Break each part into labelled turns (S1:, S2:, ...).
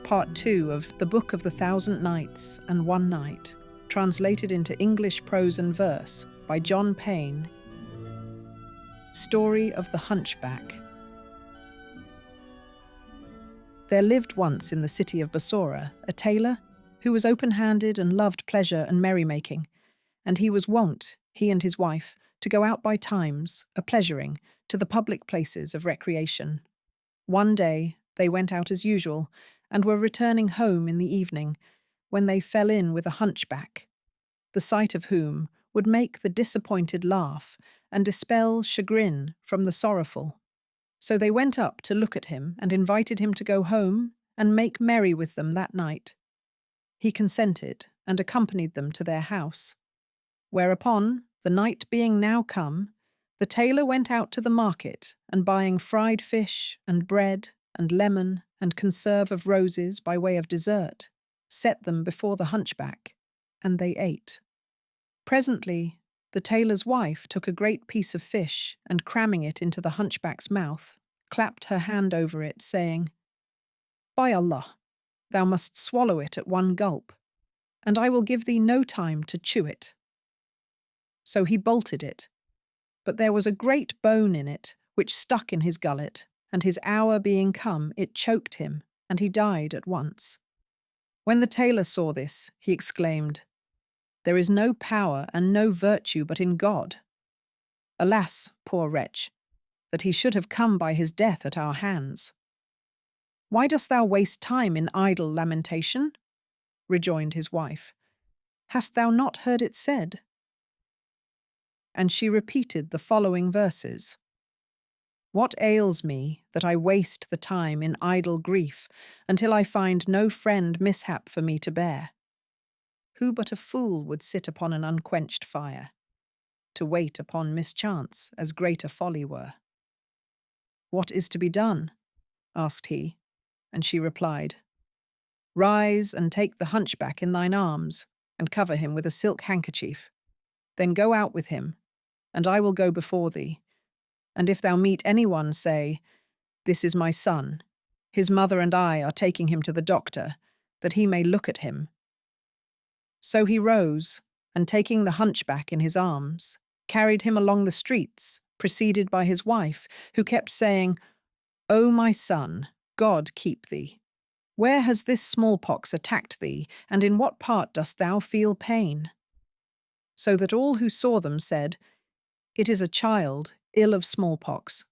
S1: Part 2 of The Book of the Thousand Nights and One Night, translated into English prose and verse by John Payne. Story of the Hunchback. There lived once in the city of Bassorah a tailor who was open-handed and loved pleasure and merrymaking, and he was wont, he and his wife, to go out by times, a-pleasuring, to the public places of recreation. One day they went out as usual, and were returning home in the evening, when they fell in with a hunchback, the sight of whom would make the disappointed laugh and dispel chagrin from the sorrowful. So they went up to look at him and invited him to go home and make merry with them that night. He consented and accompanied them to their house. Whereupon, the night being now come, the tailor went out to the market, and buying fried fish and bread and lemon and conserve of roses by way of dessert, set them before the hunchback, and they ate. Presently, the tailor's wife took a great piece of fish, and cramming it into the hunchback's mouth, clapped her hand over it, saying, "By Allah, thou must swallow it at one gulp, and I will give thee no time to chew it." So he bolted it, but there was a great bone in it, which stuck in his gullet, and his hour being come, it choked him, and he died at once. When the tailor saw this, he exclaimed, "There is no power and no virtue but in God. Alas, poor wretch, that he should have come by his death at our hands." "Why dost thou waste time in idle lamentation?" rejoined his wife. "Hast thou not heard it said?" And she repeated the following verses. "What ails me that I waste the time in idle grief until I find no friend mishap for me to bear? Who but a fool would sit upon an unquenched fire? To wait upon mischance as great a folly were." "What is to be done?" asked he, and she replied, "Rise and take the hunchback in thine arms, and cover him with a silk handkerchief. Then go out with him, and I will go before thee. And if thou meet anyone, say, 'This is my son. His mother and I are taking him to the doctor, that he may look at him.'" So he rose, and taking the hunchback in his arms, carried him along the streets, preceded by his wife, who kept saying, "O my son, God keep thee. Where has this smallpox attacked thee, and in what part dost thou feel pain?" So that all who saw them said, "It is a child, ill of smallpox."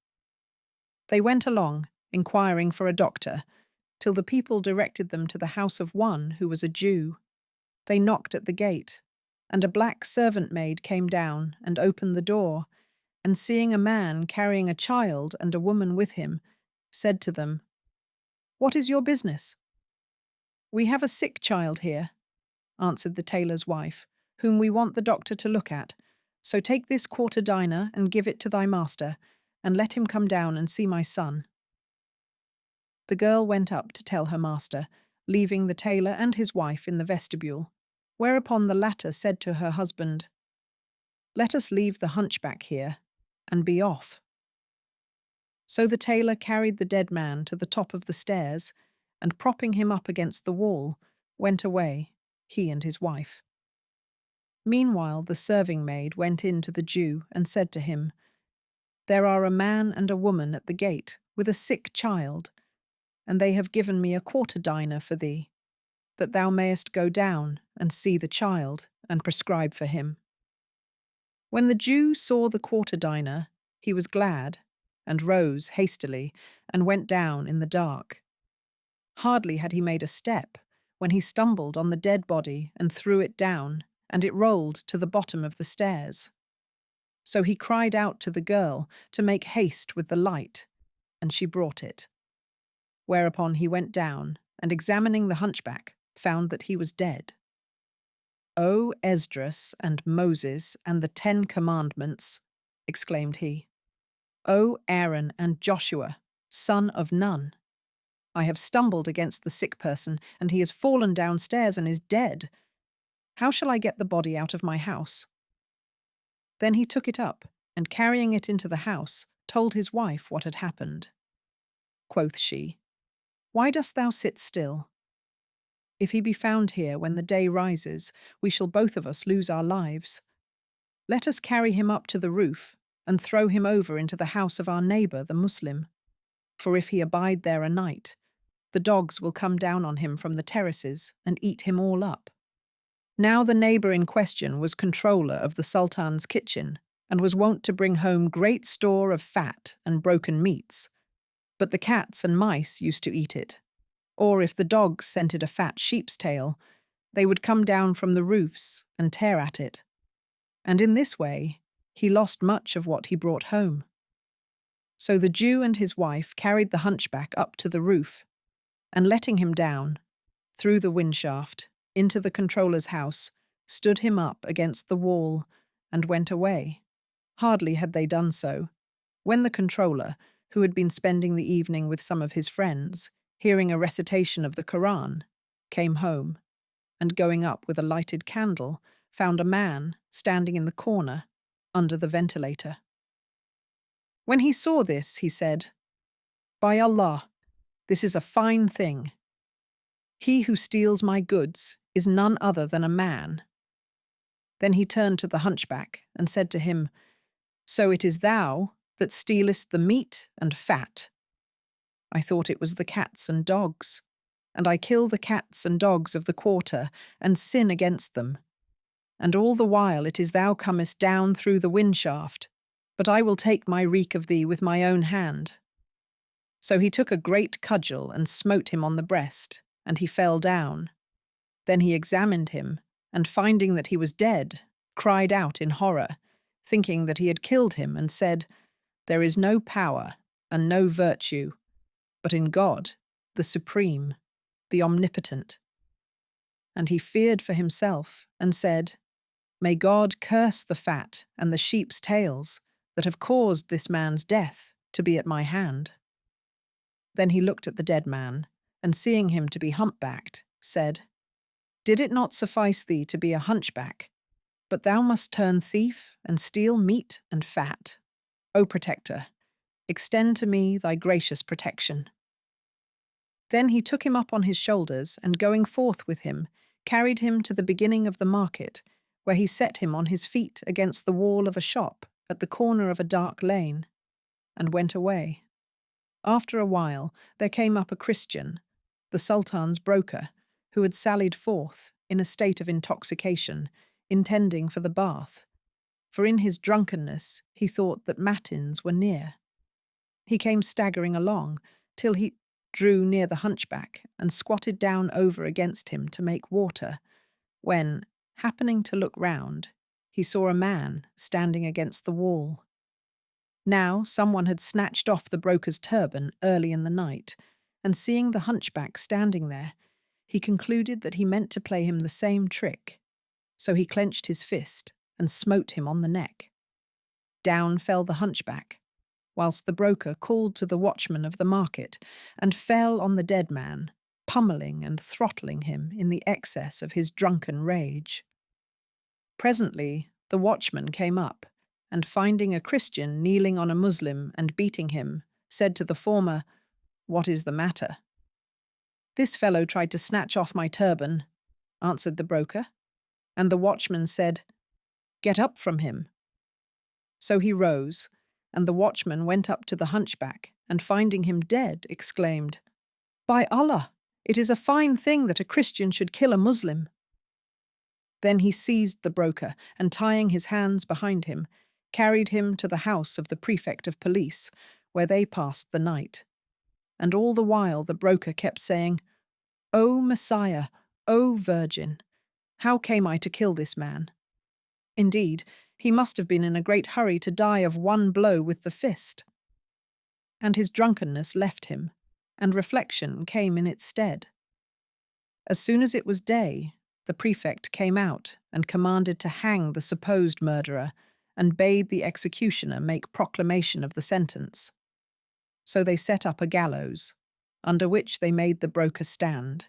S1: They went along, inquiring for a doctor, till the people directed them to the house of one who was a Jew. They knocked at the gate, and a black servant maid came down and opened the door, and seeing a man carrying a child and a woman with him, said to them, "What is your business?" "We have a sick child here," answered the tailor's wife, "whom we want the doctor to look at. So take this quarter dinar and give it to thy master, and let him come down and see my son." The girl went up to tell her master, leaving the tailor and his wife in the vestibule, whereupon the latter said to her husband, "Let us leave the hunchback here, and be off." So the tailor carried the dead man to the top of the stairs, and propping him up against the wall, went away, he and his wife. Meanwhile the serving-maid went in to the Jew and said to him, "There are a man and a woman at the gate with a sick child, and they have given me a quarter dinar for thee, that thou mayest go down and see the child and prescribe for him." When the Jew saw the quarter dinar, he was glad, and rose hastily, and went down in the dark. Hardly had he made a step, when he stumbled on the dead body and threw it down, and it rolled to the bottom of the stairs. So he cried out to the girl to make haste with the light, and she brought it. Whereupon he went down, and examining the hunchback, found that he was dead. "O Esdras and Moses and the 10 Commandments," exclaimed he. "O Aaron and Joshua, son of Nun. I have stumbled against the sick person, and he has fallen downstairs and is dead. How shall I get the body out of my house?" Then he took it up, and carrying it into the house, told his wife what had happened. Quoth she, "Why dost thou sit still? If he be found here when the day rises, we shall both of us lose our lives. Let us carry him up to the roof and throw him over into the house of our neighbour, the Muslim. For if he abide there a night, the dogs will come down on him from the terraces and eat him all up. Now the neighbour in question was controller of the Sultan's kitchen, and was wont to bring home great store of fat and broken meats. But the cats and mice used to eat it. Or if the dogs scented a fat sheep's tail, they would come down from the roofs and tear at it. And in this way he lost much of what he brought home. So the Jew and his wife carried the hunchback up to the roof, and letting him down, through the windshaft, into the controller's house, stood him up against the wall, and went away. Hardly had they done so, when the controller, who had been spending the evening with some of his friends, hearing a recitation of the Koran, came home, and going up with a lighted candle, found a man standing in the corner, under the ventilator. When he saw this, he said, "By Allah, this is a fine thing. He who steals my goods is none other than a man." Then he turned to the hunchback and said to him, "So it is thou that stealest the meat and fat. I thought it was the cats and dogs, and I kill the cats and dogs of the quarter and sin against them. And all the while it is thou comest down through the windshaft, but I will take my wreak of thee with my own hand." So he took a great cudgel and smote him on the breast, and he fell down. Then he examined him, and finding that he was dead, cried out in horror, thinking that he had killed him, and said, "There is no power and no virtue, but in God, the Supreme, the Omnipotent." And he feared for himself, and said, "May God curse the fat and the sheep's tails that have caused this man's death to be at my hand." Then he looked at the dead man, and seeing him to be humpbacked, said, "Did it not suffice thee to be a hunchback? But thou must turn thief and steal meat and fat. O protector, extend to me thy gracious protection." Then he took him up on his shoulders, and going forth with him, carried him to the beginning of the market, where he set him on his feet against the wall of a shop at the corner of a dark lane, and went away. After a while there came up a Christian, the Sultan's broker, who had sallied forth in a state of intoxication, intending for the bath, for in his drunkenness he thought that matins were near. He came staggering along till he drew near the hunchback and squatted down over against him to make water, when, happening to look round, he saw a man standing against the wall. Now someone had snatched off the broker's turban early in the night, and seeing the hunchback standing there, he concluded that he meant to play him the same trick. So he clenched his fist and smote him on the neck. Down fell the hunchback, whilst the broker called to the watchman of the market, and fell on the dead man, pummelling and throttling him in the excess of his drunken rage. Presently the watchman came up, and finding a Christian kneeling on a Muslim and beating him, said to the former, "What is the matter?" "This fellow tried to snatch off my turban," answered the broker, and the watchman said, "Get up from him." So he rose, and the watchman went up to the hunchback, and finding him dead, exclaimed, "By Allah, it is a fine thing that a Christian should kill a Muslim." Then he seized the broker, and tying his hands behind him, carried him to the house of the prefect of police, where they passed the night. And all the while the broker kept saying, "O Messiah, O Virgin, how came I to kill this man? Indeed, he must have been in a great hurry to die of one blow with the fist." And his drunkenness left him, and reflection came in its stead. As soon as it was day, the prefect came out and commanded to hang the supposed murderer, and bade the executioner make proclamation of the sentence. So they set up a gallows, under which they made the broker stand,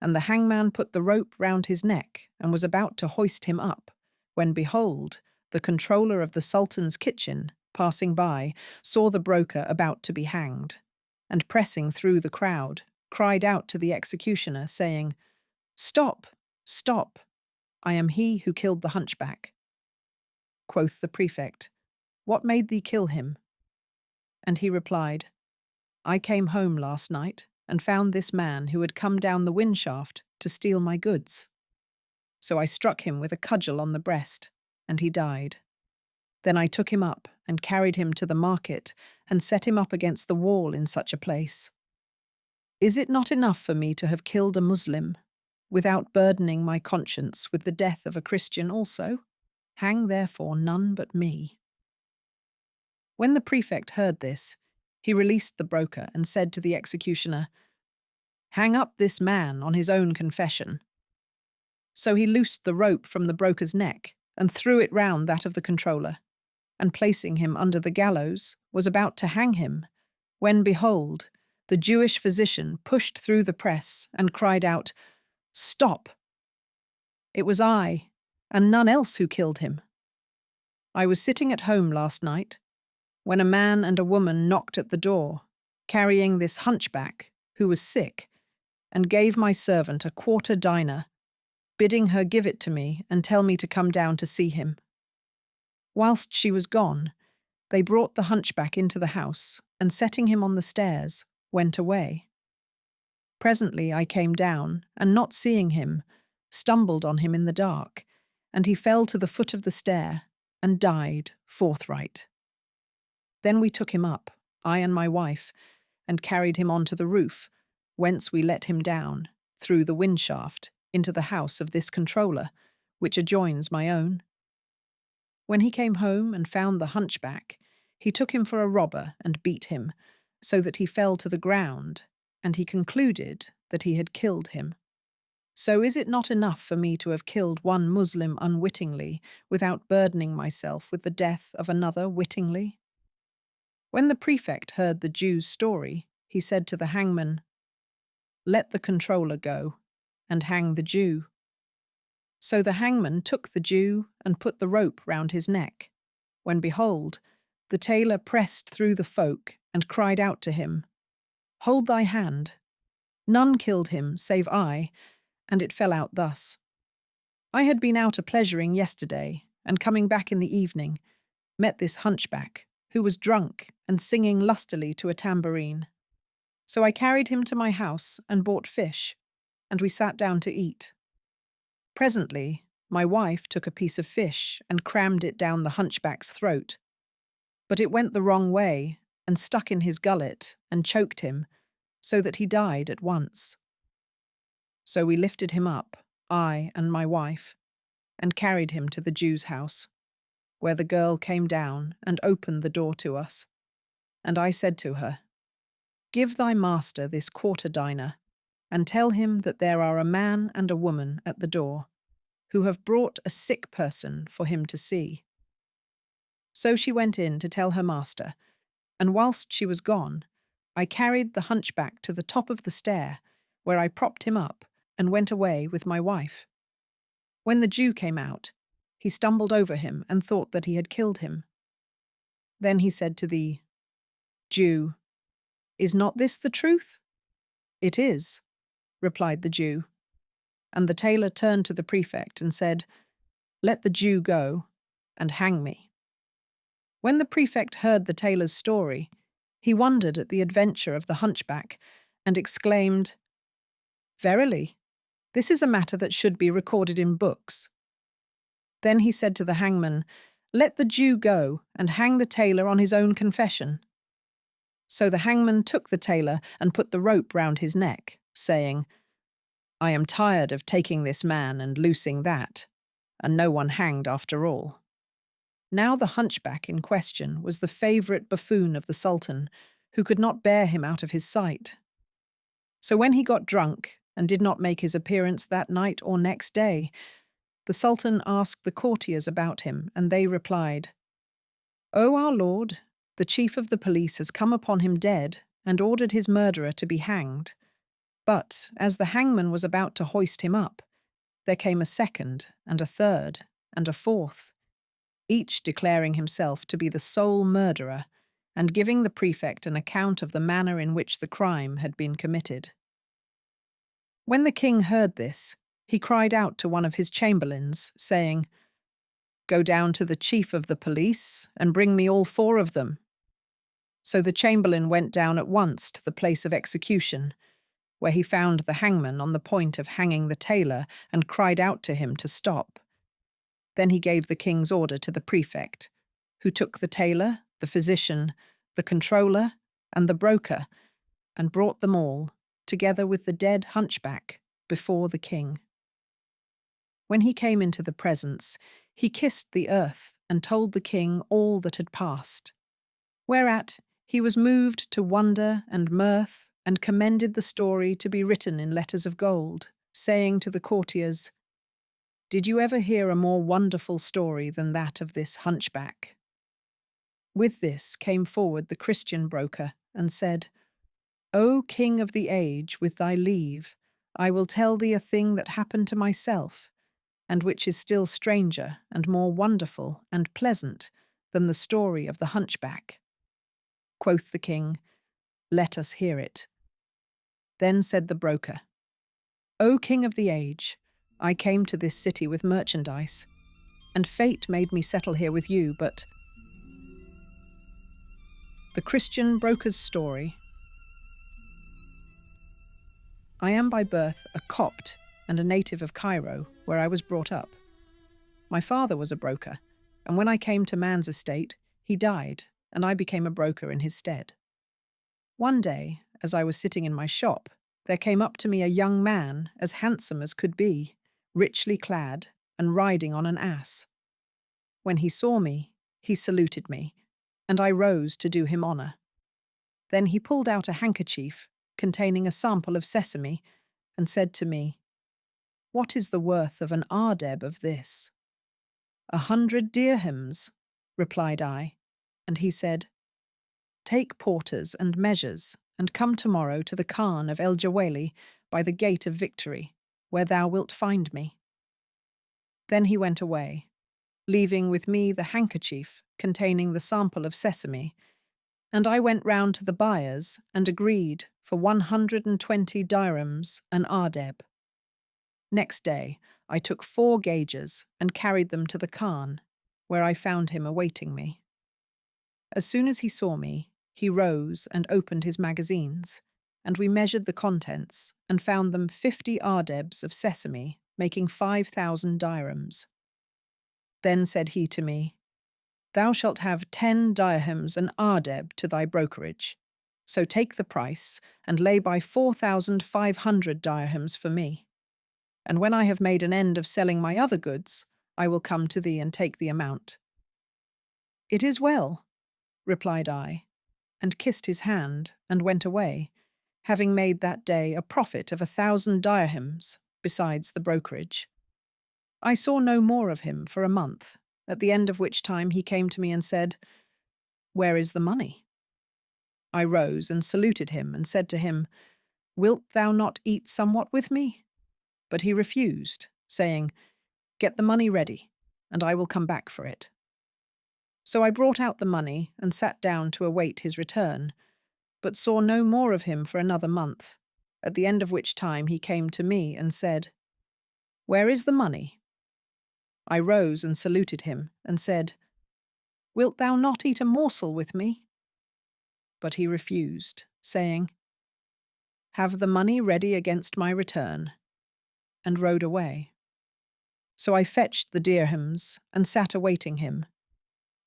S1: and the hangman put the rope round his neck and was about to hoist him up, when behold, the controller of the Sultan's kitchen, passing by, saw the broker about to be hanged, and pressing through the crowd, cried out to the executioner, saying, Stop! Stop! I am he who killed the hunchback. Quoth the prefect, What made thee kill him? And he replied, I came home last night and found this man who had come down the wind shaft to steal my goods. So I struck him with a cudgel on the breast, and he died. Then I took him up and carried him to the market and set him up against the wall in such a place. Is it not enough for me to have killed a Muslim, without burdening my conscience with the death of a Christian also? Hang therefore none but me. When the prefect heard this, he released the broker and said to the executioner, Hang up this man on his own confession. So he loosed the rope from the broker's neck and threw it round that of the controller, and placing him under the gallows, was about to hang him, when, behold, the Jewish physician pushed through the press and cried out, Stop! It was I, and none else, who killed him. I was sitting at home last night, when a man and a woman knocked at the door, carrying this hunchback, who was sick, and gave my servant a quarter dinar, bidding her give it to me and tell me to come down to see him. Whilst she was gone, they brought the hunchback into the house, and setting him on the stairs, went away. Presently I came down, and not seeing him, stumbled on him in the dark, and he fell to the foot of the stair, and died forthright. Then we took him up, I and my wife, and carried him on to the roof, whence we let him down, through the wind shaft, into the house of this controller, which adjoins my own. When he came home and found the hunchback, he took him for a robber and beat him, so that he fell to the ground, and he concluded that he had killed him. So is it not enough for me to have killed one Muslim unwittingly, without burdening myself with the death of another wittingly? When the prefect heard the Jew's story, he said to the hangman, Let the controller go, and hang the Jew. So the hangman took the Jew and put the rope round his neck, when behold, the tailor pressed through the folk and cried out to him, Hold thy hand. None killed him save I, and it fell out thus. I had been out a-pleasuring yesterday, and coming back in the evening, met this hunchback, who was drunk and singing lustily to a tambourine. So I carried him to my house and bought fish, and we sat down to eat. Presently, my wife took a piece of fish and crammed it down the hunchback's throat, but it went the wrong way and stuck in his gullet and choked him, so that he died at once. So we lifted him up, I and my wife, and carried him to the Jew's house, where the girl came down and opened the door to us. And I said to her, Give thy master this quarter dinar, and tell him that there are a man and a woman at the door, who have brought a sick person for him to see. So she went in to tell her master, and whilst she was gone, I carried the hunchback to the top of the stair, where I propped him up, and went away with my wife. When the Jew came out, he stumbled over him and thought that he had killed him. Then he said to the Jew, Is not this the truth? It is, replied the Jew. And the tailor turned to the prefect and said, Let the Jew go, and hang me. When the prefect heard the tailor's story, he wondered at the adventure of the hunchback, and exclaimed, Verily, this is a matter that should be recorded in books. Then he said to the hangman, Let the Jew go, and hang the tailor on his own confession. So the hangman took the tailor and put the rope round his neck, saying, I am tired of taking this man and loosing that, and no one hanged after all. Now the hunchback in question was the favourite buffoon of the Sultan, who could not bear him out of his sight. So when he got drunk and did not make his appearance that night or next day, the Sultan asked the courtiers about him, and they replied, O our lord, the chief of the police has come upon him dead and ordered his murderer to be hanged. But, as the hangman was about to hoist him up, there came a second, and a third, and a fourth, each declaring himself to be the sole murderer, and giving the prefect an account of the manner in which the crime had been committed. When the king heard this, he cried out to one of his chamberlains, saying, "Go down to the chief of the police and bring me all 4 of them." So the chamberlain went down at once to the place of execution, where he found the hangman on the point of hanging the tailor, and cried out to him to stop. Then he gave the king's order to the prefect, who took the tailor, the physician, the controller, and the broker, and brought them all, together with the dead hunchback, before the king. When he came into the presence, he kissed the earth and told the king all that had passed. Whereat he was moved to wonder and mirth, and commended the story to be written in letters of gold, saying to the courtiers, "Did you ever hear a more wonderful story than that of this hunchback?" With this came forward the Christian broker, and said, "O king of the age, with thy leave, I will tell thee a thing that happened to myself, and which is still stranger and more wonderful and pleasant than the story of the hunchback." Quoth the king, "Let us hear it." Then said the broker, "O king of the age, I came to this city with merchandise, and fate made me settle here with you, but—" The Christian broker's story. I am by birth a Copt and a native of Cairo, where I was brought up. My father was a broker, and when I came to man's estate, he died, and I became a broker in his stead. One day, as I was sitting in my shop, there came up to me a young man as handsome as could be, richly clad, and riding on an ass. When he saw me, he saluted me, and I rose to do him honour. Then he pulled out a handkerchief containing a sample of sesame, and said to me, "What is the worth of an ardeb of this?" "100 dirhams," replied I, and he said, "Take porters and measures, and come tomorrow to the Khan of El Jaweli by the gate of Victory, where thou wilt find me." Then he went away, leaving with me the handkerchief containing the sample of sesame, and I went round to the buyers and agreed for 120 dirhams an ardeb. Next day I took 4 gauges and carried them to the Khan, where I found him awaiting me. As soon as he saw me, he rose and opened his magazines, and we measured the contents and found them 50 ardebs of sesame, making 5,000 dirhams. Then said he to me, "Thou shalt have 10 dirhams an ardeb to thy brokerage. So take the price and lay by 4,500 dirhams for me. And when I have made an end of selling my other goods, I will come to thee and take the amount." "It is well," replied I, and kissed his hand and went away, having made that day a profit of 1,000 dirhams, besides the brokerage. I saw no more of him for a month, at the end of which time he came to me and said, "Where is the money?" I rose and saluted him and said to him, "Wilt thou not eat somewhat with me?" But he refused, saying, "Get the money ready, and I will come back for it." So I brought out the money and sat down to await his return, but saw no more of him for another month, at the end of which time he came to me and said, "Where is the money?" I rose and saluted him and said, "Wilt thou not eat a morsel with me?" But he refused, saying, "Have the money ready against my return," and rode away. So I fetched the dirhams and sat awaiting him.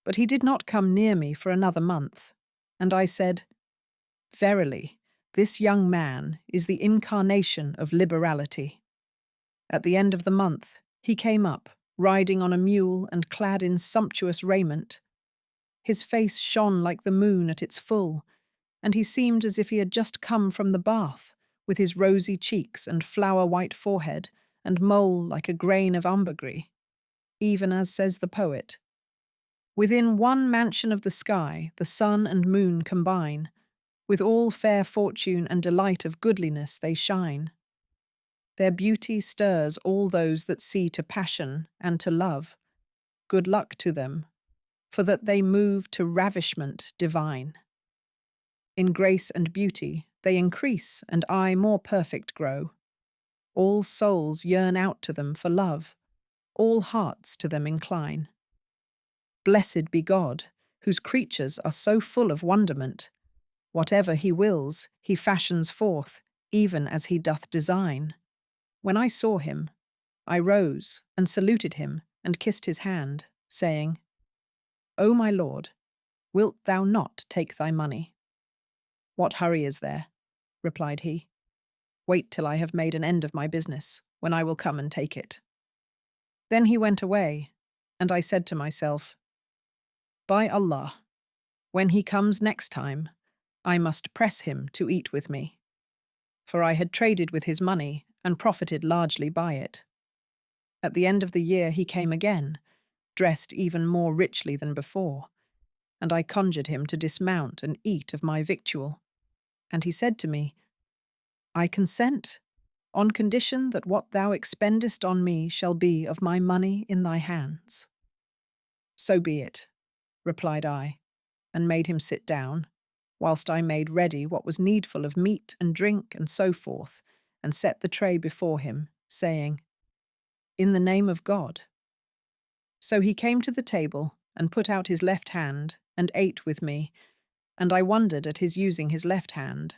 S1: But he did not come near me for another month, and I said, "Verily, this young man is the incarnation of liberality." At the end of the month, he came up, riding on a mule and clad in sumptuous raiment. His face shone like the moon at its full, and he seemed as if he had just come from the bath, with his rosy cheeks and flower-white forehead, and mole like a grain of ambergris, even as says the poet, "Within one mansion of the sky the sun and moon combine, with all fair fortune and delight of goodliness they shine. Their beauty stirs all those that see to passion and to love. Good luck to them, for that they move to ravishment divine. In grace and beauty they increase, and I more perfect grow. All souls yearn out to them for love, all hearts to them incline. Blessed be God, whose creatures are so full of wonderment. Whatever he wills, he fashions forth, even as he doth design. When I saw him, I rose and saluted him and kissed his hand, saying, O my lord, wilt thou not take thy money? What hurry is there? Replied he. Wait till I have made an end of my business, when I will come and take it. Then he went away, and I said to myself, By Allah, when he comes next time, I must press him to eat with me. For I had traded with his money and profited largely by it. At the end of the year he came again, dressed even more richly than before, and I conjured him to dismount and eat of my victual. And he said to me, I consent, on condition that what thou expendest on me shall be of my money in thy hands. So be it, replied I, and made him sit down, whilst I made ready what was needful of meat and drink and so forth, and set the tray before him, saying, In the name of God. So he came to the table and put out his left hand and ate with me, and I wondered at his using his left hand.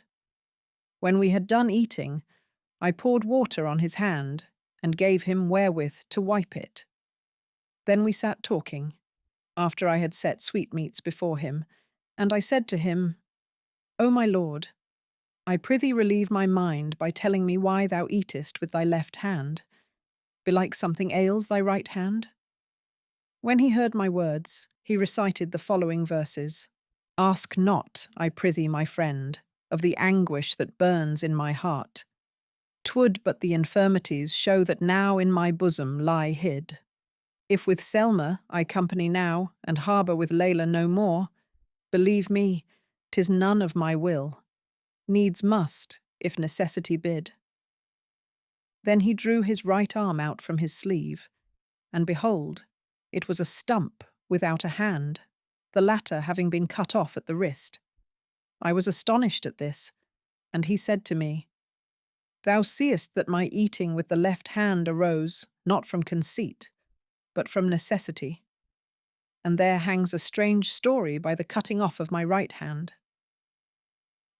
S1: When we had done eating, I poured water on his hand and gave him wherewith to wipe it. Then we sat talking, after I had set sweetmeats before him, and I said to him, O my lord, I prithee relieve my mind by telling me why thou eatest with thy left hand. Belike something ails thy right hand? When he heard my words, he recited the following verses. Ask not, I prithee, my friend, of the anguish that burns in my heart. 'Twould but the infirmities show that now in my bosom lie hid. If with Selma I company now, and harbour with Layla no more, believe me, 'tis none of my will. Needs must, if necessity bid. Then he drew his right arm out from his sleeve, and behold, it was a stump without a hand, the latter having been cut off at the wrist. I was astonished at this, and he said to me, Thou seest that my eating with the left hand arose not from conceit, but from necessity. And there hangs a strange story by the cutting off of my right hand.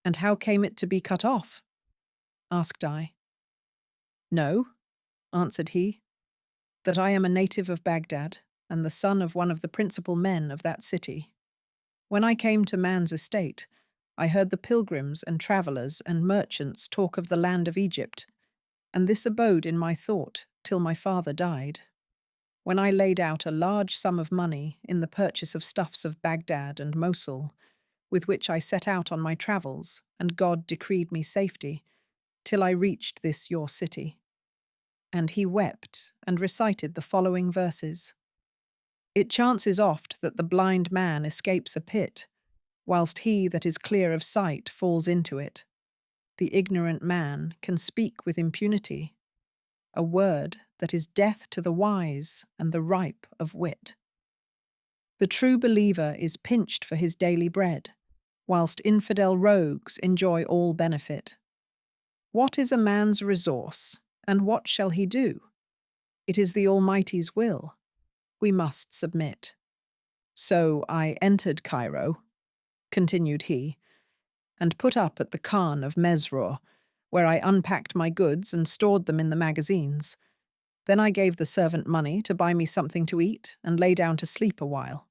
S1: And how came it to be cut off? Asked I. No, answered he, that I am a native of Baghdad, and the son of one of the principal men of that city. When I came to man's estate, I heard the pilgrims and travellers and merchants talk of the land of Egypt, and this abode in my thought till my father died, when I laid out a large sum of money in the purchase of stuffs of Baghdad and Mosul, with which I set out on my travels, and God decreed me safety, till I reached this your city. And he wept and recited the following verses. It chances oft that the blind man escapes a pit, whilst he that is clear of sight falls into it. The ignorant man can speak with impunity, a word that is death to the wise and the ripe of wit. The true believer is pinched for his daily bread, whilst infidel rogues enjoy all benefit. What is a man's resource, and what shall he do? It is the Almighty's will. We must submit. So I entered Cairo, continued he, and put up at the Khan of Mesrour, where I unpacked my goods and stored them in the magazines. Then I gave the servant money to buy me something to eat and lay down to sleep a while.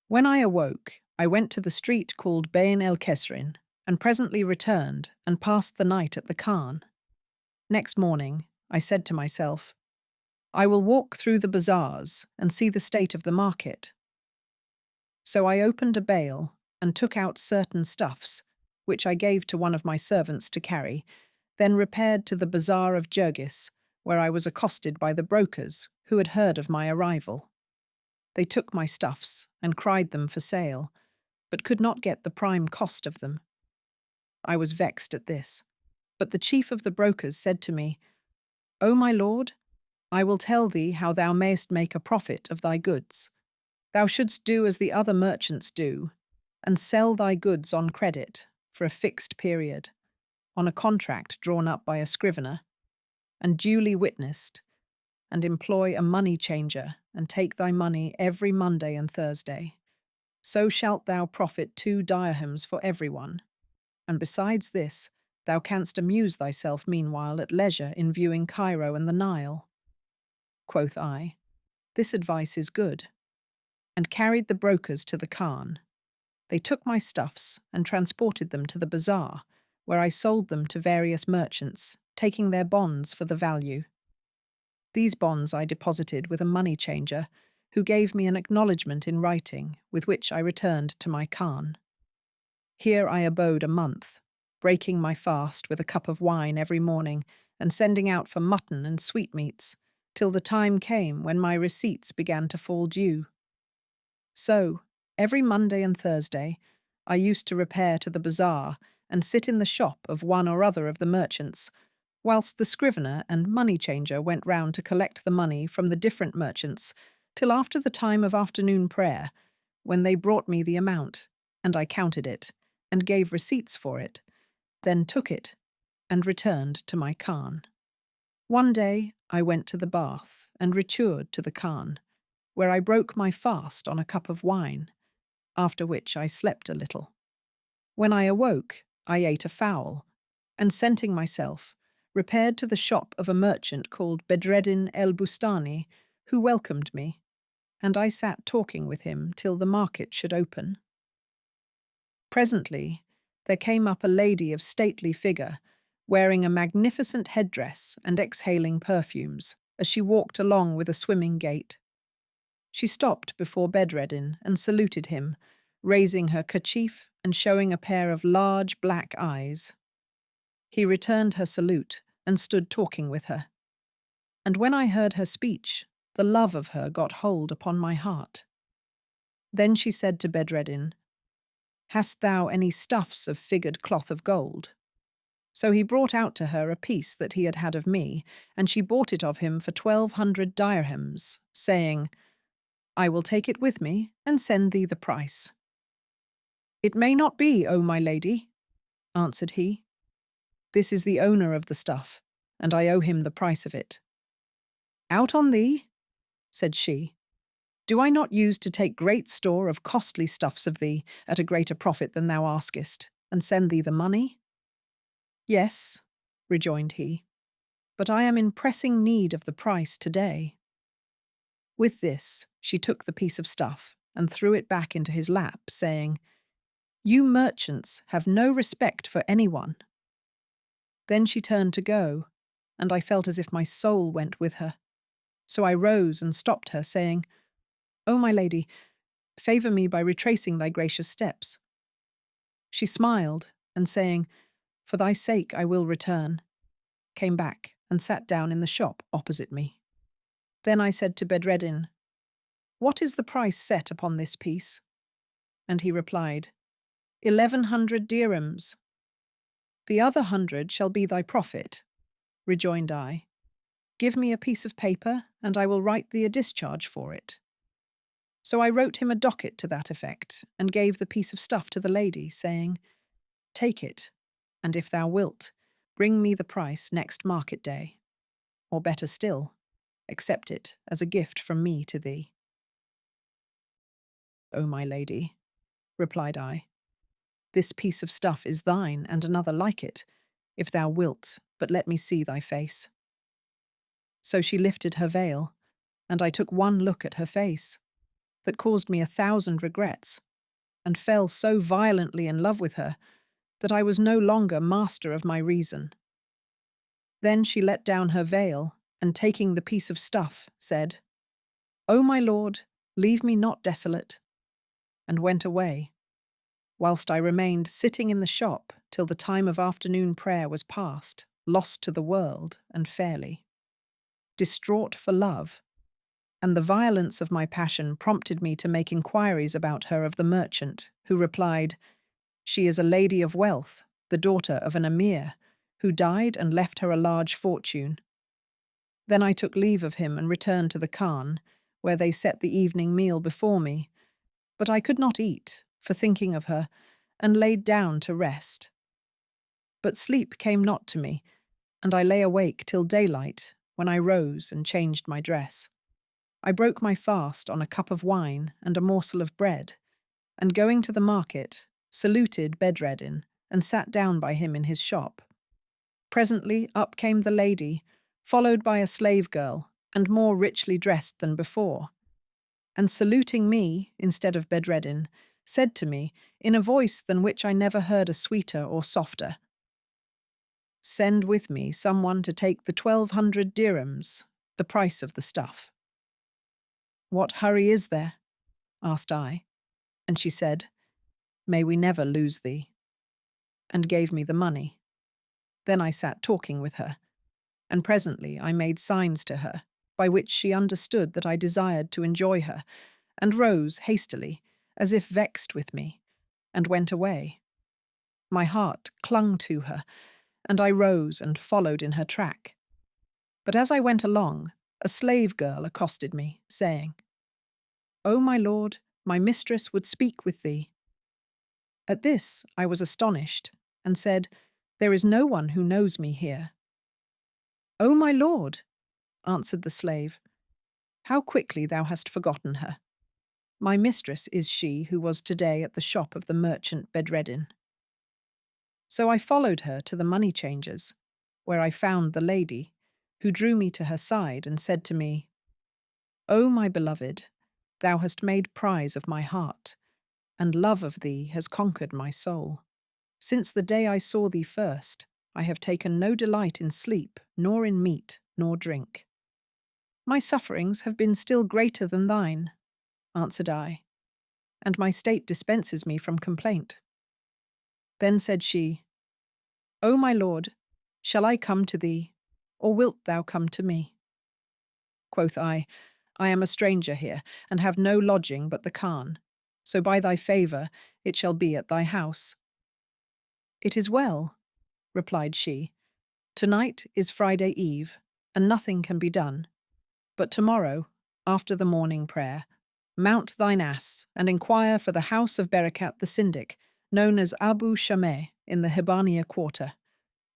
S1: When I awoke, I went to the street called Bain el Kesrin, and presently returned and passed the night at the Khan. Next morning, I said to myself, I will walk through the bazaars and see the state of the market. So I opened a bale and took out certain stuffs, which I gave to one of my servants to carry, then repaired to the bazaar of Jelis, where I was accosted by the brokers who had heard of my arrival. They took my stuffs and cried them for sale, but could not get the prime cost of them. I was vexed at this, but the chief of the brokers said to me, O my lord, I will tell thee how thou mayest make a profit of thy goods. Thou shouldst do as the other merchants do, and sell thy goods on credit for a fixed period, on a contract drawn up by a scrivener, and duly witnessed, and employ a money changer, and take thy money every Monday and Thursday. So shalt thou profit 2 dirhams for every one. And besides this, thou canst amuse thyself meanwhile at leisure in viewing Cairo and the Nile. Quoth I, this advice is good, and carried the brokers to the Khan. They took my stuffs and transported them to the bazaar, where I sold them to various merchants, taking their bonds for the value. These bonds I deposited with a money changer, who gave me an acknowledgment in writing, with which I returned to my Khan. Here I abode a month, breaking my fast with a cup of wine every morning, and sending out for mutton and sweetmeats, till the time came when my receipts began to fall due. So, every Monday and Thursday, I used to repair to the bazaar and sit in the shop of one or other of the merchants, whilst the scrivener and money changer went round to collect the money from the different merchants, till after the time of afternoon prayer, when they brought me the amount, and I counted it, and gave receipts for it, then took it, and returned to my Khan. One day I went to the bath, and returned to the Khan, where I broke my fast on a cup of wine, after which I slept a little. When I awoke, I ate a fowl, and scenting myself, repaired to the shop of a merchant called Bedreddin el-Bustani, who welcomed me, and I sat talking with him till the market should open. Presently, there came up a lady of stately figure, wearing a magnificent headdress and exhaling perfumes, as she walked along with a swimming gait. She stopped before Bedreddin and saluted him, raising her kerchief and showing a pair of large black eyes. He returned her salute and stood talking with her. And when I heard her speech, the love of her got hold upon my heart. Then she said to Bedreddin, "Hast thou any stuffs of figured cloth of gold?" So he brought out to her a piece that he had had of me, and she bought it of him for 1,200 dirhams, saying, "I will take it with me and send thee the price." "It may not be, O my lady," answered he. "This is the owner of the stuff, and I owe him the price of it." "Out on thee," said she. "Do I not use to take great store of costly stuffs of thee at a greater profit than thou askest, and send thee the money?" "Yes," rejoined he, "but I am in pressing need of the price today." With this, she took the piece of stuff and threw it back into his lap, saying, "You merchants have no respect for anyone." Then she turned to go, and I felt as if my soul went with her. So I rose and stopped her, saying, "O my lady, favour me by retracing thy gracious steps." She smiled, and saying, "For thy sake I will return," came back and sat down in the shop opposite me. Then I said to Bedreddin, "What is the price set upon this piece?" And he replied, 1,100 dirhams. "The other 100 shall be thy profit," rejoined I. "Give me a piece of paper, and I will write thee a discharge for it." So I wrote him a docket to that effect, and gave the piece of stuff to the lady, saying, "Take it, and if thou wilt, bring me the price next market day. Or better still, accept it as a gift from me to thee." "O my lady," replied I, "this piece of stuff is thine, and another like it, if thou wilt, but let me see thy face." So she lifted her veil, and I took one look at her face, that caused me 1,000 regrets, and fell so violently in love with her that I was no longer master of my reason. Then she let down her veil, and taking the piece of stuff, said, "O my lord, leave me not desolate," and went away, whilst I remained sitting in the shop till the time of afternoon prayer was past, lost to the world and fairly. Distraught for love, and the violence of my passion prompted me to make inquiries about her of the merchant, who replied, "She is a lady of wealth, the daughter of an emir, who died and left her a large fortune." Then I took leave of him and returned to the Khan, where they set the evening meal before me, but I could not eat, for thinking of her, and laid down to rest. But sleep came not to me, and I lay awake till daylight, when I rose and changed my dress. I broke my fast on a cup of wine and a morsel of bread, and going to the market, saluted Bedreddin, and sat down by him in his shop. Presently up came the lady, followed by a slave girl, and more richly dressed than before, and saluting me, instead of Bedreddin, said to me, in a voice than which I never heard a sweeter or softer, "Send with me someone to take the 1,200 dirhams, the price of the stuff." "What hurry is there?" asked I, and she said, "May we never lose thee," and gave me the money. Then I sat talking with her, and presently I made signs to her, by which she understood that I desired to enjoy her, and rose hastily, as if vexed with me, and went away. My heart clung to her, and I rose and followed in her track. But as I went along, a slave girl accosted me, saying, "O my lord, my mistress would speak with thee." At this I was astonished, and said, "There is no one who knows me here." "O my lord," answered the slave, "how quickly thou hast forgotten her. My mistress is she who was today at the shop of the merchant Bedreddin." So I followed her to the money changers, where I found the lady, who drew me to her side and said to me, "O my beloved, thou hast made prize of my heart, and love of thee has conquered my soul. Since the day I saw thee first, I have taken no delight in sleep, nor in meat, nor drink." "My sufferings have been still greater than thine," answered I, "and my state dispenses me from complaint." Then said she, "O my lord, shall I come to thee, or wilt thou come to me?" Quoth I am a stranger here, and have no lodging but the Khan, so by thy favour it shall be at thy house." "It is well," replied she. "Tonight is Friday Eve, and nothing can be done. But tomorrow, after the morning prayer, mount thine ass and inquire for the house of Bekhit the syndic, known as Abu Shameh, in the Hibania quarter,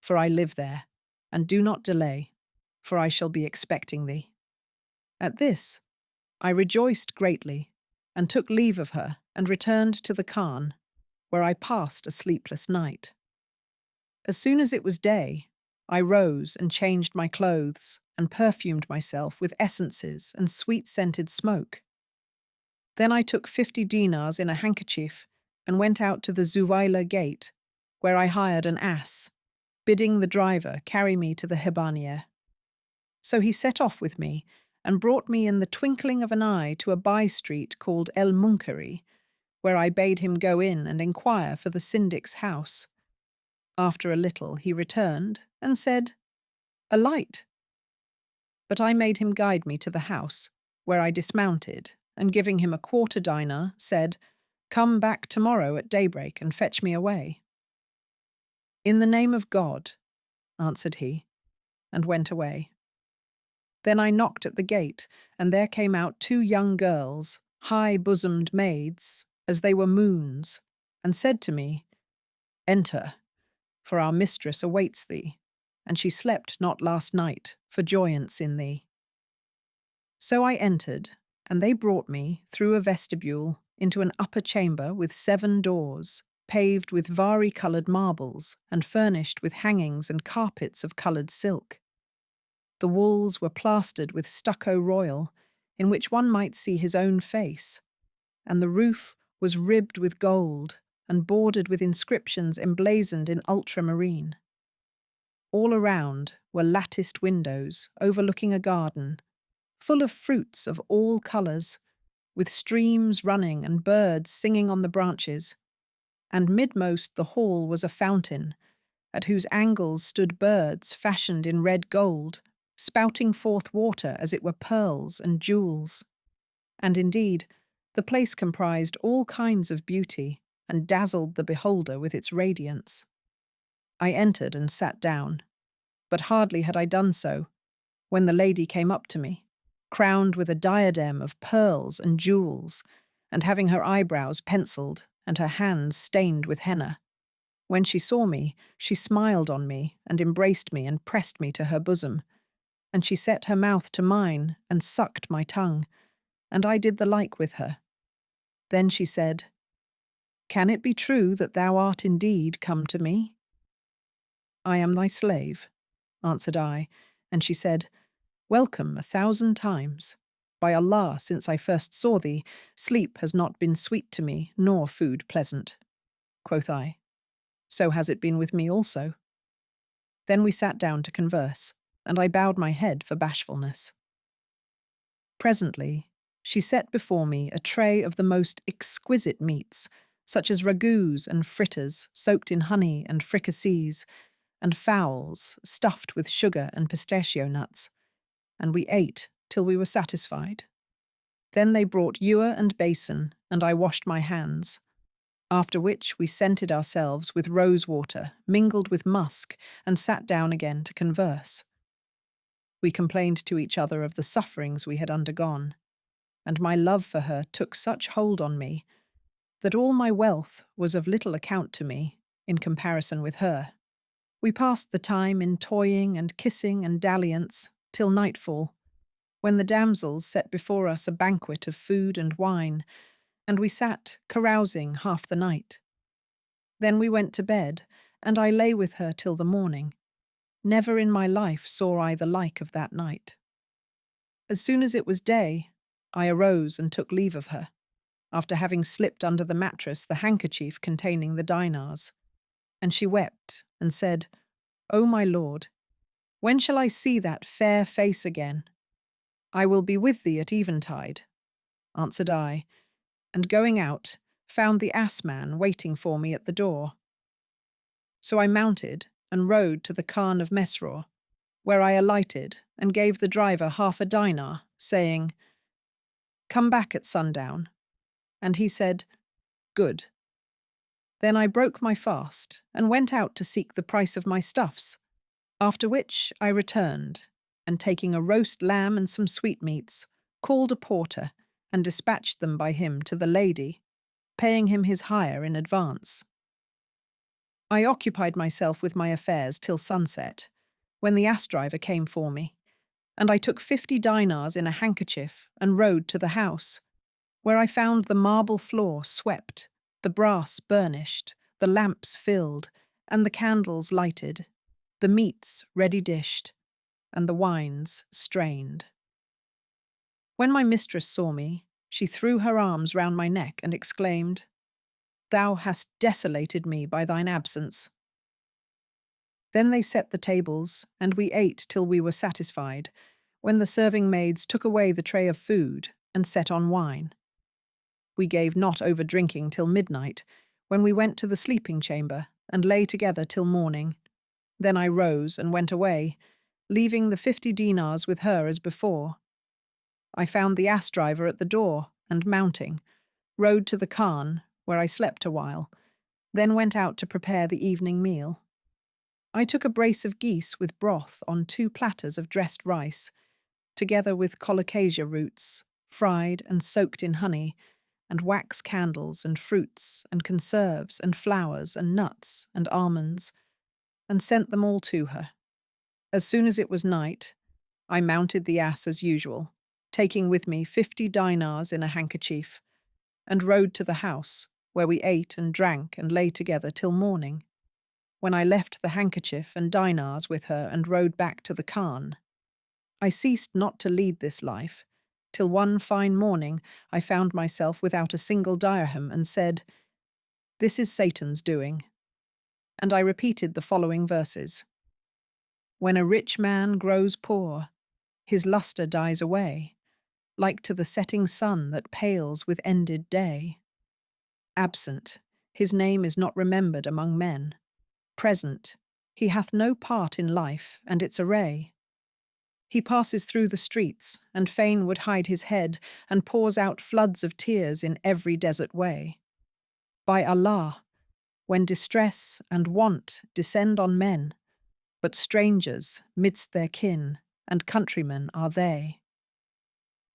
S1: for I live there, and do not delay, for I shall be expecting thee." At this, I rejoiced greatly, and took leave of her, and returned to the Khan, where I passed a sleepless night. As soon as it was day, I rose and changed my clothes, and perfumed myself with essences and sweet-scented smoke. Then I took 50 dinars in a handkerchief, and went out to the Zuwayla gate, where I hired an ass, bidding the driver carry me to the Hibania. So he set off with me, and brought me in the twinkling of an eye to a by-street called El Munkari, where I bade him go in and inquire for the syndic's house. After a little he returned, and said, "A light." But I made him guide me to the house, where I dismounted, and giving him a quarter dinar, said, "Come back tomorrow at daybreak and fetch me away." "In the name of God," answered he, and went away. Then I knocked at the gate, and there came out 2 young girls, high-bosomed maids, as they were moons, and said to me, "Enter, for our mistress awaits thee, and she slept not last night for joyance in thee." So I entered, and they brought me, through a vestibule, into an upper chamber with 7 doors, paved with vari-coloured marbles, and furnished with hangings and carpets of coloured silk. The walls were plastered with stucco royal, in which one might see his own face, and the roof was ribbed with gold and bordered with inscriptions emblazoned in ultramarine. All around were latticed windows overlooking a garden, full of fruits of all colours, with streams running and birds singing on the branches, and midmost the hall was a fountain, at whose angles stood birds fashioned in red gold, spouting forth water as it were pearls and jewels. And indeed, the place comprised all kinds of beauty, and dazzled the beholder with its radiance. I entered and sat down, but hardly had I done so, when the lady came up to me, crowned with a diadem of pearls and jewels, and having her eyebrows penciled and her hands stained with henna. When she saw me, she smiled on me and embraced me and pressed me to her bosom, and she set her mouth to mine and sucked my tongue, and I did the like with her. Then she said, "Can it be true that thou art indeed come to me?" "I am thy slave," answered I, and she said, "Welcome 1,000 times. By Allah, since I first saw thee, sleep has not been sweet to me, nor food pleasant." Quoth I, "So has it been with me also." Then we sat down to converse, and I bowed my head for bashfulness. Presently, she set before me a tray of the most exquisite meats, such as ragouts and fritters soaked in honey and fricassees, and fowls stuffed with sugar and pistachio nuts, and we ate till we were satisfied. Then they brought ewer and basin, and I washed my hands, after which we scented ourselves with rose water mingled with musk and sat down again to converse. We complained to each other of the sufferings we had undergone, and my love for her took such hold on me that all my wealth was of little account to me in comparison with her. We passed the time in toying and kissing and dalliance till nightfall, when the damsels set before us a banquet of food and wine, and we sat carousing half the night. Then we went to bed, and I lay with her till the morning. Never in my life saw I the like of that night. As soon as it was day, I arose and took leave of her, after having slipped under the mattress the handkerchief containing the dinars. And she wept and said, "O my lord, when shall I see that fair face again?" "I will be with thee at eventide," answered I, and going out, found the ass-man waiting for me at the door. So I mounted and rode to the Khan of Mesrour, where I alighted and gave the driver half a dinar, saying, "Come back at sundown." And he said, "Good." Then I broke my fast and went out to seek the price of my stuffs, after which I returned, and taking a roast lamb and some sweetmeats, called a porter and dispatched them by him to the lady, paying him his hire in advance. I occupied myself with my affairs till sunset, when the ass-driver came for me, and I took 50 dinars in a handkerchief and rode to the house, where I found the marble floor swept, the brass burnished, the lamps filled, and the candles lighted, the meats ready dished, and the wines strained. When my mistress saw me, she threw her arms round my neck and exclaimed, "Thou hast desolated me by thine absence." Then they set the tables, and we ate till we were satisfied, when the serving maids took away the tray of food and set on wine. We gave not over drinking till midnight, when we went to the sleeping chamber and lay together till morning. Then I rose and went away, leaving the 50 dinars with her as before. I found the ass-driver at the door, and mounting, rode to the Khan, where I slept a while, then went out to prepare the evening meal. I took a brace of geese with broth on 2 platters of dressed rice, together with colocasia roots, fried and soaked in honey, and wax candles and fruits and conserves and flowers and nuts and almonds, and sent them all to her. As soon as it was night, I mounted the ass as usual, taking with me 50 dinars in a handkerchief, and rode to the house, where we ate and drank and lay together till morning, when I left the handkerchief and dinars with her and rode back to the Khan. I ceased not to lead this life, till one fine morning I found myself without a single dirham and said, "This is Satan's doing." And I repeated the following verses. When a rich man grows poor, his lustre dies away, like to the setting sun that pales with ended day. Absent, his name is not remembered among men. Present, he hath no part in life and its array. He passes through the streets, and fain would hide his head, and pours out floods of tears in every desert way. By Allah, when distress and want descend on men, but strangers midst their kin and countrymen are they.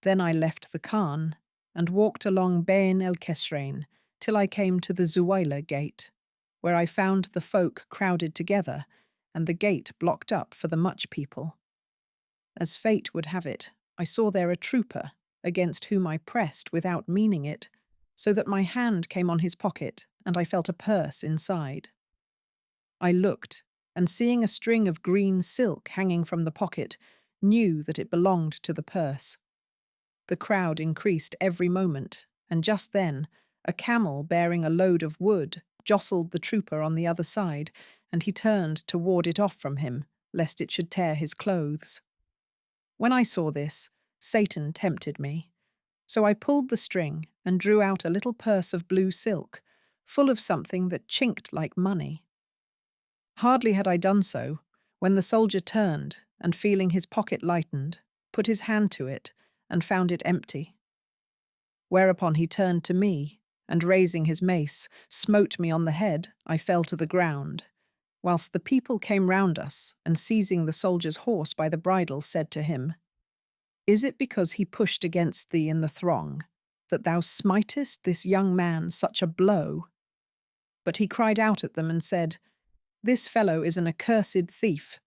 S1: Then I left the Khan, and walked along Bain el Kesrain, till I came to the Zuwaylah gate. where I found the folk crowded together and the gate blocked up for the much people. As fate would have it, I saw there a trooper, against whom I pressed without meaning it, so that my hand came on his pocket and I felt a purse inside. I looked, and seeing a string of green silk hanging from the pocket, knew that it belonged to the purse. The crowd increased every moment, and just then a camel bearing a load of wood jostled the trooper on the other side, and he turned to ward it off from him, lest it should tear his clothes. When I saw this, Satan tempted me. So I pulled the string and drew out a little purse of blue silk, full of something that chinked like money. Hardly had I done so, when the soldier turned and, feeling his pocket lightened, put his hand to it and found it empty. Whereupon he turned to me, and raising his mace, smote me on the head. I fell to the ground, whilst the people came round us, and seizing the soldier's horse by the bridle, said to him, "Is it because he pushed against thee in the throng, that thou smitest this young man such a blow?" But he cried out at them and said, "This fellow is an accursed thief."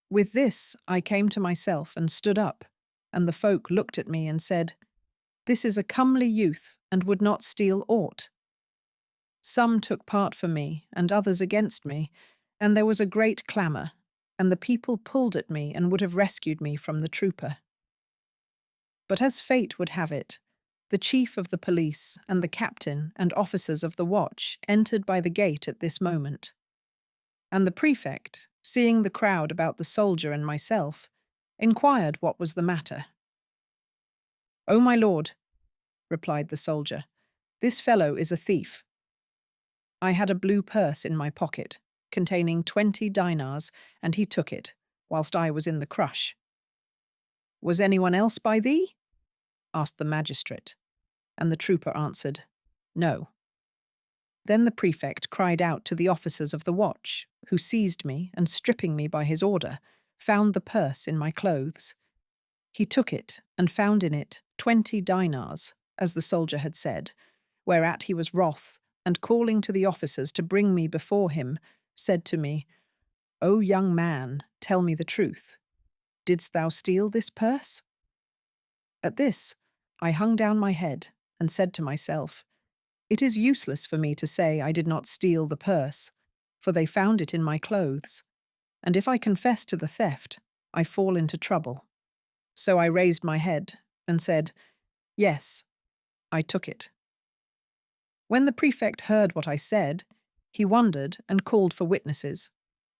S1: With this I came to myself and stood up, and the folk looked at me and said, "This is a comely youth, and would not steal aught." Some took part for me, and others against me, and there was a great clamour, and the people pulled at me and would have rescued me from the trooper. But as fate would have it, the chief of the police and the captain and officers of the watch entered by the gate at this moment. And the prefect, seeing the crowd about the soldier and myself, inquired what was the matter. "O my lord," replied the soldier, "this fellow is a thief. I had a blue purse in my pocket, containing 20 dinars, and he took it, whilst I was in the crush." "Was anyone else by thee?" asked the magistrate, and the trooper answered, "No." Then the prefect cried out to the officers of the watch, who seized me and, stripping me by his order, found the purse in my clothes. He took it and found in it 20 dinars, as the soldier had said, whereat he was wroth, and calling to the officers to bring me before him, said to me, "O young man, tell me the truth. Didst thou steal this purse?" At this, I hung down my head and said to myself, "It is useless for me to say I did not steal the purse, for they found it in my clothes, and if I confess to the theft, I fall into trouble." So I raised my head and said, "Yes, I took it." When the prefect heard what I said, he wondered and called for witnesses,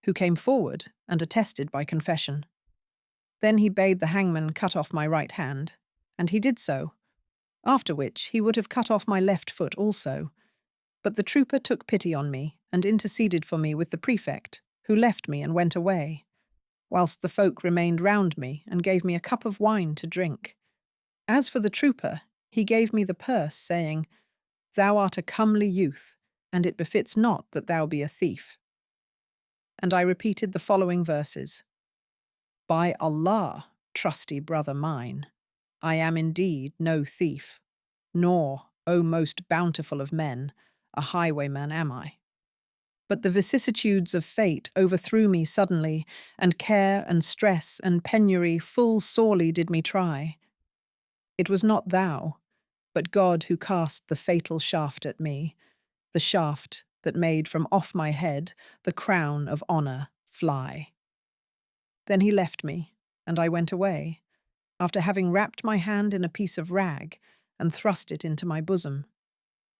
S1: who came forward and attested by confession. Then he bade the hangman cut off my right hand, and he did so, after which he would have cut off my left foot also. But the trooper took pity on me and interceded for me with the prefect, who left me and went away, whilst the folk remained round me and gave me a cup of wine to drink. As for the trooper, he gave me the purse, saying, "Thou art a comely youth, and it befits not that thou be a thief." And I repeated the following verses: "By Allah, trusty brother mine, I am indeed no thief, nor, O most bountiful of men, a highwayman am I. But the vicissitudes of fate overthrew me suddenly, and care and stress and penury full sorely did me try. It was not thou, but God who cast the fatal shaft at me, the shaft that made from off my head the crown of honour fly." Then he left me, and I went away, after having wrapped my hand in a piece of rag and thrust it into my bosom.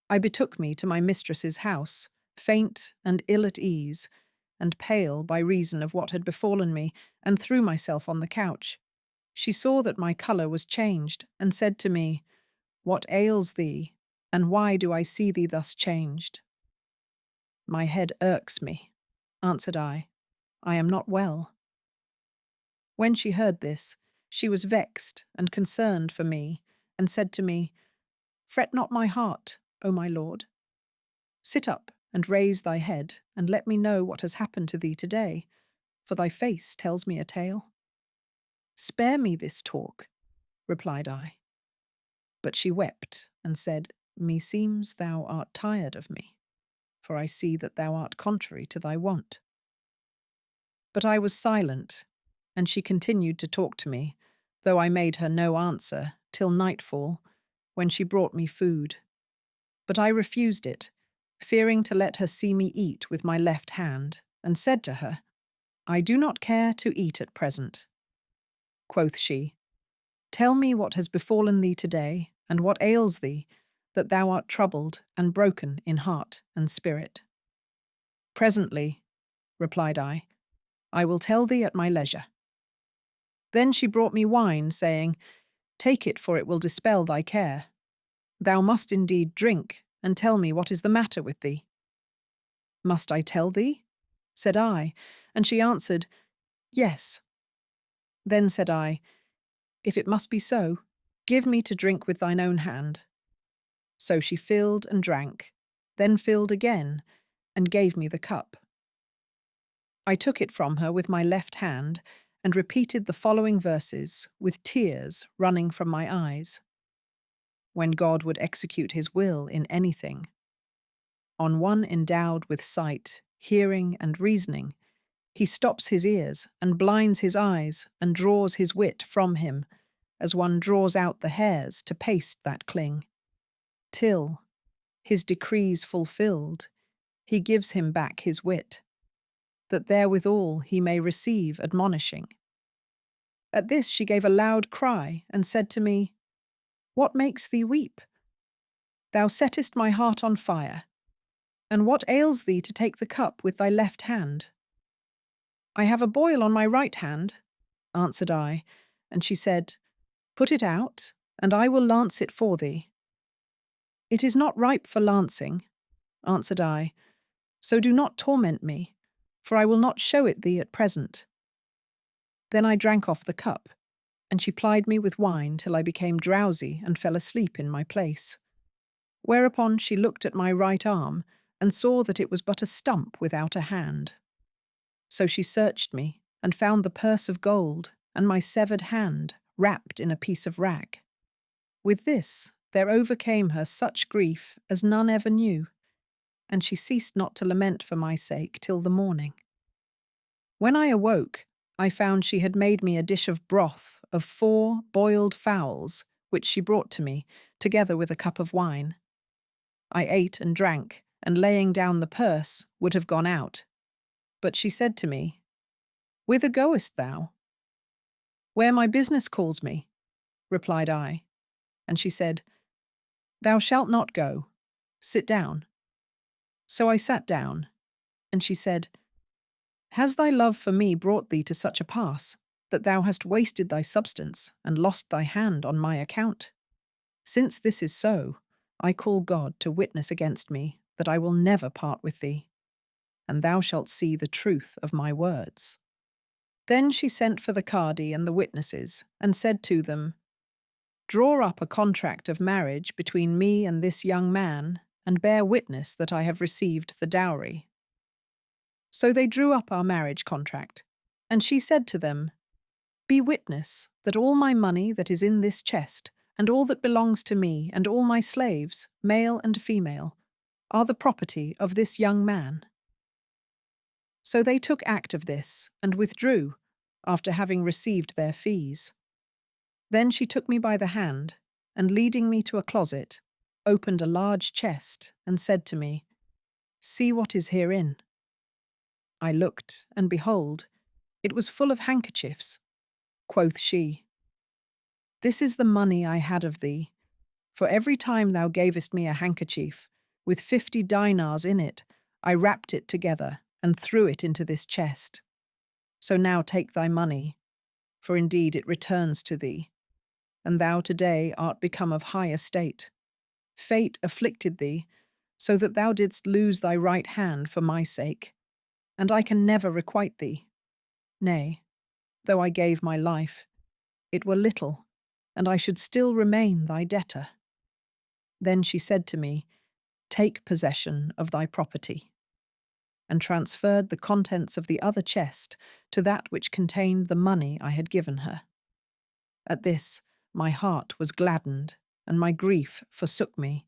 S1: I betook me to my mistress's house, faint and ill at ease, and pale by reason of what had befallen me, and threw myself on the couch. She saw that my colour was changed, and said to me, "What ails thee, and why do I see thee thus changed?" "My head irks me," answered I. "I am not well." When she heard this, she was vexed and concerned for me, and said to me, "Fret not my heart, O my lord. Sit up and raise thy head, and let me know what has happened to thee today, for thy face tells me a tale." "Spare me this talk," replied I. But she wept and said, "Meseems thou art tired of me." for I see that thou art contrary to thy wont." But I was silent, and she continued to talk to me, though I made her no answer, till nightfall, when she brought me food. But I refused it, fearing to let her see me eat with my left hand, and said to her, "I do not care to eat at present." Quoth she, "Tell me what has befallen thee today, and what ails thee, that thou art troubled and broken in heart and spirit." "Presently," replied I will tell thee at my leisure." Then she brought me wine, saying, "Take it, for it will dispel thy care. Thou must indeed drink, and tell me what is the matter with thee." "Must I tell thee?" said I, and she answered, "Yes." Then said I, "If it must be so, give me to drink with thine own hand." So she filled and drank, then filled again, and gave me the cup. I took it from her with my left hand, and repeated the following verses, with tears running from my eyes. When God would execute his will in anything, on one endowed with sight, hearing, and reasoning, he stops his ears and blinds his eyes and draws his wit from him, as one draws out the hairs to paste that cling, till, his decrees fulfilled, he gives him back his wit, that therewithal he may receive admonishing. At this she gave a loud cry, and said to me, "What makes thee weep? Thou settest my heart on fire. And what ails thee to take the cup with thy left hand?" "I have a boil on my right hand," answered I, and she said, "Put it out, and I will lance it for thee." "It is not ripe for lancing," answered I, "so do not torment me, for I will not show it thee at present." Then I drank off the cup, and she plied me with wine till I became drowsy and fell asleep in my place. Whereupon she looked at my right arm, and saw that it was but a stump without a hand. So she searched me, and found the purse of gold, and my severed hand, wrapped in a piece of rag. With this there overcame her such grief as none ever knew, and she ceased not to lament for my sake till the morning. When I awoke, I found she had made me a dish of broth of 4 boiled fowls, which she brought to me, together with a cup of wine. I ate and drank, and laying down the purse, would have gone out. But she said to me, "Whither goest thou?" "Where my business calls me," replied I. And she said, "Thou shalt not go. Sit down." So I sat down, and she said, "Has thy love for me brought thee to such a pass, that thou hast wasted thy substance and lost thy hand on my account? Since this is so, I call God to witness against me that I will never part with thee, and thou shalt see the truth of my words." Then she sent for the Qadi and the witnesses, and said to them, "Draw up a contract of marriage between me and this young man, and bear witness that I have received the dowry." So they drew up our marriage contract, and she said to them, "Be witness that all my money that is in this chest, and all that belongs to me, and all my slaves, male and female, are the property of this young man." So they took act of this, and withdrew, after having received their fees. Then she took me by the hand, and leading me to a closet, opened a large chest, and said to me, "See what is herein." I looked, and behold, it was full of handkerchiefs. Quoth she, "This is the money I had of thee, for every time thou gavest me a handkerchief, with 50 dinars in it, I wrapped it together, and threw it into this chest. So now take thy money, for indeed it returns to thee, and thou today art become of high estate. Fate afflicted thee, so that thou didst lose thy right hand for my sake, and I can never requite thee. Nay, though I gave my life, it were little, and I should still remain thy debtor." Then she said to me, "Take possession of thy property," and transferred the contents of the other chest to that which contained the money I had given her. At this, my heart was gladdened, and my grief forsook me,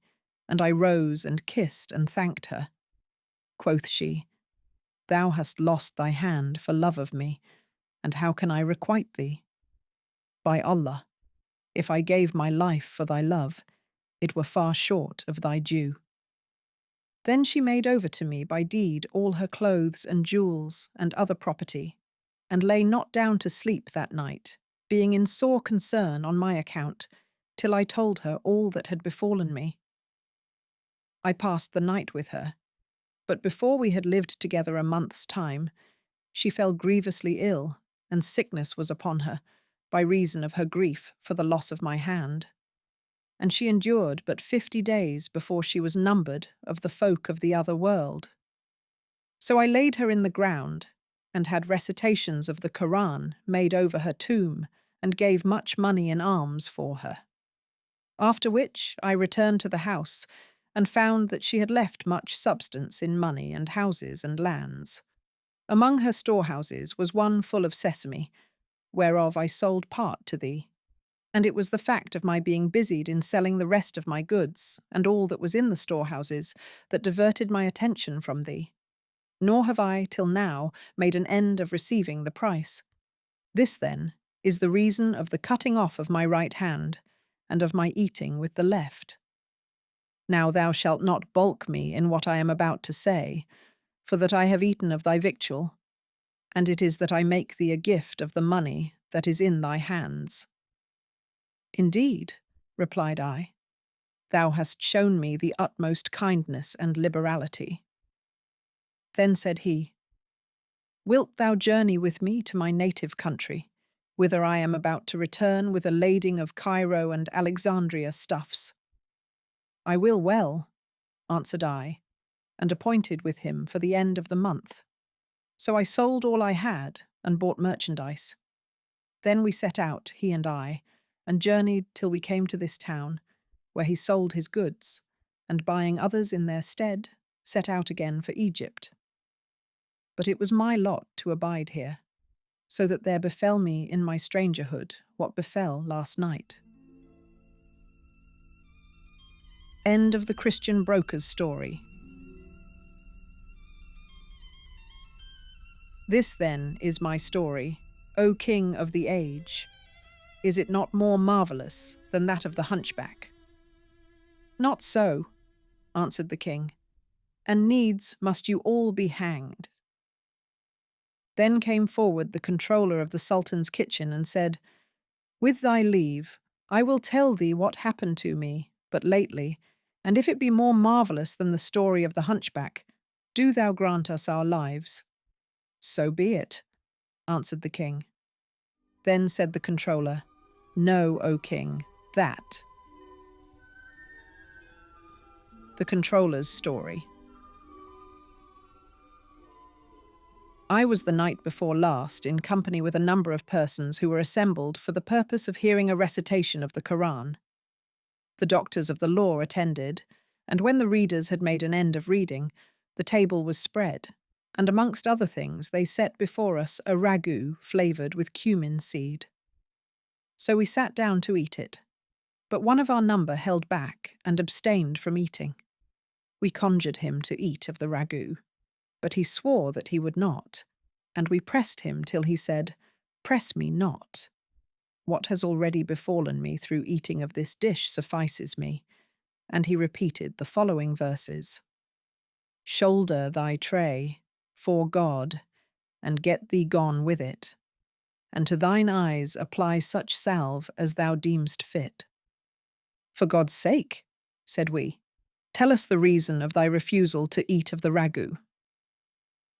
S1: and I rose and kissed and thanked her. quoth she, thou hast lost thy hand for love of me, and how can I requite thee? By Allah, if I gave my life for thy love, it were far short of thy due. Then she made over to me by deed all her clothes and jewels and other property, and lay not down to sleep that night, being in sore concern on my account, till I told her all that had befallen me. I passed the night with her, but before we had lived together a month's time, she fell grievously ill, and sickness was upon her, by reason of her grief for the loss of my hand. And she endured but 50 days before she was numbered of the folk of the other world. So I laid her in the ground, and had recitations of the Koran made over her tomb, and gave much money in alms for her. After which I returned to the house, and found that she had left much substance in money and houses and lands. Among her storehouses was one full of sesame, whereof I sold part to thee. And it was the fact of my being busied in selling the rest of my goods, and all that was in the storehouses, that diverted my attention from thee. Nor have I, till now, made an end of receiving the price. This, then, is the reason of the cutting off of my right hand, and of my eating with the left. Now thou shalt not balk me in what I am about to say, for that I have eaten of thy victual, and it is that I make thee a gift of the money that is in thy hands. Indeed, replied I, thou hast shown me the utmost kindness and liberality. Then said he, wilt thou journey with me to my native country, whither I am about to return with a lading of Cairo and Alexandria stuffs? I will well, answered I, and appointed with him for the end of the month. So I sold all I had and bought merchandise. Then we set out, he and I, and journeyed till we came to this town, where he sold his goods, and buying others in their stead, set out again for Egypt. But it was my lot to abide here, so that there befell me in my strangerhood what befell last night. End of the Christian broker's story. This, then, is my story, O King of the age. Is it not more marvellous than that of the Hunchback? Not so, answered the king, and needs must you all be hanged. Then came forward the controller of the Sultan's kitchen and said, with thy leave, I will tell thee what happened to me but lately, and if it be more marvellous than the story of the Hunchback, do thou grant us our lives. So be it, answered the king. Then said the controller, know, O king, that. The controller's story. I was the night before last in company with a number of persons who were assembled for the purpose of hearing a recitation of the Koran. The doctors of the law attended, and when the readers had made an end of reading, the table was spread, and amongst other things they set before us a ragout flavoured with cumin seed. So we sat down to eat it, but one of our number held back and abstained from eating. We conjured him to eat of the ragout, but he swore that he would not, and we pressed him till he said, press me not. What has already befallen me through eating of this dish suffices me. And he repeated the following verses. Shoulder thy tray, for God, and get thee gone with it, and to thine eyes apply such salve as thou deemst fit. For God's sake, said we, tell us the reason of thy refusal to eat of the ragout.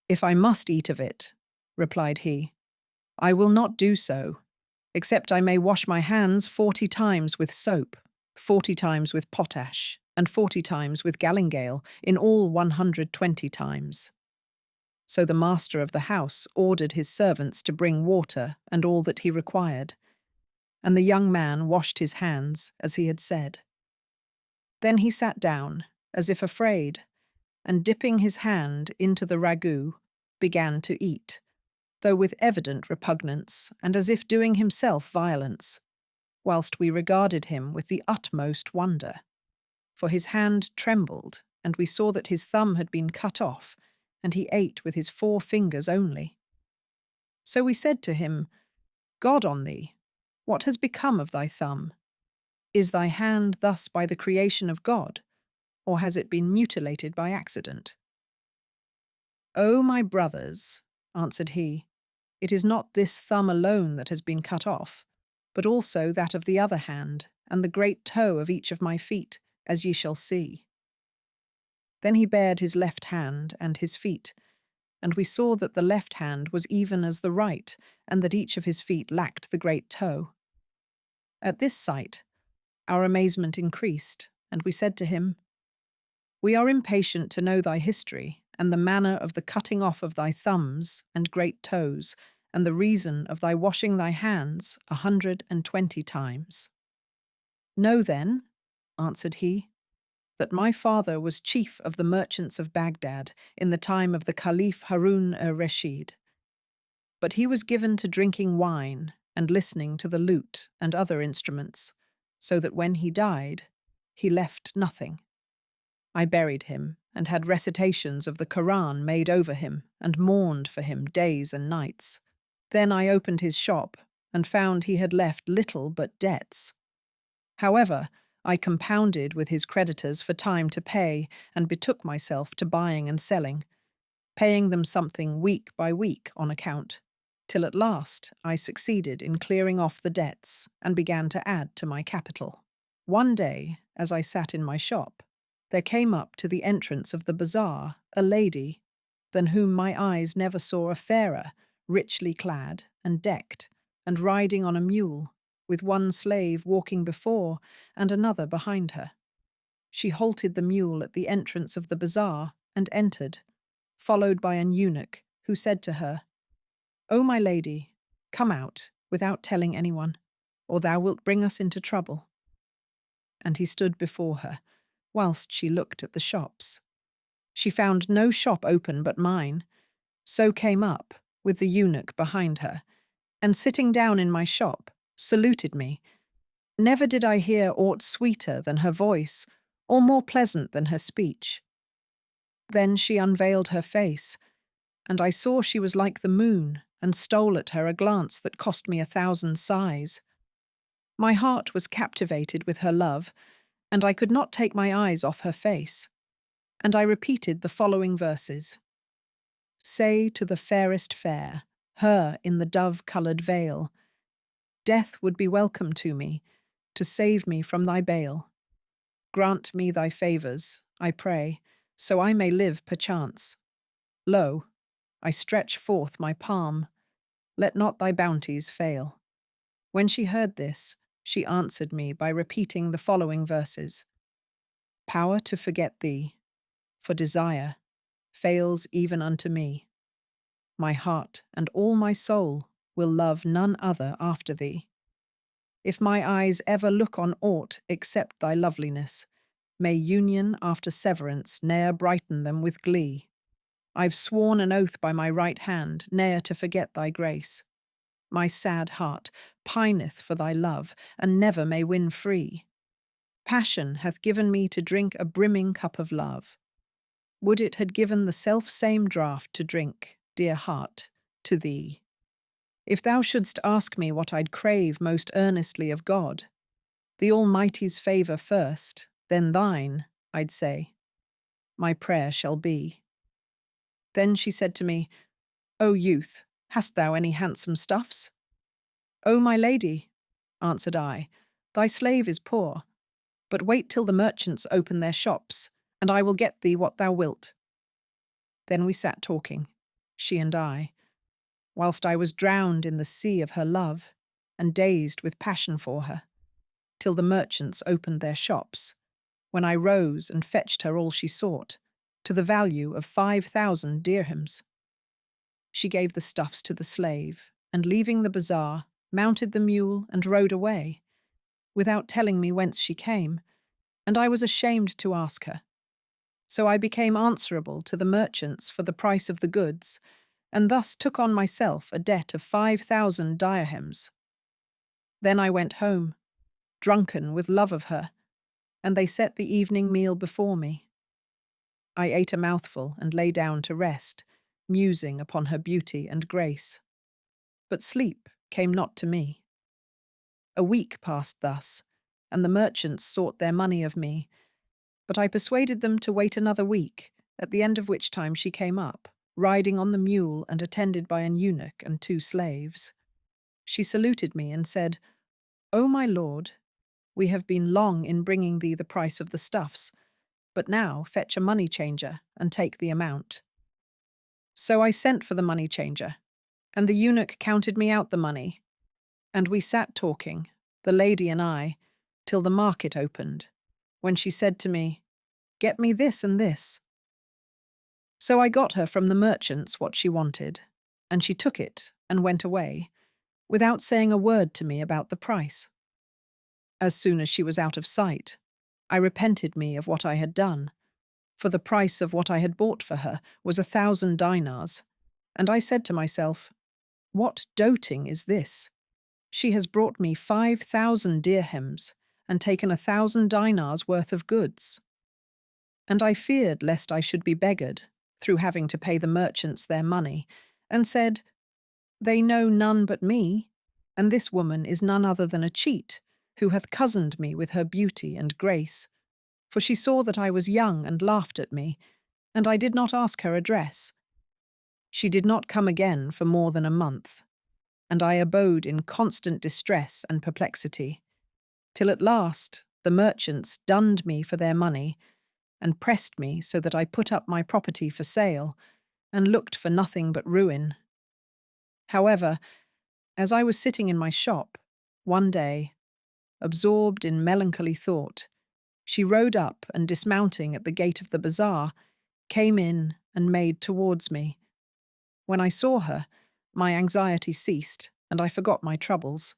S1: If I must eat of it, replied he, I will not do so, except I may wash my hands 40 times with soap, 40 times with potash, and 40 times with galingale, in all 120 times. So the master of the house ordered his servants to bring water and all that he required, and the young man washed his hands as he had said. Then he sat down, as if afraid, and dipping his hand into the ragout, began to eat, though with evident repugnance, and as if doing himself violence, whilst we regarded him with the utmost wonder. For his hand trembled, and we saw that his thumb had been cut off, and he ate with his 4 fingers only. So we said to him, God on thee, what has become of thy thumb? Is thy hand thus by the creation of God, or has it been mutilated by accident? O my brothers, answered he, it is not this thumb alone that has been cut off, but also that of the other hand, and the great toe of each of my feet, as ye shall see. Then he bared his left hand and his feet, and we saw that the left hand was even as the right, and that each of his feet lacked the great toe. At this sight, our amazement increased, and we said to him, We are impatient to know thy history, and the manner of the cutting off of thy thumbs and great toes, and the reason of thy washing thy hands 120 times. Know then, answered he, that my father was chief of the merchants of Baghdad in the time of the Caliph Harun-ar-Rashid. But he was given to drinking wine and listening to the lute and other instruments, so that when he died, he left nothing. I buried him and had recitations of the Quran made over him and mourned for him days and nights. Then I opened his shop and found he had left little but debts. However, I compounded with his creditors for time to pay and betook myself to buying and selling, paying them something week by week on account, till at last I succeeded in clearing off the debts and began to add to my capital. One day, as I sat in my shop, there came up to the entrance of the bazaar a lady, than whom my eyes never saw a fairer, richly clad and decked, and riding on a mule, with one slave walking before and another behind her. She halted the mule at the entrance of the bazaar and entered, followed by an eunuch, who said to her, O my lady, come out without telling anyone, or thou wilt bring us into trouble. And he stood before her, whilst she looked at the shops. She found no shop open but mine, so came up, with the eunuch behind her, and sitting down in my shop, saluted me. Never did I hear aught sweeter than her voice, or more pleasant than her speech. Then she unveiled her face, and I saw she was like the moon, and stole at her a glance that cost me 1,000 sighs. My heart was captivated with her love, and I could not take my eyes off her face, and I repeated the following verses. Say to the fairest fair, her in the dove-coloured veil, death would be welcome to me, to save me from thy bale. Grant me thy favours, I pray, so I may live perchance. Lo, I stretch forth my palm, let not thy bounties fail. When she heard this, she answered me by repeating the following verses. Power to forget thee, for desire, fails even unto me. My heart and all my soul will love none other after thee. If my eyes ever look on aught except thy loveliness, may union after severance ne'er brighten them with glee. I've sworn an oath by my right hand ne'er to forget thy grace. My sad heart pineth for thy love, and never may win free. Passion hath given me to drink a brimming cup of love. Would it had given the self-same draught to drink, dear heart, to thee. If thou shouldst ask me what I'd crave most earnestly of God, the Almighty's favour first, then thine, I'd say, my prayer shall be. Then she said to me, O youth, hast thou any handsome stuffs? O my lady, answered I, thy slave is poor, but wait till the merchants open their shops, and I will get thee what thou wilt. Then we sat talking, she and I, whilst I was drowned in the sea of her love, and dazed with passion for her, till the merchants opened their shops, when I rose and fetched her all she sought, to the value of 5,000 dirhams. She gave the stuffs to the slave, and leaving the bazaar, mounted the mule and rode away, without telling me whence she came, and I was ashamed to ask her. So I became answerable to the merchants for the price of the goods, and thus took on myself a debt of 5,000 dirhams. Then I went home, drunken with love of her, and they set the evening meal before me. I ate a mouthful and lay down to rest, musing upon her beauty and grace. But sleep came not to me. A week passed thus, and the merchants sought their money of me, but I persuaded them to wait another week, at the end of which time she came up, riding on the mule and attended by an eunuch and 2 slaves. She saluted me and said, "O my lord, we have been long in bringing thee the price of the stuffs, but now fetch a money changer and take the amount." So I sent for the money changer, and the eunuch counted me out the money, and we sat talking, the lady and I, till the market opened, when she said to me, "Get me this and this." So I got her from the merchants what she wanted, and she took it and went away, without saying a word to me about the price. As soon as she was out of sight, I repented me of what I had done, for the price of what I had bought for her was 1,000 dinars, and I said to myself, "What doting is this? She has brought me 5,000 dirhams and taken 1,000 dinars worth of goods." And I feared lest I should be beggared, through having to pay the merchants their money, and said, "They know none but me, and this woman is none other than a cheat, who hath cozened me with her beauty and grace. For she saw that I was young and laughed at me, and I did not ask her address. She did not come again for more than a month, and I abode in constant distress and perplexity, till at last the merchants dunned me for their money, and pressed me so that I put up my property for sale, and looked for nothing but ruin. However, as I was sitting in my shop, one day, absorbed in melancholy thought, she rode up and, dismounting at the gate of the bazaar, came in and made towards me. When I saw her, my anxiety ceased, and I forgot my troubles.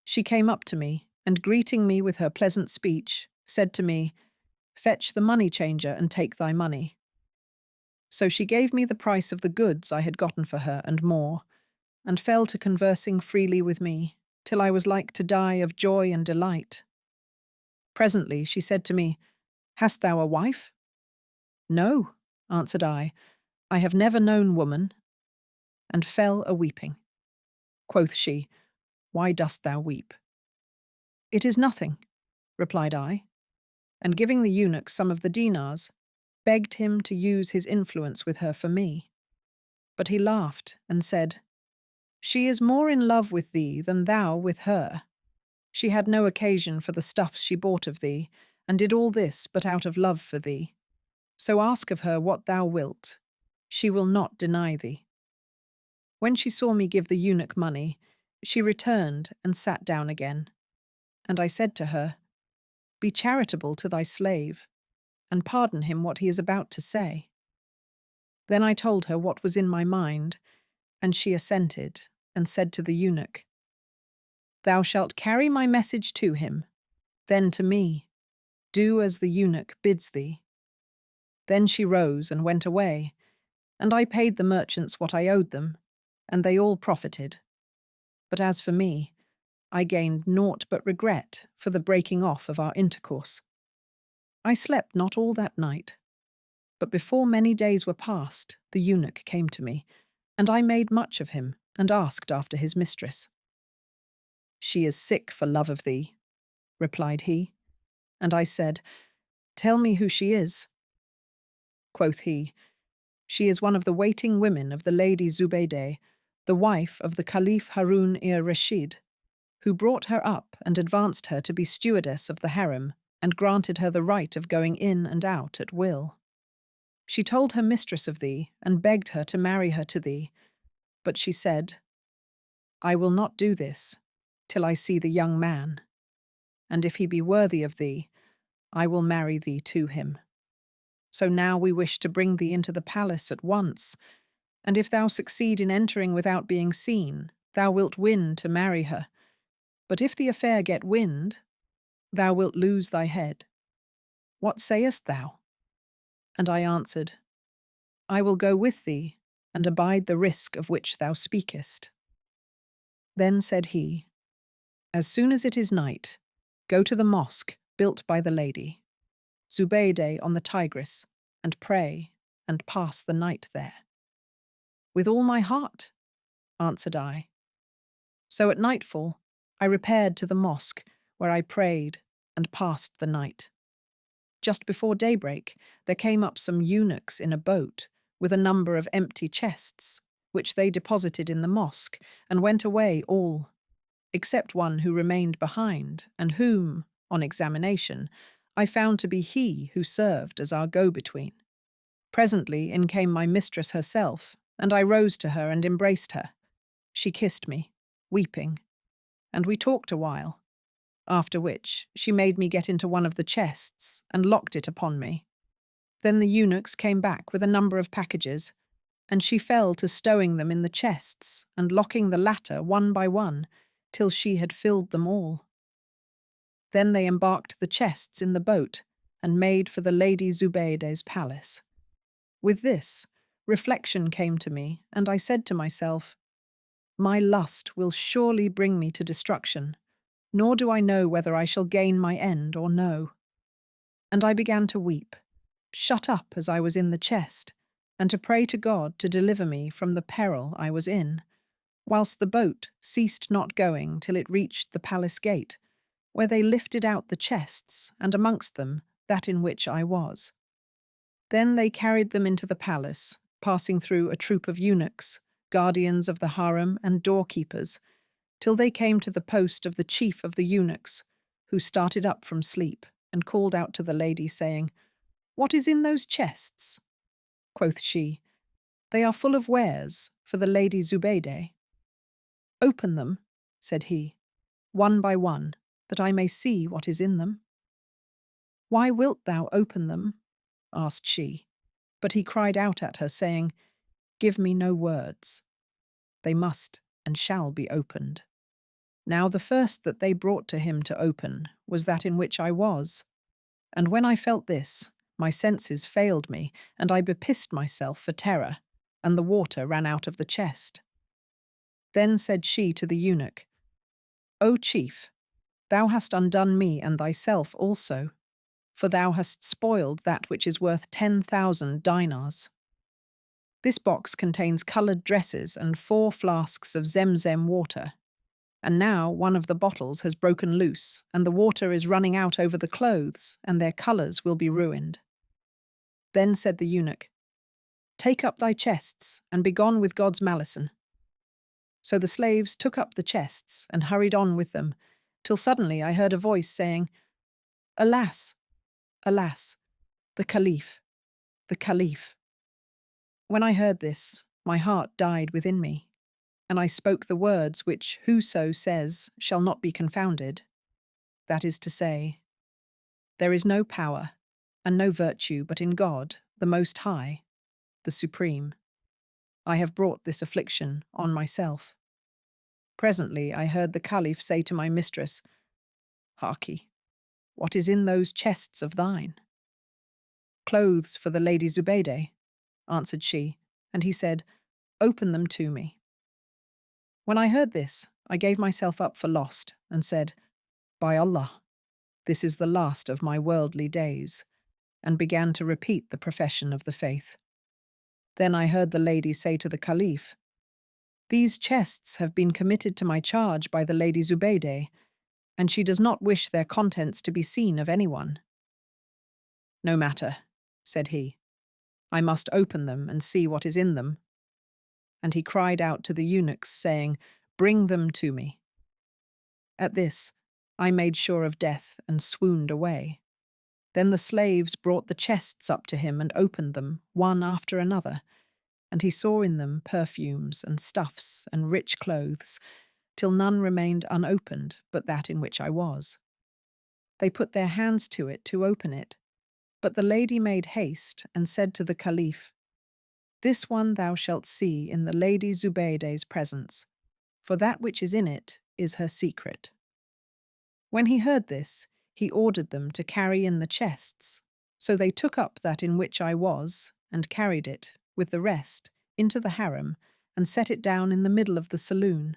S1: She came up to me, and greeting me with her pleasant speech, said to me, "Fetch the money changer and take thy money." So she gave me the price of the goods I had gotten for her and more, and fell to conversing freely with me, till I was like to die of joy and delight. Presently she said to me, "Hast thou a wife?" "No," answered I have never known woman," and fell a-weeping. Quoth she, "Why dost thou weep?" "It is nothing," replied I, and giving the eunuch some of the dinars, begged him to use his influence with her for me. But he laughed and said, "She is more in love with thee than thou with her. She had no occasion for the stuffs she bought of thee, and did all this but out of love for thee. So ask of her what thou wilt. She will not deny thee." When she saw me give the eunuch money, she returned and sat down again. And I said to her, "Be charitable to thy slave, and pardon him what he is about to say." Then I told her what was in my mind, and she assented, and said to the eunuch, "Thou shalt carry my message to him, then to me. Do as the eunuch bids thee." Then she rose and went away, and I paid the merchants what I owed them, and they all profited. But as for me, I gained naught but regret for the breaking off of our intercourse. I slept not all that night, but before many days were past, the eunuch came to me, and I made much of him, and asked after his mistress. "She is sick for love of thee," replied he, and I said, "Tell me who she is." Quoth he, "She is one of the waiting women of the Lady Zubaydah, the wife of the Caliph Harun-ir-Rashid, who brought her up and advanced her to be stewardess of the harem, and granted her the right of going in and out at will. She told her mistress of thee, and begged her to marry her to thee, but she said, 'I will not do this till I see the young man, and if he be worthy of thee, I will marry thee to him. So now we wish to bring thee into the palace at once, and if thou succeed in entering without being seen, thou wilt win to marry her. But if the affair get wind, thou wilt lose thy head. What sayest thou?' And I answered, 'I will go with thee, and abide the risk of which thou speakest.' Then said he, 'As soon as it is night, go to the mosque built by the lady, Zubaydah on the Tigris, and pray, and pass the night there." "With all my heart," answered I. So at nightfall, I repaired to the mosque, where I prayed and passed the night. Just before daybreak, there came up some eunuchs in a boat with a number of empty chests, which they deposited in the mosque, and went away all, except one who remained behind, and whom, on examination, I found to be he who served as our go-between. Presently in came my mistress herself, and I rose to her and embraced her. She kissed me, weeping, and we talked a while, after which she made me get into one of the chests and locked it upon me. Then the eunuchs came back with a number of packages, and she fell to stowing them in the chests and locking the latter one by one till she had filled them all. Then they embarked the chests in the boat and made for the Lady Zubeide's palace. With this, reflection came to me, and I said to myself, "My lust will surely bring me to destruction, nor do I know whether I shall gain my end or no." And I began to weep, shut up as I was in the chest, and to pray to God to deliver me from the peril I was in, whilst the boat ceased not going till it reached the palace gate, where they lifted out the chests, and amongst them that in which I was. Then they carried them into the palace, passing through a troop of eunuchs, guardians of the harem and doorkeepers, till they came to the post of the chief of the eunuchs, who started up from sleep and called out to the lady, saying, "What is in those chests?" Quoth she, "They are full of wares for the Lady Zubeide." "Open them," said he, "one by one, that I may see what is in them." "Why wilt thou open them?" asked she. But he cried out at her, saying, "Give me no words. They must and shall be opened." Now the first that they brought to him to open was that in which I was, and when I felt this, my senses failed me, and I bepissed myself for terror, and the water ran out of the chest. Then said she to the eunuch, "O chief, thou hast undone me and thyself also, for thou hast spoiled that which is worth 10,000 dinars. This box contains coloured dresses and 4 flasks of Zemzem water, and now one of the bottles has broken loose, and the water is running out over the clothes, and their colours will be ruined." Then said the eunuch, "Take up thy chests, and begone with God's malison." So the slaves took up the chests, and hurried on with them, till suddenly I heard a voice saying, "Alas! Alas! The Caliph! The Caliph!" When I heard this, my heart died within me, and I spoke the words which whoso says shall not be confounded. That is to say, there is no power and no virtue but in God, the Most High, the Supreme. I have brought this affliction on myself. Presently I heard the Caliph say to my mistress, "Harkye, what is in those chests of thine?" "Clothes for the Lady Zubeide," answered she, and he said, "Open them to me." When I heard this, I gave myself up for lost, and said, "By Allah, this is the last of my worldly days," and began to repeat the profession of the faith. Then I heard the lady say to the Caliph, "These chests have been committed to my charge by the Lady Zubeide, and she does not wish their contents to be seen of anyone." "No matter," said he, "I must open them and see what is in them." And he cried out to the eunuchs, saying, "Bring them to me." At this, I made sure of death and swooned away. Then the slaves brought the chests up to him and opened them, one after another, and he saw in them perfumes and stuffs and rich clothes, till none remained unopened but that in which I was. They put their hands to it to open it, but the lady made haste and said to the Caliph, "This one thou shalt see in the Lady Zubeide's presence, for that which is in it is her secret." When he heard this, he ordered them to carry in the chests, so they took up that in which I was, and carried it, with the rest, into the harem, and set it down in the middle of the saloon.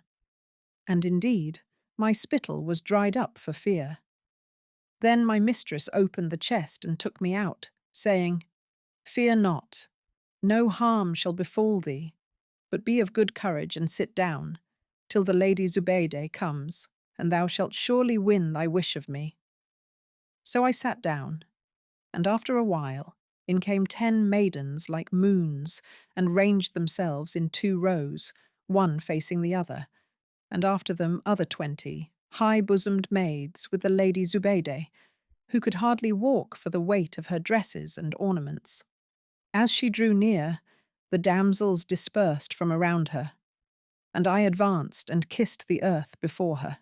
S1: And indeed, my spittle was dried up for fear. Then my mistress opened the chest and took me out, saying, Fear not, no harm shall befall thee, but be of good courage and sit down, till the Lady Zubaydah comes, and thou shalt surely win thy wish of me. So I sat down, and after a while in came 10 maidens like moons, and ranged themselves in 2 rows, one facing the other, and after them other 20, high-bosomed maids with the Lady Zubaydah, who could hardly walk for the weight of her dresses and ornaments. As she drew near, the damsels dispersed from around her, and I advanced and kissed the earth before her.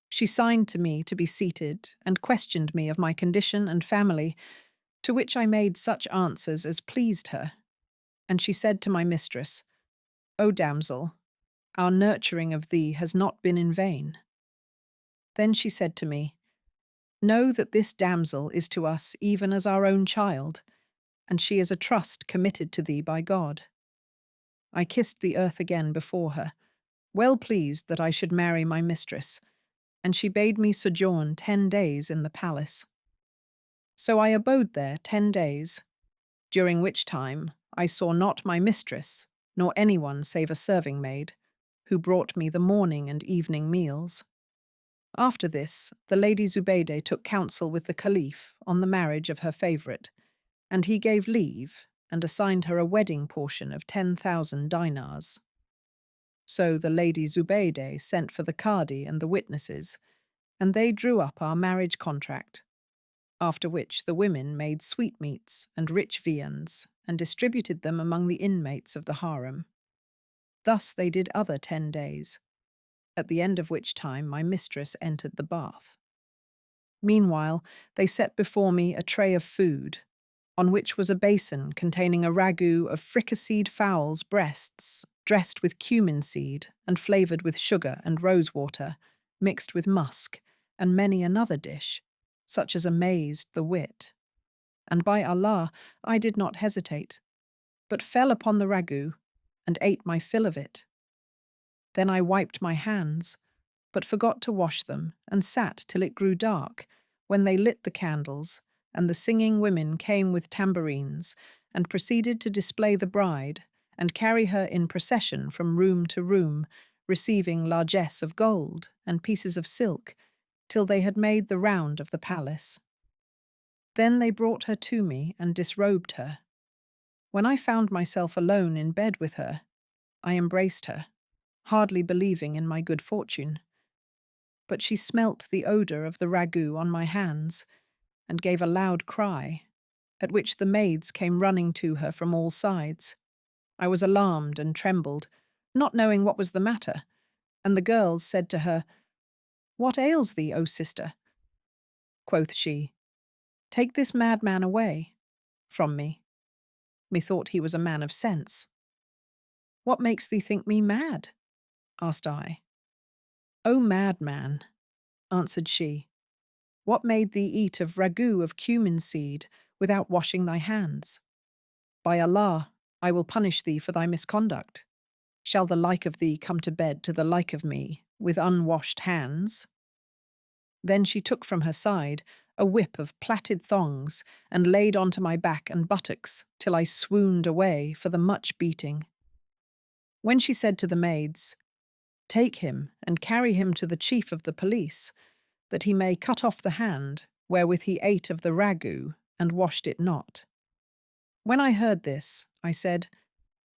S1: She signed to me to be seated, and questioned me of my condition and family, to which I made such answers as pleased her. And she said to my mistress, O damsel, our nurturing of thee has not been in vain. Then she said to me, Know that this damsel is to us even as our own child, and she is a trust committed to thee by God. I kissed the earth again before her, well pleased that I should marry my mistress, and she bade me sojourn 10 days in the palace. So I abode there 10 days, during which time I saw not my mistress, nor anyone save a serving maid, who brought me the morning and evening meals. After this, the Lady Zubaydah took counsel with the Caliph on the marriage of her favourite, and he gave leave and assigned her a wedding portion of 10,000 dinars. So the Lady Zubaydah sent for the Qadi and the witnesses, and they drew up our marriage contract, after which the women made sweetmeats and rich viands and distributed them among the inmates of the harem. Thus they did other 10 days, at the end of which time my mistress entered the bath. Meanwhile, they set before me a tray of food, on which was a basin containing a ragout of fricasseed fowls' breasts, dressed with cumin seed and flavoured with sugar and rosewater, mixed with musk, and many another dish, such as amazed the wit. And by Allah, I did not hesitate, but fell upon the ragout and ate my fill of it. Then I wiped my hands, but forgot to wash them, and sat till it grew dark, when they lit the candles, and the singing women came with tambourines, and proceeded to display the bride, and carry her in procession from room to room, receiving largesse of gold and pieces of silk, till they had made the round of the palace. Then they brought her to me and disrobed her. When I found myself alone in bed with her, I embraced her, hardly believing in my good fortune. But she smelt the odour of the ragout on my hands, and gave a loud cry, at which the maids came running to her from all sides. I was alarmed and trembled, not knowing what was the matter, and the girls said to her, What ails thee, O sister? Quoth she, Take this madman away from me. Methought he was a man of sense. What makes thee think me mad? Asked I. O madman, answered she, what made thee eat of ragout of cumin seed without washing thy hands? By Allah, I will punish thee for thy misconduct. Shall the like of thee come to bed to the like of me with unwashed hands? Then she took from her side a whip of plaited thongs and laid onto my back and buttocks till I swooned away for the much beating. When she said to the maids, Take him and carry him to the chief of the police, that he may cut off the hand wherewith he ate of the ragout and washed it not. When I heard this, I said,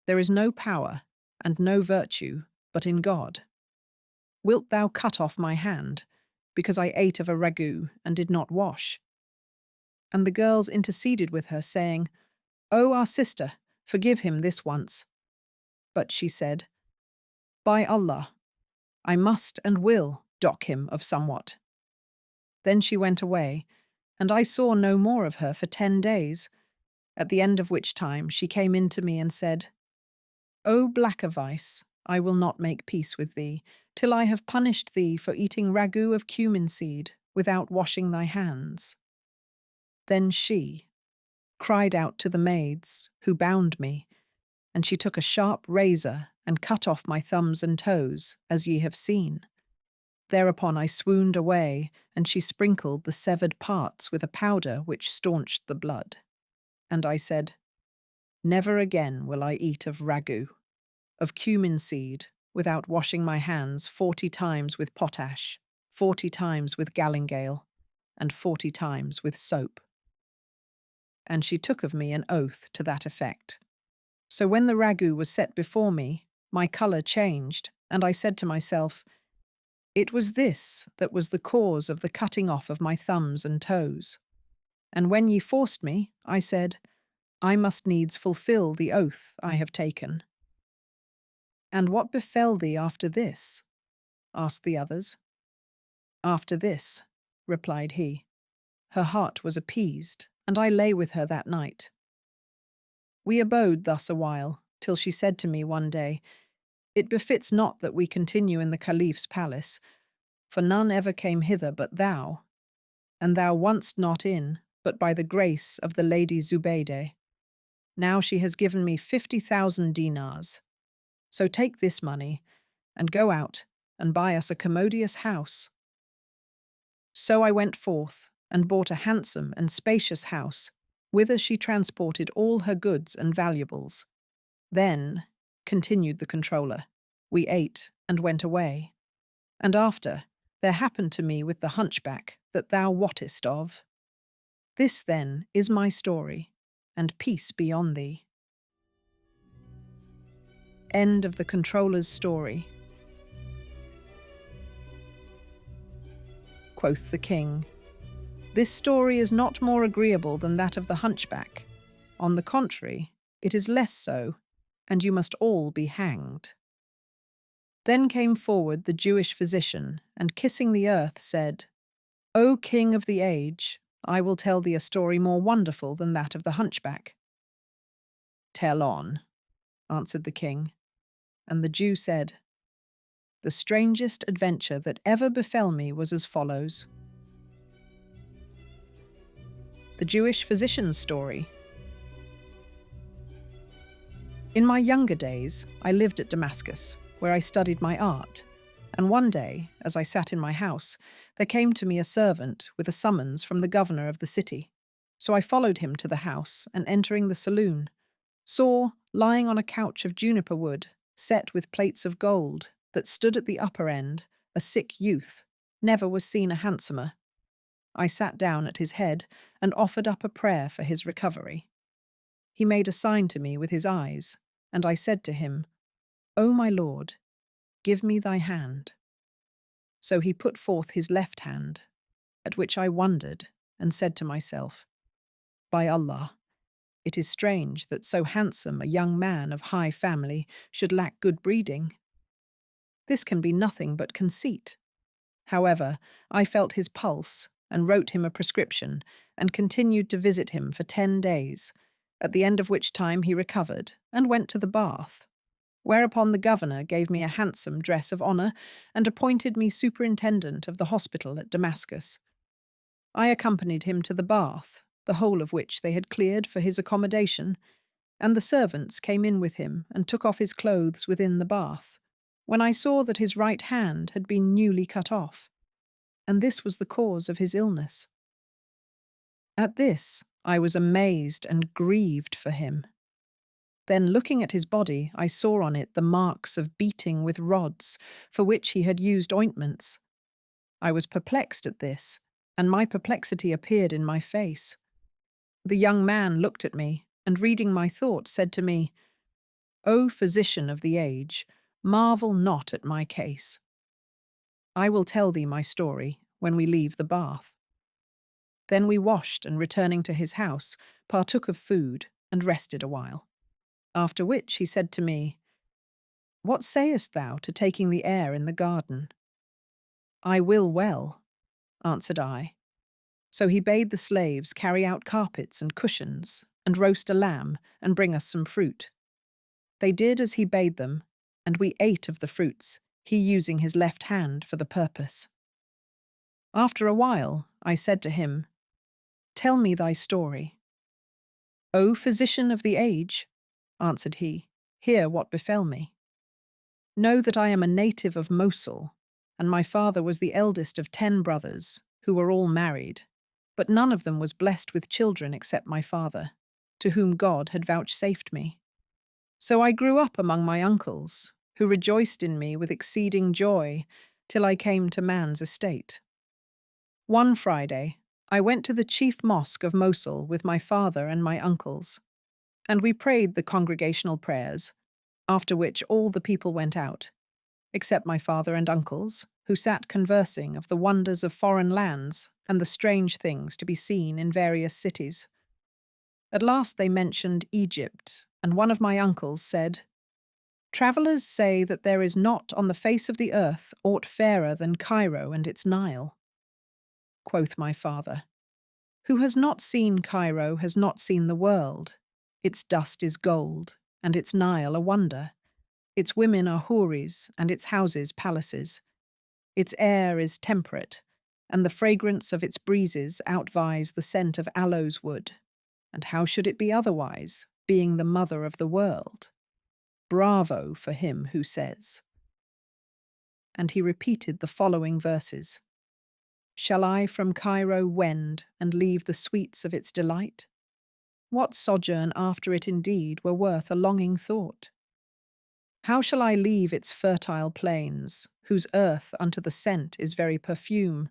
S1: There is no power and no virtue but in God. Wilt thou cut off my hand, because I ate of a ragout and did not wash? And the girls interceded with her, saying, O our sister, forgive him this once. But she said, By Allah, I must and will dock him of somewhat. Then she went away, and I saw no more of her for 10 days, at the end of which time she came in to me and said, O black of vice, I will not make peace with thee, till I have punished thee for eating ragout of cumin seed without washing thy hands. Then she cried out to the maids, who bound me, and she took a sharp razor and cut off my thumbs and toes, as ye have seen. Thereupon I swooned away, and she sprinkled the severed parts with a powder which staunched the blood. And I said, "Never again will I eat of ragu, of cumin seed, without washing my hands 40 times with potash, 40 times with galingale, and 40 times with soap." And she took of me an oath to that effect. So when the ragu was set before me, my colour changed, and I said to myself, "It was this that was the cause of the cutting off of my thumbs and toes." And when ye forced me, I said, "I must needs fulfil the oath I have taken." "And what befell thee after this?" asked the others. "After this," replied he, "her heart was appeased, and I lay with her that night. We abode thus a while, till she said to me one day, 'It befits not that we continue in the Caliph's palace, for none ever came hither but thou, and thou once not in, but by the grace of the Lady Zubaydah. Now she has given me 50,000 dinars. So take this money, and go out, and buy us a commodious house.' So I went forth, and bought a handsome and spacious house, whither she transported all her goods and valuables. Then," continued the controller, "we ate and went away. And after, there happened to me with the hunchback that thou wottest of. This, then, is my story, and peace be on thee." End of the controller's story. Quoth the king, "This story is not more agreeable than that of the hunchback. On the contrary, it is less so, and you must all be hanged." Then came forward the Jewish physician, and kissing the earth said, "O king of the age, I will tell thee a story more wonderful than that of the hunchback." "Tell on," answered the king. And the Jew said, "The strangest adventure that ever befell me was as follows." The Jewish physician's story. In my younger days, I lived at Damascus, where I studied my art, and one day, as I sat in my house, there came to me a servant with a summons from the governor of the city. So I followed him to the house, and entering the saloon, saw, lying on a couch of juniper wood, set with plates of gold, that stood at the upper end, a sick youth. Never was seen a handsomer. I sat down at his head, and offered up a prayer for his recovery. He made a sign to me with his eyes, and I said to him, "O my lord, give me thy hand." So he put forth his left hand, at which I wondered, and said to myself, "By Allah, it is strange that so handsome a young man of high family should lack good breeding. This can be nothing but conceit." However, I felt his pulse, and wrote him a prescription, and continued to visit him for 10 days, at the end of which time he recovered, and went to the bath. Whereupon the governor gave me a handsome dress of honour, and appointed me superintendent of the hospital at Damascus. I accompanied him to the bath, the whole of which they had cleared for his accommodation, and the servants came in with him and took off his clothes within the bath, when I saw that his right hand had been newly cut off, and this was the cause of his illness. At this, I was amazed and grieved for him. Then, looking at his body, I saw on it the marks of beating with rods, for which he had used ointments. I was perplexed at this, and my perplexity appeared in my face. The young man looked at me, and reading my thoughts, said to me, "O physician of the age, marvel not at my case. I will tell thee my story when we leave the bath." Then we washed, and returning to his house, partook of food, and rested a while. After which he said to me, "What sayest thou to taking the air in the garden?" "I will well," answered I. So he bade the slaves carry out carpets and cushions, and roast a lamb, and bring us some fruit. They did as he bade them, and we ate of the fruits, he using his left hand for the purpose. After a while, I said to him, "Tell me thy story." "O physician of the age," answered he, "hear what befell me. Know that I am a native of Mosul, and my father was the eldest of 10 brothers, who were all married, but none of them was blessed with children except my father. to whom God had vouchsafed me. So I grew up among my uncles, who rejoiced in me with exceeding joy, till I came to man's estate. One Friday, I went to the chief mosque of Mosul with my father and my uncles, and we prayed the congregational prayers, after which all the people went out, except my father and uncles, who sat conversing of the wonders of foreign lands and the strange things to be seen in various cities. At last they mentioned Egypt, and one of my uncles said, "Travellers say that there is not on the face of the earth aught fairer than Cairo and its Nile." Quoth my father, "Who has not seen Cairo has not seen the world. Its dust is gold, and its Nile a wonder. Its women are houris, and its houses palaces. Its air is temperate, and the fragrance of its breezes outvies the scent of aloes wood. And how should it be otherwise, being the mother of the world? Bravo for him who says." And he repeated the following verses. "Shall I from Cairo wend and leave the sweets of its delight? What sojourn after it indeed were worth a longing thought? How shall I leave its fertile plains, whose earth unto the scent is very perfume,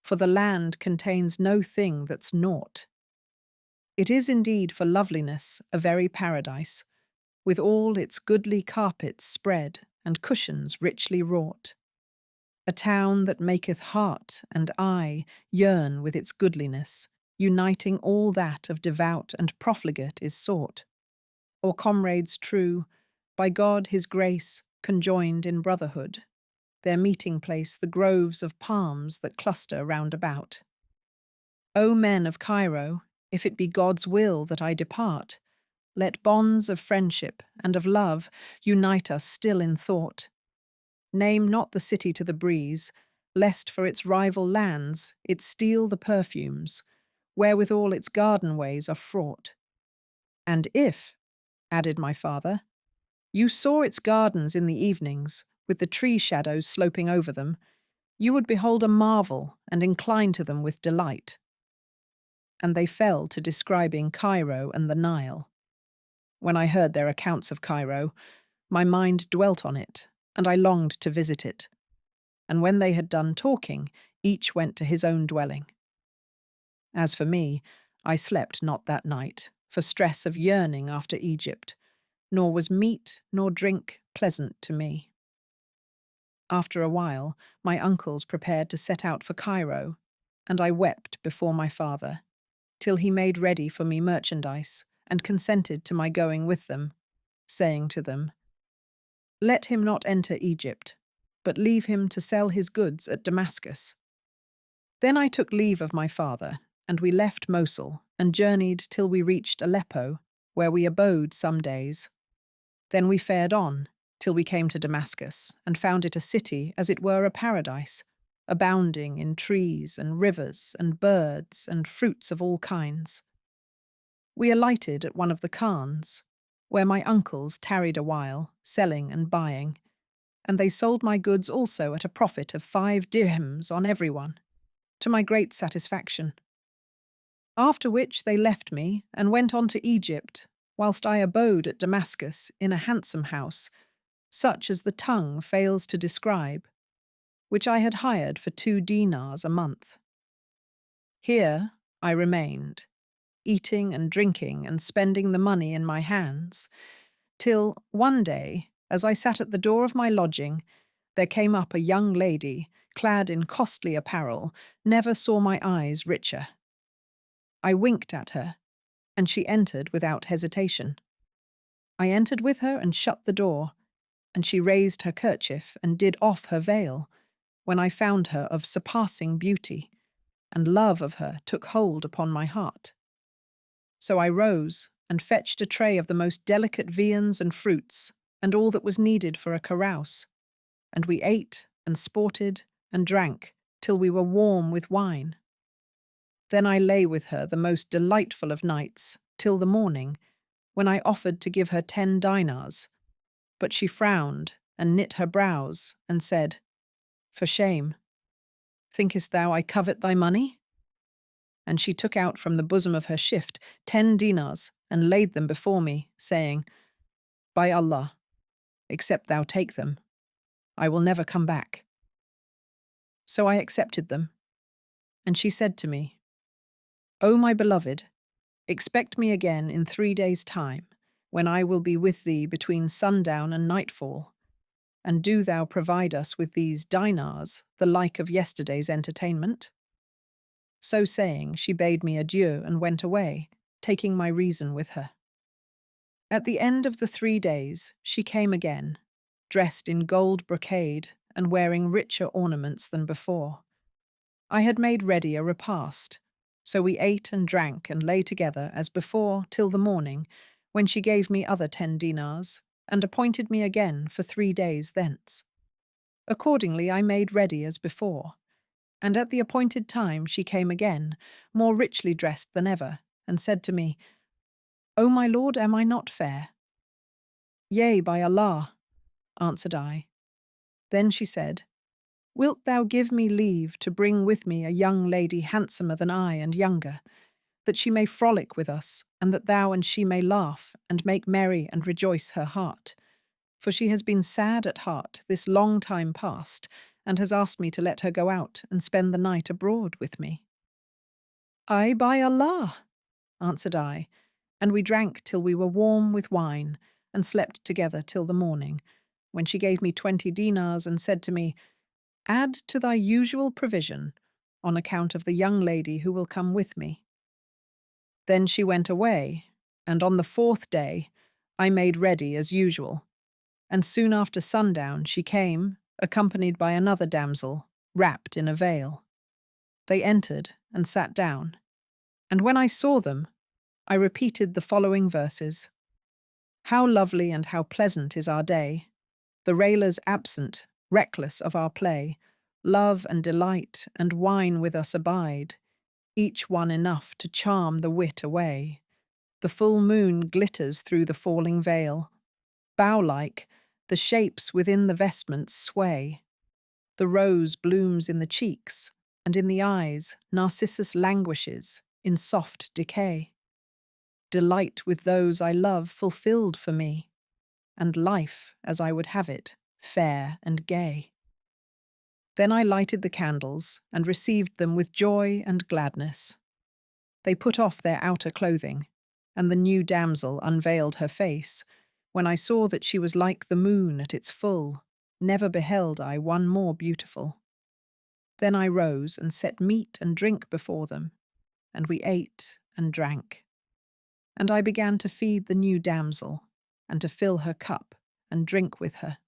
S1: for the land contains no thing that's naught? It is indeed for loveliness a very paradise, with all its goodly carpets spread and cushions richly wrought. A town that maketh heart and eye yearn with its goodliness, uniting all that of devout and profligate is sought. Or comrades true, by God his grace, conjoined in brotherhood, their meeting place the groves of palms that cluster round about. O men of Cairo, if it be God's will that I depart, let bonds of friendship and of love unite us still in thought. Name not the city to the breeze, lest for its rival lands it steal the perfumes, wherewithal its garden ways are fraught. And if, added my father, you saw its gardens in the evenings, with the tree shadows sloping over them, you would behold a marvel and incline to them with delight." And they fell to describing Cairo and the Nile. When I heard their accounts of Cairo, my mind dwelt on it, and I longed to visit it. And when they had done talking, each went to his own dwelling. As for me, I slept not that night, for stress of yearning after Egypt, nor was meat nor drink pleasant to me. After a while, my uncles prepared to set out for Cairo, and I wept before my father, till he made ready for me merchandise, and consented to my going with them, saying to them, "Let him not enter Egypt, but leave him to sell his goods at Damascus." Then I took leave of my father, and we left Mosul, and journeyed till we reached Aleppo, where we abode some days. Then we fared on, till we came to Damascus, and found it a city as it were a paradise, abounding in trees and rivers and birds and fruits of all kinds. We alighted at one of the khans, where my uncles tarried a while, selling and buying, and they sold my goods also at a profit of 5 dirhams on every one, to my great satisfaction. After which they left me and went on to Egypt, whilst I abode at Damascus in a handsome house, such as the tongue fails to describe, which I had hired for 2 dinars a month. Here I remained, eating and drinking and spending the money in my hands, till one day, as I sat at the door of my lodging, there came up a young lady, clad in costly apparel, never saw my eyes richer. I winked at her, and she entered without hesitation. I entered with her and shut the door, and she raised her kerchief and did off her veil, when I found her of surpassing beauty, and love of her took hold upon my heart. So I rose and fetched a tray of the most delicate viands and fruits, and all that was needed for a carouse, and we ate and sported and drank till we were warm with wine. Then I lay with her the most delightful of nights, till the morning, when I offered to give her 10 dinars, but she frowned and knit her brows and said, "For shame. Thinkest thou I covet thy money?" And she took out from the bosom of her shift 10 dinars and laid them before me, saying, "By Allah, except thou take them, I will never come back." So I accepted them, and she said to me, "O my beloved, expect me again in 3 days' time, when I will be with thee between sundown and nightfall, and do thou provide us with these dinars, the like of yesterday's entertainment?" So saying, she bade me adieu and went away, taking my reason with her. At the end of the 3 days, she came again, dressed in gold brocade and wearing richer ornaments than before. I had made ready a repast, so we ate and drank and lay together as before till the morning, when she gave me other 10 dinars, and appointed me again for 3 days thence. Accordingly I made ready as before, and at the appointed time she came again, more richly dressed than ever, and said to me, "O my lord, am I not fair?" "Yea, by Allah," answered I. Then she said, "Wilt thou give me leave to bring with me a young lady handsomer than I and younger, that she may frolic with us, and that thou and she may laugh, and make merry and rejoice her heart? For she has been sad at heart this long time past, and has asked me to let her go out and spend the night abroad with me." "Ay, by Allah," answered I, and we drank till we were warm with wine, and slept together till the morning, when she gave me 20 dinars and said to me, "Add to thy usual provision, on account of the young lady who will come with me." Then she went away, and on the 4th day I made ready as usual, and soon after sundown she came, accompanied by another damsel, wrapped in a veil. They entered and sat down, and when I saw them, I repeated the following verses. "How lovely and how pleasant is our day, the railers absent, reckless of our play, love and delight and wine with us abide, each one enough to charm the wit away. The full moon glitters through the falling veil, bow-like, the shapes within the vestments sway. The rose blooms in the cheeks, and in the eyes Narcissus languishes in soft decay. Delight with those I love fulfilled for me, and life, as I would have it, fair and gay." Then I lighted the candles and received them with joy and gladness. They put off their outer clothing, and the new damsel unveiled her face, when I saw that she was like the moon at its full. Never beheld I one more beautiful. Then I rose and set meat and drink before them, and we ate and drank. And I began to feed the new damsel, and to fill her cup and drink with her.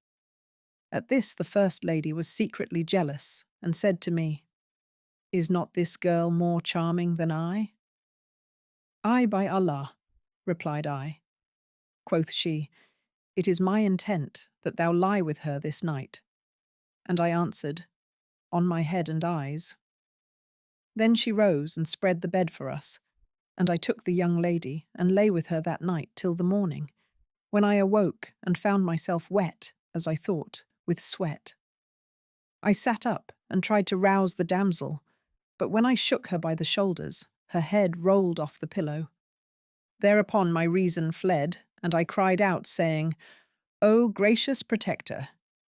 S1: At this the first lady was secretly jealous, and said to me, "Is not this girl more charming than I?" "Ay, by Allah," replied I. Quoth she, "It is my intent that thou lie with her this night." And I answered, "On my head and eyes." Then she rose and spread the bed for us, and I took the young lady and lay with her that night till the morning, when I awoke and found myself wet, as I thought, with sweat. I sat up and tried to rouse the damsel, but when I shook her by the shoulders, her head rolled off the pillow. Thereupon my reason fled, and I cried out, saying, "O gracious protector,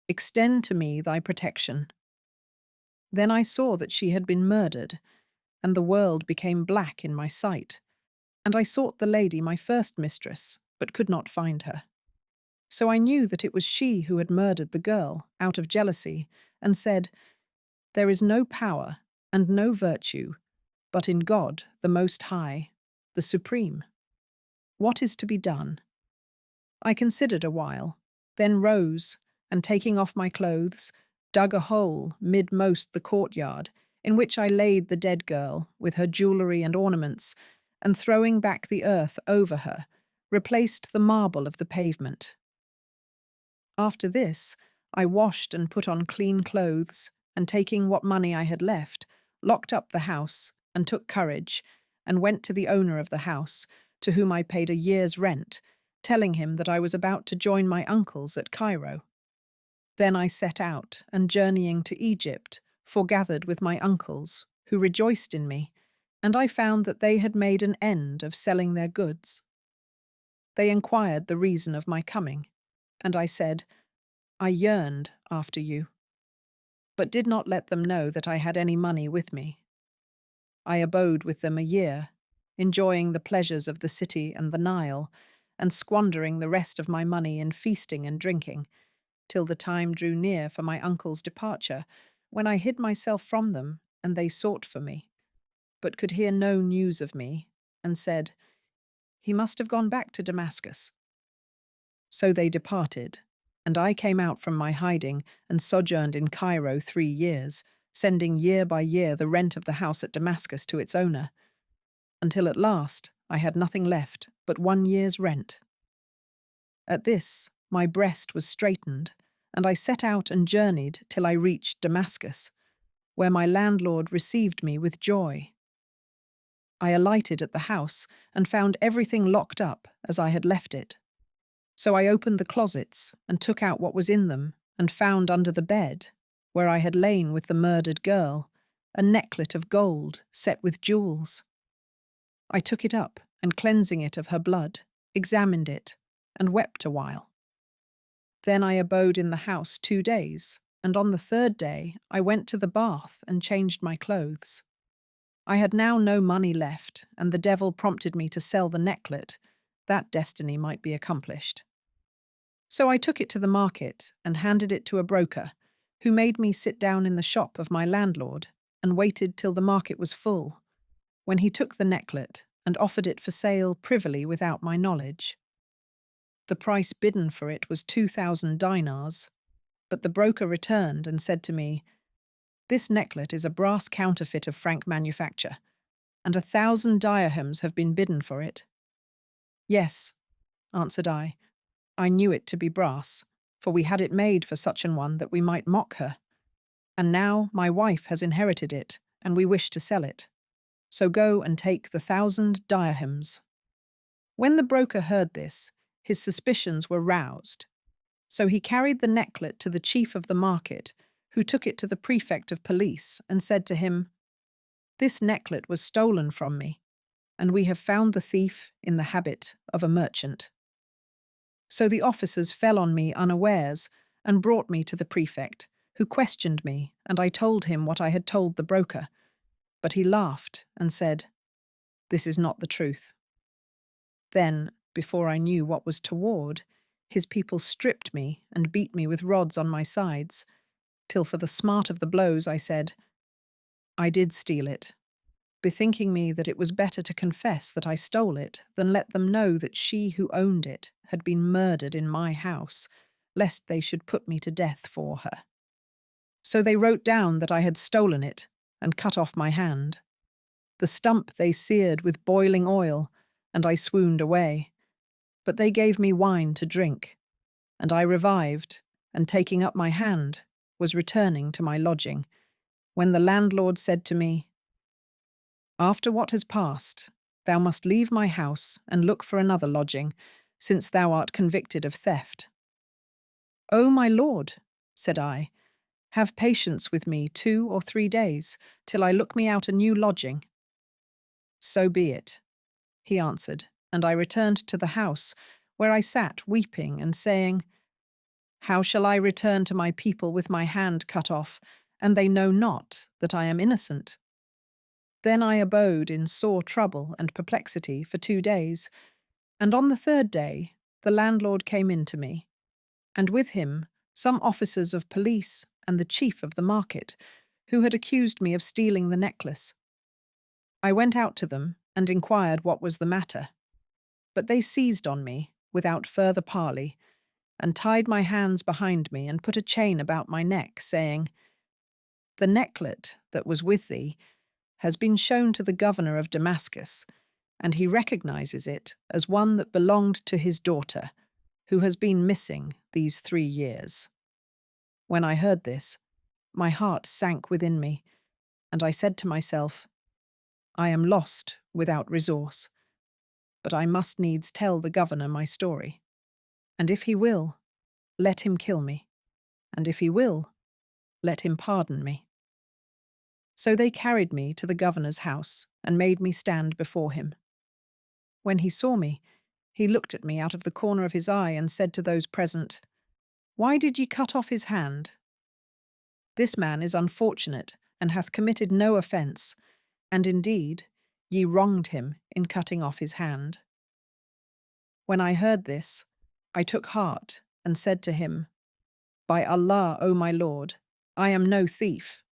S1: extend to me thy protection." Then I saw that she had been murdered, and the world became black in my sight, and I sought the lady my first mistress, but could not find her. So I knew that it was she who had murdered the girl, out of jealousy, and said, "There is no power and no virtue, but in God the Most High, the Supreme. What is to be done?" I considered a while, then rose, and taking off my clothes, dug a hole midmost the courtyard, in which I laid the dead girl, with her jewellery and ornaments, and throwing back the earth over her, replaced the marble of the pavement. After this, I washed and put on clean clothes, and taking what money I had left, locked up the house, and took courage, and went to the owner of the house, to whom I paid a year's rent, telling him that I was about to join my uncles at Cairo. Then I set out, and journeying to Egypt, foregathered with my uncles, who rejoiced in me, and I found that they had made an end of selling their goods. They inquired the reason of my coming, and I said, I yearned after you, but did not let them know that I had any money with me. I abode with them a year, enjoying the pleasures of the city and the Nile, and squandering the rest of my money in feasting and drinking, till the time drew near for my uncle's departure, when I hid myself from them, and they sought for me, but could hear no news of me, and said, He must have gone back to Damascus. So they departed, and I came out from my hiding and sojourned in Cairo 3 years, sending year by year the rent of the house at Damascus to its owner, until at last I had nothing left but 1 year's rent. At this, my breast was straitened, and I set out and journeyed till I reached Damascus, where my landlord received me with joy. I alighted at the house and found everything locked up as I had left it. So I opened the closets and took out what was in them, and found under the bed, where I had lain with the murdered girl, a necklet of gold set with jewels. I took it up, and cleansing it of her blood, examined it, and wept a while. Then I abode in the house 2 days, and on the 3rd day I went to the bath and changed my clothes. I had now no money left, and the devil prompted me to sell the necklet, that destiny might be accomplished. So I took it to the market and handed it to a broker, who made me sit down in the shop of my landlord and waited till the market was full, when he took the necklet and offered it for sale privily without my knowledge. The price bidden for it was 2,000 dinars, but the broker returned and said to me, This necklet is a brass counterfeit of franc manufacture, and 1,000 dirhams have been bidden for it. Yes, answered I knew it to be brass, for we had it made for such an one that we might mock her. And now my wife has inherited it, and we wish to sell it. So go and take the 1,000 dirhams. When the broker heard this, his suspicions were roused. So he carried the necklet to the chief of the market, who took it to the prefect of police and said to him, This necklet was stolen from me, and we have found the thief in the habit of a merchant. So the officers fell on me unawares and brought me to the prefect, who questioned me, and I told him what I had told the broker. But he laughed and said, This is not the truth. Then, before I knew what was toward, his people stripped me and beat me with rods on my sides, till for the smart of the blows I said, I did steal it, bethinking me that it was better to confess that I stole it than let them know that she who owned it had been murdered in my house, lest they should put me to death for her. So they wrote down that I had stolen it and cut off my hand. The stump they seared with boiling oil, and I swooned away. But they gave me wine to drink, and I revived, and taking up my hand, was returning to my lodging, when the landlord said to me, After what has passed, thou must leave my house and look for another lodging, since thou art convicted of theft. O my lord, said I, have patience with me 2 or 3 days, till I look me out a new lodging. So be it, he answered, and I returned to the house, where I sat weeping and saying, How shall I return to my people with my hand cut off, and they know not that I am innocent? Then I abode in sore trouble and perplexity for 2 days, and on the 3rd day the landlord came in to me, and with him some officers of police and the chief of the market, who had accused me of stealing the necklace. I went out to them and inquired what was the matter, but they seized on me without further parley, and tied my hands behind me and put a chain about my neck, saying, The necklet that was with thee has been shown to the governor of Damascus, and he recognizes it as one that belonged to his daughter, who has been missing these 3 years. When I heard this, my heart sank within me, and I said to myself, I am lost without resource, but I must needs tell the governor my story. And if he will, let him kill me, and if he will, let him pardon me. So they carried me to the governor's house and made me stand before him. When he saw me, He looked at me out of the corner of his eye and said to those present, "Why did ye cut off his hand? This man is unfortunate, and hath committed no offence, and indeed ye wronged him in cutting off his hand." When I heard this, I took heart and said to him, "By Allah, O my lord, I am no thief,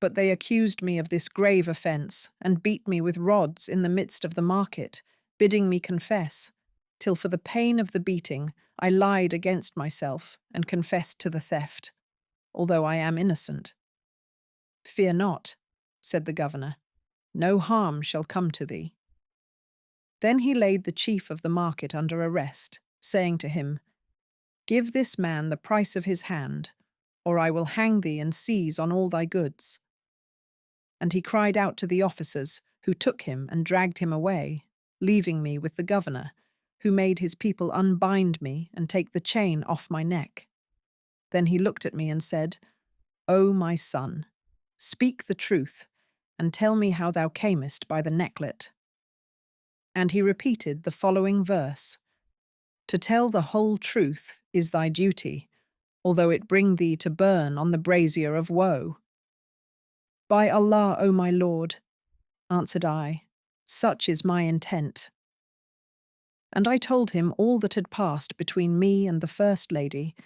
S1: but they accused me of this grave offence, and beat me with rods in the midst of the market, bidding me confess, till for the pain of the beating I lied against myself and confessed to the theft, although I am innocent." "Fear not," said the governor, "no harm shall come to thee." Then he laid the chief of the market under arrest, saying to him, "Give this man the price of his hand, or I will hang thee and seize on all thy goods." And he cried out to the officers, who took him and dragged him away, leaving me with the governor, who made his people unbind me and take the chain off my neck. Then he looked at me and said, "O my son, speak the truth, and tell me how thou camest by the necklet." And he repeated the following verse, "To tell the whole truth is thy duty, although it bring thee to burn on the brazier of woe." "By Allah, O my lord," answered I, "such is my intent." And I told him all that had passed between me and the first lady,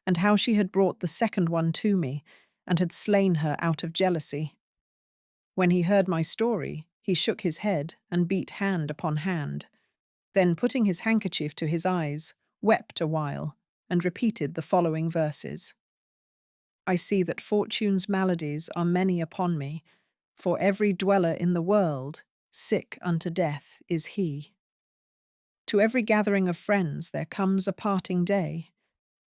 S1: and how she had brought the second one to me, and had slain her out of jealousy. When he heard my story, he shook his head and beat hand upon hand. Then, putting his handkerchief to his eyes, wept a while, and repeated the following verses. "I see that fortune's maladies are many upon me, for every dweller in the world, sick unto death is he. To every gathering of friends there comes a parting day,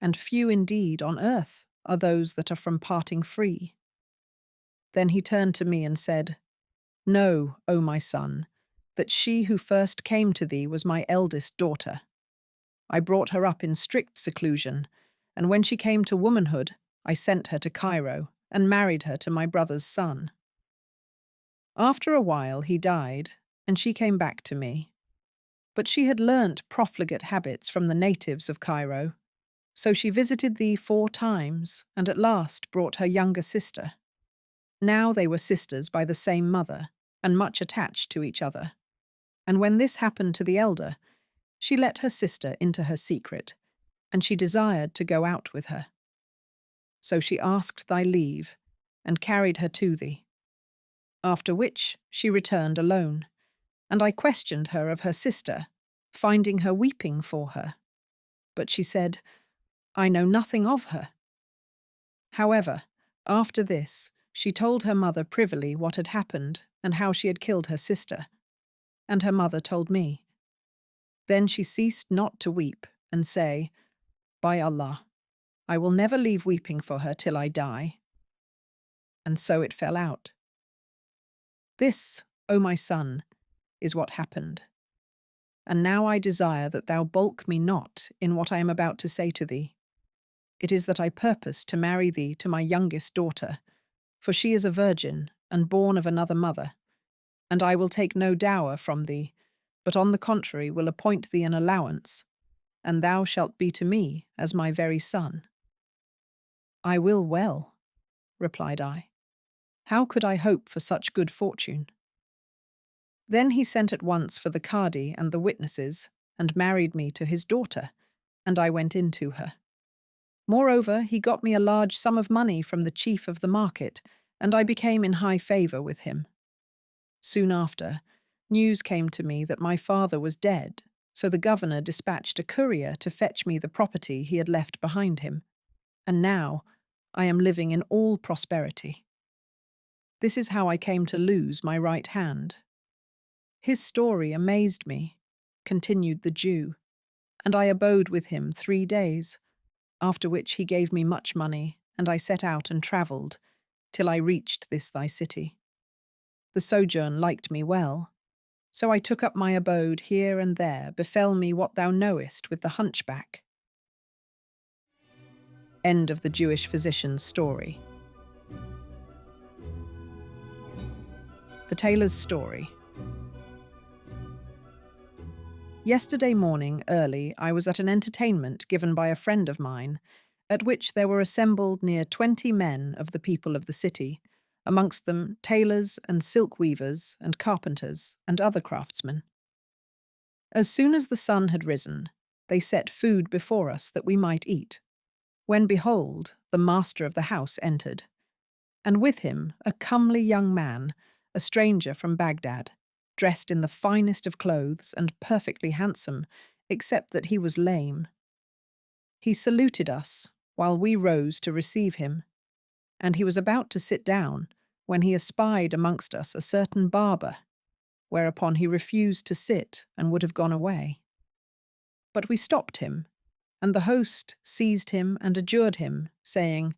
S1: and few indeed on earth are those that are from parting free." Then he turned to me and said, "Know, O my son, that she who first came to thee was my eldest daughter. I brought her up in strict seclusion, and when she came to womanhood, I sent her to Cairo and married her to my brother's son. After a while he died, and she came back to me. But she had learnt profligate habits from the natives of Cairo, so she visited thee 4 times, and at last brought her younger sister. Now they were sisters by the same mother, and much attached to each other. And when this happened to the elder, she let her sister into her secret, and she desired to go out with her. So she asked thy leave, and carried her to thee. After which she returned alone, and I questioned her of her sister, finding her weeping for her. But she said, I know nothing of her. However, after this, she told her mother privily what had happened and how she had killed her sister, and her mother told me. Then she ceased not to weep and say, By Allah, I will never leave weeping for her till I die. And so it fell out. This, O my son, is what happened. And now I desire that thou balk me not in what I am about to say to thee. It is that I purpose to marry thee to my youngest daughter, for she is a virgin and born of another mother, and I will take no dower from thee, but on the contrary will appoint thee an allowance, and thou shalt be to me as my very son. I will well, replied I. How could I hope for such good fortune? Then he sent at once for the Qadi and the witnesses, and married me to his daughter, and I went in to her. Moreover, he got me a large sum of money from the chief of the market, and I became in high favour with him. Soon after, news came to me that my father was dead, so the governor dispatched a courier to fetch me the property he had left behind him, and now I am living in all prosperity. This is how I came to lose my right hand. His story amazed me, continued the Jew, and I abode with him 3 days, after which he gave me much money, and I set out and travelled, till I reached this thy city. The sojourn liked me well, so I took up my abode here and there. Befell me what thou knowest with the Hunchback. End of the Jewish physician's story. The Tailor's story. Yesterday morning, early, I was at an entertainment given by a friend of mine, at which there were assembled near 20 men of the people of the city, amongst them tailors and silk weavers and carpenters and other craftsmen. As soon as the sun had risen, they set food before us that we might eat, when behold, the master of the house entered, and with him a comely young man, a stranger from Baghdad, dressed in the finest of clothes and perfectly handsome, except that he was lame. He saluted us, while we rose to receive him, and he was about to sit down, when he espied amongst us a certain barber, whereupon he refused to sit and would have gone away. But we stopped him, and the host seized him and adjured him, saying,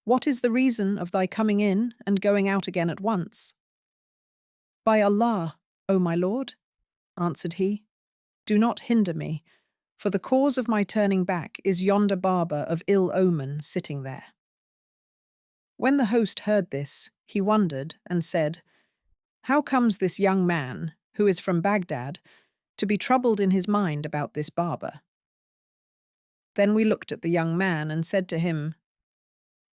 S1: "What is the reason of thy coming in and going out again at once?" "By Allah, O my lord," answered he, "do not hinder me, for the cause of my turning back is yonder barber of ill omen sitting there." When the host heard this, he wondered and said, "How comes this young man, who is from Baghdad, to be troubled in his mind about this barber?" Then we looked at the young man and said to him,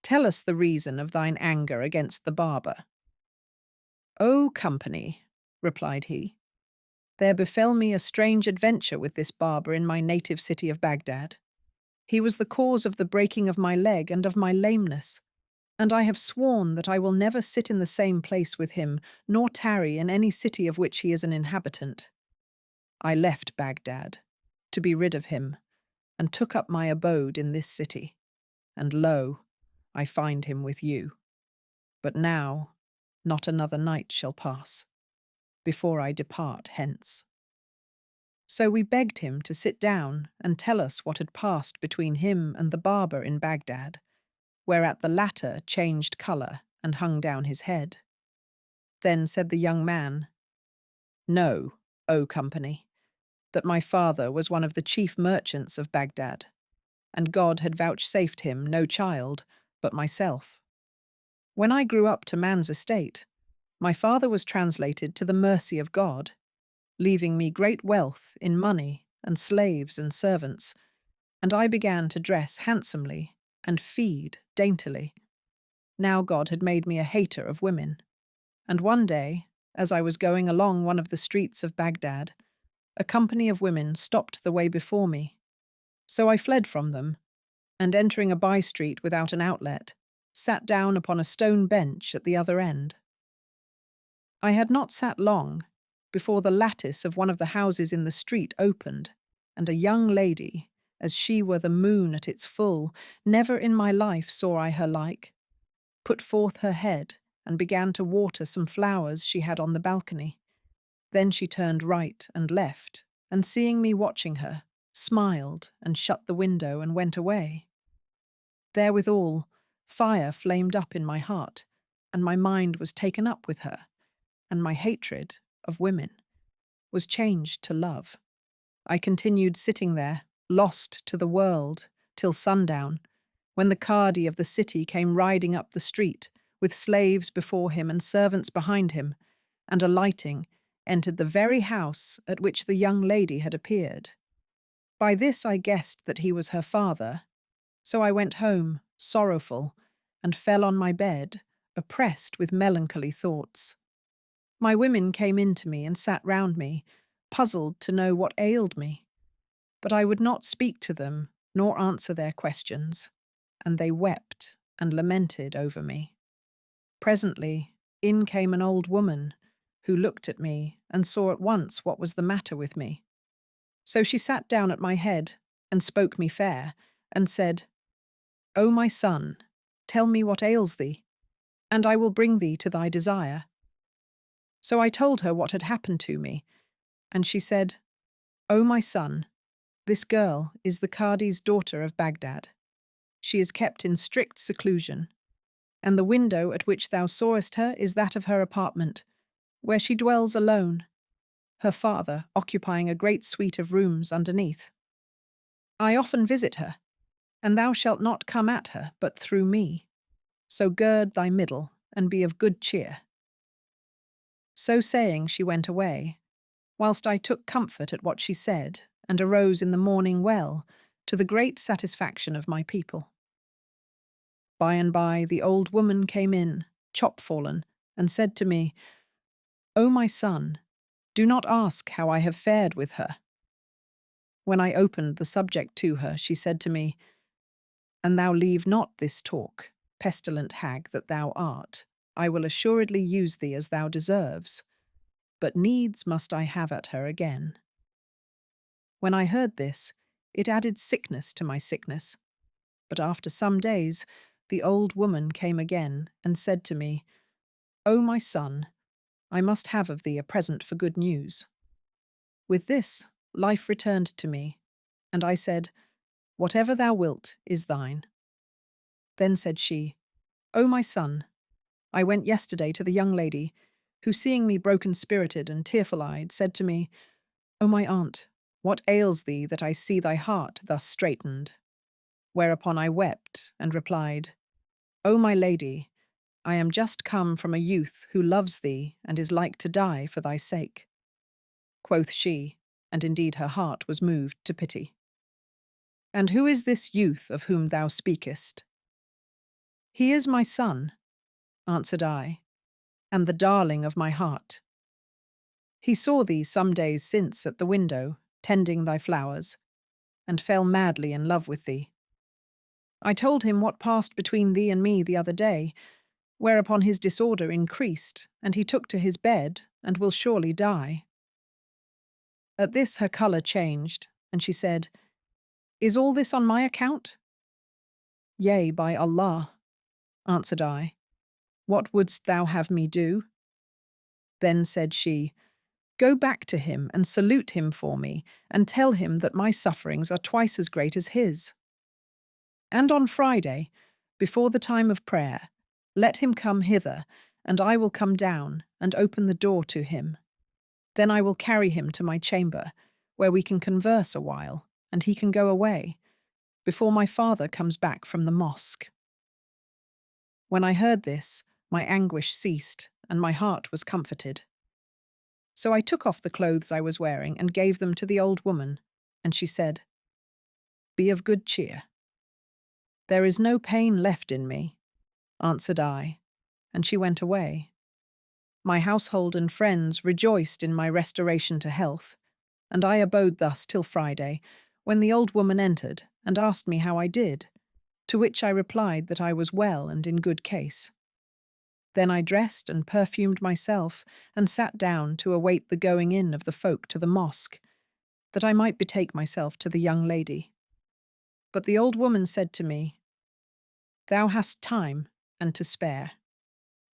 S1: "Tell us the reason of thine anger against the barber." "O company," replied he, "there befell me a strange adventure with this barber in my native city of Baghdad. He was the cause of the breaking of my leg and of my lameness, and I have sworn that I will never sit in the same place with him, nor tarry in any city of which he is an inhabitant. I left Baghdad, to be rid of him, and took up my abode in this city, and lo, I find him with you. But now, not another night shall pass, before I depart hence." So we begged him to sit down and tell us what had passed between him and the barber in Baghdad, whereat the latter changed colour and hung down his head. Then said the young man, "Know, O company, that my father was one of the chief merchants of Baghdad, and God had vouchsafed him no child but myself. When I grew up to man's estate, my father was translated to the mercy of God, leaving me great wealth in money and slaves and servants, and I began to dress handsomely and feed daintily. Now God had made me a hater of women, and one day, as I was going along one of the streets of Baghdad, a company of women stopped the way before me. So I fled from them, and entering a by-street without an outlet, sat down upon a stone bench at the other end. I had not sat long before the lattice of one of the houses in the street opened, and a young lady, as she were the moon at its full, never in my life saw I her like, put forth her head and began to water some flowers she had on the balcony. Then she turned right and left, and seeing me watching her, smiled and shut the window and went away. Therewithal, fire flamed up in my heart, and my mind was taken up with her, and my hatred of women was changed to love. I continued sitting there, lost to the world, till sundown, when the Qadi of the city came riding up the street, with slaves before him and servants behind him, and alighting, entered the very house at which the young lady had appeared. By this I guessed that he was her father, so I went home, sorrowful, and fell on my bed, oppressed with melancholy thoughts. My women came in to me and sat round me, puzzled to know what ailed me. But I would not speak to them, nor answer their questions, and they wept and lamented over me. Presently, in came an old woman, who looked at me and saw at once what was the matter with me. So she sat down at my head and spoke me fair, and said, "O my son, tell me what ails thee, and I will bring thee to thy desire." So I told her what had happened to me, and she said, "O my son, this girl is the Qadi's daughter of Baghdad. She is kept in strict seclusion, and the window at which thou sawest her is that of her apartment, where she dwells alone, her father occupying a great suite of rooms underneath. I often visit her, and thou shalt not come at her but through me. So gird thy middle, and be of good cheer." So saying, she went away, whilst I took comfort at what she said, and arose in the morning well, to the great satisfaction of my people. By and by the old woman came in, chopfallen, and said to me, "O my son, do not ask how I have fared with her." When I opened the subject to her, she said to me, "And thou leave not this talk, pestilent hag that thou art. I will assuredly use thee as thou deserves, but needs must I have at her again." When I heard this, it added sickness to my sickness. But after some days, the old woman came again and said to me, "O my son, I must have of thee a present for good news." With this, life returned to me, and I said, "Whatever thou wilt is thine." Then said she, "O my son, I went yesterday to the young lady, who seeing me broken-spirited and tearful-eyed, said to me, 'O my aunt, what ails thee that I see thy heart thus straitened?' Whereupon I wept and replied, 'O my lady, I am just come from a youth who loves thee and is like to die for thy sake.' Quoth she, and indeed her heart was moved to pity, 'And who is this youth of whom thou speakest?' 'He is my son,' answered I, 'and the darling of my heart. He saw thee some days since at the window, tending thy flowers, and fell madly in love with thee. I told him what passed between thee and me the other day, whereupon his disorder increased, and he took to his bed, and will surely die.' At this her colour changed, and she said, 'Is all this on my account?' 'Yea, by Allah,' answered I. 'What wouldst thou have me do?' Then said she, 'Go back to him and salute him for me, and tell him that my sufferings are twice as great as his. And on Friday, before the time of prayer, let him come hither, and I will come down and open the door to him. Then I will carry him to my chamber, where we can converse a while, and he can go away, before my father comes back from the mosque.' When I heard this, my anguish ceased, and my heart was comforted. So I took off the clothes I was wearing and gave them to the old woman, and she said, 'Be of good cheer.' 'There is no pain left in me,' answered I, and she went away. My household and friends rejoiced in my restoration to health, and I abode thus till Friday, when the old woman entered and asked me how I did, to which I replied that I was well and in good case. Then I dressed and perfumed myself, and sat down to await the going in of the folk to the mosque, that I might betake myself to the young lady. But the old woman said to me, 'Thou hast time and to spare,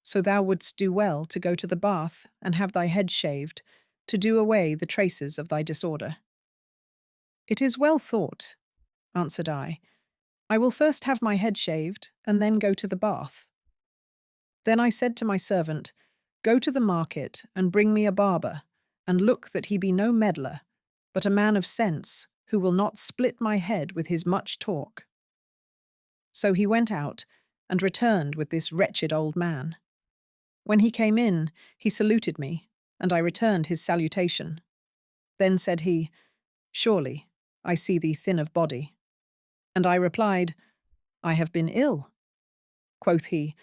S1: so thou wouldst do well to go to the bath and have thy head shaved, to do away the traces of thy disorder.' 'It is well thought,' answered I. 'I will first have my head shaved, and then go to the bath.' Then I said to my servant, 'Go to the market and bring me a barber, and look that he be no meddler, but a man of sense, who will not split my head with his much talk.' So he went out, and returned with this wretched old man. When he came in, he saluted me, and I returned his salutation. Then said he, 'Surely, I see thee thin of body.' And I replied, 'I have been ill.' Quoth he,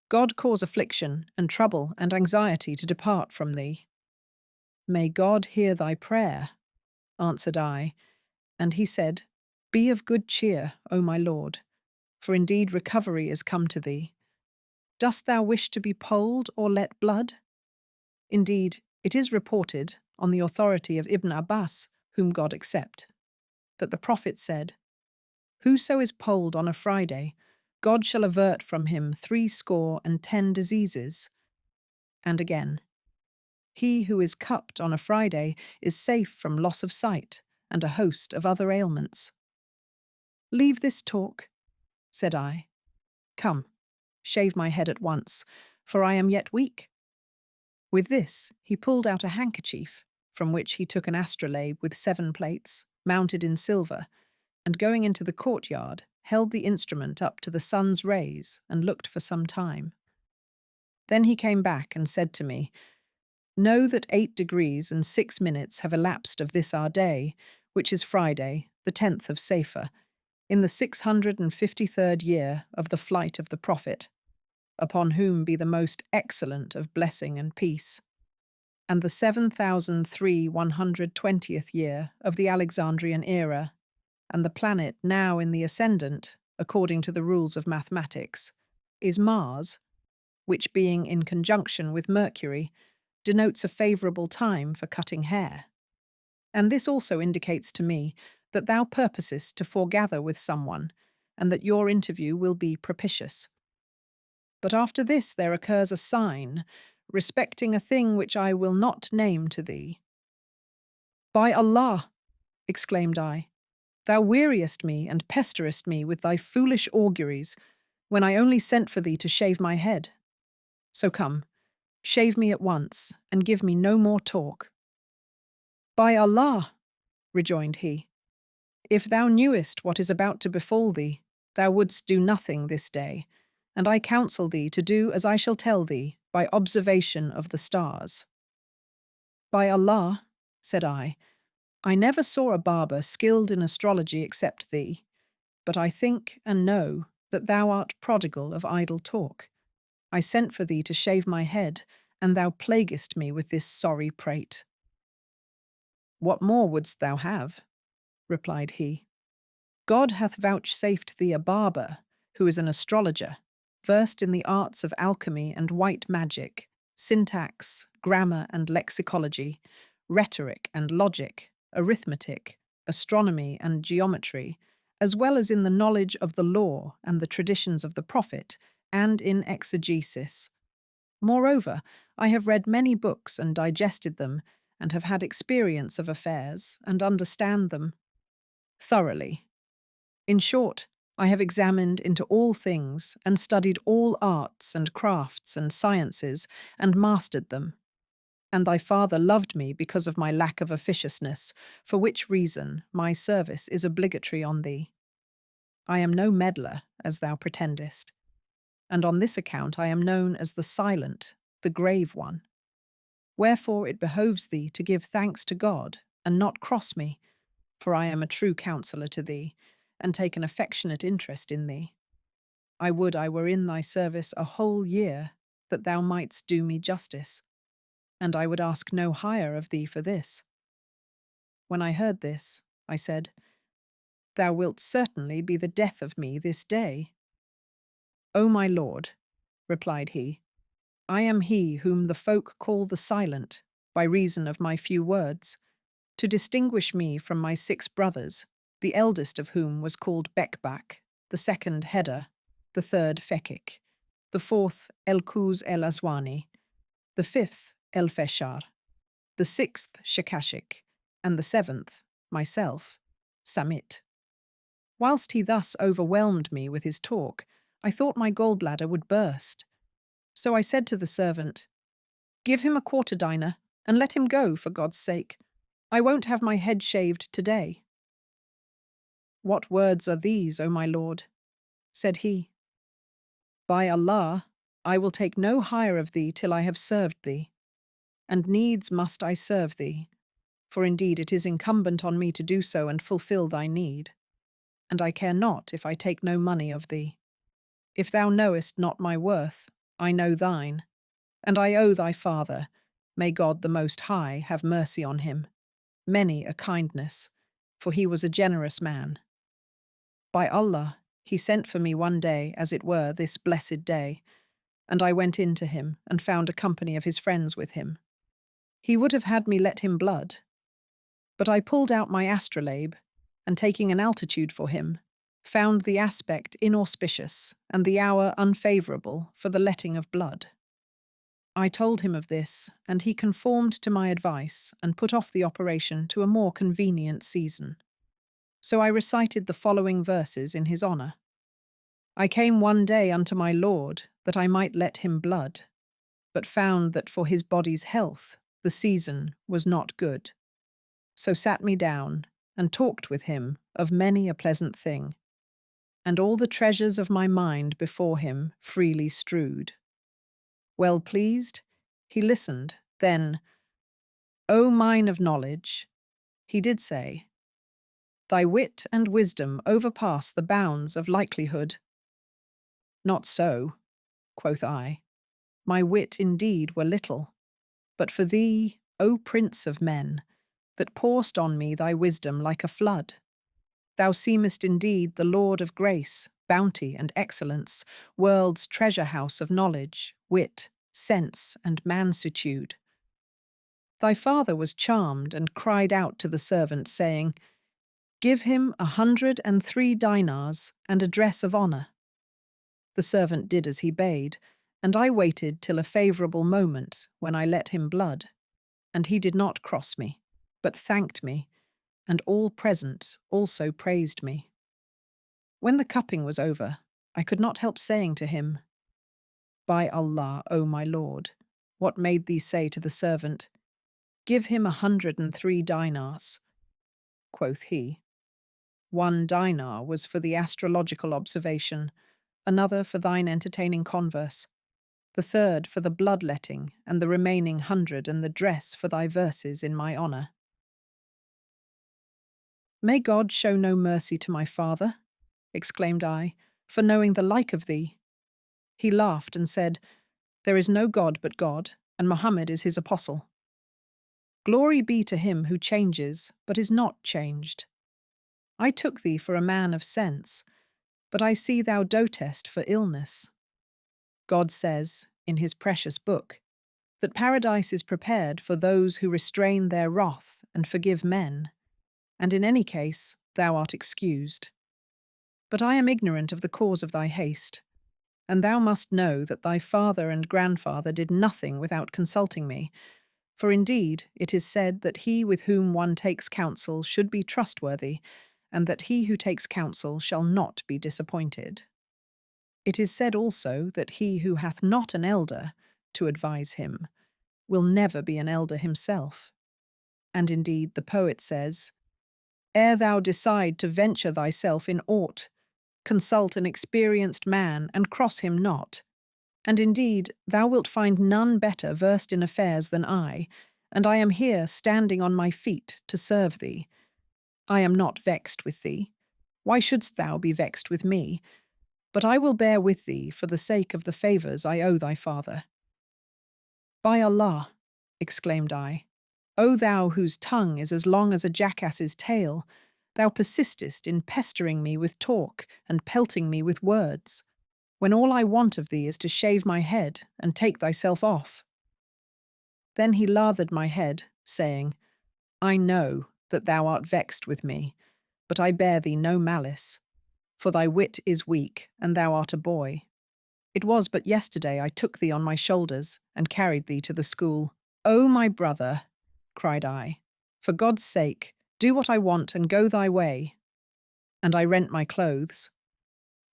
S1: 'God cause affliction and trouble and anxiety to depart from thee.' 'May God hear thy prayer,' answered I, and he said, 'Be of good cheer, O my lord, for indeed recovery is come to thee. Dost thou wish to be polled or let blood? Indeed, it is reported, on the authority of Ibn Abbas, whom God accept, that the Prophet said, Whoso is polled on a Friday, God shall avert from him 70 diseases. And again, he who is cupped on a Friday is safe from loss of sight and a host of other ailments. Leave this talk, said I. Come, shave my head at once, for I am yet weak. With this, he pulled out a handkerchief, from which he took an astrolabe with 7 plates, mounted in silver, and going into the courtyard, held the instrument up to the sun's rays and looked for some time. Then he came back and said to me, Know that 8 degrees and 6 minutes have elapsed of this our day, which is Friday, the 10th of Safar, in the 653rd year of the flight of the Prophet, upon whom be the most excellent of blessing and peace, and the 7,120th year of the Alexandrian era, and the planet now in the ascendant, according to the rules of mathematics, is Mars, which being in conjunction with Mercury, denotes a favourable time for cutting hair. And this also indicates to me that thou purposest to foregather with someone, and that your interview will be propitious. But after this there occurs a sign, respecting a thing which I will not name to thee. By Allah, exclaimed I, thou weariest me and pesterest me with thy foolish auguries, when I only sent for thee to shave my head. So come, shave me at once, and give me no more talk. By Allah, rejoined he, if thou knewest what is about to befall thee, thou wouldst do nothing this day, and I counsel thee to do as I shall tell thee by observation of the stars. By Allah, said I never saw a barber skilled in astrology except thee, but I think and know that thou art prodigal of idle talk. I sent for thee to shave my head, and thou plaguest me with this sorry prate. What more wouldst thou have? Replied he. God hath vouchsafed thee a barber, who is an astrologer, versed in the arts of alchemy and white magic, syntax, grammar and lexicology, rhetoric and logic, arithmetic, astronomy and geometry, as well as in the knowledge of the law and the traditions of the Prophet, and in exegesis. Moreover, I have read many books and digested them, and have had experience of affairs, and understand them thoroughly. In short, I have examined into all things, and studied all arts and crafts and sciences, and mastered them. And thy father loved me because of my lack of officiousness, for which reason my service is obligatory on thee. I am no meddler, as thou pretendest, and on this account I am known as the silent, the grave one. Wherefore it behoves thee to give thanks to God, and not cross me, for I am a true counsellor to thee, and take an affectionate interest in thee. I would I were in thy service a whole year, that thou mightst do me justice, and I would ask no higher of thee for this. When I heard this, I said, Thou wilt certainly be the death of me this day. O my lord, replied he, I am he whom the folk call the silent, by reason of my few words, to distinguish me from my 6 brothers, the eldest of whom was called Bekhit, the second Heder, the third Fekik, the fourth Elkuz el-Aswani, the fifth El-Feshar, the 6th Shekashik, and the 7th, myself, Samit. Whilst he thus overwhelmed me with his talk, I thought my gallbladder would burst. So I said to the servant, Give him a quarter-diner, and let him go, for God's sake. I won't have my head shaved today. What words are these, O my lord? Said he. By Allah, I will take no hire of thee till I have served thee. And needs must I serve thee, for indeed it is incumbent on me to do so and fulfill thy need. And I care not if I take no money of thee. If thou knowest not my worth, I know thine, and I owe thy father, may God the Most High have mercy on him, many a kindness, for he was a generous man. By Allah, he sent for me one day, as it were this blessed day, and I went in to him and found a company of his friends with him. He would have had me let him blood, but I pulled out my astrolabe, and taking an altitude for him, found the aspect inauspicious and the hour unfavourable for the letting of blood. I told him of this, and he conformed to my advice and put off the operation to a more convenient season. So I recited the following verses in his honour. I came one day unto my lord, that I might let him blood, but found that for his body's health the season was not good. So sat me down, and talked with him of many a pleasant thing, and all the treasures of my mind before him freely strewed. Well pleased, he listened Then, O mine of knowledge, he did say, thy wit and wisdom overpass the bounds of likelihood. Not so, quoth I, my wit indeed were little, but for thee, O prince of men, that pour'st on me thy wisdom like a flood. Thou seemest indeed the Lord of grace, bounty, and excellence, world's treasure house of knowledge, wit, sense, and mansitude. Thy father was charmed and cried out to the servant, saying, give him 103 dinars and a dress of honour. The servant did as he bade, and I waited till a favourable moment, when I let him blood. And he did not cross me, but thanked me, and all present also praised me. When the cupping was over, I could not help saying to him, by Allah, O my lord, what made thee say to the servant, give him 103 dinars? Quoth he, 1 dinar was for the astrological observation, another for thine entertaining converse, the third for the bloodletting, and the remaining 100 and the dress for thy verses in my honour. May God show no mercy to my father, exclaimed I, for knowing the like of thee. He laughed and said, there is no God but God, and Mohammed is his apostle. Glory be to him who changes, but is not changed. I took thee for a man of sense, but I see thou dotest for illness. God says, in his precious book, that paradise is prepared for those who restrain their wrath and forgive men, and in any case thou art excused. But I am ignorant of the cause of thy haste, and thou must know that thy father and grandfather did nothing without consulting me, for indeed it is said that he with whom one takes counsel should be trustworthy, and that he who takes counsel shall not be disappointed. It is said also that he who hath not an elder to advise him will never be an elder himself. And indeed the poet says, ere thou decide to venture thyself in aught, consult an experienced man and cross him not. And indeed thou wilt find none better versed in affairs than I, and I am here standing on my feet to serve thee. I am not vexed with thee. Why shouldst thou be vexed with me? But I will bear with thee for the sake of the favours I owe thy father. By Allah, exclaimed I, O thou whose tongue is as long as a jackass's tail, thou persistest in pestering me with talk and pelting me with words, when all I want of thee is to shave my head and take thyself off. Then he lathered my head, saying, I know that thou art vexed with me, but I bear thee no malice, for thy wit is weak, and thou art a boy. It was but yesterday I took thee on my shoulders and carried thee to the school. O my brother, cried I, for God's sake, do what I want and go thy way. And I rent my clothes.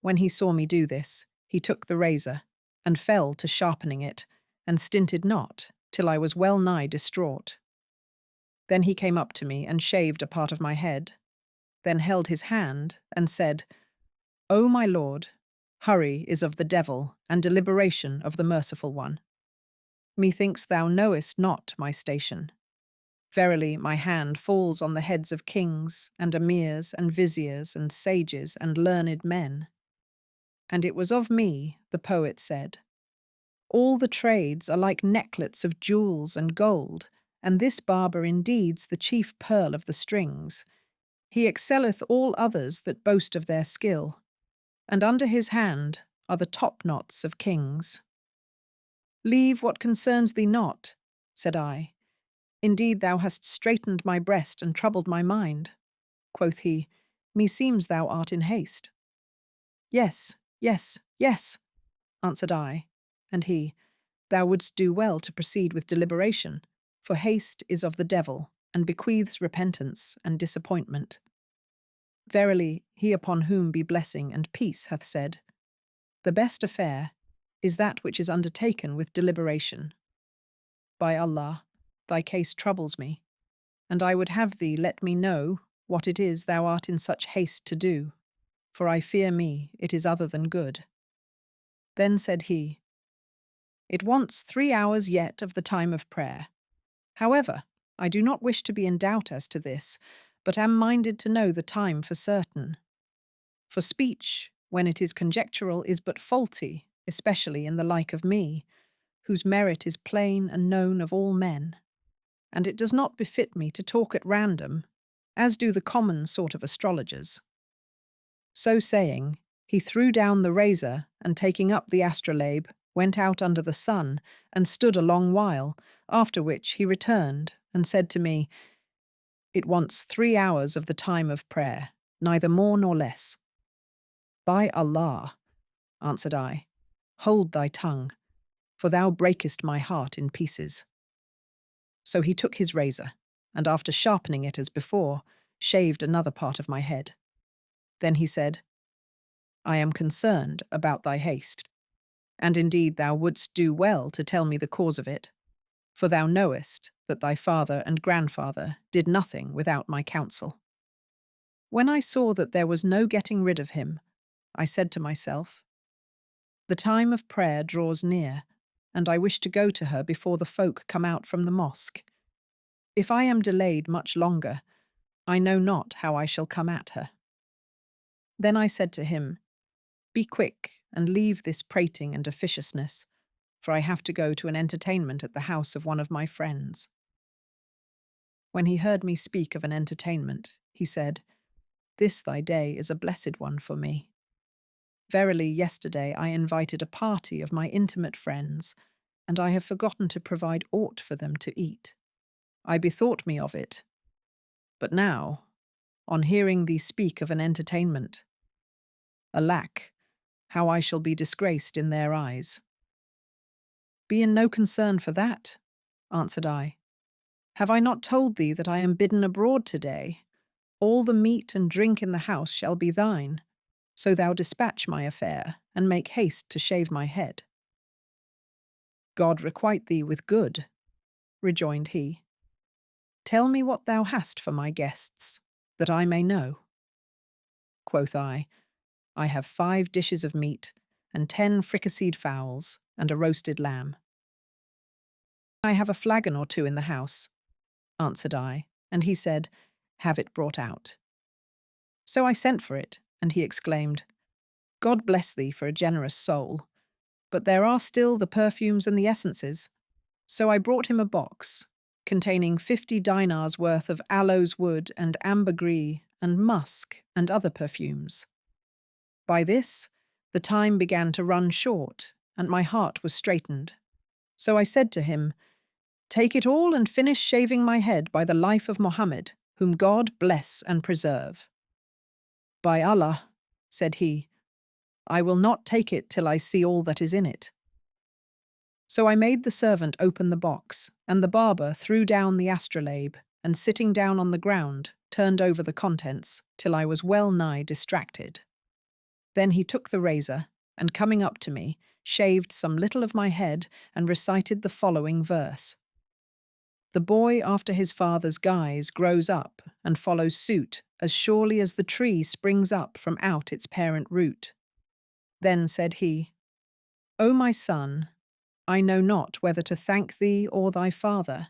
S1: When he saw me do this, he took the razor, and fell to sharpening it, and stinted not, till I was well nigh distraught. Then he came up to me and shaved a part of my head, then held his hand and said, O my lord, hurry is of the devil, and deliberation of the merciful one. Methinks thou knowest not my station. Verily my hand falls on the heads of kings, and emirs, and viziers, and sages, and learned men. And it was of me, the poet said, all the trades are like necklets of jewels and gold, and this barber indeed's the chief pearl of the strings. He excelleth all others that boast of their skill, and under his hand are the top-knots of kings. Leave what concerns thee not, said I. Indeed thou hast straitened my breast and troubled my mind. Quoth he, meseems thou art in haste. Yes, yes, yes, answered I, and he, thou wouldst do well to proceed with deliberation, for haste is of the devil, and bequeaths repentance and disappointment. Verily, he upon whom be blessing and peace hath said, the best affair is that which is undertaken with deliberation. By Allah, thy case troubles me, and I would have thee let me know what it is thou art in such haste to do, for I fear me it is other than good. Then said he, it wants 3 hours yet of the time of prayer, However, I do not wish to be in doubt as to this, but am minded to know the time for certain. For speech, when it is conjectural, is but faulty, especially in the like of me, whose merit is plain and known of all men. And it does not befit me to talk at random, as do the common sort of astrologers. So saying, he threw down the razor, and taking up the astrolabe, went out under the sun, and stood a long while, after which he returned, and said to me, "It wants 3 hours of the time of prayer, neither more nor less." "By Allah," answered I, "hold thy tongue, for thou breakest my heart in pieces." So he took his razor, and after sharpening it as before, shaved another part of my head. Then he said, "I am concerned about thy haste, and indeed thou wouldst do well to tell me the cause of it, for thou knowest that thy father and grandfather did nothing without my counsel." When I saw that there was no getting rid of him, I said to myself, "The time of prayer draws near, and I wish to go to her before the folk come out from the mosque. If I am delayed much longer, I know not how I shall come at her." Then I said to him, "Be quick and leave this prating and officiousness, for I have to go to an entertainment at the house of one of my friends." When he heard me speak of an entertainment, he said, "This thy day is a blessed one for me. Verily, yesterday I invited a party of my intimate friends, and I have forgotten to provide aught for them to eat. I bethought me of it. But now, on hearing thee speak of an entertainment, alack, how I shall be disgraced in their eyes." "Be in no concern for that," answered I. "Have I not told thee that I am bidden abroad today? All the meat and drink in the house shall be thine, so thou dispatch my affair, and make haste to shave my head." "God requite thee with good," rejoined he. "Tell me what thou hast for my guests, that I may know." Quoth I, "I have 5 dishes of meat, and 10 fricasseed fowls, and a roasted lamb." "I have a flagon or 2 in the house," answered I, and he said, "Have it brought out." So I sent for it, and he exclaimed, "God bless thee for a generous soul, but there are still the perfumes and the essences." So I brought him a box, containing 50 dinars worth of aloes wood and ambergris and musk and other perfumes. By this, the time began to run short, and my heart was straitened. So I said to him, "Take it all and finish shaving my head by the life of Mohammed, whom God bless and preserve." "By Allah," said he, "I will not take it till I see all that is in it." So I made the servant open the box, and the barber threw down the astrolabe, and sitting down on the ground, turned over the contents, till I was well nigh distracted. Then he took the razor, and coming up to me, shaved some little of my head, and recited the following verse: "The boy after his father's guise grows up, and follows suit, as surely as the tree springs up from out its parent root." Then said he, "O my son, I know not whether to thank thee or thy father,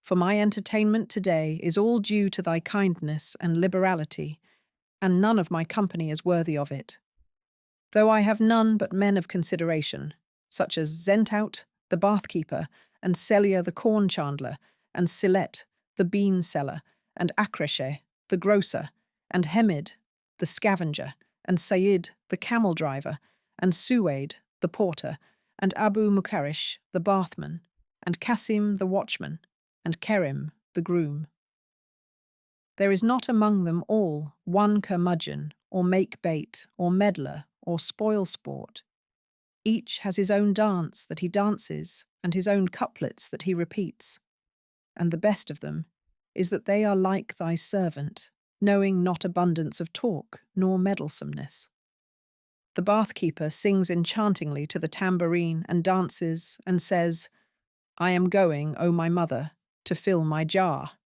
S1: for my entertainment today is all due to thy kindness and liberality, and none of my company is worthy of it. Though I have none but men of consideration, such as Zentout, the bath-keeper, and Celia the corn-chandler, and Silet, the bean-seller, and Akreshe, the grocer, and Hemid, the scavenger, and Said, the camel-driver, and Suwaid, the porter, and Abu Mukarish, the bathman, and Kasim, the watchman, and Kerim, the groom. There is not among them all one curmudgeon, or make-bait, or meddler, or spoil-sport. Each has his own dance that he dances, and his own couplets that he repeats. And the best of them is that they are like thy servant, knowing not abundance of talk, nor meddlesomeness. The bath-keeper sings enchantingly to the tambourine and dances and says, "I am going, O my mother, to fill my jar."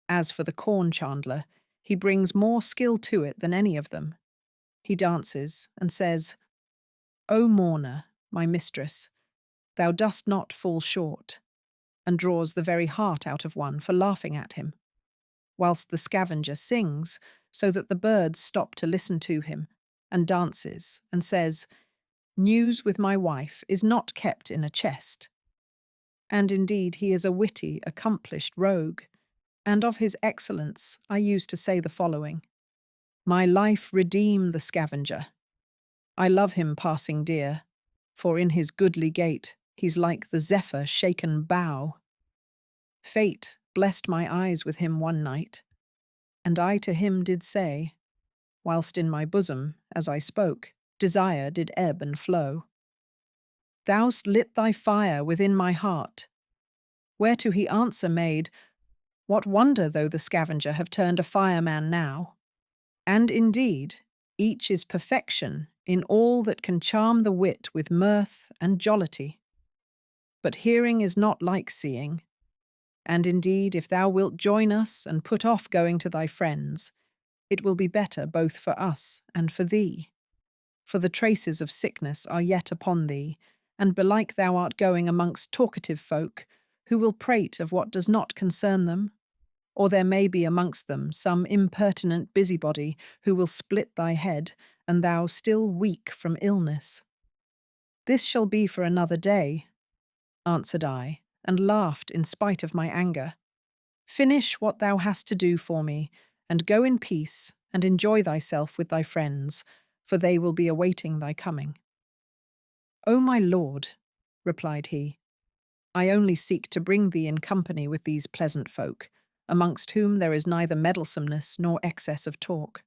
S1: As for the corn-chandler, he brings more skill to it than any of them. He dances and says, "O mourner, my mistress, thou dost not fall short," and draws the very heart out of one for laughing at him, whilst the scavenger sings so that the birds stop to listen to him, and dances, and says, "News with my wife is not kept in a chest." And indeed he is a witty, accomplished rogue, and of his excellence I used to say the following: "My life redeem the scavenger. I love him passing dear, for in his goodly gait he's like the zephyr shaken bough. Fate blessed my eyes with him one night, and I to him did say, whilst in my bosom, as I spoke, desire did ebb and flow, Thou'st lit thy fire within my heart." Whereto he answer made, "What wonder though the scavenger have turned a fireman now? And indeed, each is perfection in all that can charm the wit with mirth and jollity. But hearing is not like seeing, and indeed, if thou wilt join us and put off going to thy friends, it will be better both for us and for thee. For the traces of sickness are yet upon thee, and belike thou art going amongst talkative folk, who will prate of what does not concern them, or there may be amongst them some impertinent busybody who will split thy head, and thou still weak from illness." "This shall be for another day," answered I, and laughed in spite of my anger. "Finish what thou hast to do for me, and go in peace, and enjoy thyself with thy friends, for they will be awaiting thy coming." "O my lord," replied he, "I only seek to bring thee in company with these pleasant folk, amongst whom there is neither meddlesomeness nor excess of talk.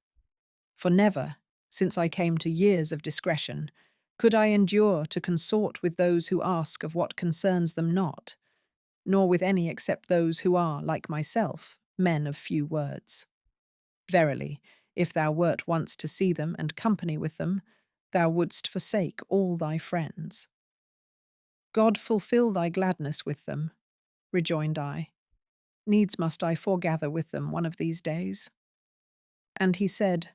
S1: For never, since I came to years of discretion, could I endure to consort with those who ask of what concerns them not, nor with any except those who are, like myself, men of few words. Verily, if thou wert once to see them and company with them, thou wouldst forsake all thy friends." "God fulfil thy gladness with them," rejoined I. "Needs must I foregather with them one of these days." And he said,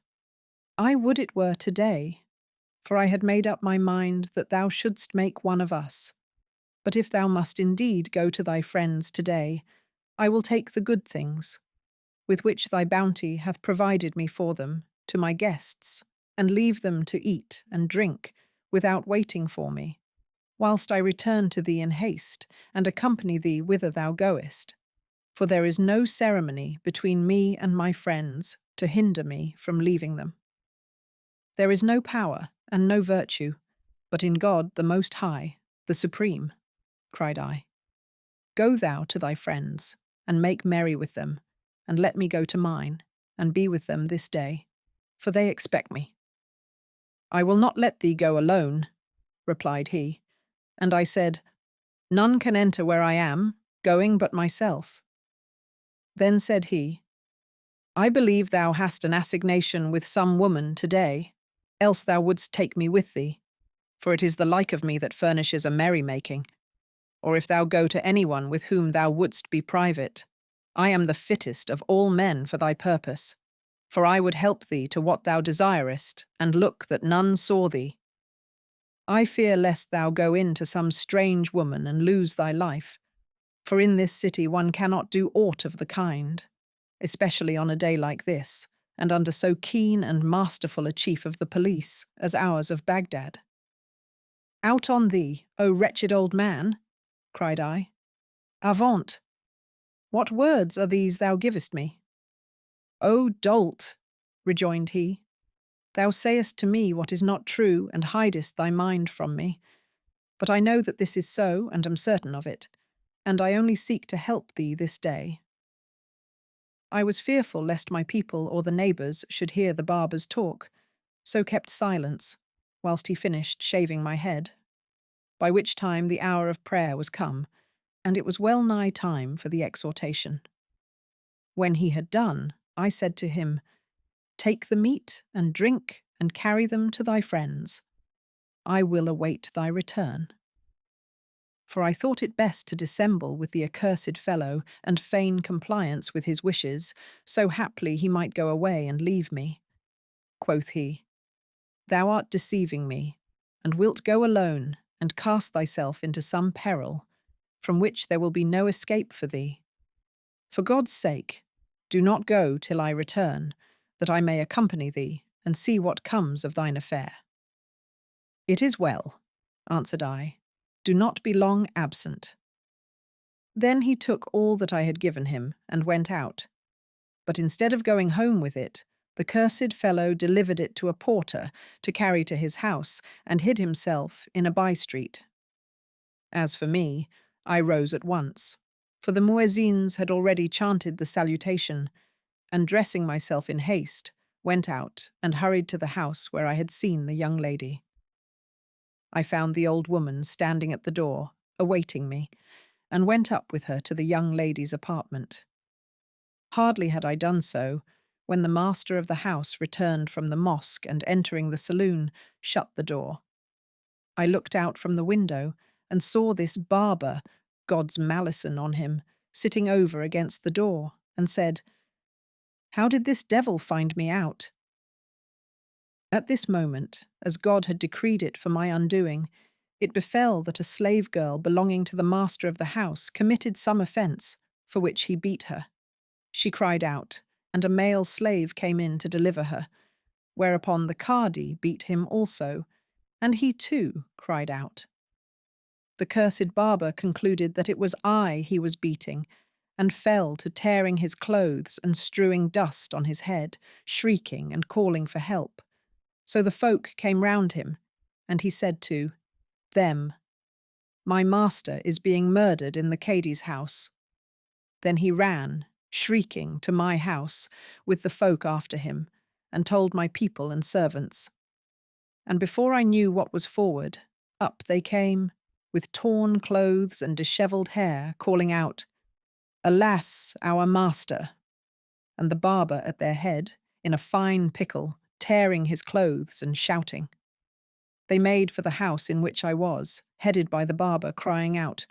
S1: "I would it were today, for I had made up my mind that thou shouldst make one of us. But if thou must indeed go to thy friends today, I will take the good things, with which thy bounty hath provided me for them, to my guests, and leave them to eat and drink, without waiting for me, whilst I return to thee in haste, and accompany thee whither thou goest. For there is no ceremony between me and my friends to hinder me from leaving them. There is no power and no virtue, but in God the Most High, the Supreme," cried I. "Go thou to thy friends, and make merry with them, and let me go to mine, and be with them this day, for they expect me." "I will not let thee go alone," replied he, and I said, "None can enter where I am, going but myself." Then said he, "I believe thou hast an assignation with some woman today, else thou wouldst take me with thee, for it is the like of me that furnishes a merrymaking. Or if thou go to anyone with whom thou wouldst be private, I am the fittest of all men for thy purpose, for I would help thee to what thou desirest, and look that none saw thee. I fear lest thou go in to some strange woman and lose thy life, for in this city one cannot do aught of the kind, especially on a day like this, and under so keen and masterful a chief of the police as ours of Baghdad." "Out on thee, O wretched old man," cried I. "Avaunt! What words are these thou givest me?" "O dolt," rejoined he, "thou sayest to me what is not true, and hidest thy mind from me. But I know that this is so, and am certain of it, and I only seek to help thee this day." I was fearful lest my people or the neighbours should hear the barber's talk, so kept silence, whilst he finished shaving my head, by which time the hour of prayer was come, and it was well nigh time for the exhortation. When he had done, I said to him, "Take the meat and drink, and carry them to thy friends. I will await thy return." For I thought it best to dissemble with the accursed fellow, and feign compliance with his wishes, so haply he might go away and leave me. Quoth he, "Thou art deceiving me, and wilt go alone, and cast thyself into some peril, from which there will be no escape for thee. For God's sake, do not go till I return, that I may accompany thee and see what comes of thine affair." "It is well," answered I. "Do not be long absent." Then he took all that I had given him and went out. But instead of going home with it, the cursed fellow delivered it to a porter to carry to his house and hid himself in a by-street. As for me, I rose at once, for the muezzins had already chanted the salutation, and dressing myself in haste, went out and hurried to the house where I had seen the young lady. I found the old woman standing at the door, awaiting me, and went up with her to the young lady's apartment. Hardly had I done so, when the master of the house returned from the mosque and, entering the saloon, shut the door. I looked out from the window and saw this Barber, God's malison on him, sitting over against the door, and said, "How did this devil find me out?" At this moment, as God had decreed it for my undoing, it befell that a slave girl belonging to the master of the house committed some offence, for which he beat her. She cried out, and a male slave came in to deliver her, whereupon the Qadi beat him also, and he too cried out. The cursed Barber concluded that it was I he was beating, and fell to tearing his clothes and strewing dust on his head, shrieking and calling for help. So the folk came round him, and he said to them, "My master is being murdered in the Cadi's house." Then he ran, shrieking, to my house, with the folk after him, and told my people and servants. And before I knew what was forward, up they came, with torn clothes and dishevelled hair, calling out, "Alas, our master!" and the Barber at their head, in a fine pickle, tearing his clothes and shouting. They made for the house in which I was, headed by the Barber, crying out,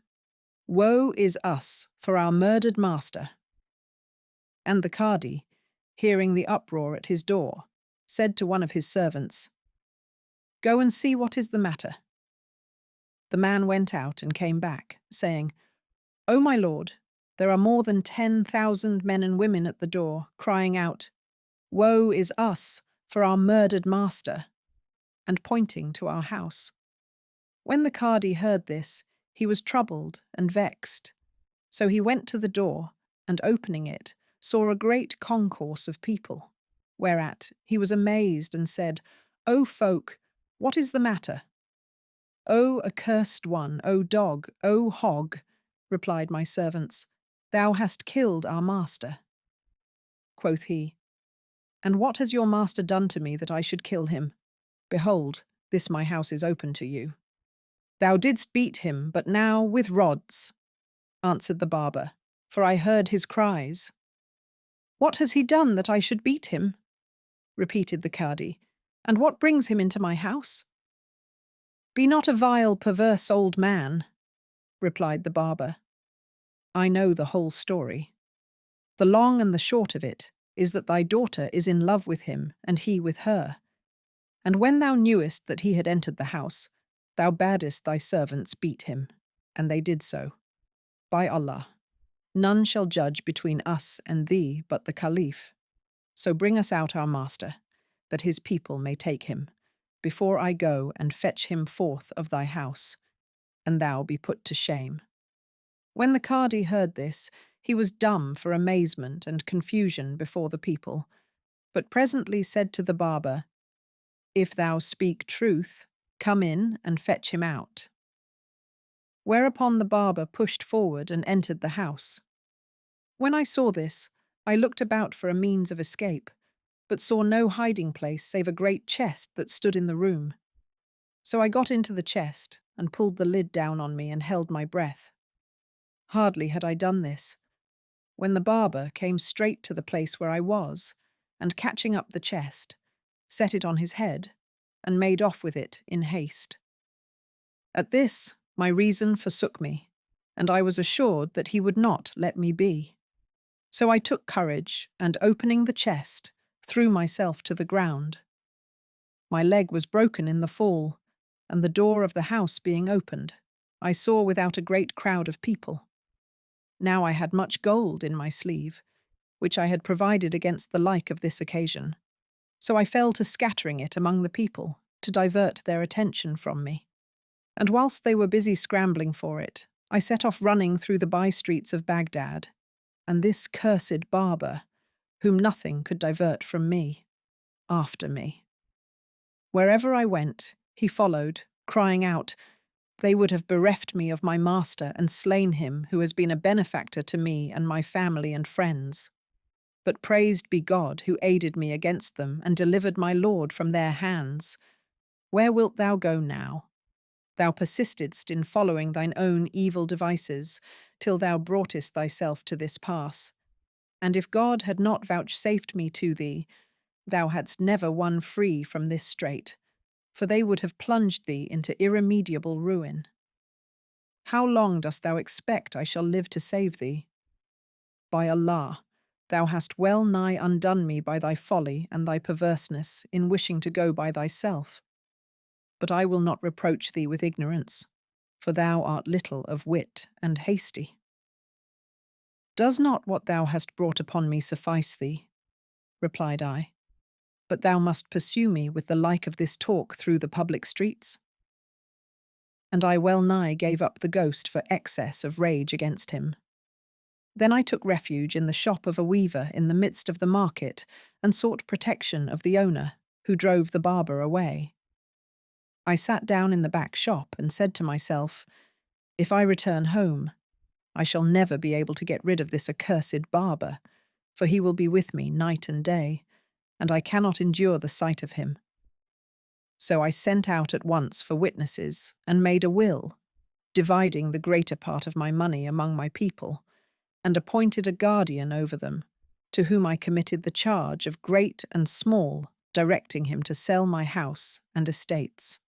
S1: "Woe is us for our murdered master!" And the Qadi, hearing the uproar at his door, said to one of his servants, "Go and see what is the matter." The man went out and came back, saying, "O my lord, there are more than 10,000 men and women at the door, crying out, 'Woe is us for our murdered master,' and pointing to our house." When the Qadi heard this, he was troubled and vexed. So he went to the door, and opening it, saw a great concourse of people, whereat he was amazed and said, "O folk, what is the matter?" "O accursed one, O dog, O hog," replied my servants, "thou hast killed our master." Quoth he, "And what has your master done to me that I should kill him? Behold, this my house is open to you." "Thou didst beat him, but now with rods," answered the Barber, "for I heard his cries." "What has he done that I should beat him?" repeated the Qadi, "and what brings him into my house?" "Be not a vile, perverse old man," replied the Barber. "I know the whole story. The long and the short of it is that thy daughter is in love with him, and he with her. And when thou knewest that he had entered the house, thou badest thy servants beat him, and they did so. By Allah, none shall judge between us and thee but the Caliph. So bring us out our master, that his people may take him, before I go and fetch him forth of thy house, and thou be put to shame." When the Qadi heard this, he was dumb for amazement and confusion before the people, but presently said to the Barber, "If thou speak truth, come in and fetch him out." Whereupon the Barber pushed forward and entered the house. When I saw this, I looked about for a means of escape, but saw no hiding place save a great chest that stood in the room. So I got into the chest and pulled the lid down on me and held my breath. Hardly had I done this, when the Barber came straight to the place where I was, and catching up the chest, set it on his head, and made off with it in haste. At this, my reason forsook me, and I was assured that he would not let me be. So I took courage, and opening the chest, threw myself to the ground. My leg was broken in the fall, and the door of the house being opened, I saw without a great crowd of people. Now I had much gold in my sleeve, which I had provided against the like of this occasion. So I fell to scattering it among the people, to divert their attention from me. And whilst they were busy scrambling for it, I set off running through the by-streets of Baghdad, and this cursed Barber, whom nothing could divert from me, after me. Wherever I went, he followed, crying out, "They would have bereft me of my master and slain him who has been a benefactor to me and my family and friends. But praised be God who aided me against them and delivered my lord from their hands. Where wilt thou go now? Thou persistedst in following thine own evil devices, till thou broughtest thyself to this pass. And if God had not vouchsafed me to thee, thou hadst never won free from this strait, for they would have plunged thee into irremediable ruin. How long dost thou expect I shall live to save thee? By Allah, thou hast well nigh undone me by thy folly and thy perverseness in wishing to go by thyself. But I will not reproach thee with ignorance, for thou art little of wit and hasty. Does not what thou hast brought upon me suffice thee? Replied I. But thou must pursue me with the like of this talk through the public streets? And I well nigh gave up the ghost for excess of rage against him. Then I took refuge in the shop of a weaver in the midst of the market and sought protection of the owner, who drove the barber away. I sat down in the back shop and said to myself, if I return home, I shall never be able to get rid of this accursed barber, for he will be with me night and day, and I cannot endure the sight of him. So I sent out at once for witnesses and made a will, dividing the greater part of my money among my people, and appointed a guardian over them, to whom I committed the charge of great and small, directing him to sell my house and estates.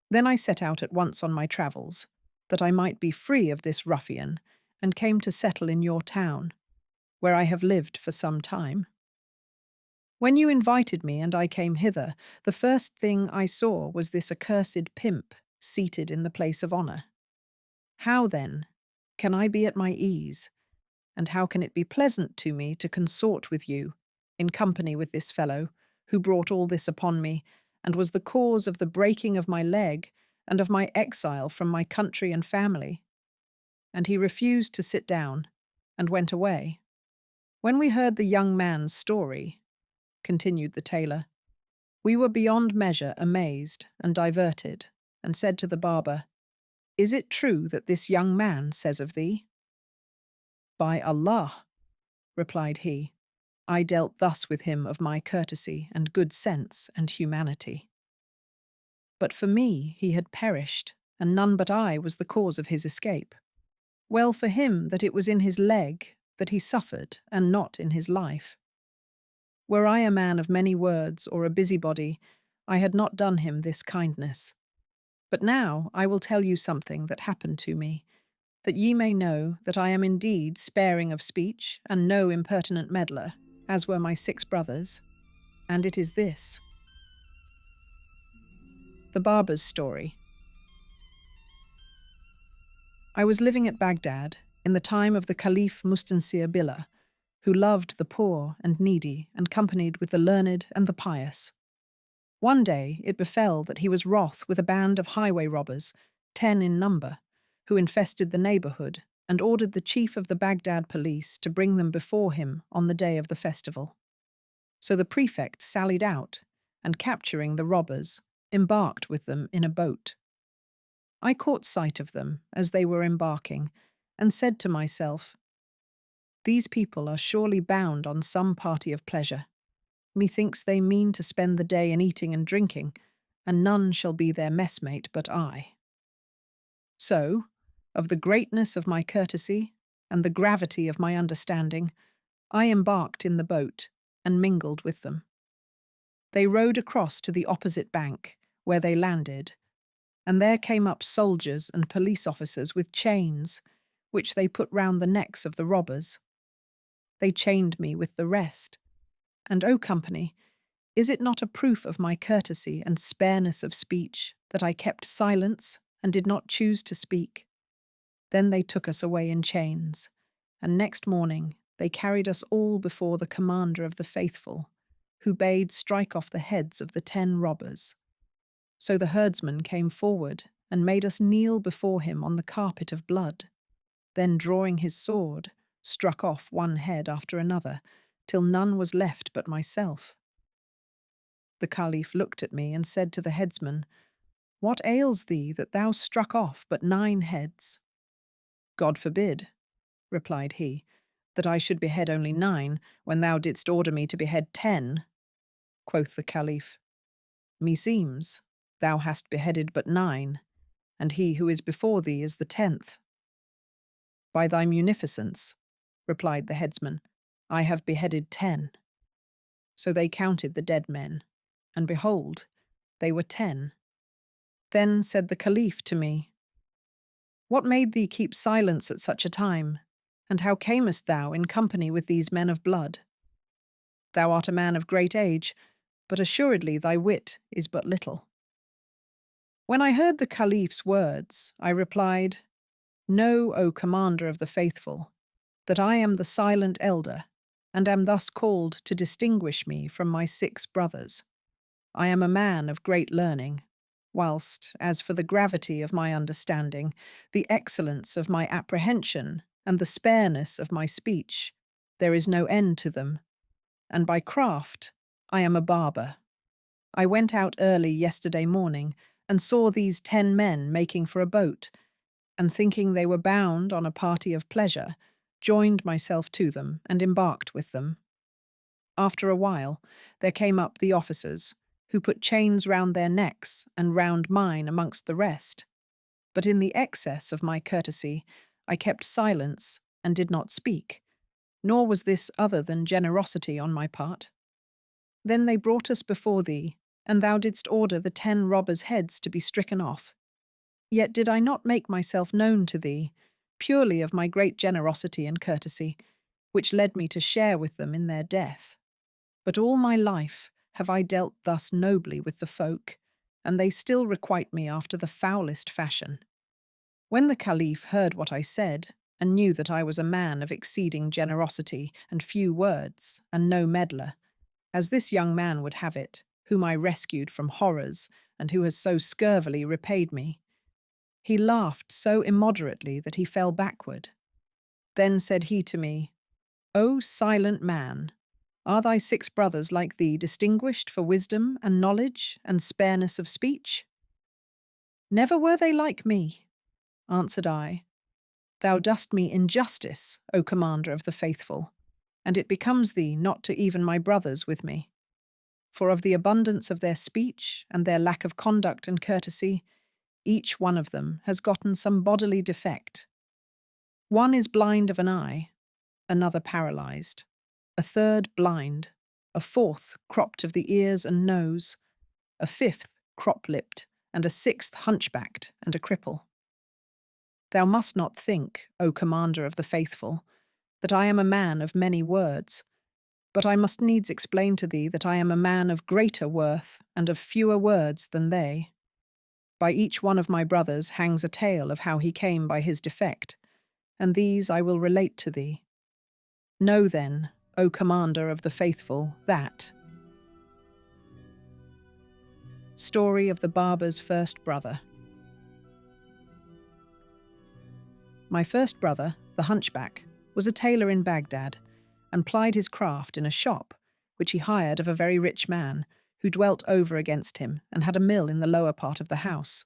S1: Then I set out at once on my travels, that I might be free of this ruffian, and came to settle in your town, where I have lived for some time. When you invited me and I came hither, the first thing I saw was this accursed pimp seated in the place of honour. How, then, can I be at my ease, and how can it be pleasant to me to consort with you, in company with this fellow, who brought all this upon me, and was the cause of the breaking of my leg, and of my exile from my country and family? And he refused to sit down, and went away. When we heard the young man's story, continued the tailor, we were beyond measure amazed and diverted, and said to the barber, is it true that this young man says of thee? By Allah, replied he, I dealt thus with him of my courtesy and good sense and humanity. But for me he had perished, and none but I was the cause of his escape. Well for him that it was in his leg that he suffered, and not in his life. Were I a man of many words or a busybody, I had not done him this kindness. But now I will tell you something that happened to me, that ye may know that I am indeed sparing of speech and no impertinent meddler, as were my 6 brothers, and it is this. The Barber's Story. I was living at Baghdad in the time of the Caliph Mustansir Billah, who loved the poor and needy and companied with the learned and the pious. One day it befell that he was wroth with a band of highway robbers, 10 in number, who infested the neighbourhood, and ordered the chief of the Baghdad police to bring them before him on the day of the festival. So the prefect sallied out, and capturing the robbers, embarked with them in a boat. I caught sight of them as they were embarking, and said to myself, these people are surely bound on some party of pleasure. Methinks they mean to spend the day in eating and drinking, and none shall be their messmate but I. So, of the greatness of my courtesy and the gravity of my understanding, I embarked in the boat and mingled with them. They rowed across to the opposite bank, where they landed, and there came up soldiers and police officers with chains, which they put round the necks of the robbers. They chained me with the rest. And, O company, is it not a proof of my courtesy and spareness of speech that I kept silence and did not choose to speak. Then they took us away in chains, and next morning they carried us all before the commander of the faithful, who bade strike off the heads of the 10 robbers. So the herdsman came forward and made us kneel before him on the carpet of blood. Then, drawing his sword, struck off one head after another, till none was left but myself. The Caliph looked at me and said to the headsman, "What ails thee that thou struck off but 9 heads?" "God forbid," replied he, "that I should behead only 9, when thou didst order me to behead 10. Quoth the Caliph, "Meseems thou hast beheaded but 9, and he who is before thee is the 10th. "By thy munificence," replied the headsman, "I have beheaded 10. So they counted the dead men, and behold, they were 10. Then said the Caliph to me, "What made thee keep silence at such a time, and how camest thou in company with these men of blood? Thou art a man of great age, but assuredly thy wit is but little." When I heard the Caliph's words, I replied, "Know, O Commander of the Faithful, that I am the silent elder, and am thus called to distinguish me from my 6 brothers. I am a man of great learning, whilst, as for the gravity of my understanding, the excellence of my apprehension, and the spareness of my speech, there is no end to them, and by craft I am a barber. I went out early yesterday morning, and saw these 10 men making for a boat, and thinking they were bound on a party of pleasure, joined myself to them and embarked with them. After a while, there came up the officers, who put chains round their necks and round mine amongst the rest. But in the excess of my courtesy, I kept silence and did not speak, nor was this other than generosity on my part. Then they brought us before thee, and thou didst order the 10 robbers' heads to be stricken off. Yet did I not make myself known to thee, purely of my great generosity and courtesy, which led me to share with them in their death. But all my life have I dealt thus nobly with the folk, and they still requite me after the foulest fashion." When the Caliph heard what I said, and knew that I was a man of exceeding generosity and few words, and no meddler, as this young man would have it, whom I rescued from horrors, and who has so scurvily repaid me, he laughed so immoderately that he fell backward. Then said he to me, "O silent man, are thy 6 brothers like thee distinguished for wisdom and knowledge and spareness of speech?" "Never were they like me," answered I. "Thou dost me injustice, O Commander of the Faithful, and it becomes thee not to even my brothers with me. For of the abundance of their speech and their lack of conduct and courtesy, each one of them has gotten some bodily defect. One is blind of an eye, another paralyzed, a third blind, a fourth cropped of the ears and nose, a fifth crop-lipped, and a 6th hunchbacked and a cripple. Thou must not think, O Commander of the Faithful, that I am a man of many words, but I must needs explain to thee that I am a man of greater worth and of fewer words than they. By each one of my brothers hangs a tale of how he came by his defect, and these I will relate to thee. Know then, O Commander of the Faithful, that." Story of the Barber's first brother. My first brother, the Hunchback, was a tailor in Baghdad, and plied his craft in a shop, which he hired of a very rich man, who dwelt over against him and had a mill in the lower part of the house.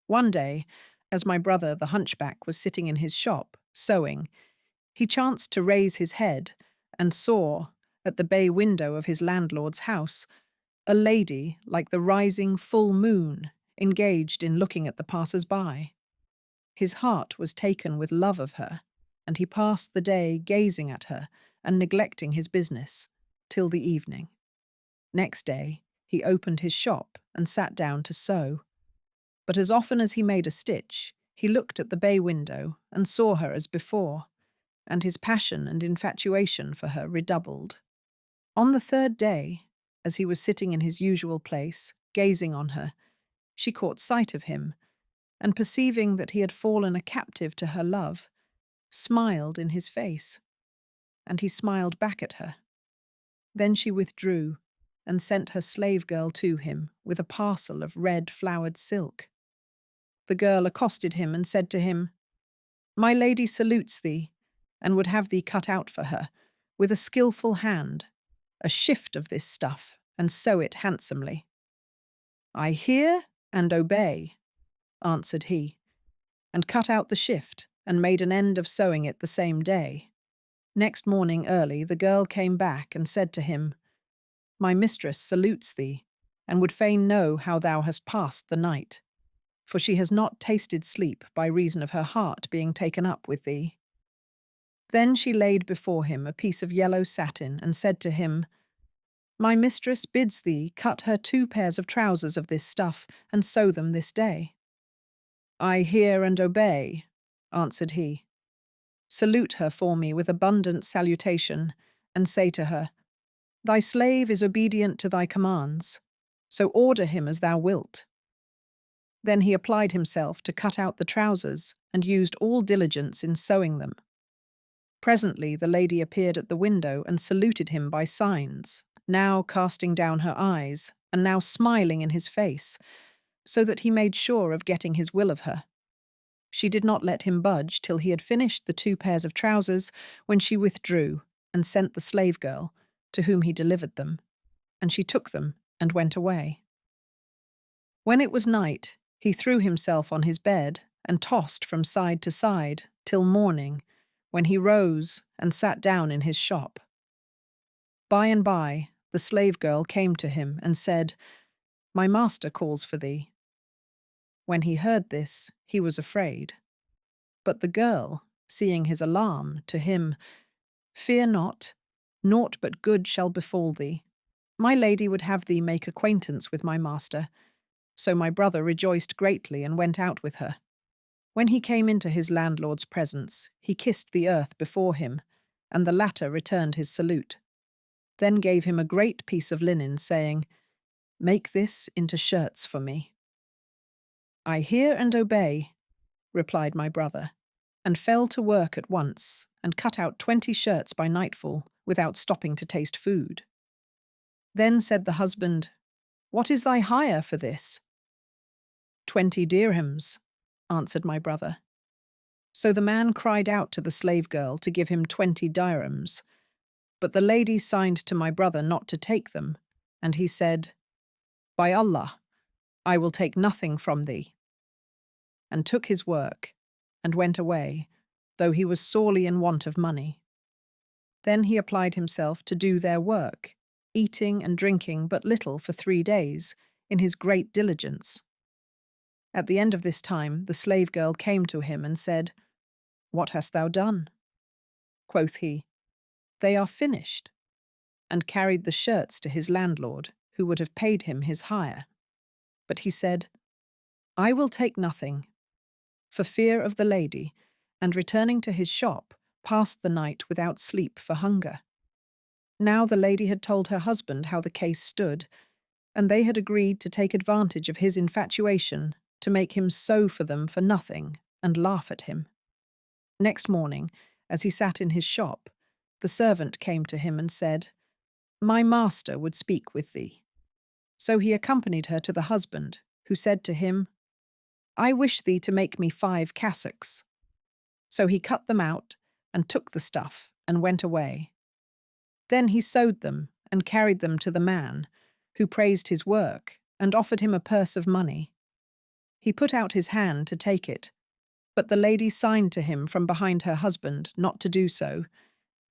S1: One day, as my brother the Hunchback was sitting in his shop, sewing, he chanced to raise his head and saw, at the bay window of his landlord's house, a lady like the rising full moon, engaged in looking at the passers-by. His heart was taken with love of her, and he passed the day gazing at her and neglecting his business, till the evening. Next day, he opened his shop and sat down to sew. But as often as he made a stitch, he looked at the bay window and saw her as before, and his passion and infatuation for her redoubled. On the 3rd day, as he was sitting in his usual place, gazing on her, she caught sight of him, and perceiving that he had fallen a captive to her love, smiled in his face, and he smiled back at her. Then she withdrew and sent her slave girl to him with a parcel of red flowered silk. The girl accosted him and said to him, "My lady salutes thee, and would have thee cut out for her, with a skilful hand, a shift of this stuff, and sew it handsomely." "I hear and obey," answered he, and cut out the shift, and made an end of sewing it the same day. Next morning early the girl came back and said to him, "My mistress salutes thee, and would fain know how thou hast passed the night, for she has not tasted sleep by reason of her heart being taken up with thee." Then she laid before him a piece of yellow satin, and said to him, "My mistress bids thee cut her 2 pairs of trousers of this stuff, and sew them this day." "I hear and obey," answered he. "Salute her for me with abundant salutation, and say to her, Thy slave is obedient to thy commands, so order him as thou wilt." Then he applied himself to cut out the trousers, and used all diligence in sewing them. Presently the lady appeared at the window and saluted him by signs, now casting down her eyes, and now smiling in his face, so that he made sure of getting his will of her. She did not let him budge till he had finished the 2 pairs of trousers, when she withdrew and sent the slave girl, to whom he delivered them, and she took them and went away. When it was night, he threw himself on his bed and tossed from side to side till morning, when he rose and sat down in his shop. By and by, the slave girl came to him and said, "My master calls for thee." When he heard this, he was afraid. But the girl, seeing his alarm, to him, "Fear not, naught but good shall befall thee. My lady would have thee make acquaintance with my master." So my brother rejoiced greatly and went out with her. When he came into his landlord's presence, he kissed the earth before him, and the latter returned his salute. Then gave him a great piece of linen, saying, "Make this into shirts for me." "I hear and obey," replied my brother, and fell to work at once, and cut out 20 shirts by nightfall, without stopping to taste food. Then said the husband, "What is thy hire for this?" 20 dirhams, answered my brother. So the man cried out to the slave girl to give him 20 dirhams, but the lady signed to my brother not to take them, and he said, "By Allah, I will take nothing from thee," and took his work, and went away, though he was sorely in want of money. Then he applied himself to do their work, eating and drinking but little for 3 days, in his great diligence. At the end of this time, the slave girl came to him and said, "What hast thou done?" Quoth he, "They are finished," and carried the shirts to his landlord, who would have paid him his hire. But he said, "I will take nothing," for fear of the lady, and returning to his shop, passed the night without sleep for hunger. Now the lady had told her husband how the case stood, and they had agreed to take advantage of his infatuation to make him sew for them for nothing and laugh at him. Next morning, as he sat in his shop, the servant came to him and said, "My master would speak with thee." So he accompanied her to the husband, who said to him, "I wish thee to make me 5 cassocks." So he cut them out and took the stuff and went away. Then he sewed them and carried them to the man, who praised his work and offered him a purse of money. He put out his hand to take it, but the lady signed to him from behind her husband not to do so,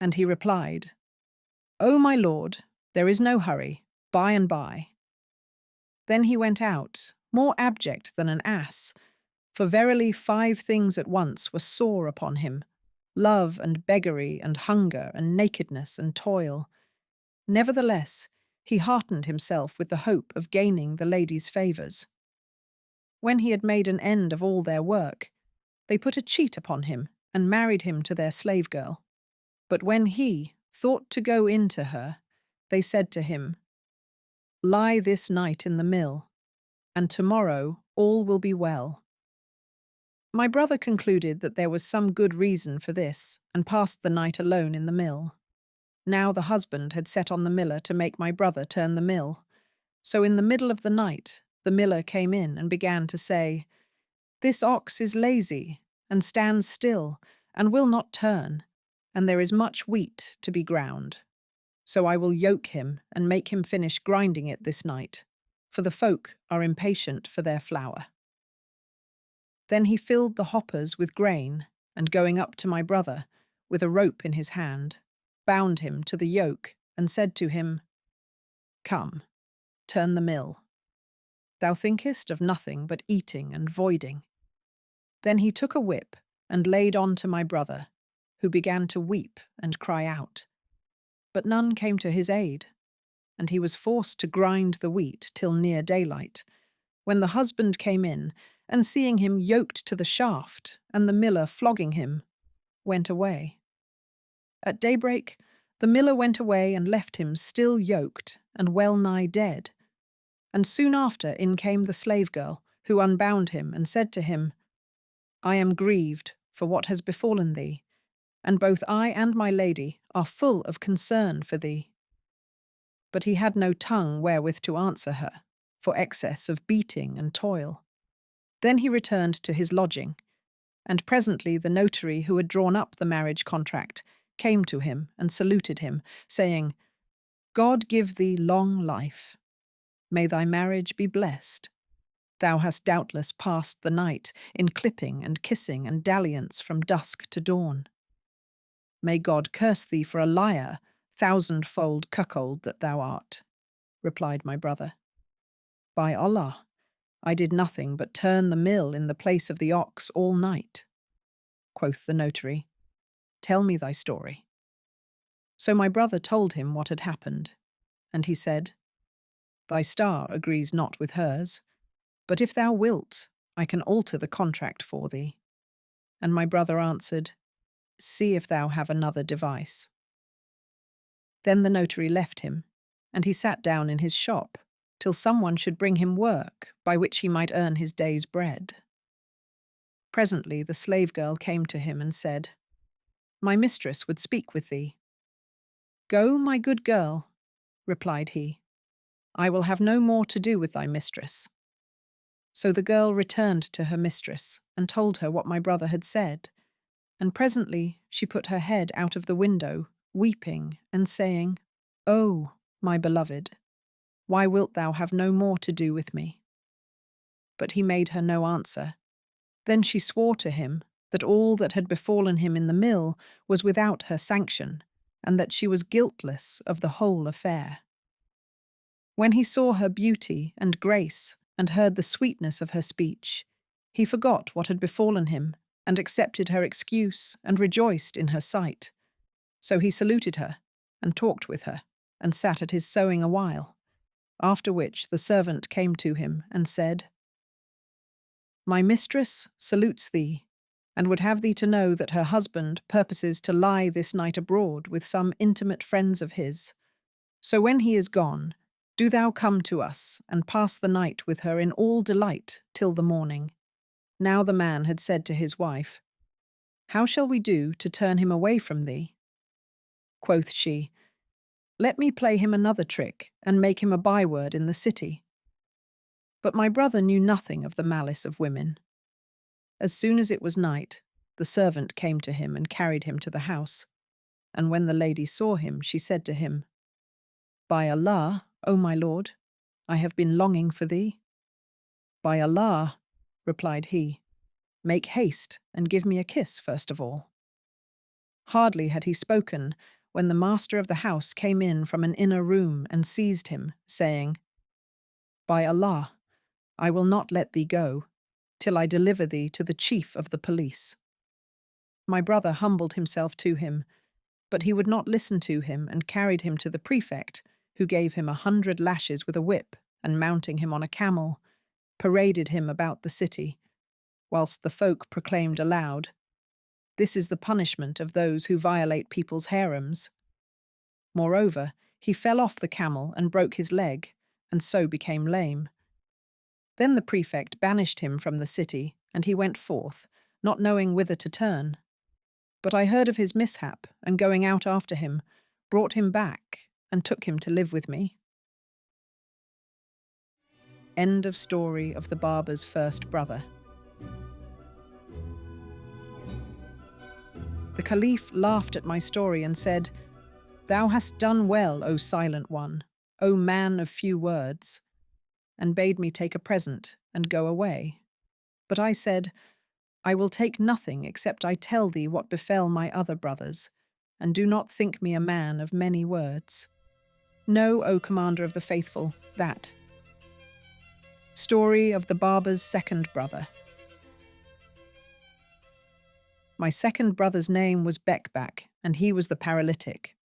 S1: and he replied, "O my lord, there is no hurry, by and by." Then he went out, more abject than an ass, for verily 5 things at once were sore upon him, love and beggary and hunger and nakedness and toil. Nevertheless, he heartened himself with the hope of gaining the lady's favours. When he had made an end of all their work, they put a cheat upon him and married him to their slave girl. But when he thought to go in to her, they said to him, "Lie this night in the mill, and tomorrow all will be well." My brother concluded that there was some good reason for this, and passed the night alone in the mill. Now the husband had set on the miller to make my brother turn the mill. So in the middle of the night, the miller came in and began to say, "This ox is lazy, and stands still, and will not turn, and there is much wheat to be ground. So I will yoke him and make him finish grinding it this night, for the folk are impatient for their flour." Then he filled the hoppers with grain, and going up to my brother, with a rope in his hand, bound him to the yoke, and said to him, "Come, turn the mill. Thou thinkest of nothing but eating and voiding." Then he took a whip, and laid on to my brother, who began to weep and cry out. But none came to his aid, and he was forced to grind the wheat till near daylight, when the husband came in, and seeing him yoked to the shaft, and the miller flogging him, went away. At daybreak, the miller went away and left him still yoked and well nigh dead. And soon after in came the slave girl, who unbound him and said to him, "I am grieved for what has befallen thee, and both I and my lady are full of concern for thee." But he had no tongue wherewith to answer her, for excess of beating and toil. Then he returned to his lodging, and presently the notary who had drawn up the marriage contract came to him and saluted him, saying, "God give thee long life. May thy marriage be blessed. Thou hast doubtless passed the night in clipping and kissing and dalliance from dusk to dawn. May God curse thee for a liar, thousandfold cuckold that thou art," replied my brother. "By Allah, I did nothing but turn the mill in the place of the ox all night." Quoth the notary, "Tell me thy story." So my brother told him what had happened, and he said, "Thy star agrees not with hers, but if thou wilt, I can alter the contract for thee." And my brother answered, "See if thou have another device." Then the notary left him, and he sat down in his shop, till someone should bring him work by which he might earn his day's bread. Presently the slave girl came to him and said, "My mistress would speak with thee." "Go, my good girl," replied he. "I will have no more to do with thy mistress." So the girl returned to her mistress and told her what my brother had said, and presently she put her head out of the window, weeping and saying, "Oh, my beloved, why wilt thou have no more to do with me?" But he made her no answer. Then she swore to him that all that had befallen him in the mill was without her sanction, and that she was guiltless of the whole affair. When he saw her beauty and grace, and heard the sweetness of her speech, he forgot what had befallen him, and accepted her excuse, and rejoiced in her sight. So he saluted her, and talked with her, and sat at his sewing a while, after which the servant came to him, and said, "My mistress salutes thee, and would have thee to know that her husband purposes to lie this night abroad with some intimate friends of his. So when he is gone, do thou come to us, and pass the night with her in all delight till the morning." Now the man had said to his wife, "How shall we do to turn him away from thee?" Quoth she, "Let me play him another trick, and make him a byword in the city." But my brother knew nothing of the malice of women. As soon as it was night, the servant came to him and carried him to the house. And when the lady saw him, she said to him, "By Allah, O my lord, I have been longing for thee." "By Allah," replied he, "make haste and give me a kiss first of all." Hardly had he spoken when the master of the house came in from an inner room and seized him, saying, "By Allah, I will not let thee go till I deliver thee to the chief of the police." My brother humbled himself to him, but he would not listen to him, and carried him to the prefect, who gave him 100 lashes with a whip, and mounting him on a camel, paraded him about the city, whilst the folk proclaimed aloud, "This is the punishment of those who violate people's harems." Moreover, he fell off the camel and broke his leg, and so became lame. Then the prefect banished him from the city, and he went forth, not knowing whither to turn. But I heard of his mishap, and going out after him, brought him back and took him to live with me. End of story of the barber's first brother. The Caliph laughed at my story and said, "Thou hast done well, O silent one, O man of few words," and bade me take a present and go away. But I said, "I will take nothing except I tell thee what befell my other brothers, and do not think me a man of many words. Know, O Commander of the Faithful, that." Story of the barber's second brother. My second brother's name was Bekhit, and he was the paralytic.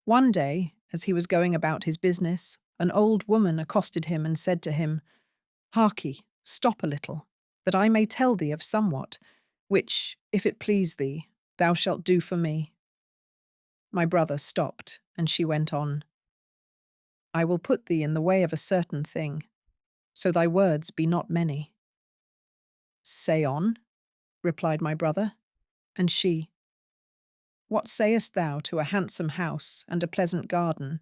S1: One day, as he was going about his business, an old woman accosted him and said to him, "Harkye, stop a little, that I may tell thee of somewhat, which, if it please thee, thou shalt do for me." My brother stopped, and she went on, "I will put thee in the way of a certain thing, so thy words be not many." "Say on," replied my brother, and she, "What sayest thou to a handsome house and a pleasant garden,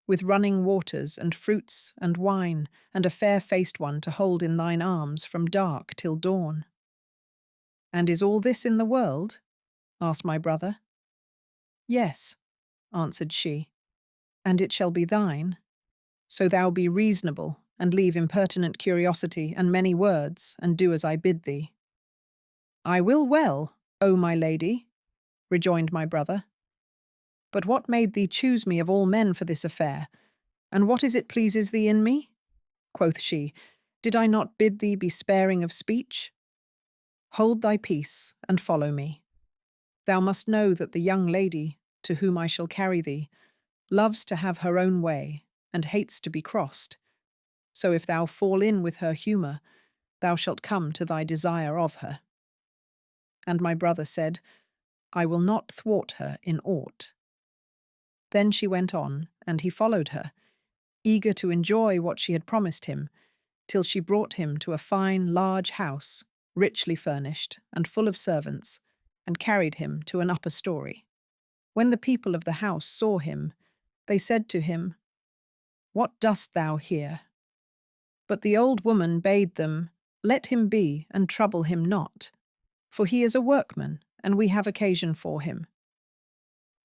S1: with running waters and fruits and wine, and a fair-faced one to hold in thine arms from dark till dawn?" "And is all this in the world?" asked my brother. "Yes," answered she, "and it shall be thine. So thou be reasonable, and leave impertinent curiosity and many words, and do as I bid thee." "I will well, O my lady," rejoined my brother. "But what made thee choose me of all men for this affair? And what is it pleases thee in me?" Quoth she, "Did I not bid thee be sparing of speech? Hold thy peace, and follow me. Thou must know that the young lady, to whom I shall carry thee, loves to have her own way, and hates to be crossed. So if thou fall in with her humour, thou shalt come to thy desire of her." And my brother said, "I will not thwart her in aught." Then she went on, and he followed her, eager to enjoy what she had promised him, till she brought him to a fine, large house, richly furnished and full of servants, and carried him to an upper story. When the people of the house saw him, they said to him, "What dost thou here?" But the old woman bade them, "Let him be, and trouble him not, for he is a workman, and we have occasion for him."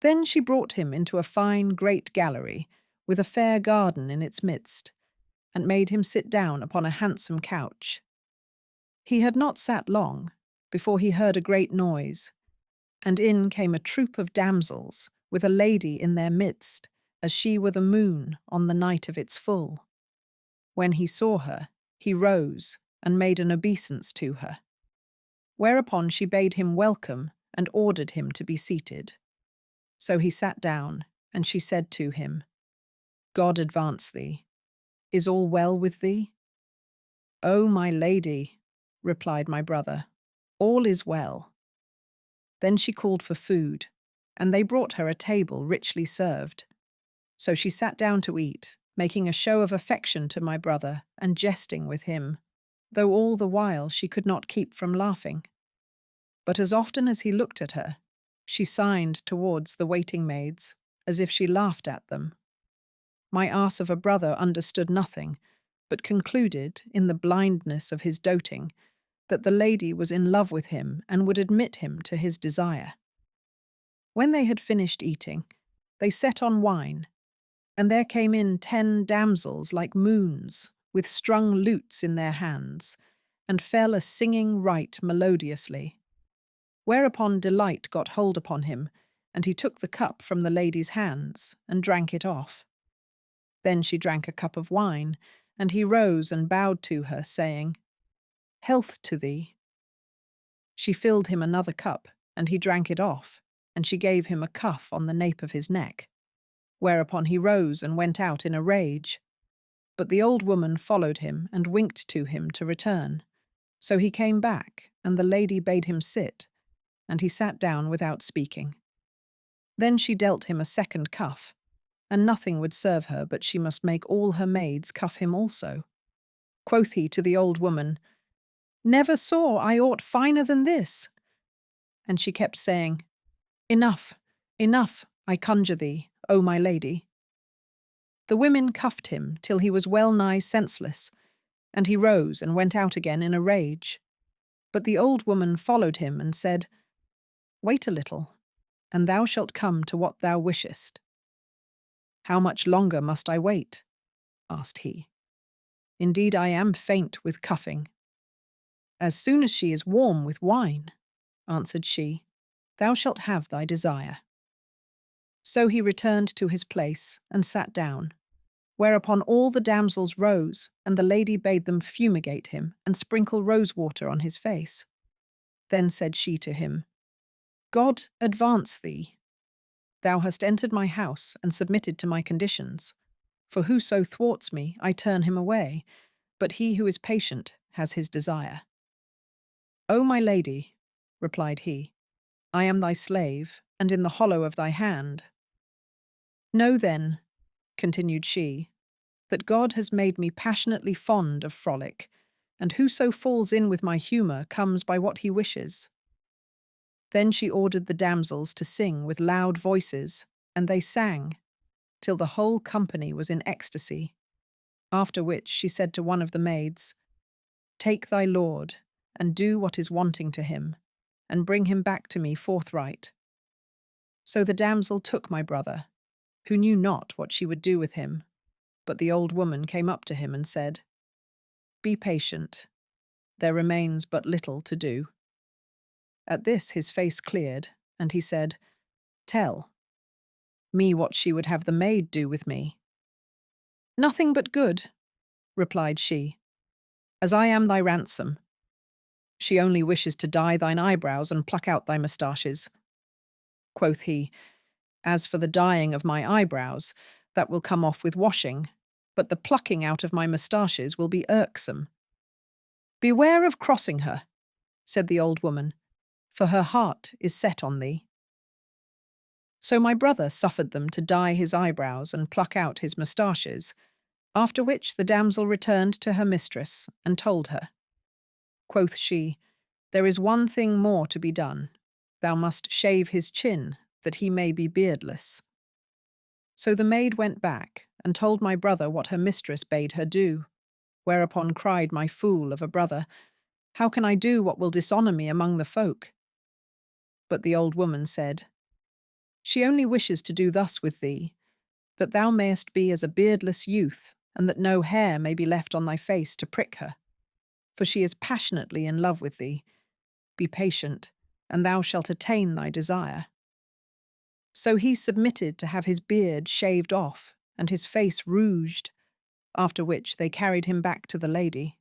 S1: Then she brought him into a fine great gallery, with a fair garden in its midst, and made him sit down upon a handsome couch. He had not sat long, before he heard a great noise, and in came a troop of damsels, with a lady in their midst, as she were the moon on the night of its full. When he saw her, he rose, and made an obeisance to her. Whereupon she bade him welcome, and ordered him to be seated. So he sat down, and she said to him, "God advance thee. Is all well with thee?" "O my lady," replied my brother, "all is well." Then she called for food, and they brought her a table richly served. So she sat down to eat, making a show of affection to my brother and jesting with him, though all the while she could not keep from laughing. But as often as he looked at her, she signed towards the waiting maids, as if she laughed at them. My ass of a brother understood nothing, but concluded, in the blindness of his doting, that the lady was in love with him and would admit him to his desire. When they had finished eating, they set on wine, and there came in 10 damsels like moons, with strung lutes in their hands, and fell a-singing right melodiously. Whereupon delight got hold upon him, and he took the cup from the lady's hands, and drank it off. Then she drank a cup of wine, and he rose and bowed to her, saying, "Health to thee." She filled him another cup, and he drank it off, and she gave him a cuff on the nape of his neck. Whereupon he rose and went out in a rage. But the old woman followed him and winked to him to return. So he came back, and the lady bade him sit, and he sat down without speaking. Then she dealt him a second cuff, and nothing would serve her but she must make all her maids cuff him also. Quoth he to the old woman, "Never saw I aught finer than this. and she kept saying, "Enough, enough, I conjure thee, O my lady." The women cuffed him till he was well nigh senseless, and he rose and went out again in a rage. But the old woman followed him and said, "Wait a little, and thou shalt come to what thou wishest." "How much longer must I wait?" asked he. "Indeed, I am faint with cuffing." "As soon as she is warm with wine," answered she, "thou shalt have thy desire." So he returned to his place and sat down, whereupon all the damsels rose, and the lady bade them fumigate him and sprinkle rose-water on his face. Then said she to him, "God advance thee. Thou hast entered my house and submitted to my conditions. For whoso thwarts me, I turn him away, but he who is patient has his desire." "O my lady," replied he, "I am thy slave, and in the hollow of thy hand." "Know then," continued she, "that God has made me passionately fond of frolic, and whoso falls in with my humour comes by what he wishes." Then she ordered the damsels to sing with loud voices, and they sang, till the whole company was in ecstasy. After which she said to one of the maids, "Take thy lord, and do what is wanting to him, and bring him back to me forthright." So the damsel took my brother, who knew not what she would do with him, but the old woman came up to him and said, "Be patient, there remains but little to do." At this his face cleared, and he said, "Tell me what she would have the maid do with me." "Nothing but good," replied she, "as I am thy ransom. She only wishes to dye thine eyebrows and pluck out thy moustaches." Quoth he, "As for the dyeing of my eyebrows, that will come off with washing, but the plucking out of my moustaches will be irksome." "Beware of crossing her," said the old woman, "for her heart is set on thee." So my brother suffered them to dye his eyebrows and pluck out his moustaches, after which the damsel returned to her mistress and told her. Quoth she, "There is one thing more to be done. Thou must shave his chin, that he may be beardless." So the maid went back and told my brother what her mistress bade her do, whereupon cried my fool of a brother, "How can I do what will dishonour me among the folk?" But the old woman said, "She only wishes to do thus with thee, that thou mayest be as a beardless youth, and that no hair may be left on thy face to prick her. For she is passionately in love with thee. Be patient, and thou shalt attain thy desire." So he submitted to have his beard shaved off and his face rouged, after which they carried him back to the lady.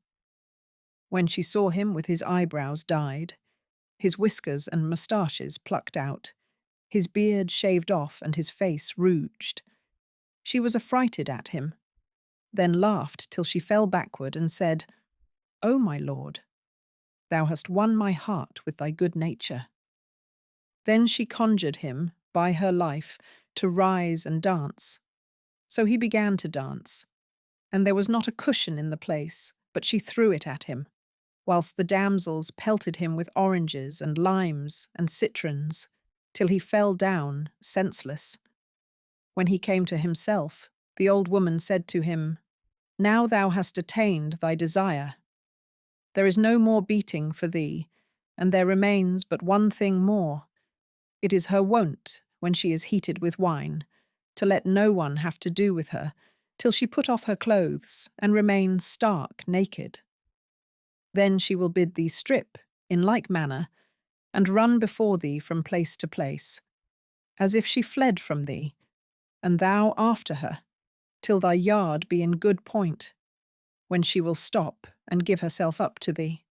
S1: When she saw him with his eyebrows dyed, his whiskers and moustaches plucked out, his beard shaved off and his face rouged, she was affrighted at him, then laughed till she fell backward and said, "O my lord, thou hast won my heart with thy good nature." Then she conjured him, by her life, to rise and dance. So he began to dance, and there was not a cushion in the place, but she threw it at him, whilst the damsels pelted him with oranges and limes and citrons, till he fell down senseless. When he came to himself, the old woman said to him, "Now thou hast attained thy desire. There is no more beating for thee, and there remains but one thing more. It is her wont, when she is heated with wine, to let no one have to do with her, till she put off her clothes and remain stark naked. Then she will bid thee strip, in like manner, and run before thee from place to place, as if she fled from thee, and thou after her, till thy yard be in good point, when she will stop and give herself up to thee.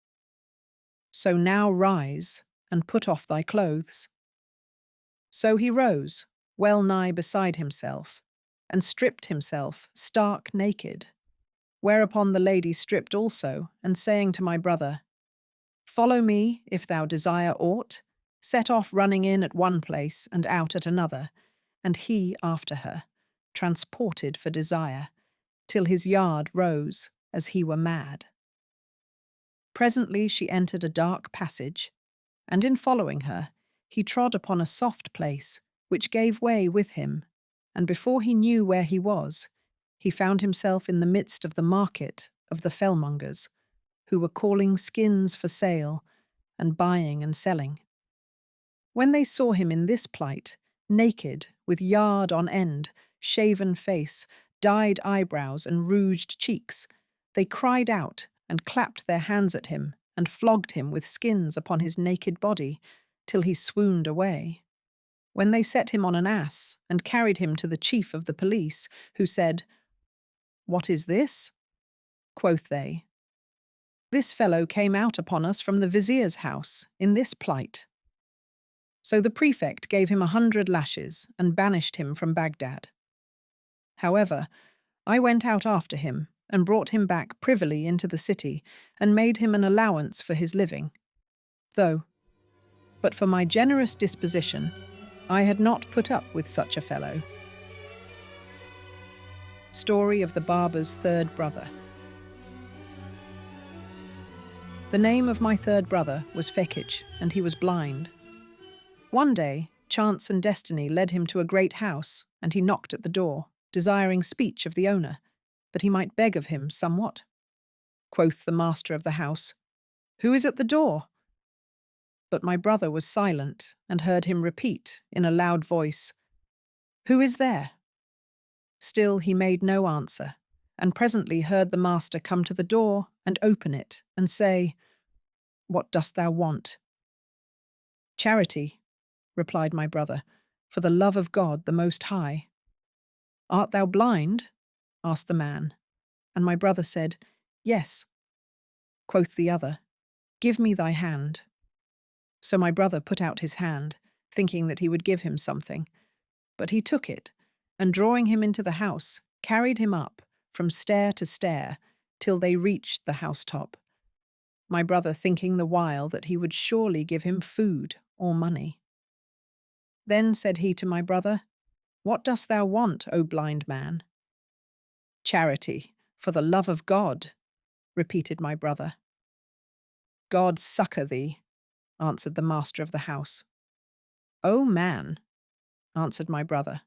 S1: So now rise, and put off thy clothes." So he rose, well nigh beside himself, and stripped himself stark naked. Whereupon the lady stripped also, and saying to my brother, "Follow me, if thou desire aught," set off running in at one place and out at another, and he after her, transported for desire, till his yard rose, as he were mad. Presently she entered a dark passage, and in following her, he trod upon a soft place, which gave way with him, and before he knew where he was, he found himself in the midst of the market of the fellmongers, who were calling skins for sale and buying and selling. When they saw him in this plight, naked, with yard on end, shaven face, dyed eyebrows and rouged cheeks, they cried out and clapped their hands at him and flogged him with skins upon his naked body, till he swooned away. When they set him on an ass and carried him to the chief of the police, who said, "What is this?" Quoth they, "This fellow came out upon us from the vizier's house, in this plight." So the prefect gave him 100 lashes and banished him from Baghdad. However, I went out after him and brought him back privily into the city and made him an allowance for his living. But for my generous disposition, I had not put up with such a fellow. Story of the Barber's third brother. The name of my third brother was Bekhit, and he was blind. One day, chance and destiny led him to a great house, and he knocked at the door, desiring speech of the owner, that he might beg of him somewhat. Quoth the master of the house, "Who is at the door?" But my brother was silent, and heard him repeat, in a loud voice, "Who is there?" Still he made no answer, and presently heard the master come to the door and open it, and say, "What dost thou want?" "Charity," replied my brother, "for the love of God the Most High." "Art thou blind?" asked the man, and my brother said, "Yes." Quoth the other, "Give me thy hand." So my brother put out his hand, thinking that he would give him something, but he took it, and drawing him into the house, carried him up, from stair to stair, till they reached the housetop, my brother thinking the while that he would surely give him food or money. Then said he to my brother, "What dost thou want, O blind man?" "Charity, for the love of God," repeated my brother. "God succour thee," answered the master of the house. "O man," answered my brother,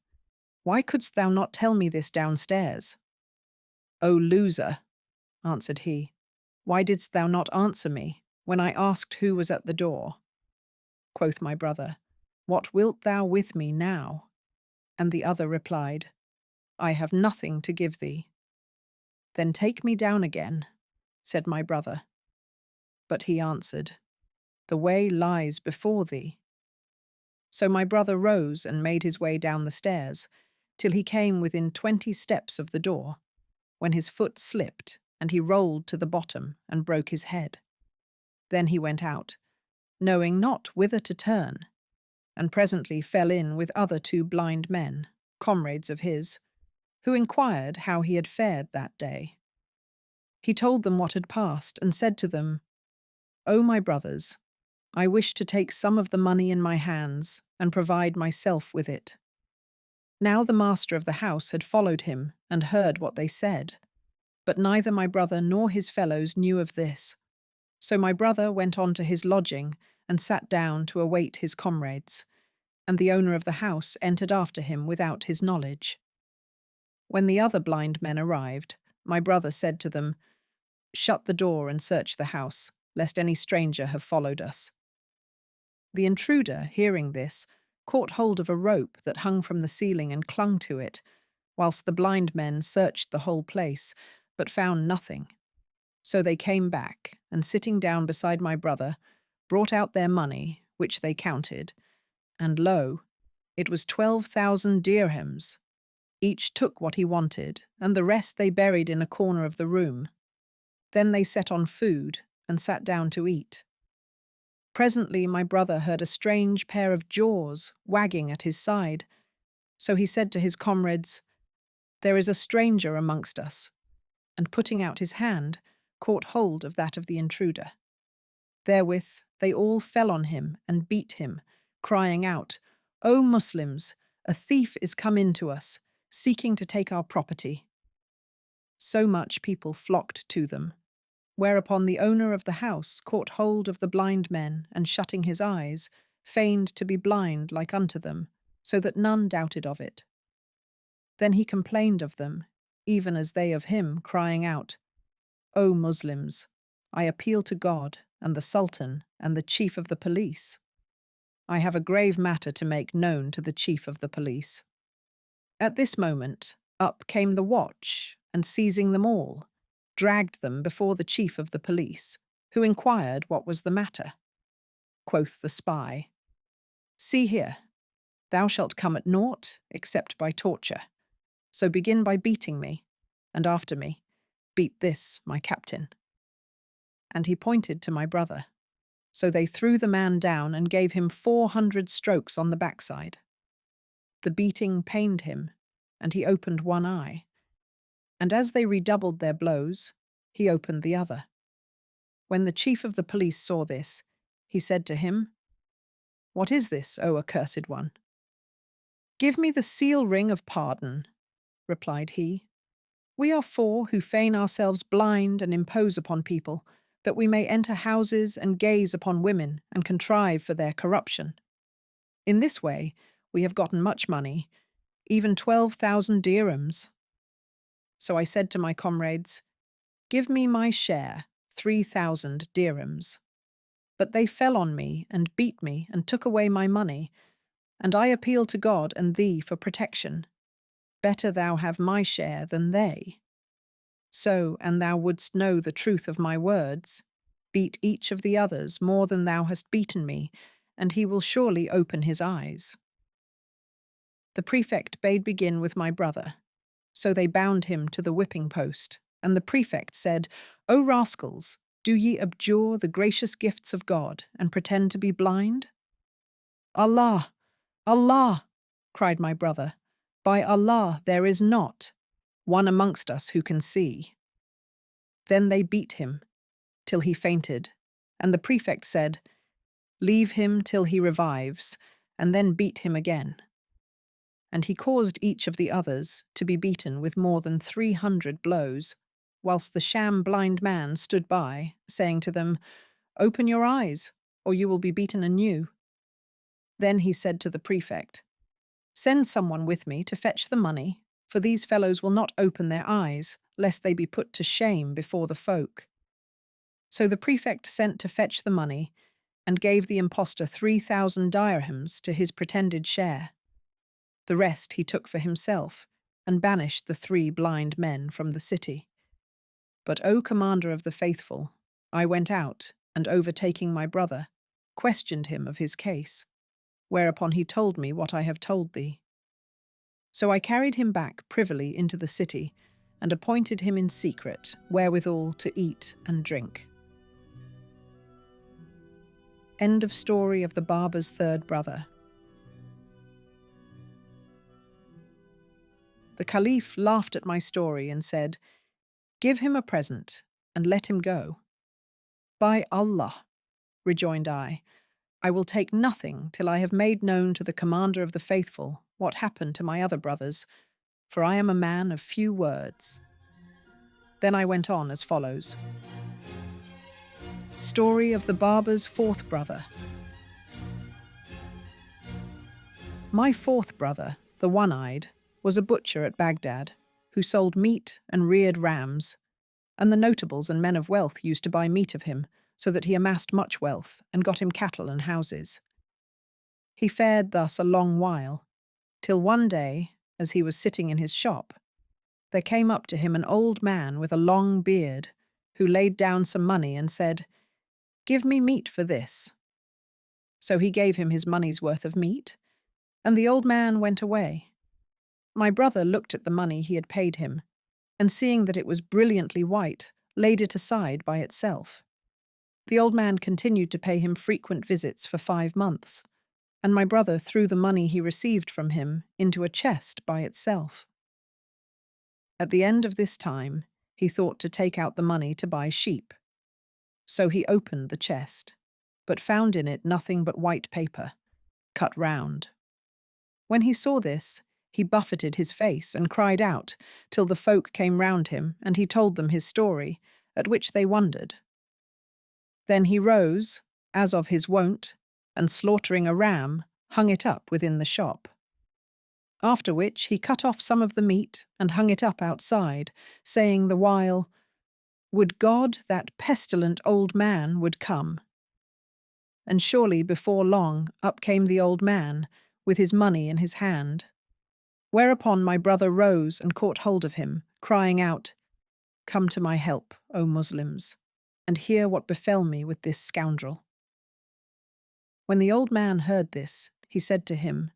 S1: "why couldst thou not tell me this downstairs?" "O loser," answered he, "why didst thou not answer me, when I asked who was at the door?" Quoth my brother, "What wilt thou with me now?" And the other replied, "I have nothing to give thee." "Then take me down again," said my brother. But he answered, "The way lies before thee." So my brother rose and made his way down the stairs, till he came within 20 steps of the door, when his foot slipped, and he rolled to the bottom and broke his head. Then he went out, knowing not whither to turn, and presently fell in with other 2 blind men, comrades of his, who inquired how he had fared that day. He told them what had passed, and said to them, "O my brothers, I wish to take some of the money in my hands, and provide myself with it." Now the master of the house had followed him, and heard what they said, but neither my brother nor his fellows knew of this. So my brother went on to his lodging, and sat down to await his comrades, and the owner of the house entered after him without his knowledge. When the other blind men arrived, my brother said to them, "Shut the door and search the house, lest any stranger have followed us." The intruder, hearing this, caught hold of a rope that hung from the ceiling and clung to it, whilst the blind men searched the whole place, but found nothing. So they came back, and sitting down beside my brother, brought out their money, which they counted, and lo, it was 12,000 dirhams. Each took what he wanted, and the rest they buried in a corner of the room. Then they set on food, and sat down to eat. Presently my brother heard a strange pair of jaws wagging at his side. So he said to his comrades, "There is a stranger amongst us," and putting out his hand, caught hold of that of the intruder. Therewith they all fell on him and beat him, crying out, "O Muslims, a thief is come in to us, seeking to take our property." So much people flocked to them, whereupon the owner of the house caught hold of the blind men, and shutting his eyes, feigned to be blind like unto them, so that none doubted of it. Then he complained of them, even as they of him, crying out, O Muslims, I appeal to God and the Sultan and the chief of the police. I have a grave matter to make known to the chief of the police. At this moment, up came the watch, and seizing them all, dragged them before the chief of the police, who inquired what was the matter. Quoth the spy, See here, thou shalt come at naught except by torture. So begin by beating me, and after me, beat this, my captain. And he pointed to my brother. So they threw the man down and gave him 400 strokes on the backside. The beating pained him, and he opened one eye. And as they redoubled their blows, he opened the other. When the chief of the police saw this, he said to him, What is this, O accursed one? Give me the seal ring of pardon, replied he. We are four who feign ourselves blind and impose upon people, that we may enter houses and gaze upon women and contrive for their corruption. In this way we have gotten much money, even 12,000 dirhams. So I said to my comrades, Give me my share, 3,000 dirhams. But they fell on me and beat me and took away my money, and I appeal to God and thee for protection. Better thou have my share than they. So, an thou wouldst know the truth of my words, beat each of the others more than thou hast beaten me, and he will surely open his eyes. The prefect bade begin with my brother. So they bound him to the whipping post, and the prefect said, O rascals, do ye abjure the gracious gifts of God, and pretend to be blind? Allah! Allah! Cried my brother. By Allah, there is not one amongst us who can see. Then they beat him, till he fainted, and the prefect said, Leave him till he revives, and then beat him again. And he caused each of the others to be beaten with more than 300 blows, whilst the sham blind man stood by, saying to them, Open your eyes, or you will be beaten anew. Then he said to the prefect, Send someone with me to fetch the money, for these fellows will not open their eyes, lest they be put to shame before the folk. So the prefect sent to fetch the money, and gave the impostor 3,000 dirhams to his pretended share. The rest he took for himself, and banished the 3 blind men from the city. But, O commander of the faithful, I went out, and overtaking my brother, questioned him of his case, whereupon he told me what I have told thee. So I carried him back privily into the city, and appointed him in secret wherewithal to eat and drink. End of story of the Barber's third brother. The Caliph laughed at my story and said, Give him a present, and let him go. By Allah, rejoined I will take nothing till I have made known to the commander of the faithful what happened to my other brothers, for I am a man of few words. Then I went on as follows. Story of the Barber's fourth brother. My fourth brother, the one-eyed, was a butcher at Baghdad, who sold meat and reared rams, and the notables and men of wealth used to buy meat of him, so that he amassed much wealth and got him cattle and houses. He fared thus a long while, till one day, as he was sitting in his shop, there came up to him an old man with a long beard, who laid down some money and said, Give me meat for this. So he gave him his money's worth of meat, and the old man went away. My brother looked at the money he had paid him, and seeing that it was brilliantly white, laid it aside by itself. The old man continued to pay him frequent visits for 5 months, and my brother threw the money he received from him into a chest by itself. At the end of this time, he thought to take out the money to buy sheep. So he opened the chest, but found in it nothing but white paper, cut round. When he saw this, he buffeted his face and cried out, till the folk came round him, and he told them his story, at which they wondered. Then he rose, as of his wont, and slaughtering a ram, hung it up within the shop. After which he cut off some of the meat and hung it up outside, saying the while, "Would God that pestilent old man would come." And surely before long up came the old man, with his money in his hand. Whereupon my brother rose and caught hold of him, crying out, "Come to my help, O Muslims, and hear what befell me with this scoundrel." When the old man heard this, he said to him,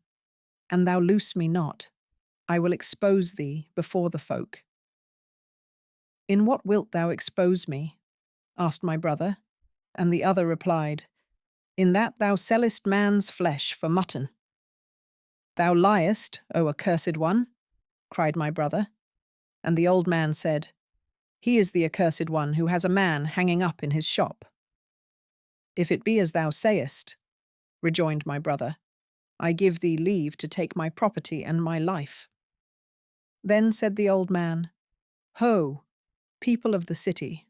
S1: "An thou loose me not, I will expose thee before the folk." "In what wilt thou expose me?" asked my brother, and the other replied, "In that thou sellest man's flesh for mutton." "Thou liest, O accursed one," cried my brother, and the old man said, "He is the accursed one who has a man hanging up in his shop." "If it be as thou sayest," rejoined my brother, "I give thee leave to take my property and my life." Then said the old man, "Ho, people of the city,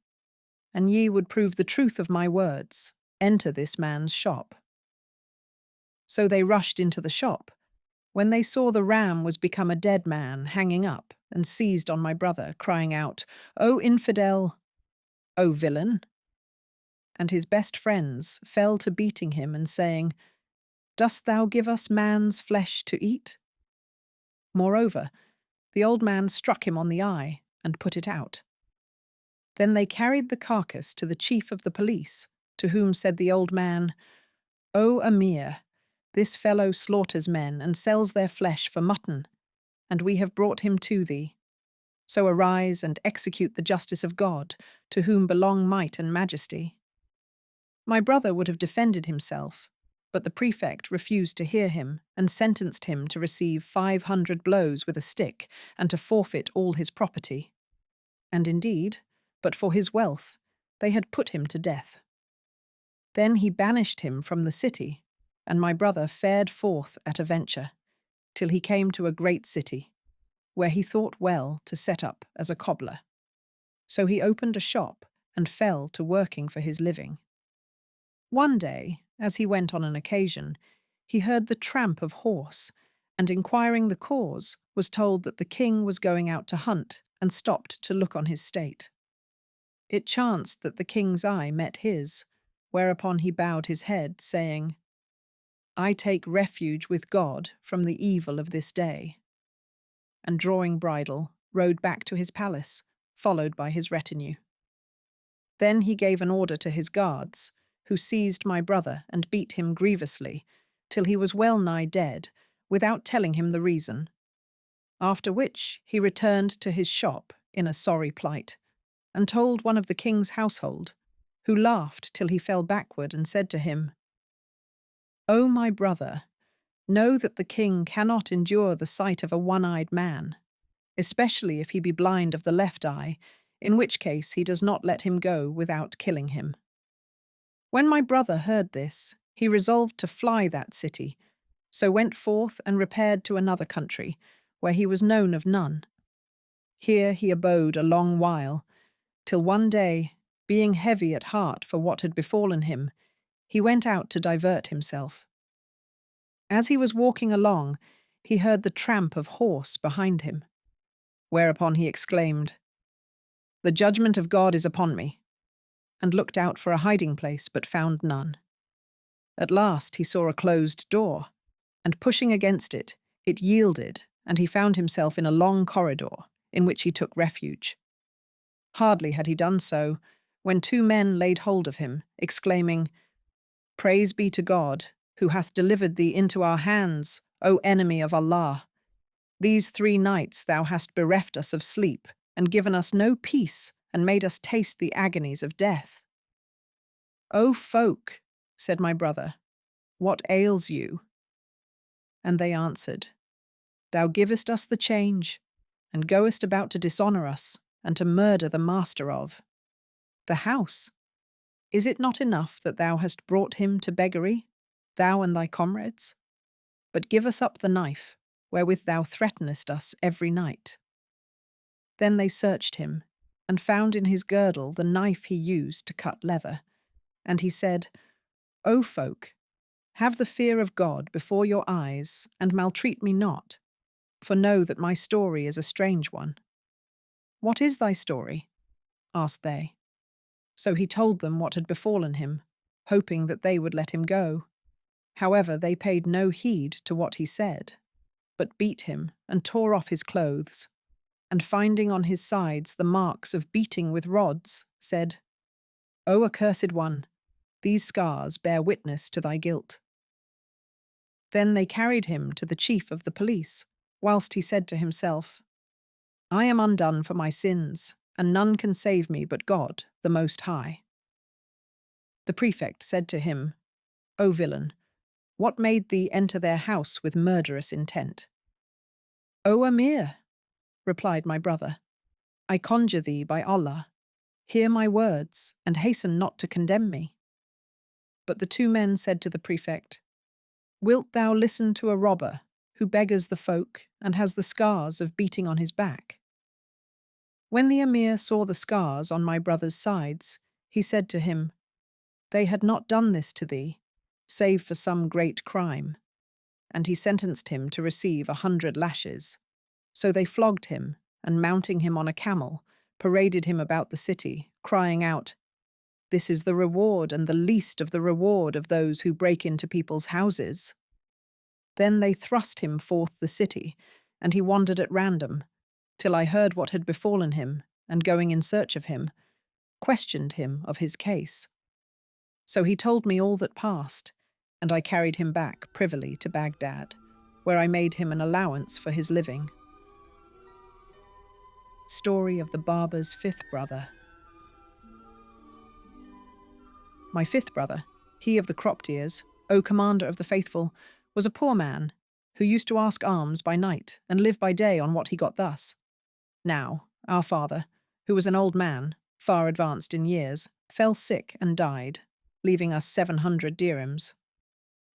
S1: an ye would prove the truth of my words, enter this man's shop." So they rushed into the shop, when they saw the ram was become a dead man hanging up, and seized on my brother, crying out, "O infidel! O villain!" And his best friends fell to beating him and saying, "Dost thou give us man's flesh to eat?" Moreover, the old man struck him on the eye and put it out. Then they carried the carcass to the chief of the police, to whom said the old man, "O Emir, this fellow slaughters men and sells their flesh for mutton, and we have brought him to thee. So arise and execute the justice of God, to whom belong might and majesty." My brother would have defended himself, but the prefect refused to hear him and sentenced him to receive 500 blows with a stick and to forfeit all his property. And indeed, but for his wealth, they had put him to death. Then he banished him from the city, and my brother fared forth at a venture, till he came to a great city, where he thought well to set up as a cobbler. So he opened a shop and fell to working for his living. One day, as he went on an occasion, he heard the tramp of horse, and inquiring the cause, was told that the king was going out to hunt and stopped to look on his state. It chanced that the king's eye met his, whereupon he bowed his head, saying, "I take refuge with God from the evil of this day," and drawing bridle, rode back to his palace, followed by his retinue. Then he gave an order to his guards, who seized my brother and beat him grievously, till he was well nigh dead, without telling him the reason. After which he returned to his shop in a sorry plight, and told one of the king's household, who laughed till he fell backward and said to him, "O my brother, know that the king cannot endure the sight of a one-eyed man, especially if he be blind of the left eye, in which case he does not let him go without killing him." When my brother heard this, he resolved to fly that city, so went forth and repaired to another country, where he was known of none. Here he abode a long while, till one day, being heavy at heart for what had befallen him, he went out to divert himself. As he was walking along, he heard the tramp of horse behind him, whereupon he exclaimed, "The judgment of God is upon me," and looked out for a hiding place, but found none. At last he saw a closed door, and pushing against it, it yielded, and he found himself in a long corridor, in which he took refuge. Hardly had he done so, when two men laid hold of him, exclaiming, "Praise be to God, who hath delivered thee into our hands, O enemy of Allah. These 3 nights thou hast bereft us of sleep, and given us no peace, and made us taste the agonies of death." "O folk," said my brother, "what ails you?" And they answered, "Thou givest us the change, and goest about to dishonour us, and to murder the master of the house. Is it not enough that thou hast brought him to beggary, thou and thy comrades? But give us up the knife, wherewith thou threatenest us every night." Then they searched him, and found in his girdle the knife he used to cut leather. And he said, "O folk, Have the fear of God before your eyes, and maltreat me not, for know that my story is a strange one." "What is thy story?" asked they. So he told them what had befallen him, hoping that they would let him go. However, they paid no heed to what he said, but beat him and tore off his clothes, and finding on his sides the marks of beating with rods, said, "O accursed one, these scars bear witness to thy guilt." Then they carried him to the chief of the police, whilst he said to himself, "I am undone for my sins, and none can save me but God, the Most High." The prefect said to him, "O villain, what made thee enter their house with murderous intent?" "O Emir," replied my brother, "I conjure thee by Allah, hear my words, and hasten not to condemn me." But the two men said to the prefect, "Wilt thou listen to a robber who beggars the folk and has the scars of beating on his back?" When the Emir saw the scars on my brother's sides, he said to him, "They had not done this to thee, save for some great crime." And he sentenced him to receive 100 lashes. So they flogged him, and mounting him on a camel, paraded him about the city, crying out, "This is the reward and the least of the reward of those who break into people's houses." Then they thrust him forth the city, and he wandered at random, till I heard what had befallen him, and going in search of him, questioned him of his case. So he told me all that passed, and I carried him back privily to Baghdad, where I made him an allowance for his living. Story of the Barber's fifth brother. My fifth brother, he of the cropped ears, O commander of the faithful, was a poor man, who used to ask alms by night and live by day on what he got thus. Now, our father, who was an old man, far advanced in years, fell sick and died, leaving us 700 dirhams.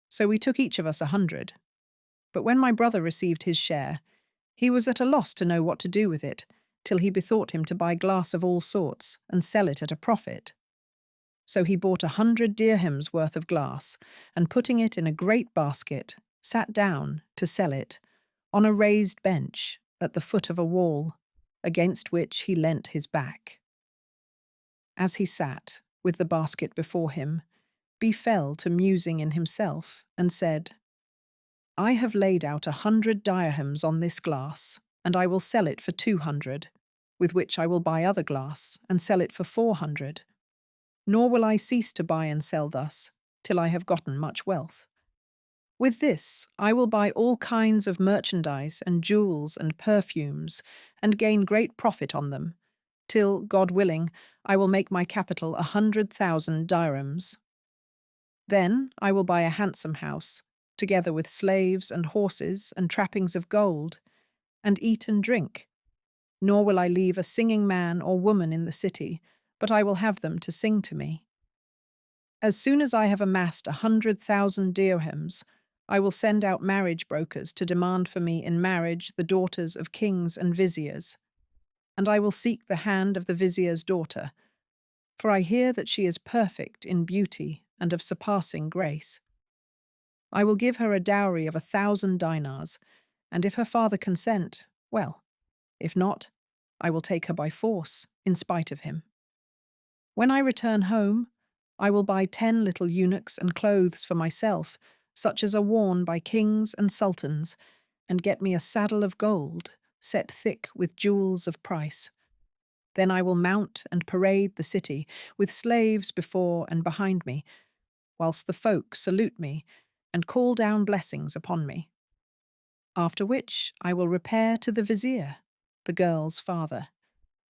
S1: So we took each of us 100. But when my brother received his share, he was at a loss to know what to do with it, till he bethought him to buy glass of all sorts and sell it at a profit. So he bought 100 dirhams worth of glass, and putting it in a great basket, sat down to sell it on a raised bench at the foot of a wall, against which he leant his back. As he sat, with the basket before him, befell to musing in himself, and said, "I have laid out 100 dirhams on this glass, and I will sell it for 200, with which I will buy other glass, and sell it for 400. Nor will I cease to buy and sell thus, till I have gotten much wealth. With this I will buy all kinds of merchandise and jewels and perfumes, and gain great profit on them, till, God willing, I will make my capital 100,000 dirhams. Then I will buy a handsome house, together with slaves and horses and trappings of gold, and eat and drink. Nor will I leave a singing man or woman in the city, but I will have them to sing to me. As soon as I have amassed 100,000 dirhams, I will send out marriage brokers to demand for me in marriage the daughters of kings and viziers. And I will seek the hand of the vizier's daughter, for I hear that she is perfect in beauty and of surpassing grace. I will give her a dowry of 1,000 dinars, and if her father consent, well. If not, I will take her by force, in spite of him. When I return home, I will buy 10 little eunuchs and clothes for myself, such as are worn by kings and sultans, and get me a saddle of gold, set thick with jewels of price. Then I will mount and parade the city, with slaves before and behind me, whilst the folk salute me and call down blessings upon me. After which I will repair to the vizier, the girl's father,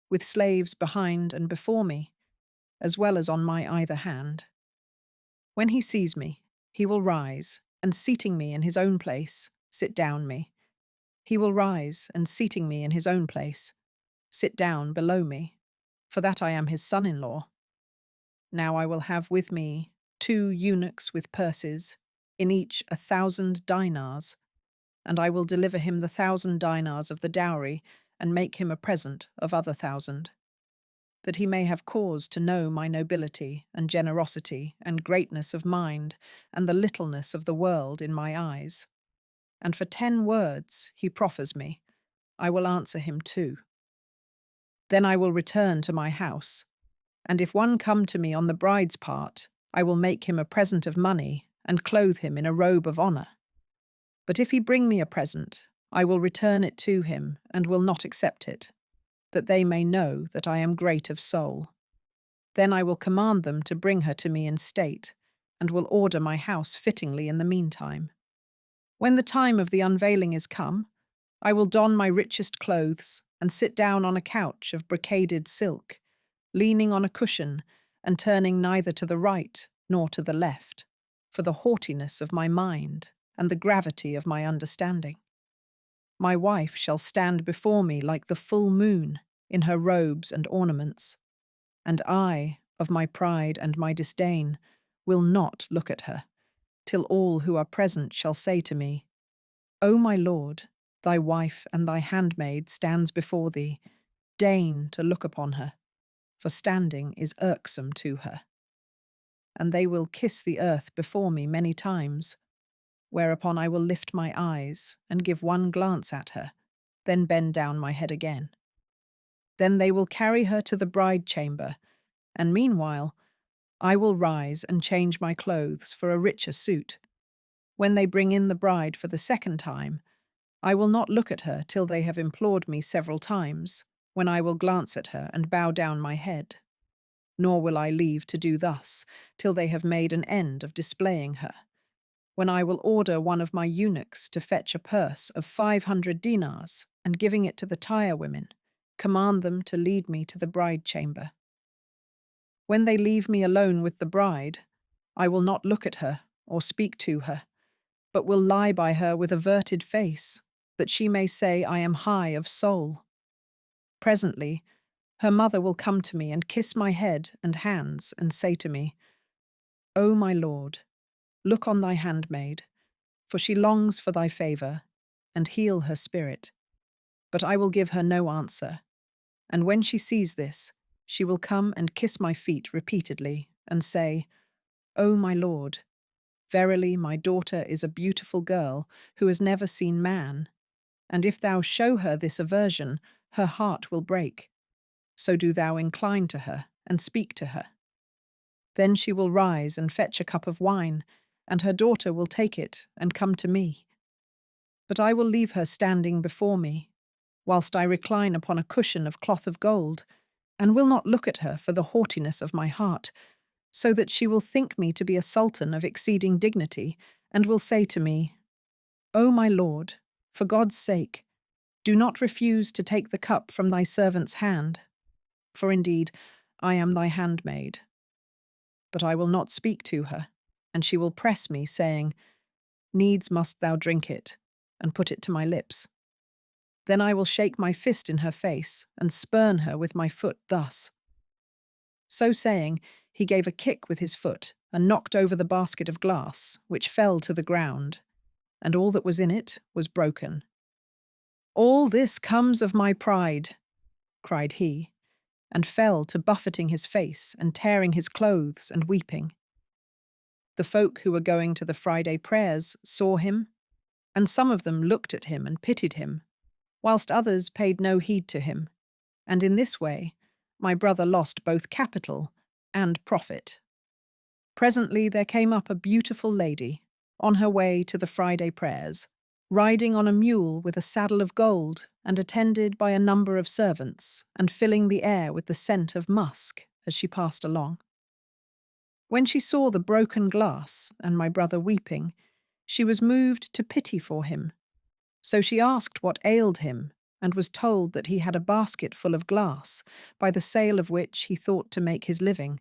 S1: with slaves behind and before me, as well as on my either hand. When he sees me, he will rise, and seating me in his own place, sit down me. He will rise, and seating me in his own place, sit down below me, for that I am his son-in-law. Now I will have with me 2 eunuchs with purses, in each 1,000 dinars, and I will deliver him the 1,000 dinars of the dowry, and make him a present of other 1,000. that he may have cause to know my nobility and generosity and greatness of mind and the littleness of the world in my eyes. And for 10 words he proffers me, I will answer him 2. Then I will return to my house, and if one come to me on the bride's part, I will make him a present of money and clothe him in a robe of honour. But if he bring me a present, I will return it to him and will not accept it, that they may know that I am great of soul. Then I will command them to bring her to me in state, and will order my house fittingly in the meantime. When the time of the unveiling is come, I will don my richest clothes and sit down on a couch of brocaded silk, leaning on a cushion and turning neither to the right nor to the left, for the haughtiness of my mind and the gravity of my understanding. My wife shall stand before me like the full moon in her robes and ornaments, and I, of my pride and my disdain, will not look at her, till all who are present shall say to me, O my lord, thy wife and thy handmaid stands before thee, deign to look upon her, for standing is irksome to her. And they will kiss the earth before me many times, whereupon I will lift my eyes and give one glance at her, then bend down my head again. Then they will carry her to the bride chamber, and meanwhile I will rise and change my clothes for a richer suit. When they bring in the bride for the second time, I will not look at her till they have implored me several times, when I will glance at her and bow down my head. Nor will I leave to do thus till they have made an end of displaying her, when I will order one of my eunuchs to fetch a purse of 500 dinars, and giving it to the tire women, command them to lead me to the bride chamber. When they leave me alone with the bride, I will not look at her or speak to her, but will lie by her with averted face, that she may say I am high of soul. Presently, her mother will come to me and kiss my head and hands and say to me, O my lord, look on thy handmaid, for she longs for thy favour, and heal her spirit. But I will give her no answer, and when she sees this, she will come and kiss my feet repeatedly, and say, O my lord, verily my daughter is a beautiful girl who has never seen man, and if thou show her this aversion, her heart will break. So do thou incline to her and speak to her. Then she will rise and fetch a cup of wine, and her daughter will take it and come to me. But I will leave her standing before me, whilst I recline upon a cushion of cloth of gold, and will not look at her for the haughtiness of my heart, so that she will think me to be a sultan of exceeding dignity, and will say to me, O my lord, for God's sake, do not refuse to take the cup from thy servant's hand, for indeed I am thy handmaid. But I will not speak to her, and she will press me, saying, Needs must thou drink it, and put it to my lips. Then I will shake my fist in her face, and spurn her with my foot thus. So saying, he gave a kick with his foot, and knocked over the basket of glass, which fell to the ground, and all that was in it was broken. All this comes of my pride, cried he, and fell to buffeting his face and tearing his clothes and weeping. The folk who were going to the Friday prayers saw him, and some of them looked at him and pitied him, whilst others paid no heed to him, and in this way my brother lost both capital and profit. Presently there came up a beautiful lady, on her way to the Friday prayers, riding on a mule with a saddle of gold, and attended by a number of servants, and filling the air with the scent of musk as she passed along. When she saw the broken glass and my brother weeping, she was moved to pity for him. So she asked what ailed him, and was told that he had a basket full of glass, by the sale of which he thought to make his living.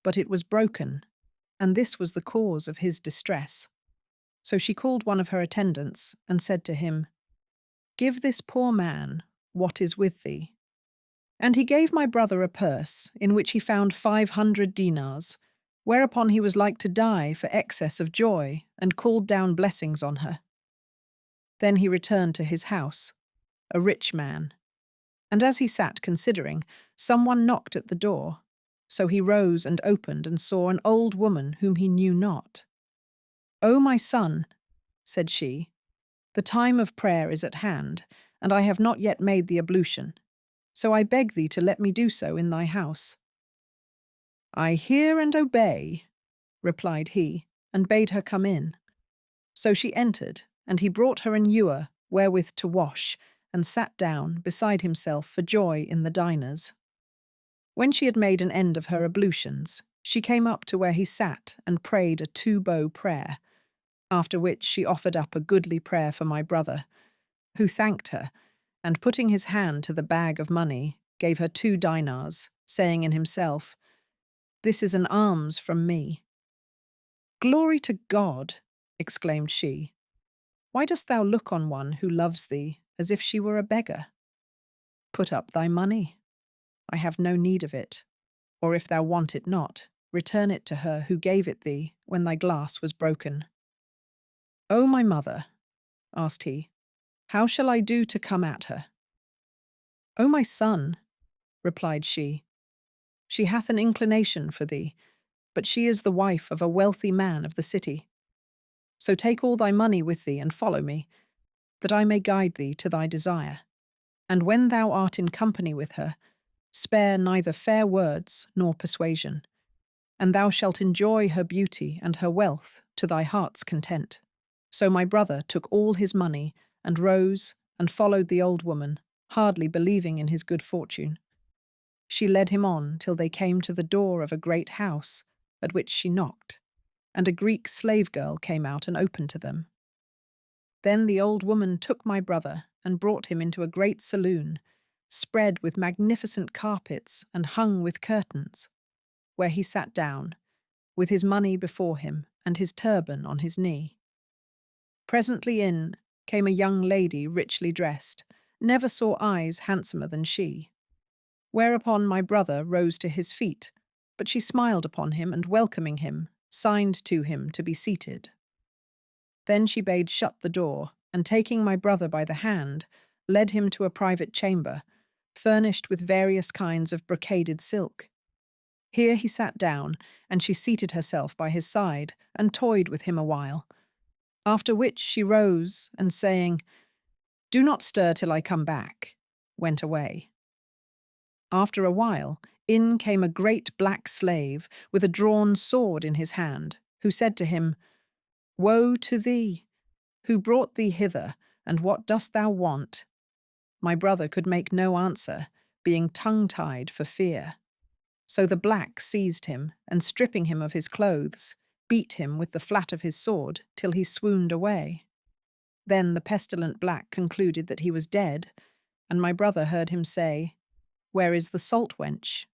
S1: But it was broken, and this was the cause of his distress. So she called one of her attendants, and said to him, Give this poor man what is with thee. And he gave my brother a purse, in which he found 500 dinars, whereupon he was like to die for excess of joy, and called down blessings on her. Then he returned to his house, a rich man, And as he sat considering, someone knocked at the door. So he rose and opened and saw an old woman whom he knew not. "O my son," said she, "the time of prayer is at hand, and I have not yet made the ablution. So I beg thee to let me do so in thy house." "I hear and obey," replied he, and bade her come in. So she entered, and he brought her an ewer wherewith to wash, and sat down beside himself for joy in the diners. When she had made an end of her ablutions, she came up to where he sat and prayed a two-bow prayer, after which she offered up a goodly prayer for my brother, who thanked her, and putting his hand to the bag of money, gave her 2 dinars, saying in himself, "This is an alms from me." "Glory to God!" exclaimed she. "Why dost thou look on one who loves thee as if she were a beggar? Put up thy money. I have no need of it, or if thou want it not, return it to her who gave it thee when thy glass was broken." "O my mother," asked he, "how shall I do to come at her?" "O my son," replied she, "she hath an inclination for thee, but she is the wife of a wealthy man of the city. So take all thy money with thee and follow me, that I may guide thee to thy desire. And when thou art in company with her, spare neither fair words nor persuasion, and thou shalt enjoy her beauty and her wealth to thy heart's content." So my brother took all his money and rose and followed the old woman, hardly believing in his good fortune. She led him on till they came to the door of a great house, at which she knocked, and a Greek slave girl came out and opened to them. Then the old woman took my brother and brought him into a great saloon, spread with magnificent carpets and hung with curtains, where he sat down, with his money before him and his turban on his knee. Presently in came a young lady richly dressed, never saw eyes handsomer than she. Whereupon my brother rose to his feet, but she smiled upon him and, welcoming him, signed to him to be seated. Then she bade shut the door, and taking my brother by the hand, led him to a private chamber, furnished with various kinds of brocaded silk. Here he sat down, and she seated herself by his side, and toyed with him a while. After which she rose, and saying, "Do not stir till I come back," went away. After a while, in came a great black slave with a drawn sword in his hand, who said to him, "Woe to thee! Who brought thee hither, and what dost thou want?" My brother could make no answer, being tongue-tied for fear. So the black seized him, and stripping him of his clothes, beat him with the flat of his sword till he swooned away. Then the pestilent black concluded that he was dead, and my brother heard him say, "Where is the salt wench?"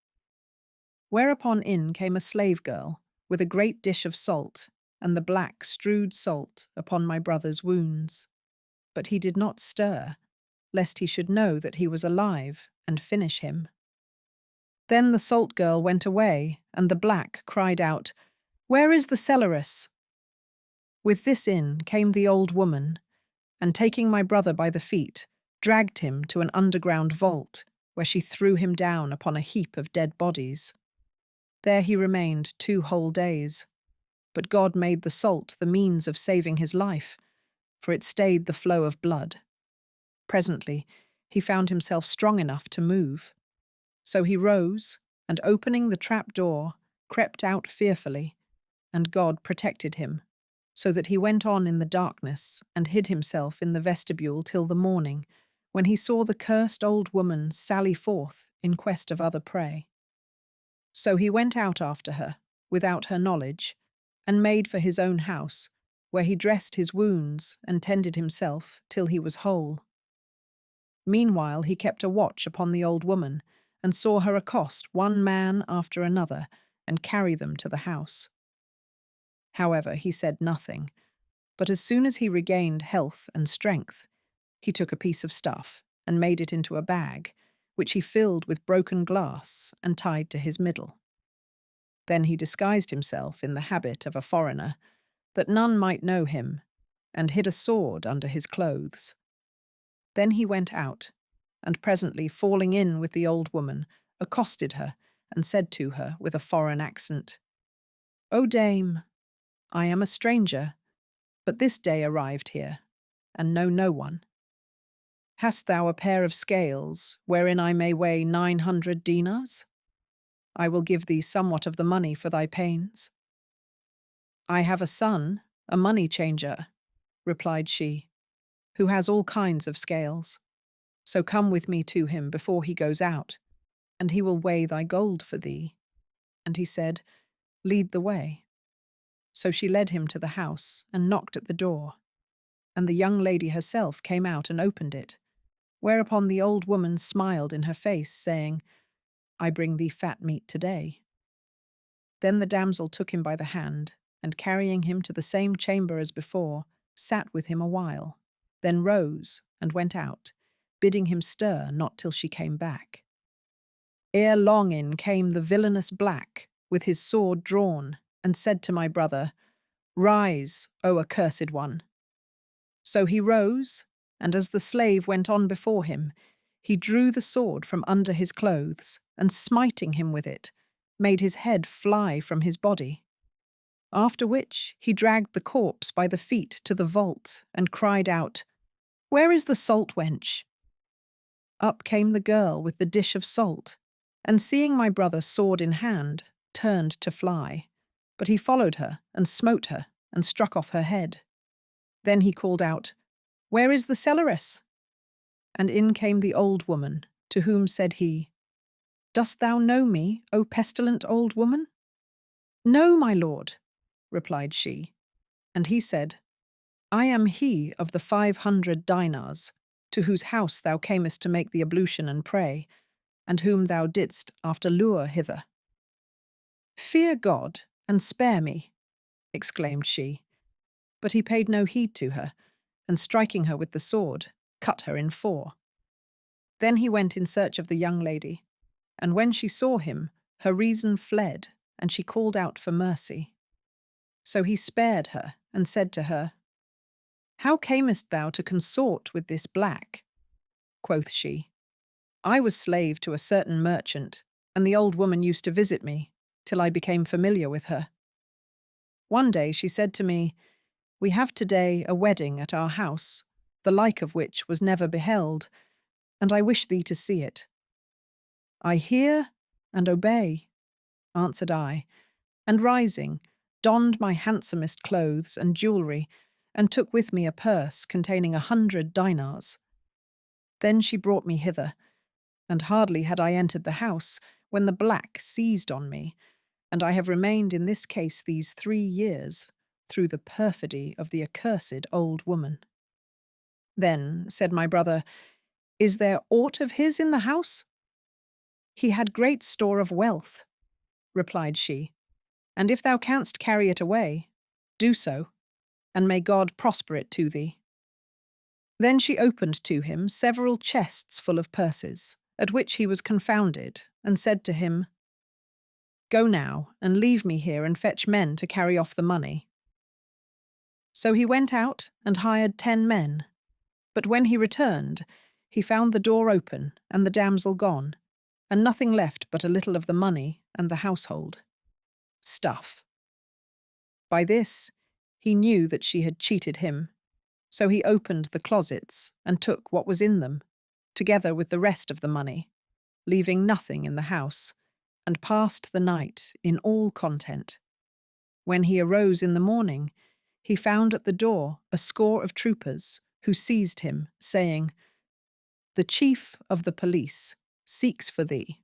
S1: Whereupon in came a slave girl, with a great dish of salt, and the black strewed salt upon my brother's wounds. But he did not stir, lest he should know that he was alive, and finish him. Then the salt girl went away, and the black cried out, "Where is the cellaress?" With this in came the old woman, and taking my brother by the feet, dragged him to an underground vault, where she threw him down upon a heap of dead bodies. There he remained 2 whole days, but God made the salt the means of saving his life, for it stayed the flow of blood. Presently he found himself strong enough to move. So he rose, and opening the trap door, crept out fearfully, and God protected him, so that he went on in the darkness and hid himself in the vestibule till the morning, when he saw the cursed old woman sally forth in quest of other prey. So he went out after her, without her knowledge, and made for his own house, where he dressed his wounds and tended himself till he was whole. Meanwhile he kept a watch upon the old woman, and saw her accost one man after another, and carry them to the house. However, he said nothing, but as soon as he regained health and strength, he took a piece of stuff and made it into a bag, which he filled with broken glass and tied to his middle. Then he disguised himself in the habit of a foreigner, that none might know him, and hid a sword under his clothes. Then he went out, and presently, falling in with the old woman, accosted her and said to her with a foreign accent, "O dame, I am a stranger, but this day arrived here, and know no one. Hast thou a pair of scales wherein I may weigh 900 dinars? I will give thee somewhat of the money for thy pains." "I have a son, a money changer," replied she, "who has all kinds of scales. So come with me to him before he goes out, and he will weigh thy gold for thee." And he said, "Lead the way." So she led him to the house and knocked at the door, and the young lady herself came out and opened it, whereupon the old woman smiled in her face, saying, "I bring thee fat meat today." Then the damsel took him by the hand, and carrying him to the same chamber as before, sat with him a while, then rose and went out, bidding him stir not till she came back. Ere long in came the villainous black, with his sword drawn, and said to my brother, "Rise, O accursed one." So he rose, and as the slave went on before him, he drew the sword from under his clothes, and smiting him with it, made his head fly from his body. After which he dragged the corpse by the feet to the vault, and cried out, "Where is the salt wench?" Up came the girl with the dish of salt, and seeing my brother sword in hand, turned to fly. But he followed her, and smote her, and struck off her head. Then he called out, "Where is the cellaress?" And in came the old woman, to whom said he, "Dost thou know me, O pestilent old woman?" "No, my lord," replied she. And he said, "I am he of the 500 dinars, to whose house thou camest to make the ablution and pray, and whom thou didst after lure hither." "Fear God, and spare me," exclaimed she. But he paid no heed to her, and striking her with the sword, cut her in 4. Then he went in search of the young lady, and when she saw him, her reason fled, and she called out for mercy. So he spared her, and said to her, "How camest thou to consort with this black?" Quoth she, "I was slave to a certain merchant, and the old woman used to visit me, till I became familiar with her. One day she said to me, 'We have today a wedding at our house, the like of which was never beheld, and I wish thee to see it.' 'I hear and obey,' answered I, and rising, donned my handsomest clothes and jewellery, and took with me a purse containing 100 dinars. Then she brought me hither, and hardly had I entered the house when the black seized on me, and I have remained in this case these 3 years, through the perfidy of the accursed old woman." Then said my brother, "Is there aught of his in the house?" "He had great store of wealth," replied she, "and if thou canst carry it away, do so, and may God prosper it to thee." Then she opened to him several chests full of purses, at which he was confounded, and said to him, "Go now, and leave me here and fetch men to carry off the money." So he went out and hired 10 men, but when he returned, he found the door open and the damsel gone, and nothing left but a little of the money and the household. Stuff. By this, he knew that she had cheated him, so he opened the closets and took what was in them, together with the rest of the money, leaving nothing in the house, and passed the night in all content. When he arose in the morning, he found at the door a score of troopers, who seized him, saying, "The chief of the police seeks for thee."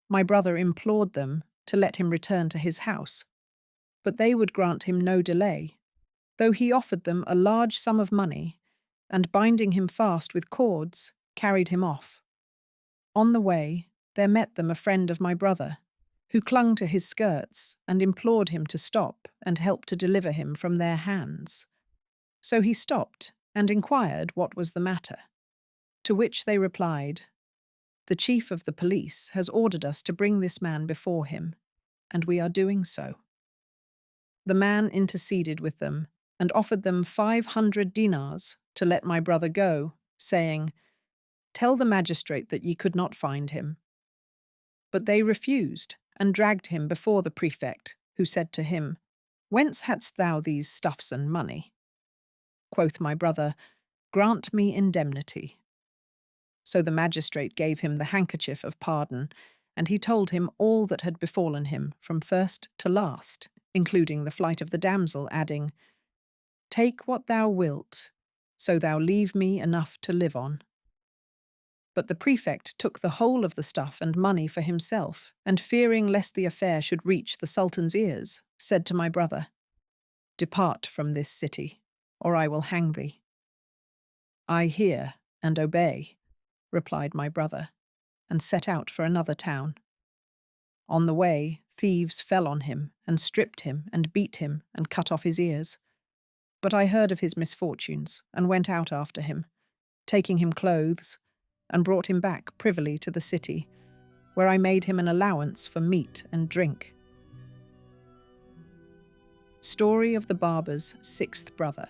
S1: My brother implored them to let him return to his house, but they would grant him no delay, though he offered them a large sum of money, and binding him fast with cords, carried him off. On the way, there met them a friend of my brother, who clung to his skirts and implored him to stop and help to deliver him from their hands. So he stopped and inquired what was the matter, to which they replied, "The chief of the police has ordered us to bring this man before him, and we are doing so." The man interceded with them and offered them 500 dinars to let my brother go, saying, Tell the magistrate that ye could not find him. But they refused, and dragged him before the prefect, who said to him, Whence hadst thou these stuffs and money? Quoth my brother, Grant me indemnity. So the magistrate gave him the handkerchief of pardon, and he told him all that had befallen him from first to last, including the flight of the damsel, adding, Take what thou wilt, so thou leave me enough to live on. But the prefect took the whole of the stuff and money for himself, and fearing lest the affair should reach the Sultan's ears, said to my brother, Depart from this city, or I will hang thee. I hear and obey, replied my brother, and set out for another town. On the way, thieves fell on him, and stripped him, and beat him, and cut off his ears. But I heard of his misfortunes, and went out after him, taking him clothes, and brought him back privily to the city, where I made him an allowance for meat and drink. Story of the Barber's sixth brother.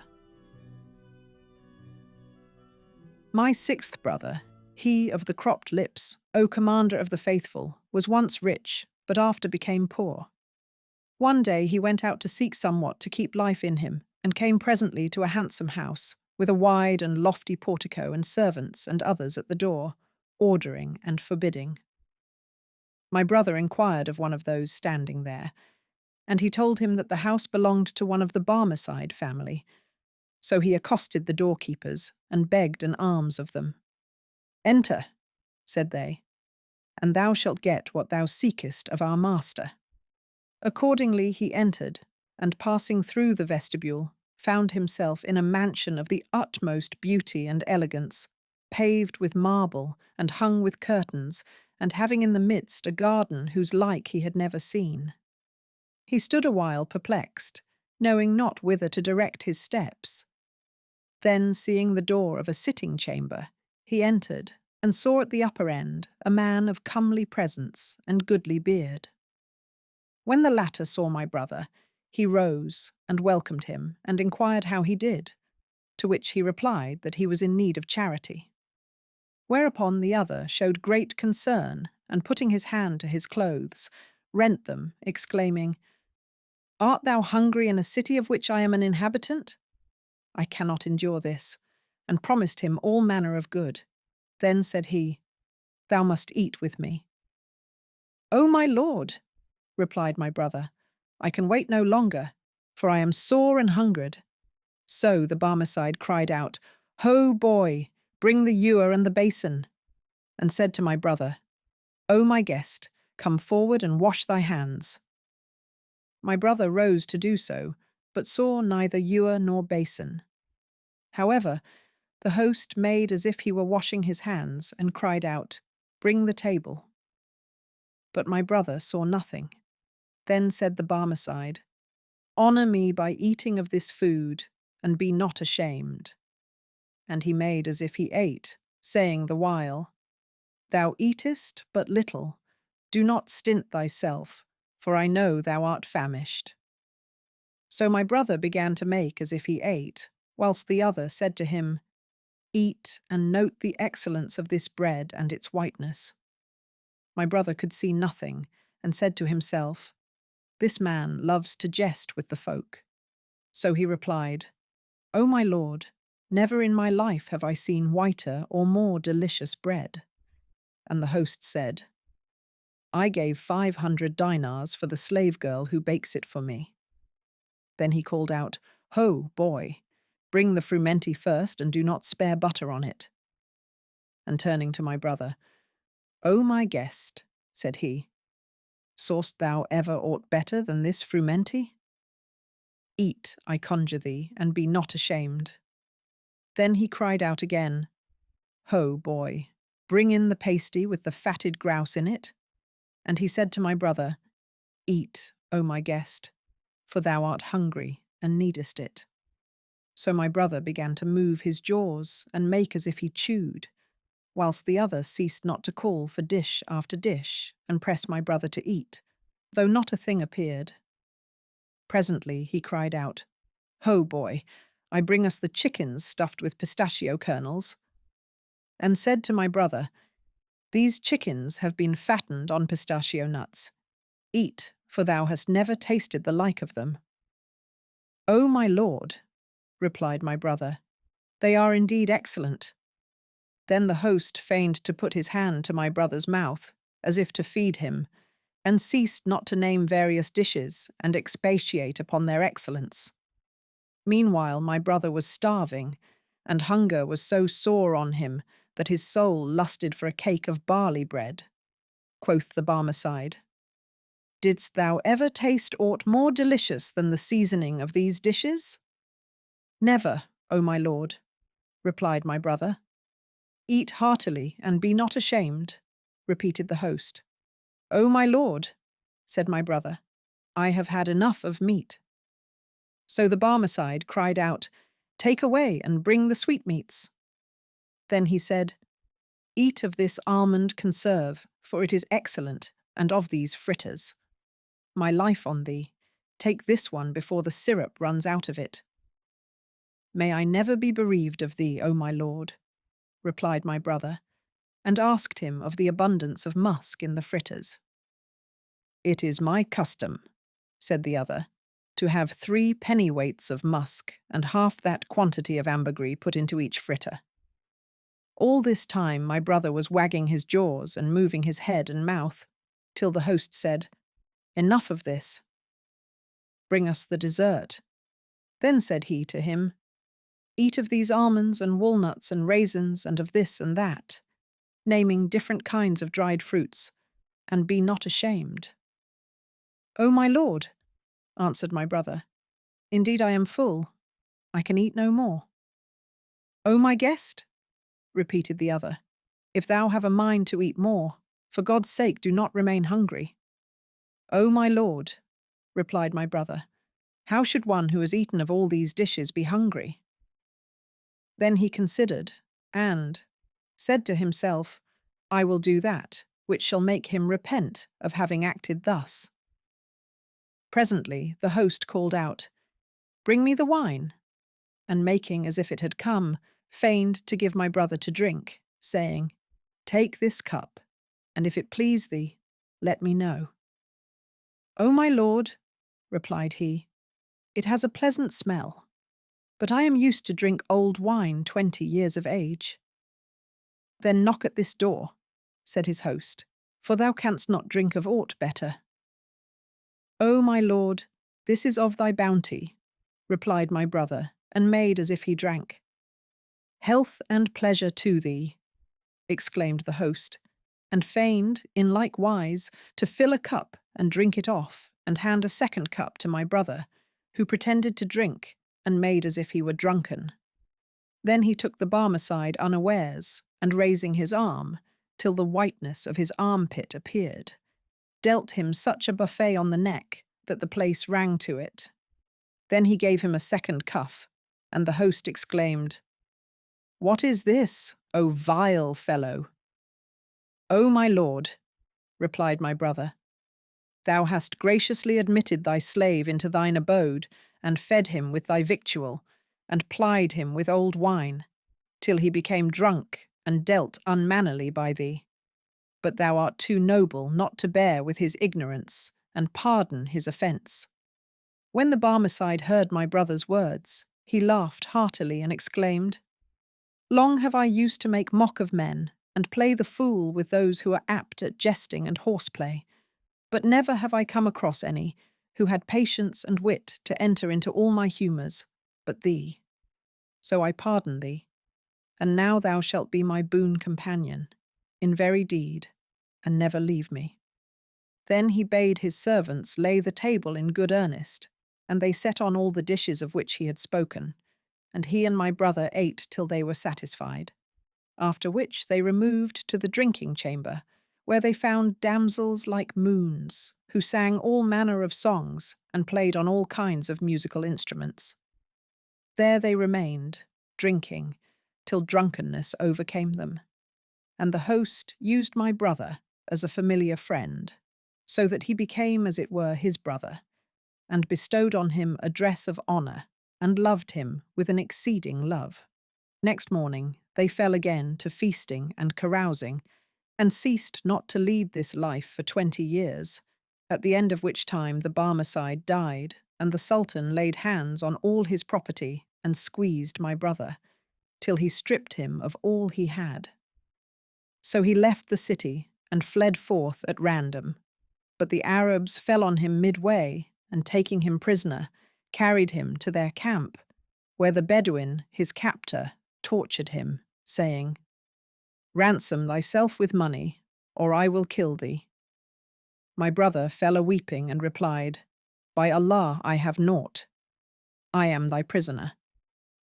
S1: My sixth brother, he of the cropped lips, O commander of the faithful, was once rich, but after became poor. One day he went out to seek somewhat to keep life in him, and came presently to a handsome house, with a wide and lofty portico and servants and others at the door, ordering and forbidding. My brother inquired of one of those standing there, and he told him that the house belonged to one of the Barmecide family. So he accosted the doorkeepers and begged an alms of them. Enter, said they, and thou shalt get what thou seekest of our master. Accordingly he entered, and passing through the vestibule, found himself in a mansion of the utmost beauty and elegance, paved with marble and hung with curtains, and having in the midst a garden whose like he had never seen. He stood a while perplexed, knowing not whither to direct his steps. Then, seeing the door of a sitting chamber, he entered, and saw at the upper end a man of comely presence and goodly beard. When the latter saw my brother, he rose and welcomed him, and inquired how he did, to which he replied that he was in need of charity. Whereupon the other showed great concern, and putting his hand to his clothes, rent them, exclaiming, Art thou hungry in a city of which I am an inhabitant? I cannot endure this, and promised him all manner of good. Then said he, Thou must eat with me. O my lord, replied my brother, I can wait no longer, for I am sore and hungered. So the Barmecide cried out, Ho, boy, bring the ewer and the basin, and said to my brother, O my guest, come forward and wash thy hands. My brother rose to do so, but saw neither ewer nor basin. However, the host made as if he were washing his hands, and cried out, Bring the table. But my brother saw nothing. Then said the Barmecide, Honour me by eating of this food, and be not ashamed. And he made as if he ate, saying the while, Thou eatest but little, do not stint thyself, for I know thou art famished. So my brother began to make as if he ate, whilst the other said to him, Eat and note the excellence of this bread and its whiteness. My brother could see nothing, and said to himself, This man loves to jest with the folk. So he replied, O my lord, never in my life have I seen whiter or more delicious bread. And the host said, I gave 500 dinars for the slave girl who bakes it for me. Then he called out, Ho, boy, bring the frumenti first, and do not spare butter on it. And turning to my brother, O my guest, said he, saw'st thou ever aught better than this frumenti? Eat, I conjure thee, and be not ashamed. Then he cried out again, Ho, boy, bring in the pasty with the fatted grouse in it. And he said to my brother, Eat, O my guest, for thou art hungry and needest it. So my brother began to move his jaws and make as if he chewed, whilst the other ceased not to call for dish after dish and press my brother to eat, though not a thing appeared. Presently he cried out, Ho, boy, I bring us the chickens stuffed with pistachio kernels. and said to my brother, "These chickens have been fattened on pistachio nuts. Eat, for thou hast never tasted the like of them." "O my lord," replied my brother, "they are indeed excellent." Then the host feigned to put his hand to my brother's mouth, as if to feed him, and ceased not to name various dishes and expatiate upon their excellence. Meanwhile my brother was starving, and hunger was so sore on him that his soul lusted for a cake of barley bread. Quoth the Barmecide, "Didst thou ever taste aught more delicious than the seasoning of these dishes?" "Never, O my lord," replied my brother. "Eat heartily, and be not ashamed," repeated the host. "O my lord," said my brother, "I have had enough of meat." So the Barmecide cried out, "Take away and bring the sweetmeats." Then he said, "Eat of this almond conserve, for it is excellent, and of these fritters. My life on thee, take this one before the syrup runs out of it." "May I never be bereaved of thee, O my lord," replied my brother, and asked him of the abundance of musk in the fritters. "It is my custom," said the other, "to have 3 pennyweights of musk and half that quantity of ambergris put into each fritter." All this time my brother was wagging his jaws and moving his head and mouth, till the host said, "Enough of this. Bring us the dessert." Then said he to him, "Eat of these almonds and walnuts and raisins and of this and that," naming different kinds of dried fruits, "and be not ashamed." "O my lord," answered my brother, "indeed I am full. I can eat no more." "O my guest," repeated the other, "if thou have a mind to eat more, for God's sake do not remain hungry." "O my lord," replied my brother, "how should one who has eaten of all these dishes be hungry?" Then he considered, and said to himself, "I will do that, which shall make him repent of having acted thus." Presently the host called out, "Bring me the wine," and making as if it had come, feigned to give my brother to drink, saying, "Take this cup, and if it please thee, let me know." "O my lord," replied he, "it has a pleasant smell, but I am used to drink old wine 20 years of age." "Then knock at this door," said his host, "for thou canst not drink of aught better." "O my lord, this is of thy bounty," replied my brother, and made as if he drank. "Health and pleasure to thee," exclaimed the host, and feigned, in like wise, to fill a cup and drink it off, and hand a second cup to my brother, who pretended to drink, and made as if he were drunken. Then he took the Barmecide unawares, and raising his arm, till the whiteness of his armpit appeared, dealt him such a buffet on the neck that the place rang to it. Then he gave him a second cuff, and the host exclaimed, "What is this, O vile fellow?" "O my lord," replied my brother, "thou hast graciously admitted thy slave into thine abode, and fed him with thy victual, and plied him with old wine, till he became drunk and dealt unmannerly by thee. But thou art too noble not to bear with his ignorance, and pardon his offence." When the Barmecide heard my brother's words, he laughed heartily and exclaimed, "Long have I used to make mock of men, and play the fool with those who are apt at jesting and horseplay, but never have I come across any who had patience and wit to enter into all my humours, but thee. So I pardon thee, and now thou shalt be my boon companion, in very deed, and never leave me." Then he bade his servants lay the table in good earnest, and they set on all the dishes of which he had spoken, and he and my brother ate till they were satisfied, after which they removed to the drinking chamber, where they found damsels like moons, who sang all manner of songs and played on all kinds of musical instruments. There they remained, drinking, till drunkenness overcame them, and the host used my brother as a familiar friend, so that he became as it were his brother, and bestowed on him a dress of honour, and loved him with an exceeding love. Next morning, they fell again to feasting and carousing, and ceased not to lead this life for 20 years, at the end of which time the Barmecide died, and the Sultan laid hands on all his property and squeezed my brother, till he stripped him of all he had. So he left the city and fled forth at random, but the Arabs fell on him midway, and taking him prisoner, carried him to their camp, where the Bedouin, his captor, tortured him, saying, "Ransom thyself with money, or I will kill thee." My brother fell a-weeping and replied, "By Allah, I have naught. I am thy prisoner.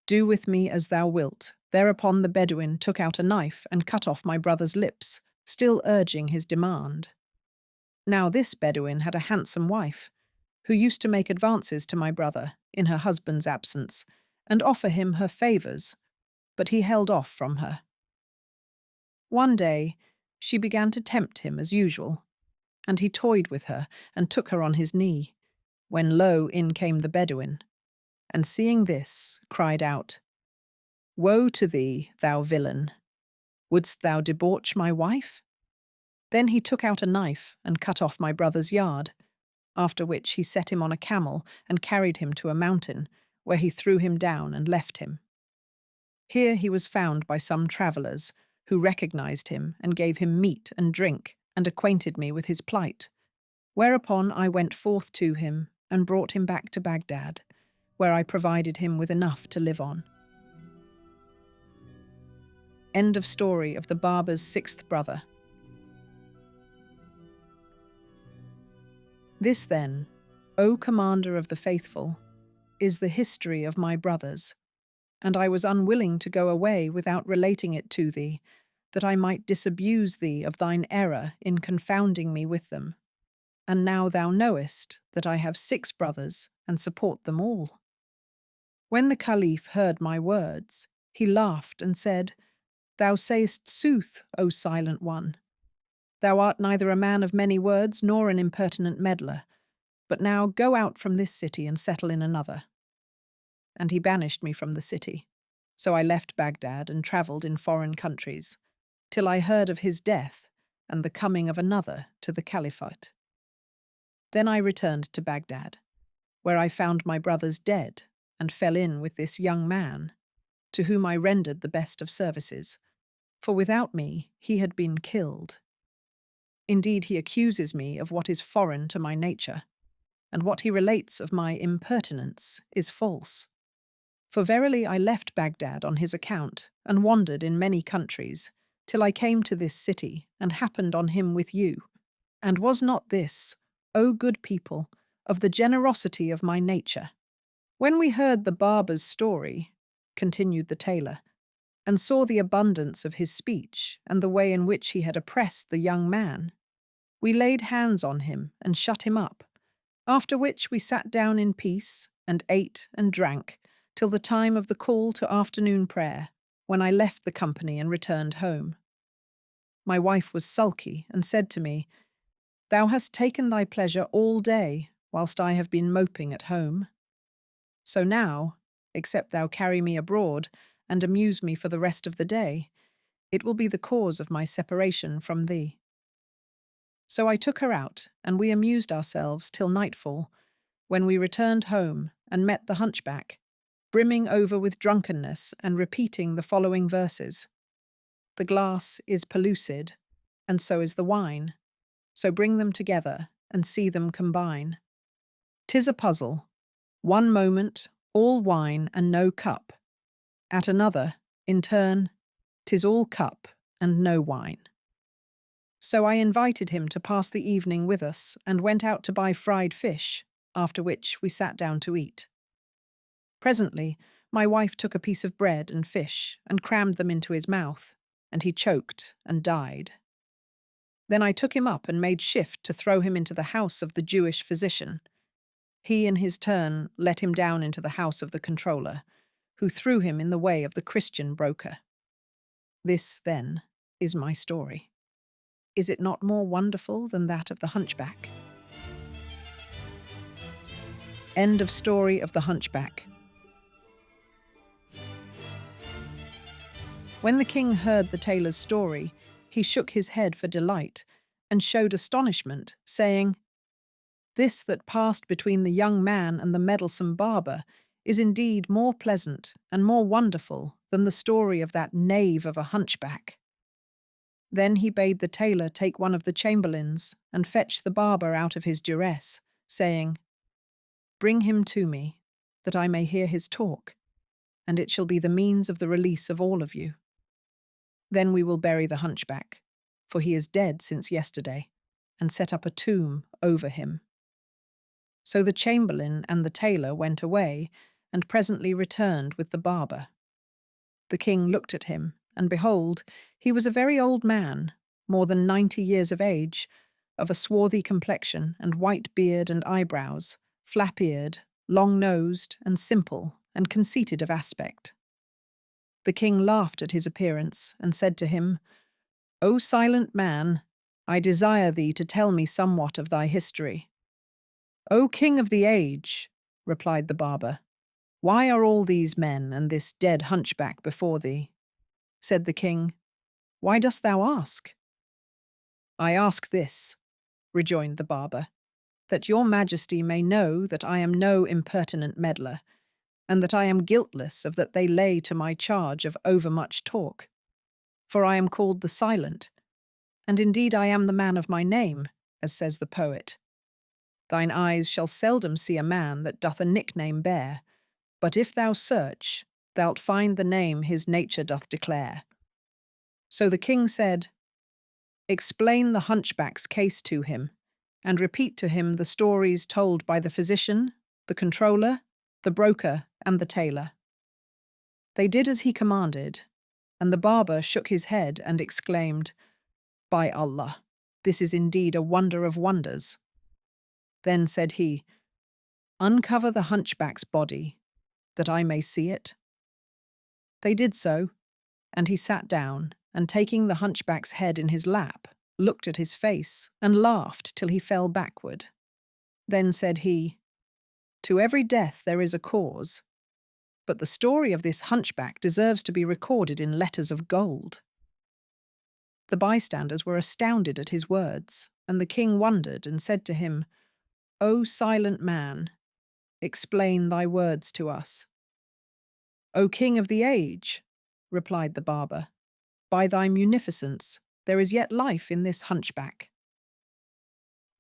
S1: Do with me as thou wilt." Thereupon the Bedouin took out a knife and cut off my brother's lips, still urging his demand. Now this Bedouin had a handsome wife, who used to make advances to my brother, in her husband's absence, and offer him her favours, but he held off from her. One day, she began to tempt him as usual, and he toyed with her and took her on his knee, when lo, in came the Bedouin, and seeing this, cried out, "Woe to thee, thou villain! Wouldst thou debauch my wife?" Then he took out a knife and cut off my brother's yard, after which he set him on a camel and carried him to a mountain, where he threw him down and left him. Here he was found by some travellers, who recognized him and gave him meat and drink and acquainted me with his plight, whereupon I went forth to him and brought him back to Baghdad, where I provided him with enough to live on. End of story of the Barber's sixth brother. This, then, O Commander of the Faithful, is the history of my brothers, and I was unwilling to go away without relating it to thee, that I might disabuse thee of thine error in confounding me with them. And now thou knowest that I have 6 brothers, and support them all. When the Caliph heard my words, he laughed and said, "Thou sayest sooth, O silent one. Thou art neither a man of many words nor an impertinent meddler, but now go out from this city and settle in another." And he banished me from the city. So I left Baghdad and travelled in foreign countries, till I heard of his death and the coming of another to the caliphate. Then I returned to Baghdad, where I found my brothers dead, and fell in with this young man, to whom I rendered the best of services, for without me he had been killed. Indeed, he accuses me of what is foreign to my nature, and what he relates of my impertinence is false. For verily I left Baghdad on his account, and wandered in many countries, till I came to this city, and happened on him with you. And was not this, O good people, of the generosity of my nature? When we heard the Barber's story, continued the tailor, and saw the abundance of his speech, and the way in which he had oppressed the young man, we laid hands on him and shut him up, after which we sat down in peace, and ate and drank, till the time of the call to afternoon prayer, when I left the company and returned home. My wife was sulky, and said to me, "Thou hast taken thy pleasure all day, whilst I have been moping at home. So now, except thou carry me abroad, and amuse me for the rest of the day, it will be the cause of my separation from thee." So I took her out, and we amused ourselves till nightfall, when we returned home and met the Hunchback, brimming over with drunkenness and repeating the following verses. "The glass is pellucid, and so is the wine, so bring them together and see them combine. 'Tis a puzzle, one moment all wine and no cup, at another, in turn, 'tis all cup and no wine." So I invited him to pass the evening with us, and went out to buy fried fish, after which we sat down to eat. Presently, my wife took a piece of bread and fish, and crammed them into his mouth, and he choked and died. Then I took him up and made shift to throw him into the house of the Jewish physician. He, in his turn, let him down into the house of the controller, who threw him in the way of the Christian broker. This, then, is my story. Is it not more wonderful than that of the Hunchback? End of story of the Hunchback. When the king heard the tailor's story, he shook his head for delight and showed astonishment, saying, "This that passed between the young man and the meddlesome barber is indeed more pleasant and more wonderful than the story of that knave of a hunchback." Then he bade the tailor take one of the chamberlains and fetch the barber out of his duress, saying, "Bring him to me, that I may hear his talk, and it shall be the means of the release of all of you. Then we will bury the hunchback, for he is dead since yesterday, and set up a tomb over him." So the chamberlain and the tailor went away, and presently returned with the barber. The king looked at him, and behold, he was a very old man, more than 90 years of age, of a swarthy complexion and white beard and eyebrows, flap-eared, long-nosed, and simple, and conceited of aspect. The king laughed at his appearance, and said to him, "O silent man, I desire thee to tell me somewhat of thy history." "O king of the age," replied the barber, "why are all these men and this dead hunchback before thee?" Said the king, "Why dost thou ask?" "I ask this," rejoined the barber, "that your majesty may know that I am no impertinent meddler, and that I am guiltless of that they lay to my charge of overmuch talk. For I am called the Silent, and indeed I am the man of my name, as says the poet. Thine eyes shall seldom see a man that doth a nickname bear, but if thou search, thou'lt find the name his nature doth declare." So the king said, "Explain the hunchback's case to him, and repeat to him the stories told by the physician, the controller, the broker, and the tailor." They did as he commanded, and the barber shook his head and exclaimed, "By Allah, this is indeed a wonder of wonders." Then said he, "Uncover the hunchback's body, that I may see it." They did so, and he sat down, and taking the hunchback's head in his lap, looked at his face, and laughed till he fell backward. Then said he, "To every death there is a cause, but the story of this hunchback deserves to be recorded in letters of gold." The bystanders were astounded at his words, and the king wondered and said to him, "O silent man, explain thy words to us." "O king of the age," replied the barber, "by thy munificence there is yet life in this hunchback."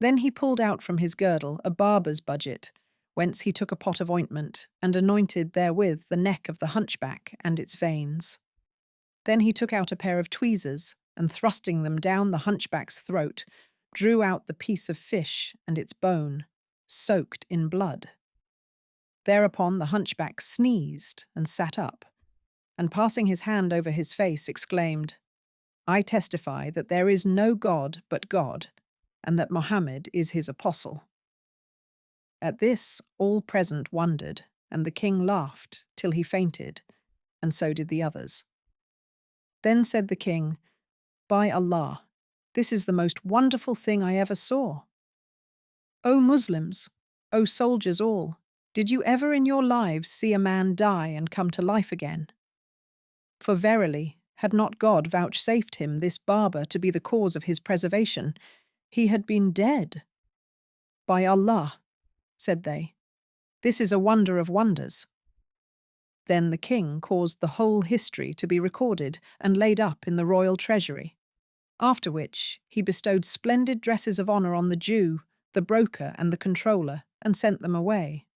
S1: Then he pulled out from his girdle a barber's budget, whence he took a pot of ointment, and anointed therewith the neck of the hunchback and its veins. Then he took out a pair of tweezers, and thrusting them down the hunchback's throat, drew out the piece of fish and its bone, soaked in blood. Thereupon the hunchback sneezed and sat up, and passing his hand over his face, exclaimed, "I testify that there is no God but God, and that Mohammed is his apostle." At this all present wondered, and the king laughed till he fainted, and so did the others. Then said the king, "By Allah, this is the most wonderful thing I ever saw. O Muslims, O soldiers all, did you ever in your lives see a man die and come to life again? For verily, had not God vouchsafed him this barber to be the cause of his preservation, he had been dead." "By Allah," said they, "this is a wonder of wonders." Then the king caused the whole history to be recorded and laid up in the royal treasury, after which he bestowed splendid dresses of honour on the Jew, the broker, and the controller, and sent them away.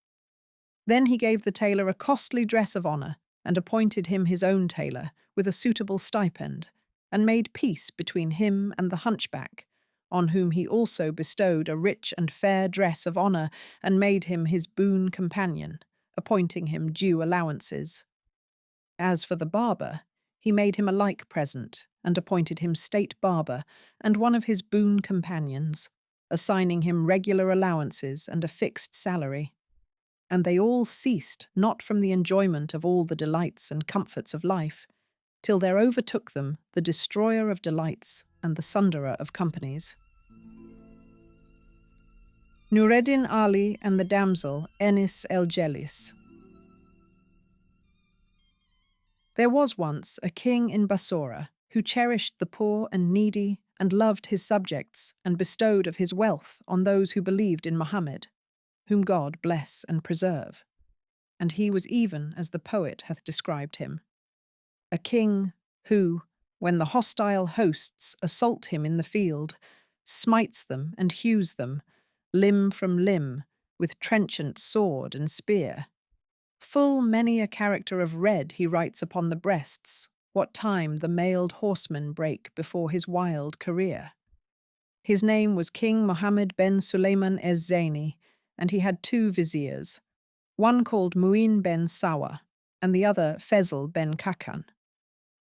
S1: Then he gave the tailor a costly dress of honour, and appointed him his own tailor, with a suitable stipend, and made peace between him and the hunchback, on whom he also bestowed a rich and fair dress of honour, and made him his boon companion, appointing him due allowances. As for the barber, he made him a like present, and appointed him state barber, and one of his boon companions, assigning him regular allowances and a fixed salary. And they all ceased not from the enjoyment of all the delights and comforts of life, till there overtook them the destroyer of delights and the sunderer of companies. Noureddin Ali and the damsel Enis el Jelis. There was once a king in Bassora who cherished the poor and needy and loved his subjects and bestowed of his wealth on those who believed in Mohammed, whom God bless and preserve. And he was even as the poet hath described him, a king who, when the hostile hosts assault him in the field, smites them and hews them, limb from limb, with trenchant sword and spear. Full many a character of red he writes upon the breasts, what time the mailed horsemen break before his wild career. His name was King Mohammed ben Sulayman ez-Zaini, and he had two viziers, one called Mu'in ben Sawa, and the other Fezl ben Kakan.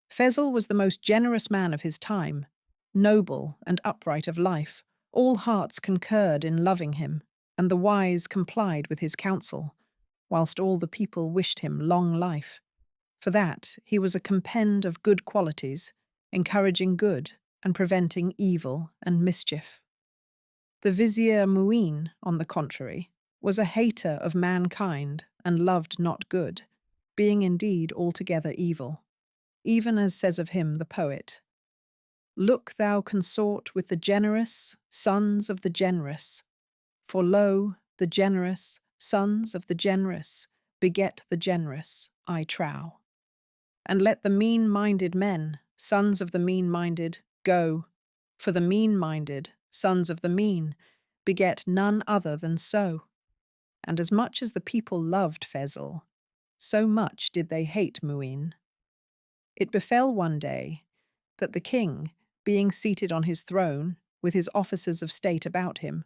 S1: Fezl was the most generous man of his time, noble and upright of life. All hearts concurred in loving him, and the wise complied with his counsel, whilst all the people wished him long life. For that he was a compend of good qualities, encouraging good and preventing evil and mischief. The vizier Mu'in, on the contrary, was a hater of mankind and loved not good, being indeed altogether evil, even as says of him the poet, "Look thou consort with the generous sons of the generous, for lo, the generous sons of the generous beget the generous, I trow. And let the mean-minded men, sons of the mean-minded, go, for the mean-minded, sons of the mean, beget none other than so." And as much as the people loved Fezl, so much did they hate Mu'in. It befell one day that the king, being seated on his throne, with his officers of state about him,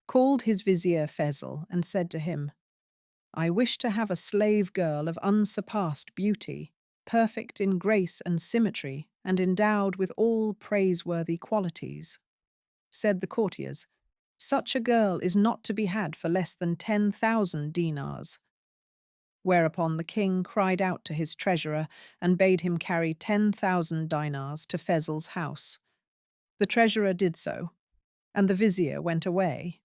S1: called his vizier Fezl and said to him, "I wish to have a slave girl of unsurpassed beauty, perfect in grace and symmetry, and endowed with all praiseworthy qualities." Said the courtiers, "Such a girl is not to be had for less than 10,000 dinars. Whereupon the king cried out to his treasurer and bade him carry 10,000 dinars to Fezl's house. The treasurer did so, and the vizier went away,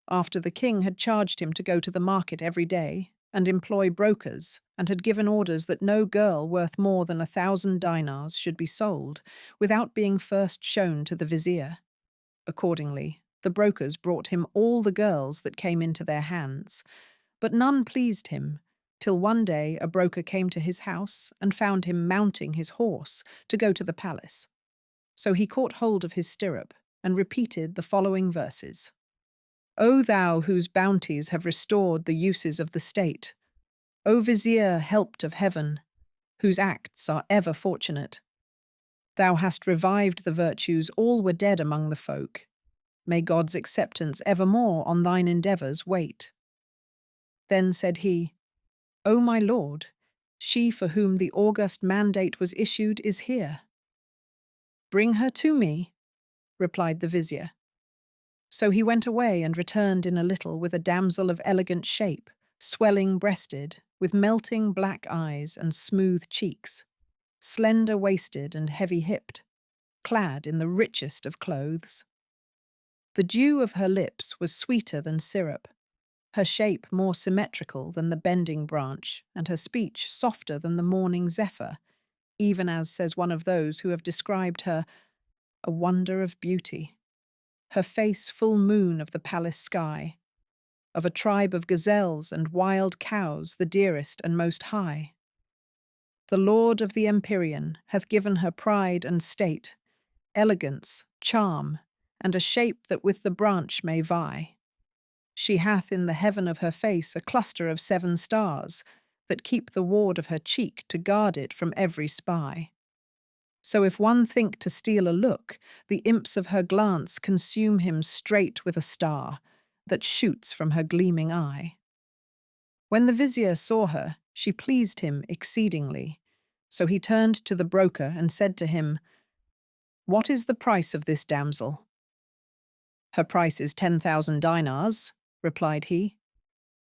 S1: after the king had charged him to go to the market every day and employ brokers, and had given orders that no girl worth more than 1,000 dinars should be sold, without being first shown to the vizier. Accordingly, the brokers brought him all the girls that came into their hands, but none pleased him, till one day a broker came to his house and found him mounting his horse to go to the palace. So he caught hold of his stirrup and repeated the following verses. "O thou whose bounties have restored the uses of the state, O vizier helped of heaven, whose acts are ever fortunate. Thou hast revived the virtues, all were dead among the folk. May God's acceptance evermore on thine endeavours wait." Then said he, "O my lord, she for whom the august mandate was issued is here." "Bring her to me," replied the vizier. So he went away and returned in a little with a damsel of elegant shape, swelling-breasted, with melting black eyes and smooth cheeks, slender-waisted and heavy-hipped, clad in the richest of clothes. The dew of her lips was sweeter than syrup, her shape more symmetrical than the bending branch, and her speech softer than the morning zephyr, even as says one of those who have described her, a wonder of beauty. Her face full moon of the palace sky, of a tribe of gazelles and wild cows the dearest and most high. The lord of the Empyrean hath given her pride and state, elegance, charm, and a shape that with the branch may vie. She hath in the heaven of her face a cluster of 7 stars, that keep the ward of her cheek to guard it from every spy. So if one think to steal a look, the imps of her glance consume him straight with a star, that shoots from her gleaming eye. When the vizier saw her, she pleased him exceedingly. So he turned to the broker and said to him, "What is the price of this damsel?" "Her price is 10,000 dinars," replied he,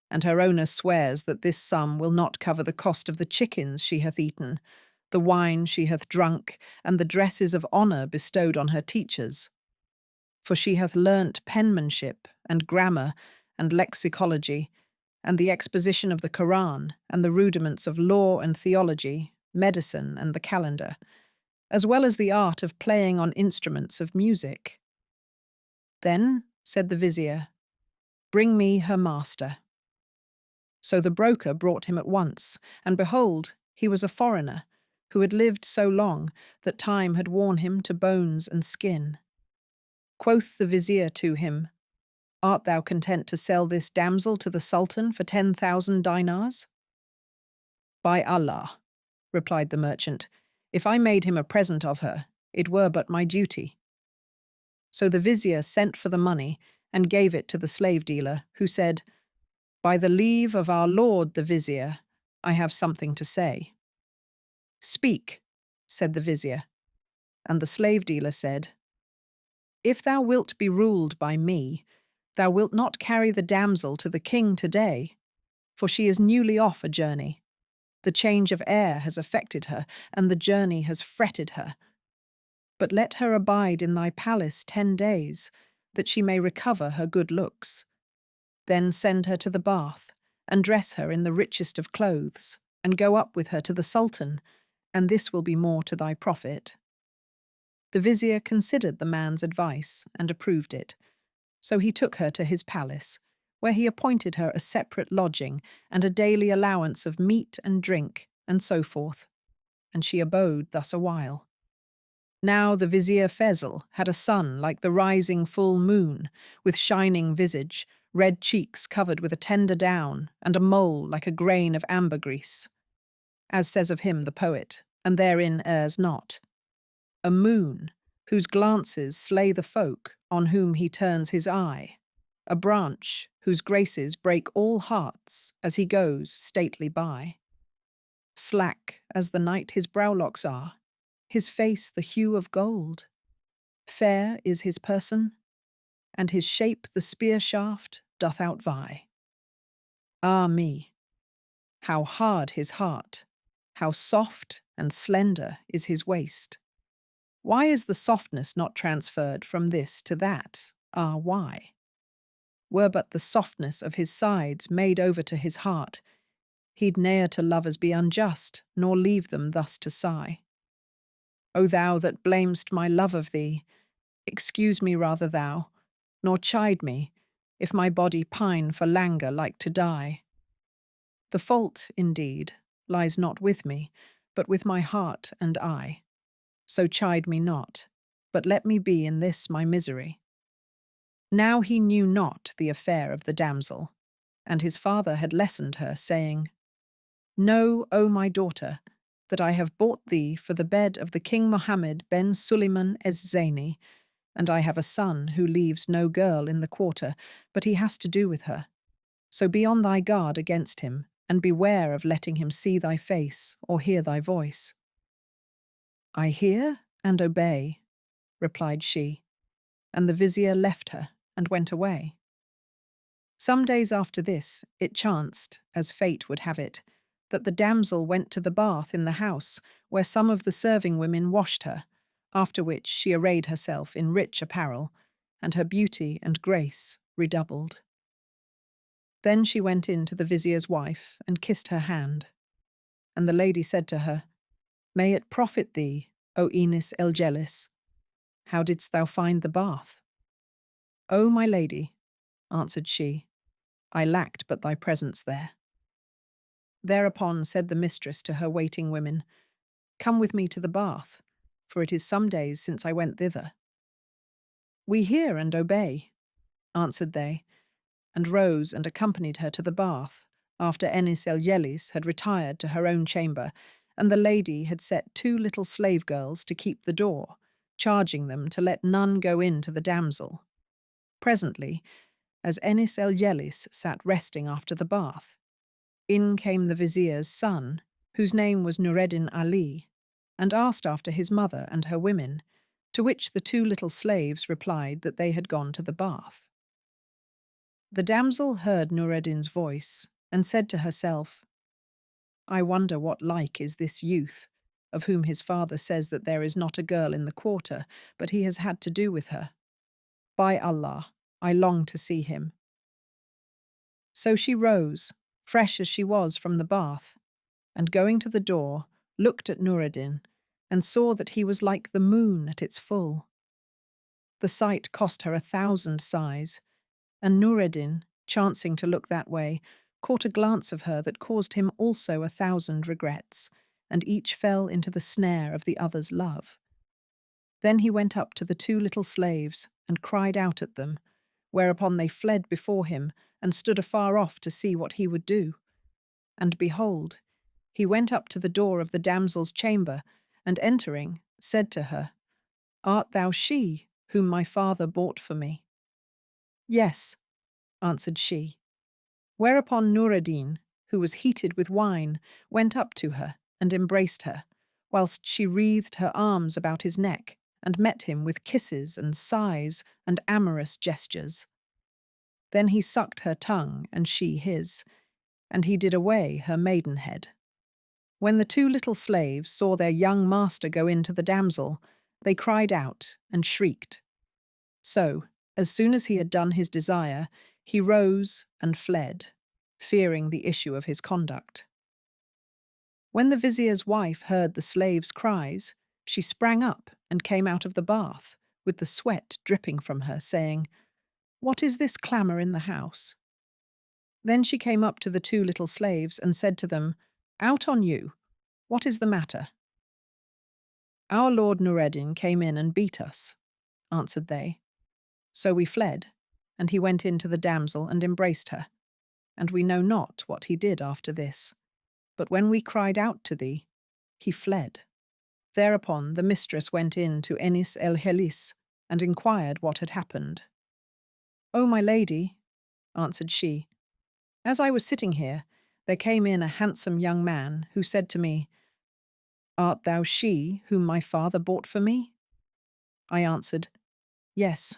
S1: "and her owner swears that this sum will not cover the cost of the chickens she hath eaten, the wine she hath drunk, and the dresses of honour bestowed on her teachers. For she hath learnt penmanship, and grammar, and lexicology, and the exposition of the Koran, and the rudiments of law and theology, medicine, and the calendar, as well as the art of playing on instruments of music. Then, said the vizier, bring me her master. So the broker brought him at once, and behold, he was a foreigner, who had lived so long that time had worn him to bones and skin. Quoth the vizier to him, art thou content to sell this damsel to the Sultan for 10,000 dinars? By Allah, replied the merchant, if I made him a present of her, it were but my duty. So the vizier sent for the money and gave it to the slave dealer, who said, by the leave of our lord the vizier, I have something to say. Speak, said the vizier. And the slave dealer said, if thou wilt be ruled by me, thou wilt not carry the damsel to the king today, for she is newly off a journey. The change of air has affected her, and the journey has fretted her. But let her abide in thy palace 10 days, that she may recover her good looks. Then send her to the bath, and dress her in the richest of clothes, and go up with her to the Sultan, and this will be more to thy profit. The vizier considered the man's advice and approved it. So he took her to his palace, where he appointed her a separate lodging and a daily allowance of meat and drink, and so forth. And she abode thus a while. Now the vizier Faisal had a son like the rising full moon, with shining visage, red cheeks covered with a tender down, and a mole like a grain of ambergris. As says of him the poet, and therein errs not. A moon, whose glances slay the folk on whom he turns his eye. A branch, whose graces break all hearts as he goes stately by. Slack as the night his browlocks are, his face the hue of gold. Fair is his person, and his shape the spear shaft doth outvie. Ah me, how hard his heart, how soft and slender is his waist. Why is the softness not transferred from this to that? Ah, why? Were but the softness of his sides made over to his heart, he'd ne'er to lovers be unjust, nor leave them thus to sigh. O thou that blamest my love of thee, excuse me rather thou, nor chide me, if my body pine for languor like to die. The fault, indeed, lies not with me, but with my heart and eye. So chide me not, but let me be in this my misery. Now he knew not the affair of the damsel, and his father had lessoned her, saying, know, O my daughter, that I have bought thee for the bed of the King Mohammed ben Suleiman ez-Zani, and I have a son who leaves no girl in the quarter, but he has to do with her. So be on thy guard against him, and beware of letting him see thy face or hear thy voice. I hear and obey, replied she, and the vizier left her and went away. Some days after this, it chanced, as fate would have it, that the damsel went to the bath in the house, where some of the serving women washed her, after which she arrayed herself in rich apparel, and her beauty and grace redoubled. Then she went in to the vizier's wife and kissed her hand. And the lady said to her, may it profit thee, O Enis el Jelis. How didst thou find the bath? O my lady, answered she, I lacked but thy presence there. Thereupon said the mistress to her waiting women, come with me to the bath, for it is some days since I went thither. We hear and obey, answered they, and rose and accompanied her to the bath, after Enis el Jelis had retired to her own chamber, and the lady had set 2 little slave girls to keep the door, charging them to let none go in to the damsel. Presently, as Enis el Jelis sat resting after the bath, in came the vizier's son, whose name was Noureddin Ali, and asked after his mother and her women, to which the 2 little slaves replied that they had gone to the bath. The damsel heard Noureddin's voice, and said to herself, I wonder what like is this youth, of whom his father says that there is not a girl in the quarter, but he has had to do with her. By Allah, I long to see him. So she rose, fresh as she was from the bath, and going to the door, looked at Noureddin, and saw that he was like the moon at its full. The sight cost her 1,000 sighs, and Noureddin, chancing to look that way, caught a glance of her that caused him also 1,000 regrets, and each fell into the snare of the other's love. Then he went up to the 2 little slaves and cried out at them, whereupon they fled before him and stood afar off to see what he would do. And behold, he went up to the door of the damsel's chamber, and entering, said to her, "Art thou she whom my father bought for me?" "Yes," answered she. Whereupon Noureddin, who was heated with wine, went up to her and embraced her, whilst she wreathed her arms about his neck and met him with kisses and sighs and amorous gestures. Then he sucked her tongue and she his, and he did away her maidenhead. When the 2 little slaves saw their young master go in to the damsel, they cried out and shrieked. So, as soon as he had done his desire, he rose and fled, fearing the issue of his conduct. When the vizier's wife heard the slaves' cries, she sprang up and came out of the bath, with the sweat dripping from her, saying, "What is this clamour in the house?" Then she came up to the 2 little slaves and said to them, "Out on you! What is the matter?" "Our lord Noureddin came in and beat us," answered they. "So we fled, and he went in to the damsel and embraced her. And we know not what he did after this. But when we cried out to thee, he fled." Thereupon the mistress went in to Enis el Jelis and inquired what had happened. "O my lady," answered she, "as I was sitting here, there came in a handsome young man who said to me, 'Art thou she whom my father bought for me?' I answered, 'Yes.'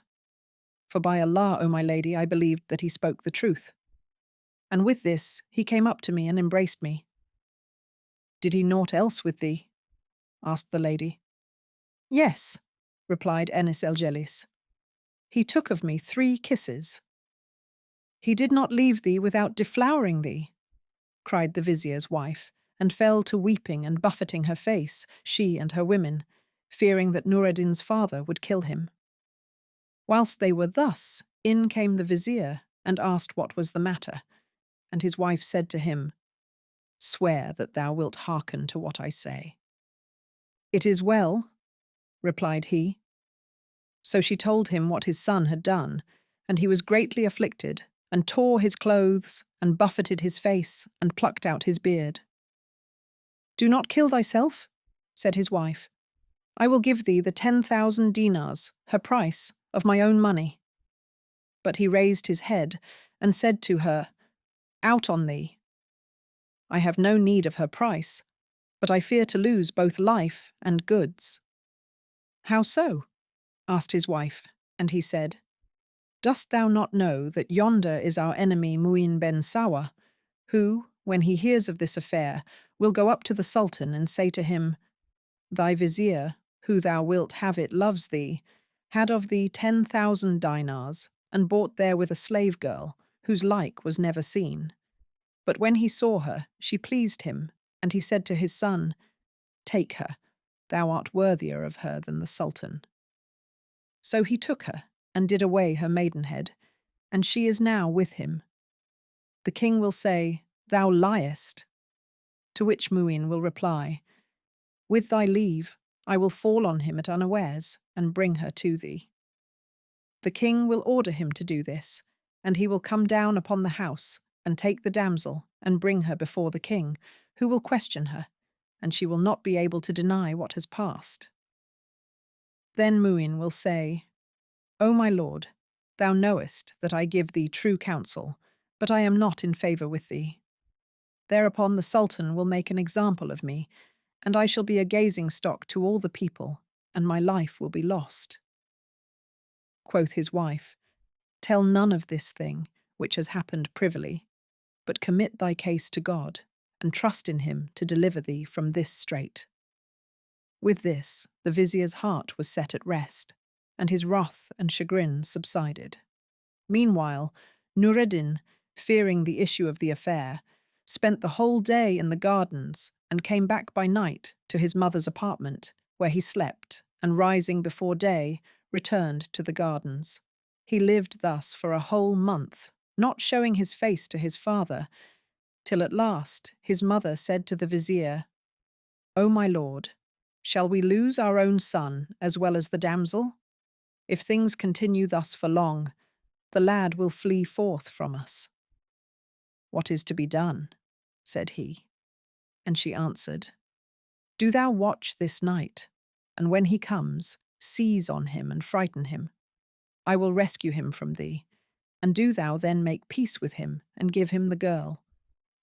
S1: For by Allah, O my lady, I believed that he spoke the truth. And with this he came up to me and embraced me." "Did he naught else with thee?" asked the lady. "Yes," replied Enis el Jelis. "He took of me 3 kisses." "He did not leave thee without deflowering thee," cried the vizier's wife, and fell to weeping and buffeting her face, she and her women, fearing that Noureddin's father would kill him. Whilst they were thus, in came the vizier and asked what was the matter, and his wife said to him, "Swear that thou wilt hearken to what I say." "It is well," replied he. So she told him what his son had done, and he was greatly afflicted, and tore his clothes, and buffeted his face, and plucked out his beard. "Do not kill thyself," said his wife. "I will give thee the 10,000 dinars, her price, of my own money." But he raised his head and said to her, "Out on thee! I have no need of her price, but I fear to lose both life and goods." "How so?" asked his wife, and he said, "Dost thou not know that yonder is our enemy Mu'in ben Sawa, who, when he hears of this affair, will go up to the Sultan and say to him, 'Thy vizier, who thou wilt have it loves thee, had of thee 10,000 dinars, and bought therewith a slave girl, whose like was never seen. But when he saw her, she pleased him, and he said to his son, Take her, thou art worthier of her than the Sultan.' So he took her, and did away her maidenhead, and she is now with him. The king will say, 'Thou liest,' to which Mu'in will reply, 'With thy leave, I will fall on him at unawares, and bring her to thee.' The king will order him to do this, and he will come down upon the house, and take the damsel, and bring her before the king, who will question her, and she will not be able to deny what has passed. Then Mu'in will say, 'O my lord, thou knowest that I give thee true counsel, but I am not in favour with thee.' Thereupon the Sultan will make an example of me, and I shall be a gazing stock to all the people, and my life will be lost." Quoth his wife, "Tell none of this thing, which has happened privily, but commit thy case to God, and trust in him to deliver thee from this strait." With this, the vizier's heart was set at rest, and his wrath and chagrin subsided. Meanwhile, Noureddin, fearing the issue of the affair, spent the whole day in the gardens and came back by night to his mother's apartment, where he slept, and rising before day, returned to the gardens. He lived thus for a whole month, not showing his face to his father, till at last his mother said to the vizier, "O my lord, shall we lose our own son as well as the damsel? If things continue thus for long, the lad will flee forth from us." "What is to be done?" said he. And she answered, "Do thou watch this night, and when he comes, seize on him and frighten him. I will rescue him from thee, and do thou then make peace with him and give him the girl,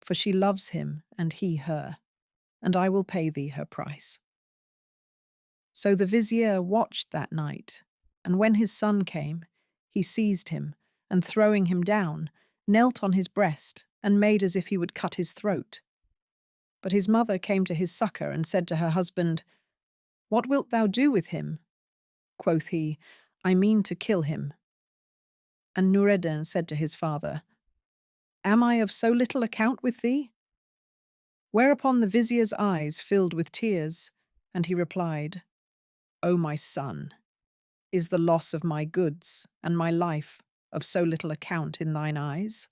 S1: for she loves him and he her, and I will pay thee her price." So the vizier watched that night, and when his son came, he seized him, and throwing him down, knelt on his breast and made as if he would cut his throat. But his mother came to his succour and said to her husband, "What wilt thou do with him?" Quoth he, "I mean to kill him." And Noureddin said to his father, "Am I of so little account with thee?" Whereupon the vizier's eyes filled with tears, and he replied, "O my son, is the loss of my goods and my life of so little account in thine eyes?"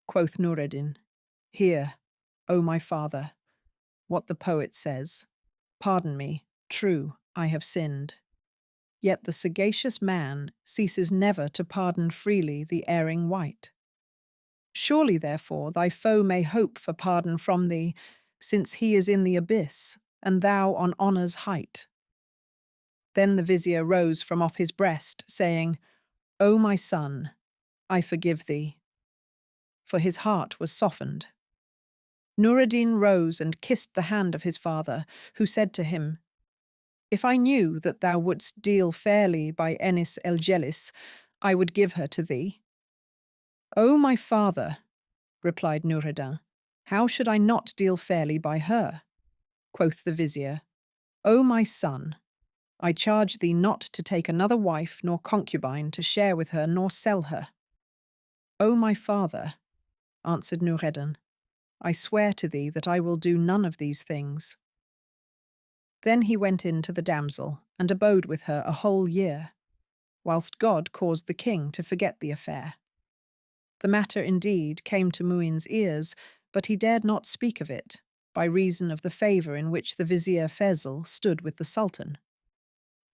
S1: Quoth Noureddin, "Hear, O my father, what the poet says. Pardon me, true, I have sinned. Yet the sagacious man ceases never to pardon freely the erring wight. Surely, therefore, thy foe may hope for pardon from thee, since he is in the abyss, and thou on honour's height." Then the vizier rose from off his breast, saying, "O my son, I forgive thee." For his heart was softened. Noureddin rose and kissed the hand of his father, who said to him, "If I knew that thou wouldst deal fairly by Enis Jelis, I would give her to thee." "O my father," replied Noureddin, "how should I not deal fairly by her?" Quoth the vizier, "O my son, I charge thee not to take another wife nor concubine to share with her nor sell her." "O my father," answered Noureddin, "I swear to thee that I will do none of these things." Then he went in to the damsel and abode with her a whole year, whilst God caused the king to forget the affair. The matter indeed came to Muin's ears, but he dared not speak of it, by reason of the favour in which the vizier Fezl stood with the sultan.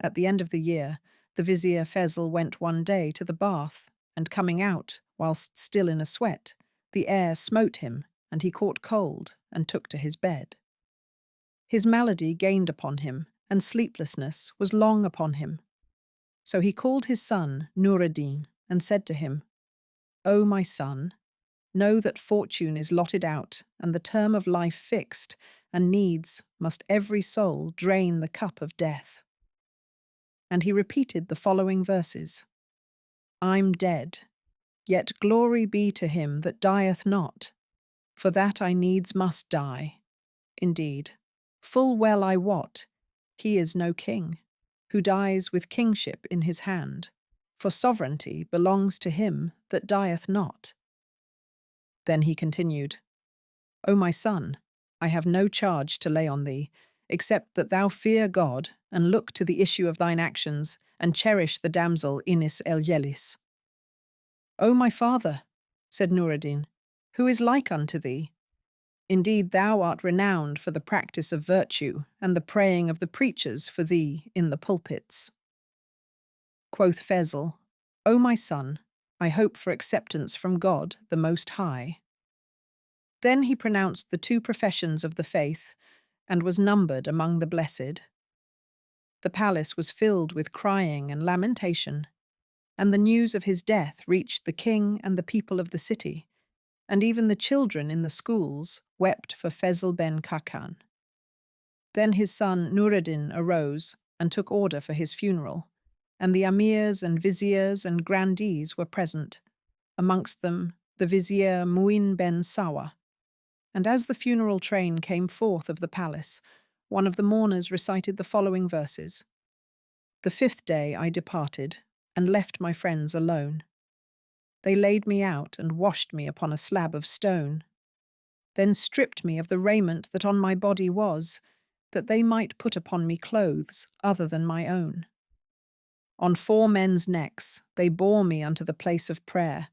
S1: At the end of the year, the vizier Fezl went one day to the bath, and coming out, whilst still in a sweat, the air smote him, and he caught cold, and took to his bed. His malady gained upon him, and sleeplessness was long upon him. So he called his son Noureddin, and said to him, "O my son, know that fortune is lotted out, and the term of life fixed, and needs must every soul drain the cup of death." And he repeated the following verses: "I'm dead, yet glory be to him that dieth not, for that I needs must die. Indeed, full well I wot, he is no king, who dies with kingship in his hand, for sovereignty belongs to him that dieth not." Then he continued, "O my son, I have no charge to lay on thee, except that thou fear God, and look to the issue of thine actions, and cherish the damsel Enis Jelis." "O my father," said Noureddin, "who is like unto thee? Indeed, thou art renowned for the practice of virtue, and the praying of the preachers for thee in the pulpits." Quoth Fezl, "O my son, I hope for acceptance from God, the Most High." Then he pronounced the two professions of the faith, and was numbered among the blessed. The palace was filled with crying and lamentation, and the news of his death reached the king and the people of the city, and even the children in the schools wept for Fezl ben Khakan. Then his son Noureddin arose and took order for his funeral, and the amirs and viziers and grandees were present, amongst them the vizier Muin ben Sawa. And as the funeral train came forth of the palace, one of the mourners recited the following verses: "The 5th day I departed, and left my friends alone. They laid me out and washed me upon a slab of stone. then stripped me of the raiment that on my body was, that they might put upon me clothes other than my own. On 4 men's necks they bore me unto the place of prayer,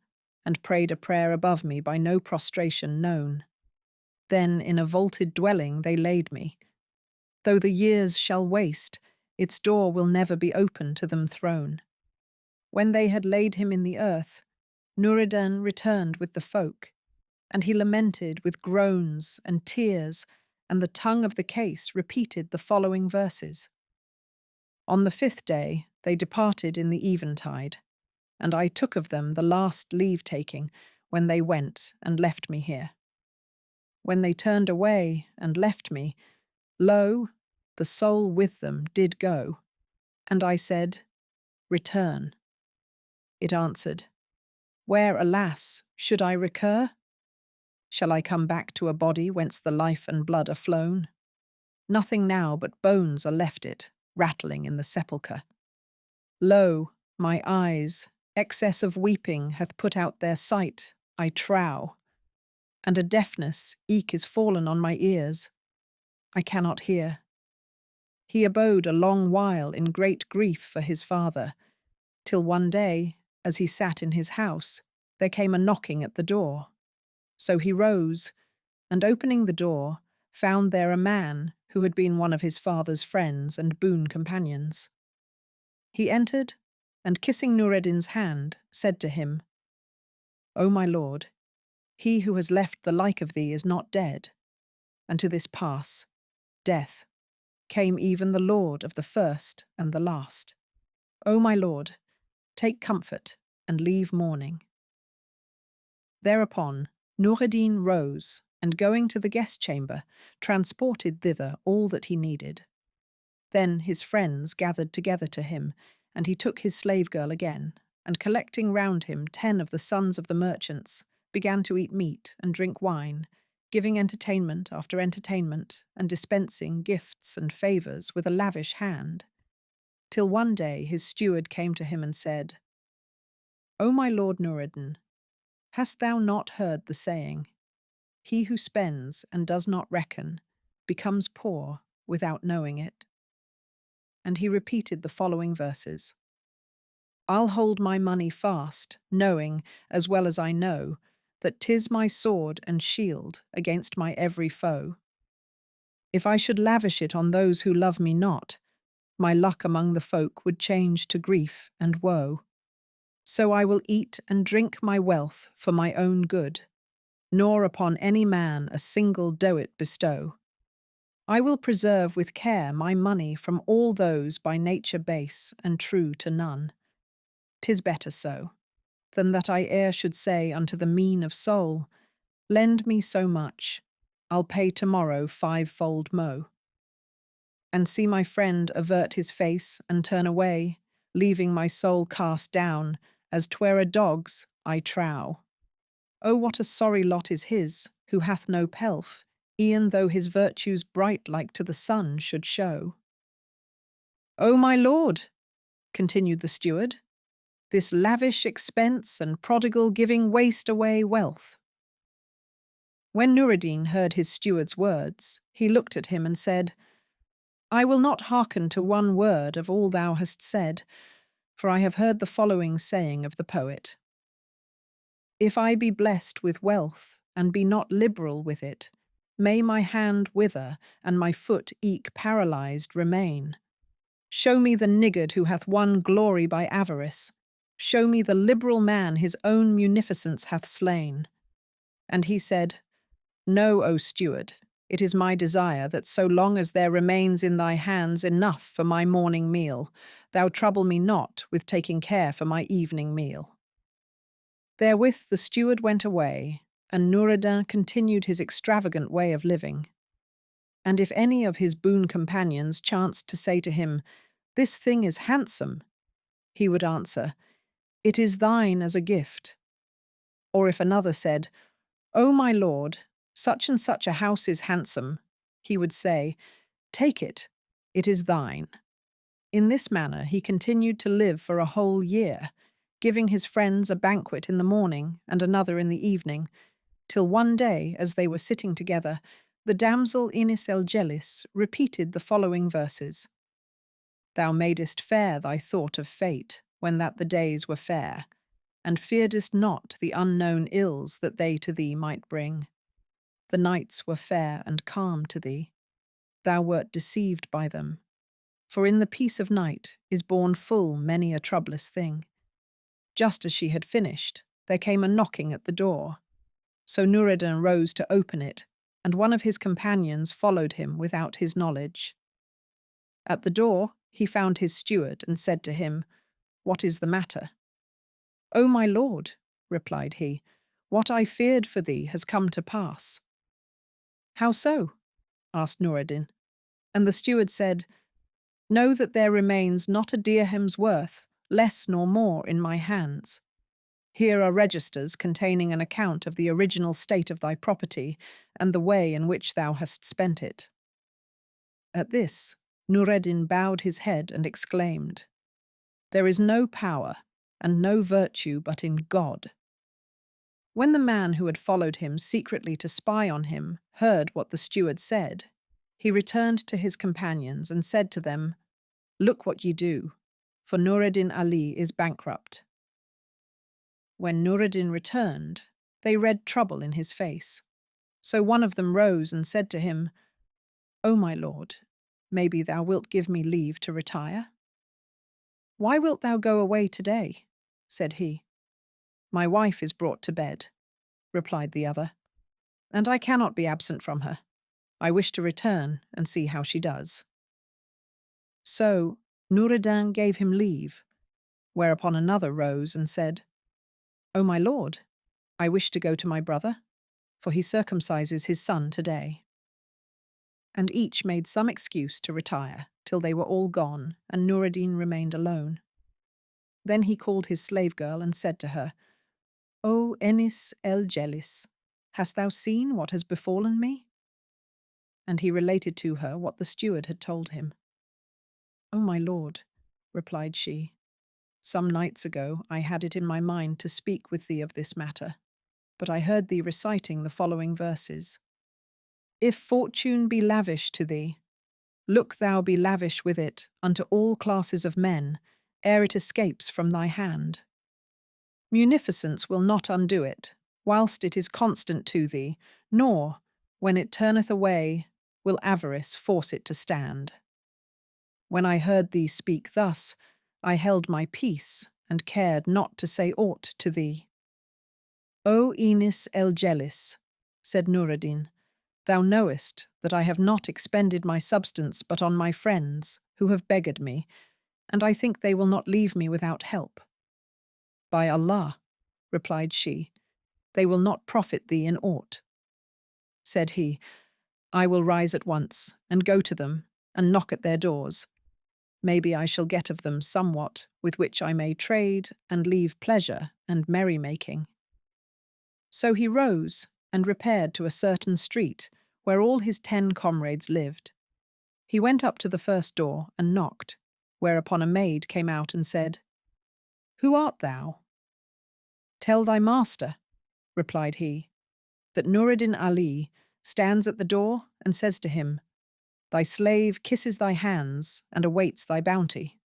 S1: and prayed a prayer above me by no prostration known. Then in a vaulted dwelling they laid me. Though the years shall waste, its door will never be open to them thrown. When they had laid him in the earth, Noureddin returned with the folk, and he lamented with groans and tears, and the tongue of the case repeated the following verses. On the 5th day they departed in the eventide, and I took of them the last leave-taking when they went and left me here. When they turned away and left me, lo, the soul with them did go, and I said, Return. It answered, Where, alas, should I recur? Shall I come back to a body whence the life and blood are flown? Nothing now but bones are left it, rattling in the sepulchre. Lo, my eyes, excess of weeping hath put out their sight, I trow, and a deafness eke is fallen on my ears. I cannot hear. He abode a long while in great grief for his father, till one day, as he sat in his house, there came a knocking at the door. So he rose, and opening the door, found there a man who had been one of his father's friends and boon companions. He entered, and kissing Noureddin's hand, said to him, O my lord, he who has left the like of thee is not dead, and to this pass, death, came even the Lord of the first and the last. O my lord, take comfort and leave mourning. Thereupon Noureddin rose, and going to the guest chamber, transported thither all that he needed. Then his friends gathered together to him, and he took his slave girl again, and collecting round him 10 of the sons of the merchants, began to eat meat and drink wine, giving entertainment after entertainment, and dispensing gifts and favours with a lavish hand. Till one day his steward came to him and said, O my lord Noureddin, hast thou not heard the saying, He who spends and does not reckon becomes poor without knowing it? And he repeated the following verses. I'll hold my money fast, knowing, as well as I know, that 'tis my sword and shield against my every foe. If I should lavish it on those who love me not, my luck among the folk would change to grief and woe. So I will eat and drink my wealth for my own good, nor upon any man a single doit bestow. I will preserve with care my money from all those by nature base and true to none. 'Tis better so, than that I e'er should say unto the mean of soul, Lend me so much, I'll pay tomorrow 5-fold mo. And see my friend avert his face and turn away, leaving my soul cast down, as 'twere a dog's, I trow. Oh, what a sorry lot is his, who hath no pelf, e'en though his virtues bright like to the sun should show. O my lord, continued the steward, this lavish expense and prodigal giving waste away wealth. When Noureddin heard his steward's words, he looked at him and said, I will not hearken to one word of all thou hast said, for I have heard the following saying of the poet. If I be blessed with wealth, and be not liberal with it, may my hand wither, and my foot eke paralysed remain. Show me the niggard who hath won glory by avarice. Show me the liberal man his own munificence hath slain. And he said, No, O steward, it is my desire that so long as there remains in thy hands enough for my morning meal, thou trouble me not with taking care for my evening meal. Therewith the steward went away, and Noureddin continued his extravagant way of living. And if any of his boon companions chanced to say to him, This thing is handsome, he would answer, It is thine as a gift. Or if another said, O my lord, such and such a house is handsome, he would say, Take it, it is thine. In this manner he continued to live for a whole year, giving his friends a banquet in the morning and another in the evening, till one day, as they were sitting together, the damsel Enis Jelis repeated the following verses. Thou madest fair thy thought of fate, when that the days were fair, and fearedest not the unknown ills that they to thee might bring. The nights were fair and calm to thee. Thou wert deceived by them. For in the peace of night is born full many a troublous thing. Just as she had finished, there came a knocking at the door. So Noureddin rose to open it, and one of his companions followed him without his knowledge. At the door he found his steward and said to him, What is the matter? O my lord, replied he, what I feared for thee has come to pass. How so? Asked Noureddin. And the steward said, Know that there remains not a dirham's worth, less nor more, in my hands. Here are registers containing an account of the original state of thy property and the way in which thou hast spent it. At this, Noureddin bowed his head and exclaimed, There is no power and no virtue but in God. When the man who had followed him secretly to spy on him heard what the steward said, he returned to his companions and said to them, Look what ye do, for Noureddin Ali is bankrupt. When Noureddin returned, they read trouble in his face. So one of them rose and said to him, O my lord, maybe thou wilt give me leave to retire? Why wilt thou go away today? Said he. My wife is brought to bed, replied the other, and I cannot be absent from her. I wish to return and see how she does. So Noureddin gave him leave, whereupon another rose and said, O my lord, I wish to go to my brother, for he circumcises his son today. And each made some excuse to retire, till they were all gone, and Noureddin remained alone. Then he called his slave girl and said to her, O Enis Jelis, hast thou seen what has befallen me? And he related to her what the steward had told him. O my lord, replied she, some nights ago I had it in my mind to speak with thee of this matter, but I heard thee reciting the following verses. If fortune be lavish to thee, look thou be lavish with it unto all classes of men, ere it escapes from thy hand. Munificence will not undo it, whilst it is constant to thee, nor, when it turneth away, will avarice force it to stand. When I heard thee speak thus, I held my peace, and cared not to say aught to thee. O Enis Jelis, said Noureddin, thou knowest that I have not expended my substance but on my friends, who have beggared me, and I think they will not leave me without help. By Allah, replied she, they will not profit thee in aught. Said he, I will rise at once, and go to them, and knock at their doors. Maybe I shall get of them somewhat, with which I may trade, and leave pleasure and merry-making. So he rose, and repaired to a certain street, where all his 10 comrades lived. He went up to the first door, and knocked, whereupon a maid came out and said, Who art thou? Tell thy master, replied he, that Noureddin Ali stands at the door and says to him, Thy slave kisses thy hands and awaits thy bounty.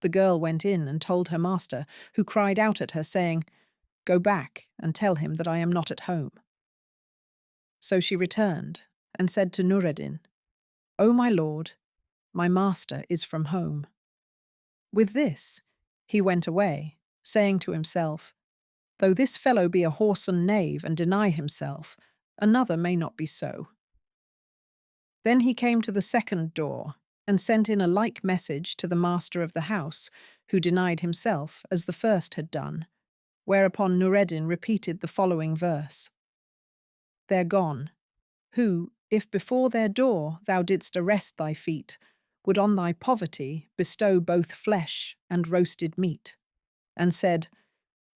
S1: The girl went in and told her master, who cried out at her, saying, Go back and tell him that I am not at home. So she returned and said to Noureddin, O my lord, my master is from home. With this he went away, saying to himself, Though this fellow be a whoreson knave and deny himself, another may not be so. Then he came to the second door, and sent in a like message to the master of the house, who denied himself, as the first had done, whereupon Noureddin repeated the following verse. They're gone, who, if before their door thou didst arrest thy feet, would on thy poverty bestow both flesh and roasted meat, and said,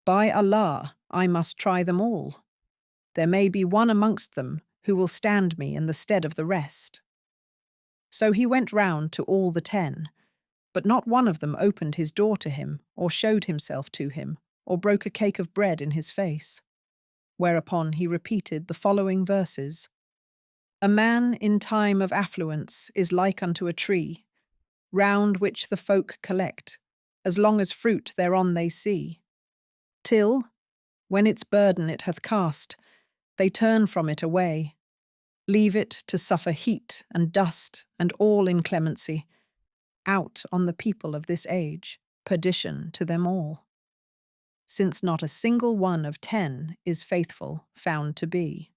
S1: By Allah, I must try them all. There may be one amongst them who will stand me in the stead of the rest. So he went round to all the 10, but not one of them opened his door to him, or showed himself to him, or broke a cake of bread in his face. whereupon he repeated the following verses. A man in time of affluence is like unto a tree, round which the folk collect, as long as fruit thereon they see. Till, when its burden it hath cast, they turn from it away, leave it to suffer heat and dust and all inclemency, out on the people of this age, perdition to them all. Since not a single one of 10 is faithful found to be.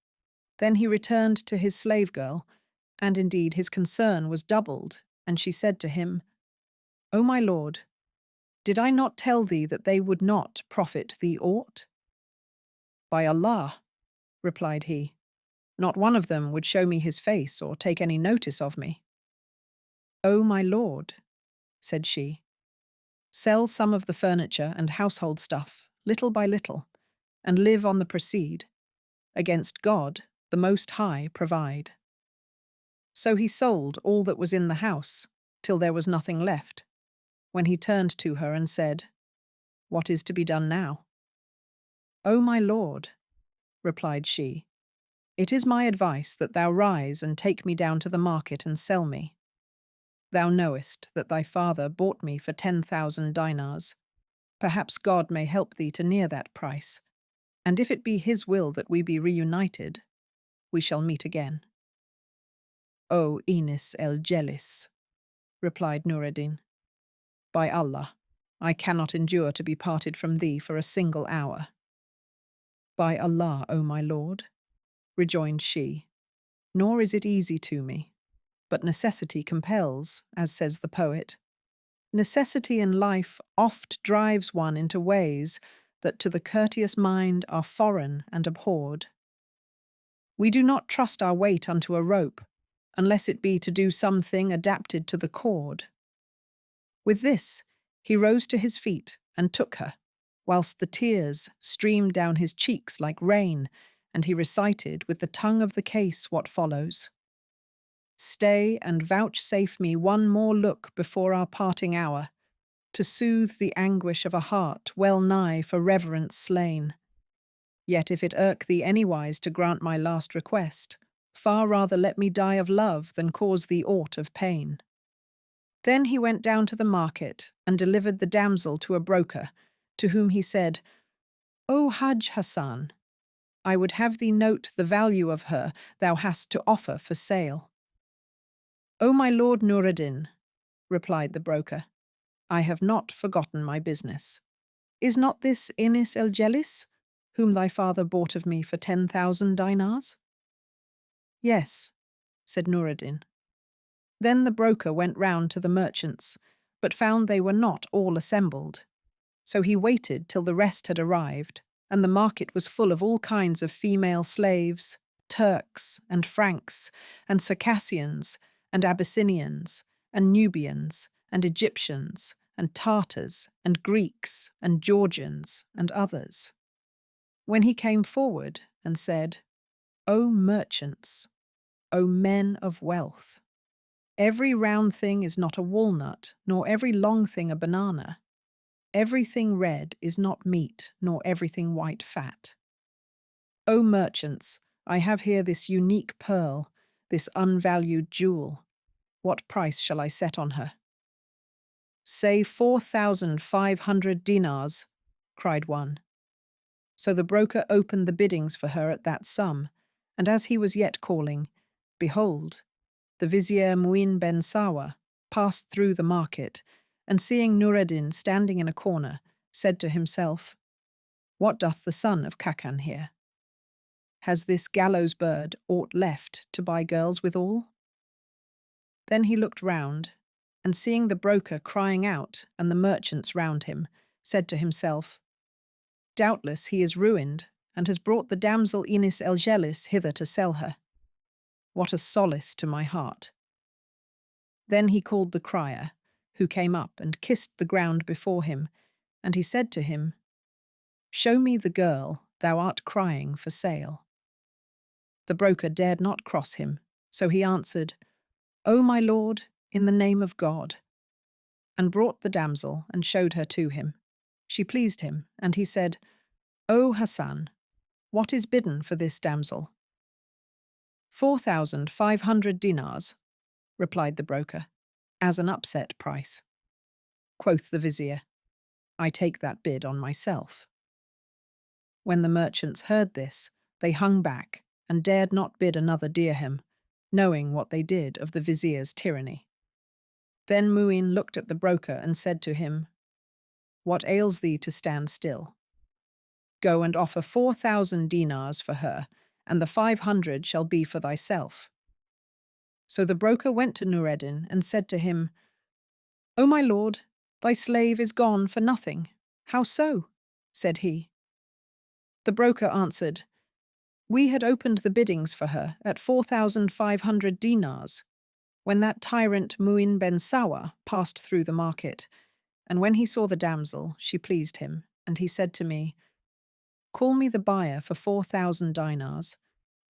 S1: Then he returned to his slave girl, and indeed his concern was doubled, and she said to him, O my lord, did I not tell thee that they would not profit thee aught? By Allah, replied he, not one of them would show me his face or take any notice of me. O my lord, said she, sell some of the furniture and household stuff, little by little, and live on the proceed. Against God, the Most High, provide. So he sold all that was in the house, till there was nothing left, when he turned to her and said, What is to be done now? O my lord, replied she, it is my advice that thou rise and take me down to the market and sell me. Thou knowest that thy father bought me for 10,000 dinars. Perhaps God may help thee to near that price, and if it be his will that we be reunited, we shall meet again. O Enis Jelis, replied Noureddin, by Allah, I cannot endure to be parted from thee for a single hour. By Allah, O my lord, rejoined she, nor is it easy to me, but necessity compels, as says the poet. Necessity in life oft drives one into ways that to the courteous mind are foreign and abhorred. We do not trust our weight unto a rope, unless it be to do something adapted to the cord. With this, he rose to his feet and took her, whilst the tears streamed down his cheeks like rain, and he recited with the tongue of the case what follows. Stay and vouchsafe me one more look before our parting hour, to soothe the anguish of a heart well nigh for reverence slain. Yet if it irk thee anywise to grant my last request, far rather let me die of love than cause thee aught of pain. Then he went down to the market and delivered the damsel to a broker, to whom he said, O Hajj Hassan, I would have thee note the value of her thou hast to offer for sale. O my lord Noureddin, replied the broker, I have not forgotten my business. Is not this Enis Jelis, whom thy father bought of me for 10,000 dinars? Yes, said Noureddin. Then the broker went round to the merchants, but found they were not all assembled. So he waited till the rest had arrived, and the market was full of all kinds of female slaves, Turks and Franks, and Circassians, and Abyssinians, and Nubians, and Egyptians, and Tartars, and Greeks, and Georgians, and others. When he came forward and said, O merchants, O men of wealth, every round thing is not a walnut, nor every long thing a banana. Everything red is not meat, nor everything white fat. O merchants, I have here this unique pearl, this unvalued jewel. What price shall I set on her? Say 4,500 dinars, cried one. So the broker opened the biddings for her at that sum, and as he was yet calling, behold, the vizier Muin ben Sawa passed through the market, and seeing Noureddin standing in a corner, said to himself, What doth the son of Kakan here? Has this gallows bird aught left to buy girls withal? Then he looked round, and seeing the broker crying out and the merchants round him, said to himself, Doubtless he is ruined, and has brought the damsel Enis Jelis hither to sell her. What a solace to my heart. Then he called the crier, who came up and kissed the ground before him, and he said to him, Show me the girl thou art crying for sale. The broker dared not cross him, so he answered, O my lord, in the name of God, and brought the damsel and showed her to him. She pleased him, and he said, O Hassan, "What is bidden for this damsel?" 4,500 dinars, replied the broker, as an upset price. Quoth the vizier, "I take that bid on myself." When the merchants heard this, they hung back and dared not bid another dirham, knowing what they did of the vizier's tyranny. Then Mu'in looked at the broker and said to him, "What ails thee to stand still? Go and offer 4,000 dinars for her, and the 500 shall be for thyself." So the broker went to Noureddin and said to him, "O my lord, thy slave is gone for nothing." "How so?" said he. The broker answered, "We had opened the biddings for her at 4,500 dinars, when that tyrant Mu'in ben Sawa passed through the market, and when he saw the damsel, she pleased him, and he said to me, 'Call me the buyer for 4,000 dinars,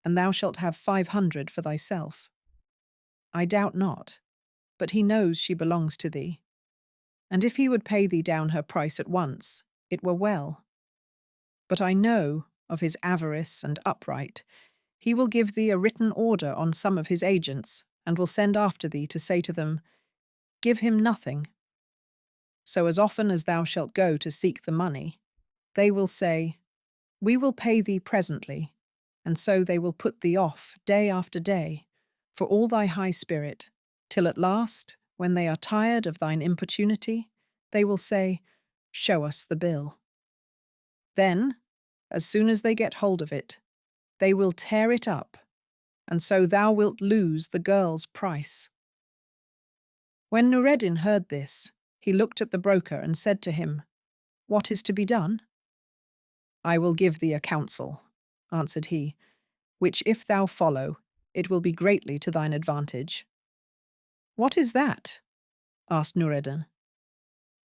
S1: and thou shalt have 500 for thyself.' I doubt not, but he knows she belongs to thee. And if he would pay thee down her price at once, it were well. But I know, of his avarice and upright, he will give thee a written order on some of his agents, and will send after thee to say to them, 'Give him nothing.' So as often as thou shalt go to seek the money, they will say, 'We will pay thee presently,' and so they will put thee off day after day, for all thy high spirit, till at last, when they are tired of thine importunity, they will say, 'Show us the bill.' Then, as soon as they get hold of it, they will tear it up, and so thou wilt lose the girl's price." When Noureddin heard this, he looked at the broker and said to him, "What is to be done?" "I will give thee a counsel," answered he, "which if thou follow, it will be greatly to thine advantage." "What is that?" asked Noureddin.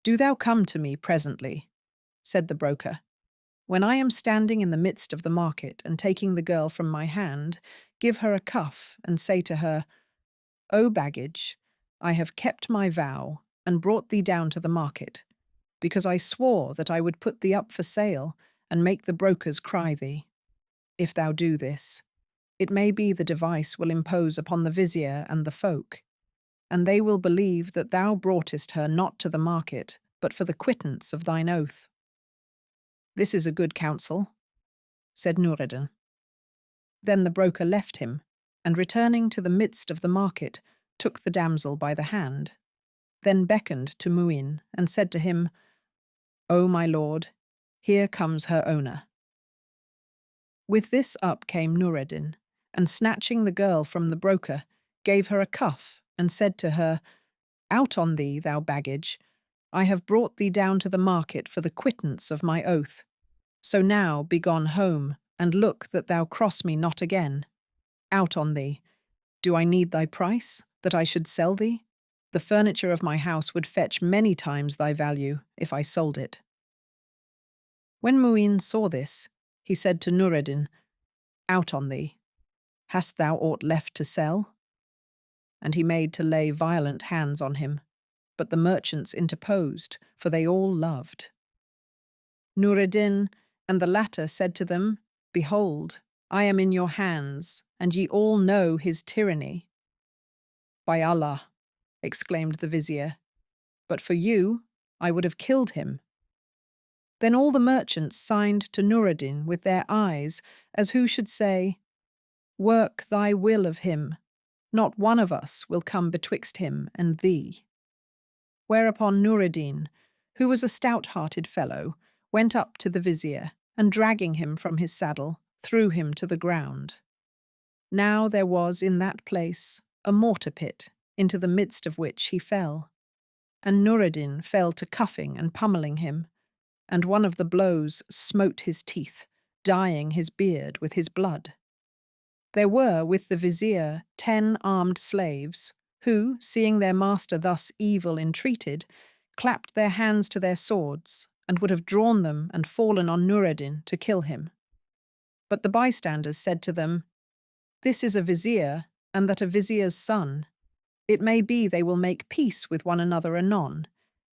S1: "Do thou come to me presently," said the broker. "When I am standing in the midst of the market and taking the girl from my hand, give her a cuff and say to her, 'O baggage, I have kept my vow and brought thee down to the market, because I swore that I would put thee up for sale and make the brokers cry thee. If thou do this, it may be the device will impose upon the vizier and the folk, and they will believe that thou broughtest her not to the market, but for the quittance of thine oath.'" "This is a good counsel," said Noureddin. Then the broker left him, and returning to the midst of the market, took the damsel by the hand, then beckoned to Mu'in and said to him, "O my lord, here comes her owner." With this up came Noureddin, and snatching the girl from the broker, gave her a cuff and said to her, "Out on thee, thou baggage! I have brought thee down to the market for the quittance of my oath. So now be gone home, and look that thou cross me not again. Out on thee! Do I need thy price, that I should sell thee? The furniture of my house would fetch many times thy value if I sold it." When Mu'in saw this, he said to Noureddin, "Out on thee! Hast thou aught left to sell?" And he made to lay violent hands on him, but the merchants interposed, for they all loved. Noureddin and the latter said to them, "Behold, I am in your hands, and ye all know his tyranny." "By Allah," exclaimed the vizier, "but for you, I would have killed him." Then all the merchants signed to Noureddin with their eyes, as who should say, "Work thy will of him, not one of us will come betwixt him and thee." Whereupon Noureddin, who was a stout-hearted fellow, went up to the vizier, and dragging him from his saddle, threw him to the ground. Now there was in that place a mortar pit, into the midst of which he fell, and Noureddin fell to cuffing and pummelling him, and one of the blows smote his teeth, dyeing his beard with his blood. There were with the vizier 10 armed slaves, who, seeing their master thus evil entreated, clapped their hands to their swords, and would have drawn them and fallen on Noureddin to kill him. But the bystanders said to them, "This is a vizier, and that a vizier's son. It may be they will make peace with one another anon,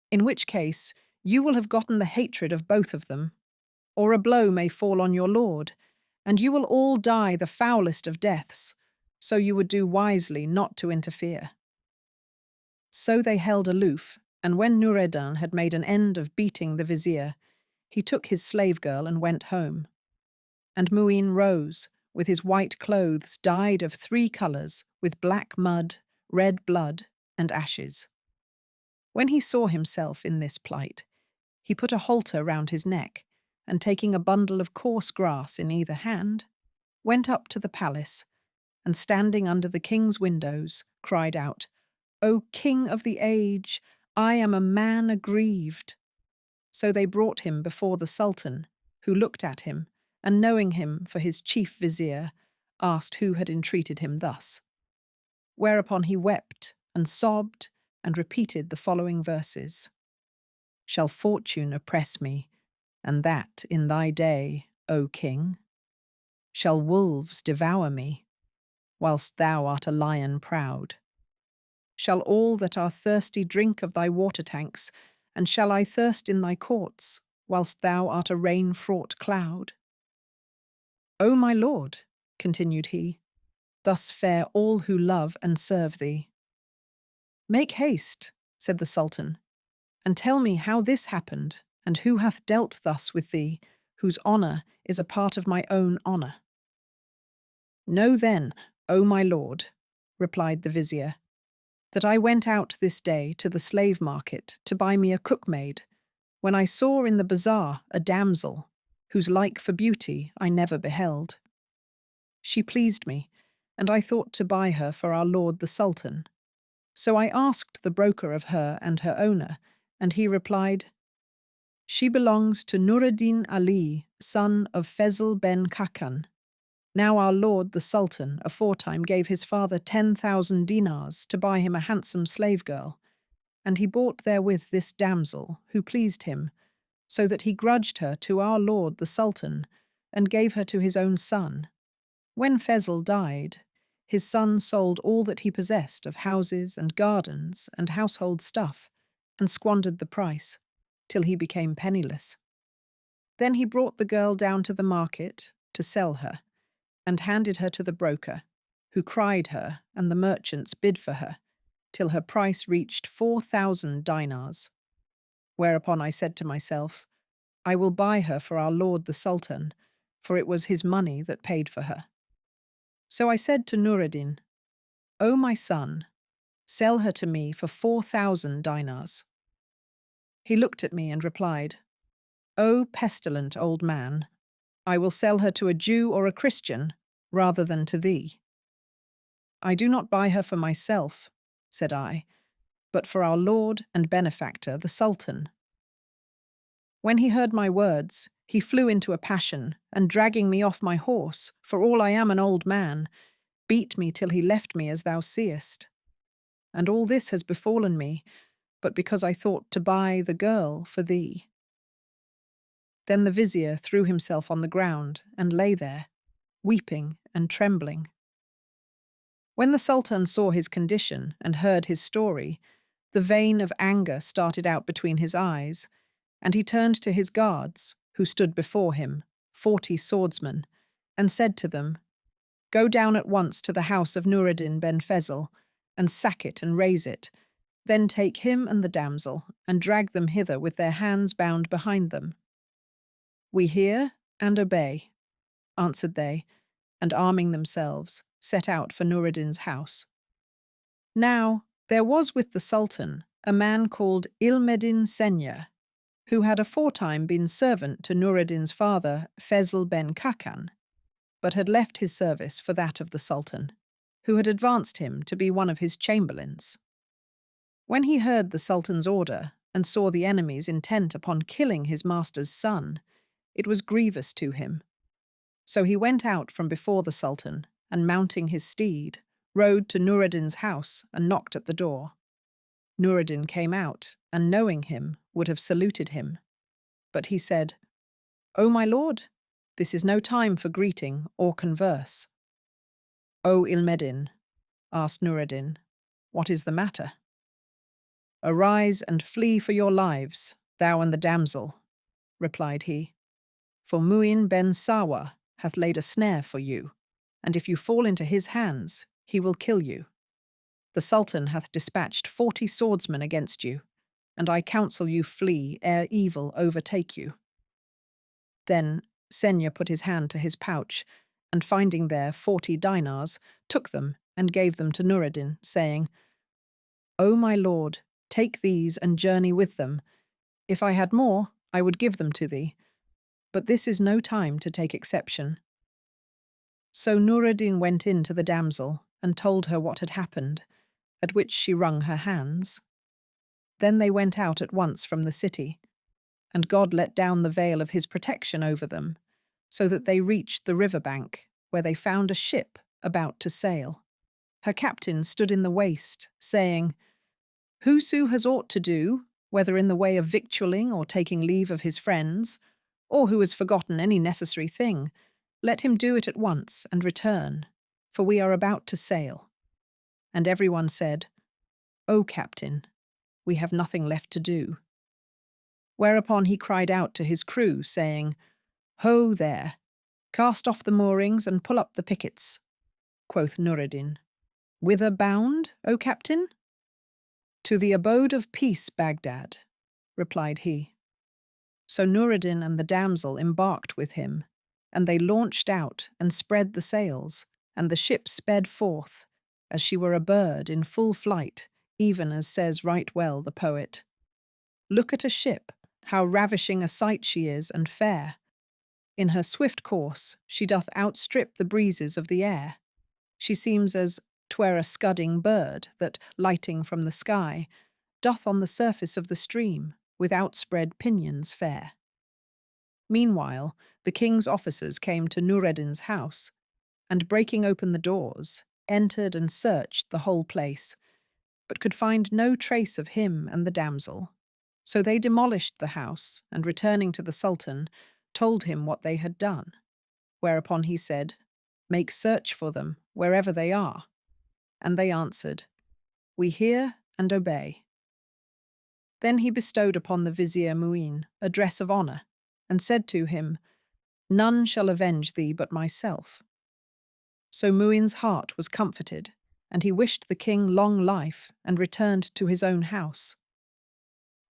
S1: in which case you will have gotten the hatred of both of them. Or a blow may fall on your lord, and you will all die the foulest of deaths, so you would do wisely not to interfere." So they held aloof, and when Noureddin had made an end of beating the vizier, he took his slave girl and went home. And Muin rose, with his white clothes dyed of 3 colours, with black mud, red blood, and ashes. When he saw himself in this plight, he put a halter round his neck, and taking a bundle of coarse grass in either hand, went up to the palace, and standing under the king's windows, cried out, "O king of the age, I am a man aggrieved." So they brought him before the sultan, who looked at him, and knowing him for his chief vizier, asked who had entreated him thus. Whereupon he wept and sobbed and repeated the following verses. "Shall fortune oppress me, and that in thy day, O king? Shall wolves devour me, whilst thou art a lion proud? Shall all that are thirsty drink of thy water tanks, and shall I thirst in thy courts, whilst thou art a rain-fraught cloud? O my lord," continued he, "thus fare all who love and serve thee." "Make haste," said the sultan, "and tell me how this happened, and who hath dealt thus with thee, whose honour is a part of my own honour." "Know then, O my lord," replied the vizier, "that I went out this day to the slave market to buy me a cookmaid, when I saw in the bazaar a damsel, whose like for beauty I never beheld. She pleased me, and I thought to buy her for our lord the sultan. So I asked the broker of her and her owner, and he replied, 'She belongs to Noureddin Ali, son of Fezl ben Kakan. Now our lord the sultan aforetime gave his father 10,000 dinars to buy him a handsome slave girl, and he bought therewith this damsel, who pleased him, so that he grudged her to our lord the sultan, and gave her to his own son. When Fezl died, his son sold all that he possessed of houses and gardens and household stuff, and squandered the price, till he became penniless. Then he brought the girl down to the market to sell her, and handed her to the broker, who cried her, and the merchants bid for her, till her price reached 4,000 dinars. Whereupon I said to myself, I will buy her for our lord the sultan, for it was his money that paid for her. So I said to Noureddin, O my son, sell her to me for 4,000 dinars. He looked at me and replied, O pestilent old man, I will sell her to a Jew or a Christian rather than to thee. I do not buy her for myself, said I, but for our lord and benefactor, the sultan. When he heard my words, he flew into a passion, and dragging me off my horse, for all I am an old man, beat me till he left me as thou seest. And all this has befallen me, but because I thought to buy the girl for thee. Then the vizier threw himself on the ground and lay there, weeping and trembling. When the sultan saw his condition and heard his story, the vein of anger started out between his eyes, and he turned to his guards, who stood before him, 40 swordsmen, and said to them, Go down at once to the house of Noureddin ben Fezl, and sack it and raze it. Then take him and the damsel, and drag them hither with their hands bound behind them. We hear and obey, answered they, and arming themselves, set out for Noureddin's house. Now, there was with the Sultan a man called Ilmeddin Senya, who had aforetime been servant to Noureddin's father, Fezl ben Kakan, but had left his service for that of the Sultan, who had advanced him to be one of his chamberlains. When he heard the Sultan's order, and saw the enemies intent upon killing his master's son, it was grievous to him. So he went out from before the Sultan, and mounting his steed, rode to Noureddin's house and knocked at the door. Noureddin came out, and knowing him, would have saluted him. But he said, O my lord, this is no time for greeting or converse. O Ilmeddin, asked Noureddin, what is the matter? Arise and flee for your lives, thou and the damsel, replied he. For Mu'in ben Sawa hath laid a snare for you, and if you fall into his hands, he will kill you. The Sultan hath dispatched 40 swordsmen against you, and I counsel you flee ere evil overtake you." Then Senya put his hand to his pouch, and finding there 40 dinars, took them and gave them to Noureddin, saying, "O my lord, take these and journey with them. If I had more, I would give them to thee, but this is no time to take exception." So Noureddin went in to the damsel and told her what had happened, at which she wrung her hands. Then they went out at once from the city, and God let down the veil of his protection over them, so that they reached the river bank, where they found a ship about to sail. Her captain stood in the waist, saying, "Whoso has aught to do, whether in the way of victualling or taking leave of his friends, or who has forgotten any necessary thing, let him do it at once and return, for we are about to sail." And everyone said, "O captain, we have nothing left to do." Whereupon he cried out to his crew, saying, "Ho there! Cast off the moorings and pull up the pickets." Quoth Noureddin, "Whither bound, O captain?" "To the abode of peace, Baghdad," replied he. So Noureddin and the damsel embarked with him, and they launched out and spread the sails, and the ship sped forth, as she were a bird in full flight, even as says right well the poet, "Look at a ship, how ravishing a sight she is and fair. In her swift course she doth outstrip the breezes of the air. She seems as 'twere a scudding bird that, lighting from the sky, doth on the surface of the stream with outspread pinions fair." Meanwhile, the king's officers came to Noureddin's house, and breaking open the doors, entered and searched the whole place, but could find no trace of him and the damsel. So they demolished the house, and returning to the Sultan, told him what they had done. Whereupon he said, "Make search for them, wherever they are." And they answered, "We hear and obey." Then he bestowed upon the Vizier Muin a dress of honour, and said to him, "None shall avenge thee but myself." So Muin's heart was comforted, and he wished the king long life, and returned to his own house.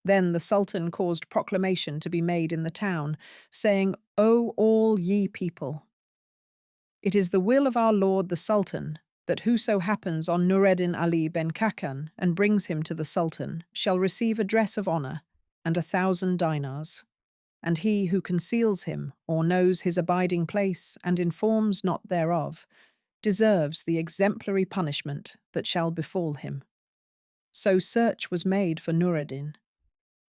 S1: Then the Sultan caused proclamation to be made in the town, saying, "O all ye people, it is the will of our lord the Sultan that whoso happens on Noureddin Ali ben Kakan and brings him to the Sultan shall receive a dress of honour and 1,000 dinars. And he who conceals him or knows his abiding place and informs not thereof deserves the exemplary punishment that shall befall him." So search was made for Noureddin,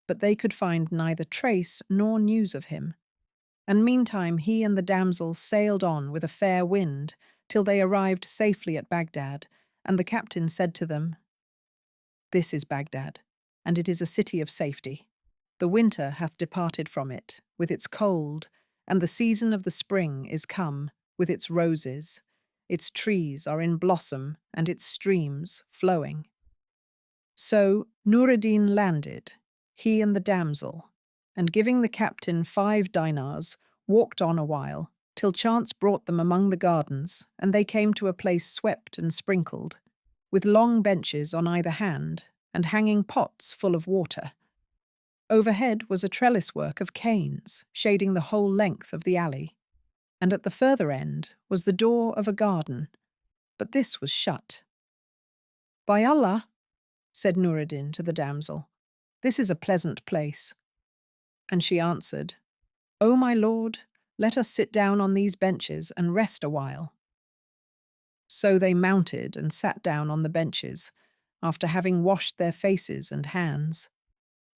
S1: but they could find neither trace nor news of him. And meantime he and the damsel sailed on with a fair wind, till they arrived safely at Baghdad, and the captain said to them, "This is Baghdad, and it is a city of safety. The winter hath departed from it, with its cold, and the season of the spring is come, with its roses. Its trees are in blossom, and its streams flowing." So Noureddin landed, he and the damsel, and giving the captain 5 dinars, walked on a while, till chance brought them among the gardens, and they came to a place swept and sprinkled, with long benches on either hand, and hanging pots full of water. Overhead was a trellis work of canes, shading the whole length of the alley, and at the further end was the door of a garden, but this was shut. "By Allah," said Noureddin to the damsel, "this is a pleasant place." And she answered, "O my lord, let us sit down on these benches and rest a while." So they mounted and sat down on the benches, after having washed their faces and hands.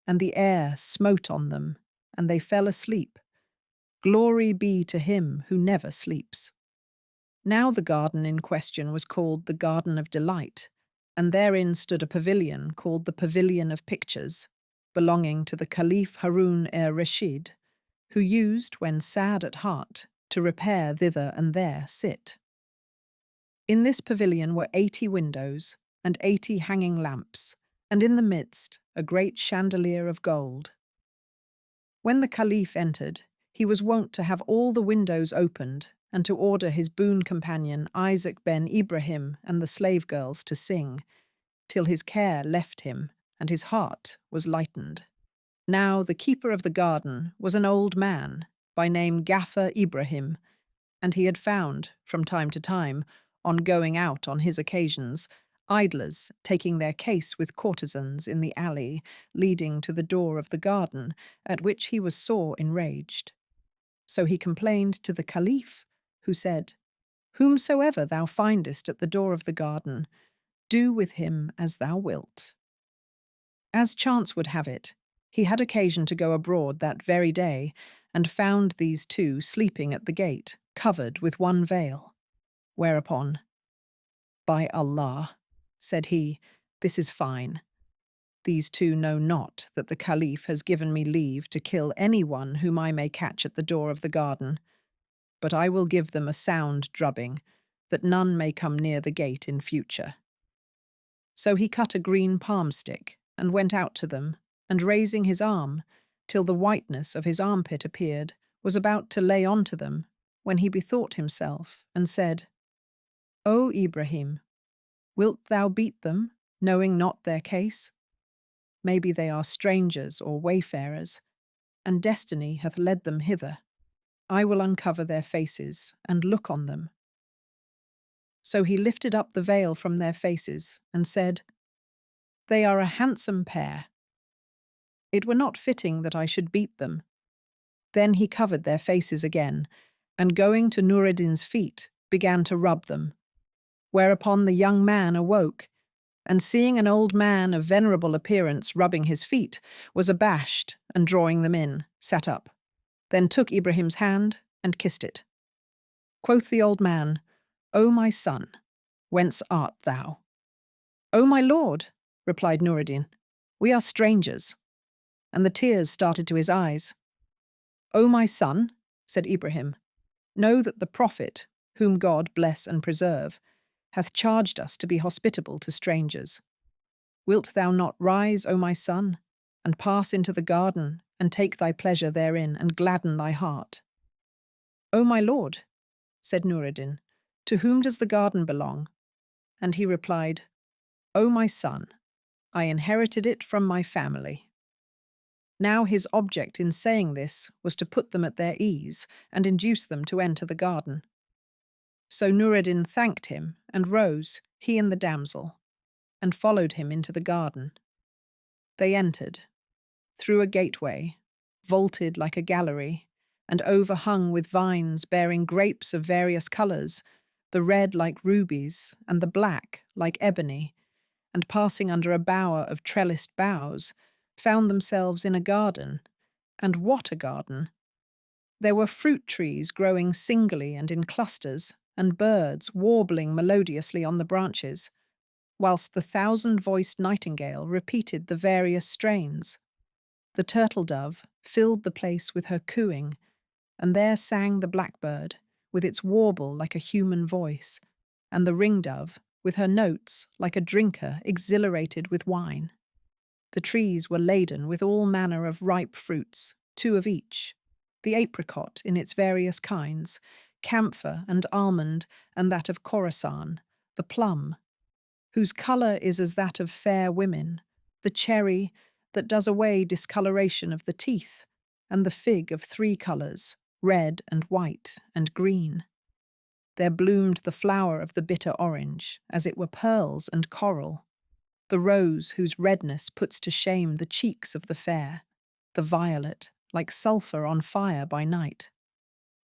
S1: And the air smote on them, and they fell asleep. Glory be to him who never sleeps. Now the garden in question was called the Garden of Delight, and therein stood a pavilion called the Pavilion of Pictures, belonging to the Caliph Harun-er-Rashid, who used, when sad at heart, to repair thither and there sit. In this pavilion were 80 windows and 80 hanging lamps, and in the midst a great chandelier of gold. When the Caliph entered, he was wont to have all the windows opened and to order his boon companion Isaac ben Ibrahim and the slave girls to sing, till his care left him and his heart was lightened. Now the keeper of the garden was an old man by name Ghaffur Ibrahim, and he had found, from time to time, on going out on his occasions, idlers taking their case with courtesans in the alley leading to the door of the garden, at which he was sore enraged. So he complained to the Caliph, who said, "Whomsoever thou findest at the door of the garden, do with him as thou wilt." As chance would have it, he had occasion to go abroad that very day, and found these two sleeping at the gate, covered with one veil. Whereupon, "By Allah," said he, "this is fine. These two know not that the Caliph has given me leave to kill any one whom I may catch at the door of the garden, but I will give them a sound drubbing, that none may come near the gate in future." So he cut a green palm stick, and went out to them, and raising his arm, till the whiteness of his armpit appeared, was about to lay on to them, when he bethought himself, and said, "O Ibrahim, wilt thou beat them, knowing not their case? Maybe they are strangers or wayfarers, and destiny hath led them hither. I will uncover their faces, and look on them." So he lifted up the veil from their faces, and said, "They are a handsome pair. It were not fitting that I should beat them." Then he covered their faces again, and going to Noureddin's feet, began to rub them. Whereupon the young man awoke, and seeing an old man of venerable appearance rubbing his feet, was abashed, and drawing them in, sat up, then took Ibrahim's hand and kissed it. Quoth the old man, "O my son, whence art thou?" "O my lord," replied Noureddin, "we are strangers." And the tears started to his eyes. "O my son," said Ibrahim, "know that the Prophet, whom God bless and preserve, hath charged us to be hospitable to strangers. Wilt thou not rise, O my son, and pass into the garden, and take thy pleasure therein, and gladden thy heart?" "O my lord," said Noureddin, "to whom does the garden belong?" And he replied, "O my son, I inherited it from my family." Now his object in saying this was to put them at their ease, and induce them to enter the garden. So Noureddin thanked him, and rose, he and the damsel, and followed him into the garden. They entered, through a gateway, vaulted like a gallery, and overhung with vines bearing grapes of various colours, the red like rubies, and the black like ebony, and passing under a bower of trellised boughs, found themselves in a garden. And what a garden! There were fruit trees growing singly and in clusters, and birds warbling melodiously on the branches, whilst the thousand-voiced nightingale repeated the various strains. The turtle-dove filled the place with her cooing, and there sang the blackbird, with its warble like a human voice, and the ringdove, with her notes like a drinker exhilarated with wine. The trees were laden with all manner of ripe fruits, 2 of each, the apricot in its various kinds, camphor and almond, and that of Khorasan, the plum, whose colour is as that of fair women, the cherry that does away discoloration of the teeth, and the fig of 3 colours, red and white and green. There bloomed the flower of the bitter orange, as it were pearls and coral, the rose whose redness puts to shame the cheeks of the fair, the violet, like sulphur on fire by night,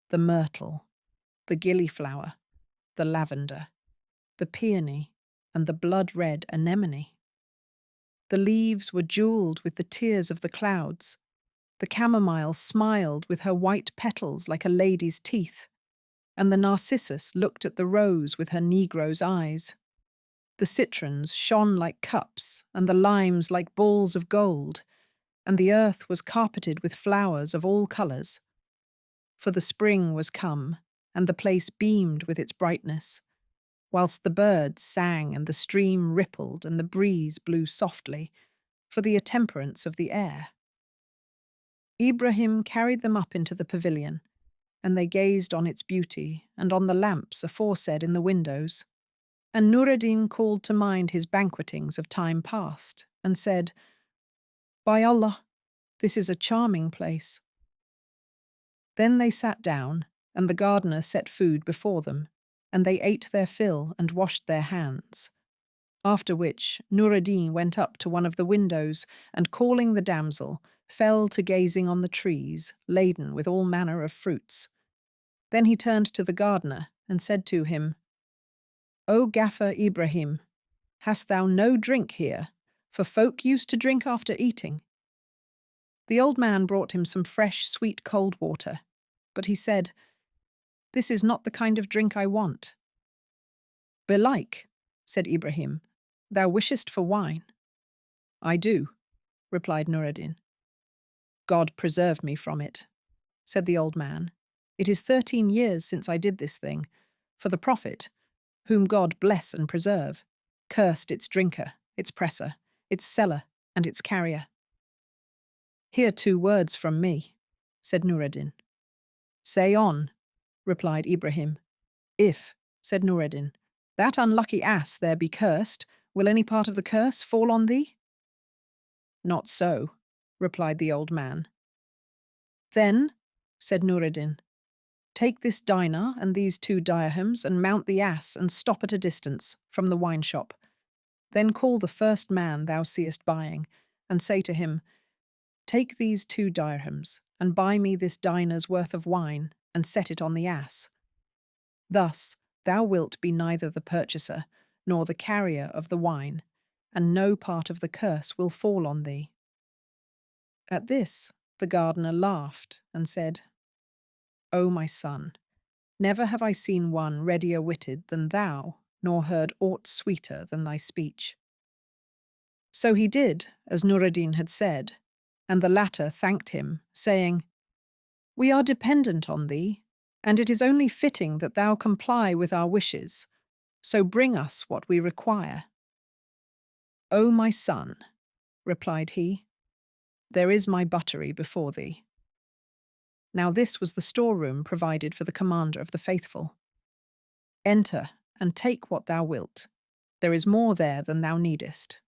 S1: the myrtle, the gillyflower, the lavender, the peony, and the blood-red anemone. The leaves were jewelled with the tears of the clouds. The chamomile smiled with her white petals like a lady's teeth, and the narcissus looked at the rose with her negro's eyes. The citrons shone like cups, and the limes like balls of gold, and the earth was carpeted with flowers of all colours. For the spring was come, and the place beamed with its brightness, whilst the birds sang and the stream rippled and the breeze blew softly, for the attemperance of the air. Ibrahim carried them up into the pavilion, and they gazed on its beauty and on the lamps aforesaid in the windows. And Noureddin called to mind his banquetings of time past, and said, "By Allah, this is a charming place." Then they sat down, and the gardener set food before them, and they ate their fill and washed their hands. After which Noureddin went up to one of the windows, and calling the damsel, fell to gazing on the trees, laden with all manner of fruits. Then he turned to the gardener, and said to him, "O Gaffer Ibrahim, hast thou no drink here? For folk used to drink after eating." The old man brought him some fresh, sweet cold water, but he said, "This is not the kind of drink I want." "Belike," said Ibrahim, "thou wishest for wine." "I do," replied Noureddin. "God preserve me from it," said the old man. "It is 13 years since I did this thing, for the Prophet, whom God bless and preserve, cursed its drinker, its presser, its seller, and its carrier." "Hear 2 words from me," said Noureddin. "Say on," replied Ibrahim. "If," said Noureddin, "that unlucky ass there be cursed, will any part of the curse fall on thee?" "Not so," replied the old man. "Then," said Noureddin, "take this dinar and these 2 dirhams and mount the ass and stop at a distance from the wine shop. Then call the first man thou seest buying, and say to him, 'Take these 2 dirhams and buy me this dinar's worth of wine and set it on the ass.' Thus thou wilt be neither the purchaser nor the carrier of the wine, and no part of the curse will fall on thee." At this the gardener laughed and said, "O my son, never have I seen one readier witted than thou, nor heard aught sweeter than thy speech." So he did as Noureddin had said, and the latter thanked him, saying, "We are dependent on thee, and it is only fitting that thou comply with our wishes, so bring us what we require." "O my son," replied he, "there is my buttery before thee." Now this was the storeroom provided for the commander of the faithful. "Enter, and take what thou wilt. There is more there than thou needest."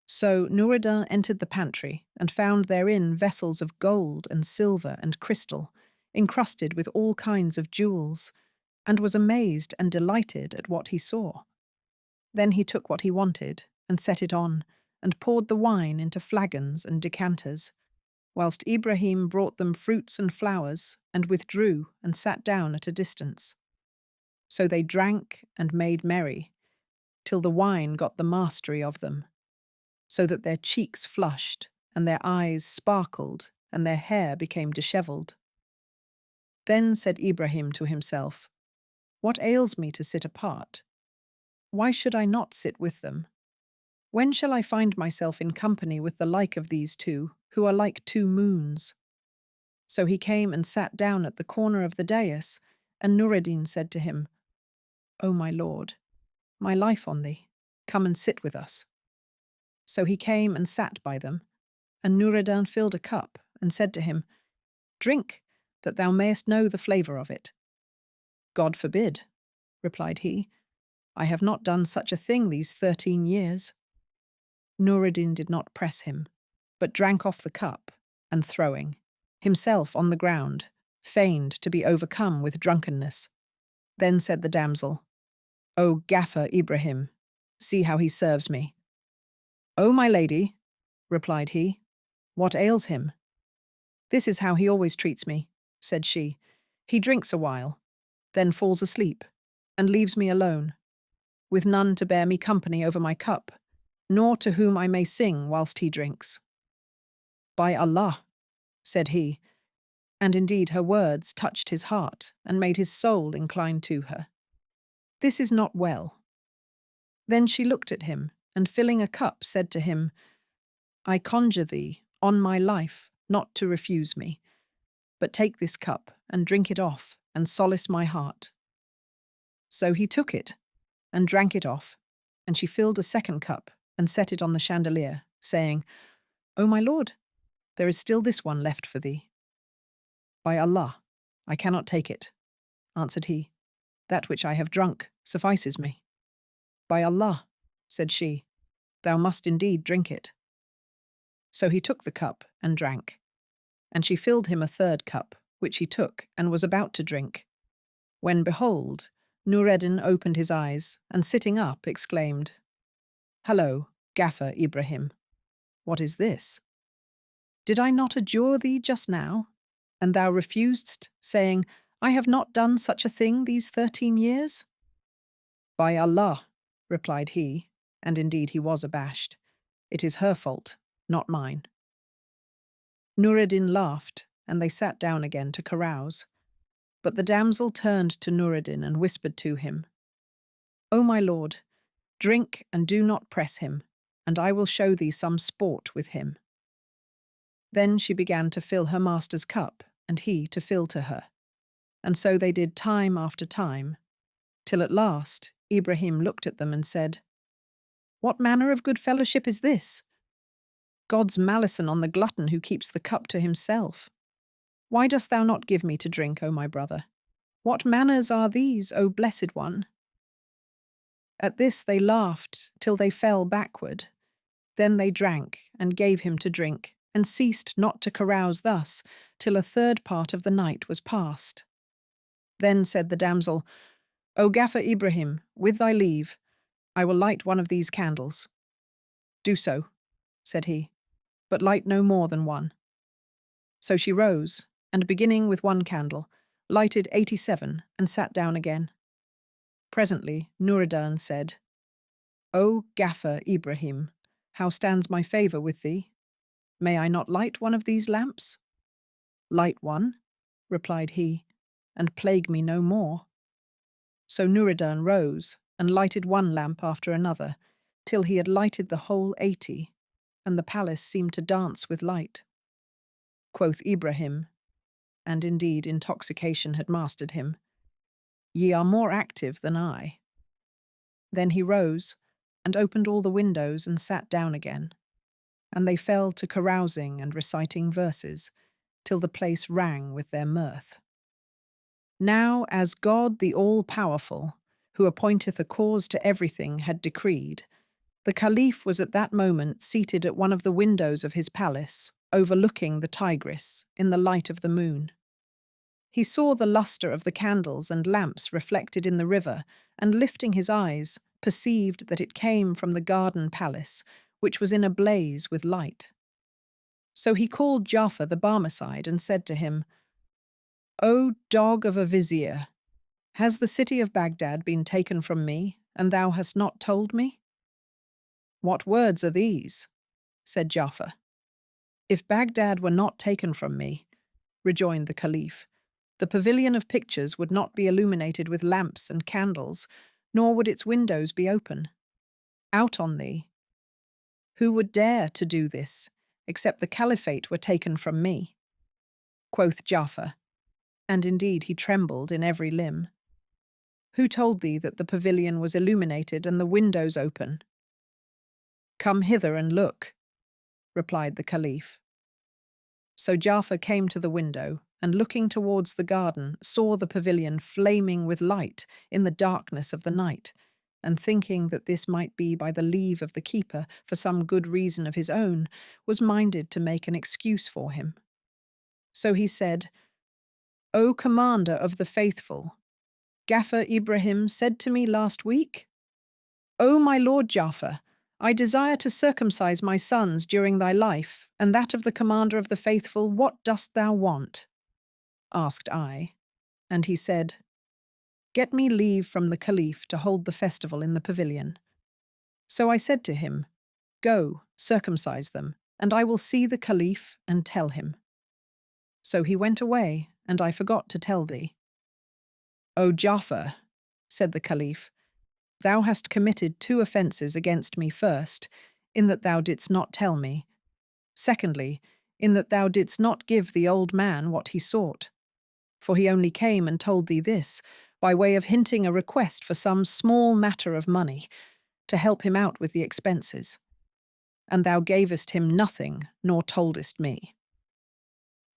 S1: So Noureddin entered the pantry, and found therein vessels of gold and silver and crystal, encrusted with all kinds of jewels, and was amazed and delighted at what he saw. Then he took what he wanted, and set it on, and poured the wine into flagons and decanters, whilst Ibrahim brought them fruits and flowers, and withdrew and sat down at a distance. So they drank and made merry, till the wine got the mastery of them, so that their cheeks flushed, and their eyes sparkled, and their hair became dishevelled. Then said Ibrahim to himself, "What ails me to sit apart? Why should I not sit with them? When shall I find myself in company with the like of these 2, who are like 2 moons?" So he came and sat down at the corner of the dais, and Noureddin said to him, "O my lord, my life on thee, come and sit with us." So he came and sat by them, and Noureddin filled a cup, and said to him, "Drink, that thou mayest know the flavour of it." "God forbid," replied he, "I have not done such a thing these 13 years." Noureddin did not press him, but drank off the cup, and throwing himself on the ground, feigned to be overcome with drunkenness. Then said the damsel, "O Gaffer Ibrahim, see how he serves me." "O my lady," replied he, "what ails him?" "This is how he always treats me," said she. "He drinks a while, then falls asleep, and leaves me alone, with none to bear me company over my cup, nor to whom I may sing whilst he drinks." "By Allah," said he, and indeed her words touched his heart and made his soul incline to her. "This is not well." Then she looked at him, and filling a cup said to him, "I conjure thee, on my life, not to refuse me, but take this cup and drink it off and solace my heart." So he took it and drank it off, and she filled a second cup and set it on the chandelier, saying, "O my lord, there is still this one left for thee." "By Allah," I cannot take it, answered he. That which I have drunk suffices me. By Allah, said she, thou must indeed drink it. So he took the cup and drank, and she filled him a third cup, which he took and was about to drink, when, behold, Noureddin opened his eyes, and sitting up, exclaimed, Hello, Gaffer Ibrahim, what is this? Did I not adjure thee just now, and thou refusedst, saying, I have not done such a thing these 13 years? By Allah, replied he, and indeed he was abashed, it is her fault, not mine. Noureddin laughed, and they sat down again to carouse. But the damsel turned to Noureddin and whispered to him, O my lord, drink and do not press him, and I will show thee some sport with him. Then she began to fill her master's cup, and he to fill to her. And so they did time after time, till at last Ibrahim looked at them and said, What manner of good fellowship is this? God's malison on the glutton who keeps the cup to himself. Why dost thou not give me to drink, O my brother? What manners are these, O blessed one? At this they laughed till they fell backward. Then they drank and gave him to drink, and ceased not to carouse thus, till a third part of the night was past. Then said the damsel, O Gaffer Ibrahim, with thy leave, I will light one of these candles. Do so, said he, but light no more than one. So she rose, and beginning with one candle, lighted 87 and sat down again. Presently Noureddin said, O Gaffer Ibrahim, how stands my favour with thee? May I not light one of these lamps? Light one, replied he, and plague me no more. So Noureddin rose and lighted one lamp after another, till he had lighted the whole 80, and the palace seemed to dance with light. Quoth Ibrahim, and indeed intoxication had mastered him, Ye are more active than I. Then he rose, and opened all the windows and sat down again, and they fell to carousing and reciting verses, till the place rang with their mirth. Now, as God the All-Powerful, who appointeth a cause to everything, had decreed, the Caliph was at that moment seated at one of the windows of his palace, overlooking the Tigris, in the light of the moon. He saw the lustre of the candles and lamps reflected in the river, and lifting his eyes, perceived that it came from the garden palace, which was in a blaze with light. So he called Ja'far the Barmecide and said to him, O dog of a vizier, has the city of Baghdad been taken from me, and thou hast not told me? What words are these? Said Ja'far. If Baghdad were not taken from me, rejoined the Caliph, the pavilion of pictures would not be illuminated with lamps and candles, nor would its windows be open. Out on thee! Who would dare to do this, except the caliphate were taken from me? Quoth Ja'far, and indeed he trembled in every limb. Who told thee that the pavilion was illuminated and the windows open? Come hither and look, replied the Caliph. So Ja'far came to the window, and looking towards the garden, saw the pavilion flaming with light in the darkness of the night, and thinking that this might be by the leave of the keeper for some good reason of his own, was minded to make an excuse for him. So he said, O Commander of the Faithful, Gaffer Ibrahim said to me last week, O my lord Ja'far, I desire to circumcise my sons during thy life, and that of the Commander of the Faithful, what dost thou want? Asked I, and he said, Get me leave from the Caliph to hold the festival in the pavilion. So I said to him, Go, circumcise them, and I will see the Caliph and tell him. So he went away, and I forgot to tell thee. O Ja'far, said the Caliph, thou hast committed 2 offences against me. First, in that thou didst not tell me. Secondly, in that thou didst not give the old man what he sought. For he only came and told thee this, by way of hinting a request for some small matter of money, to help him out with the expenses. And thou gavest him nothing, nor toldest me.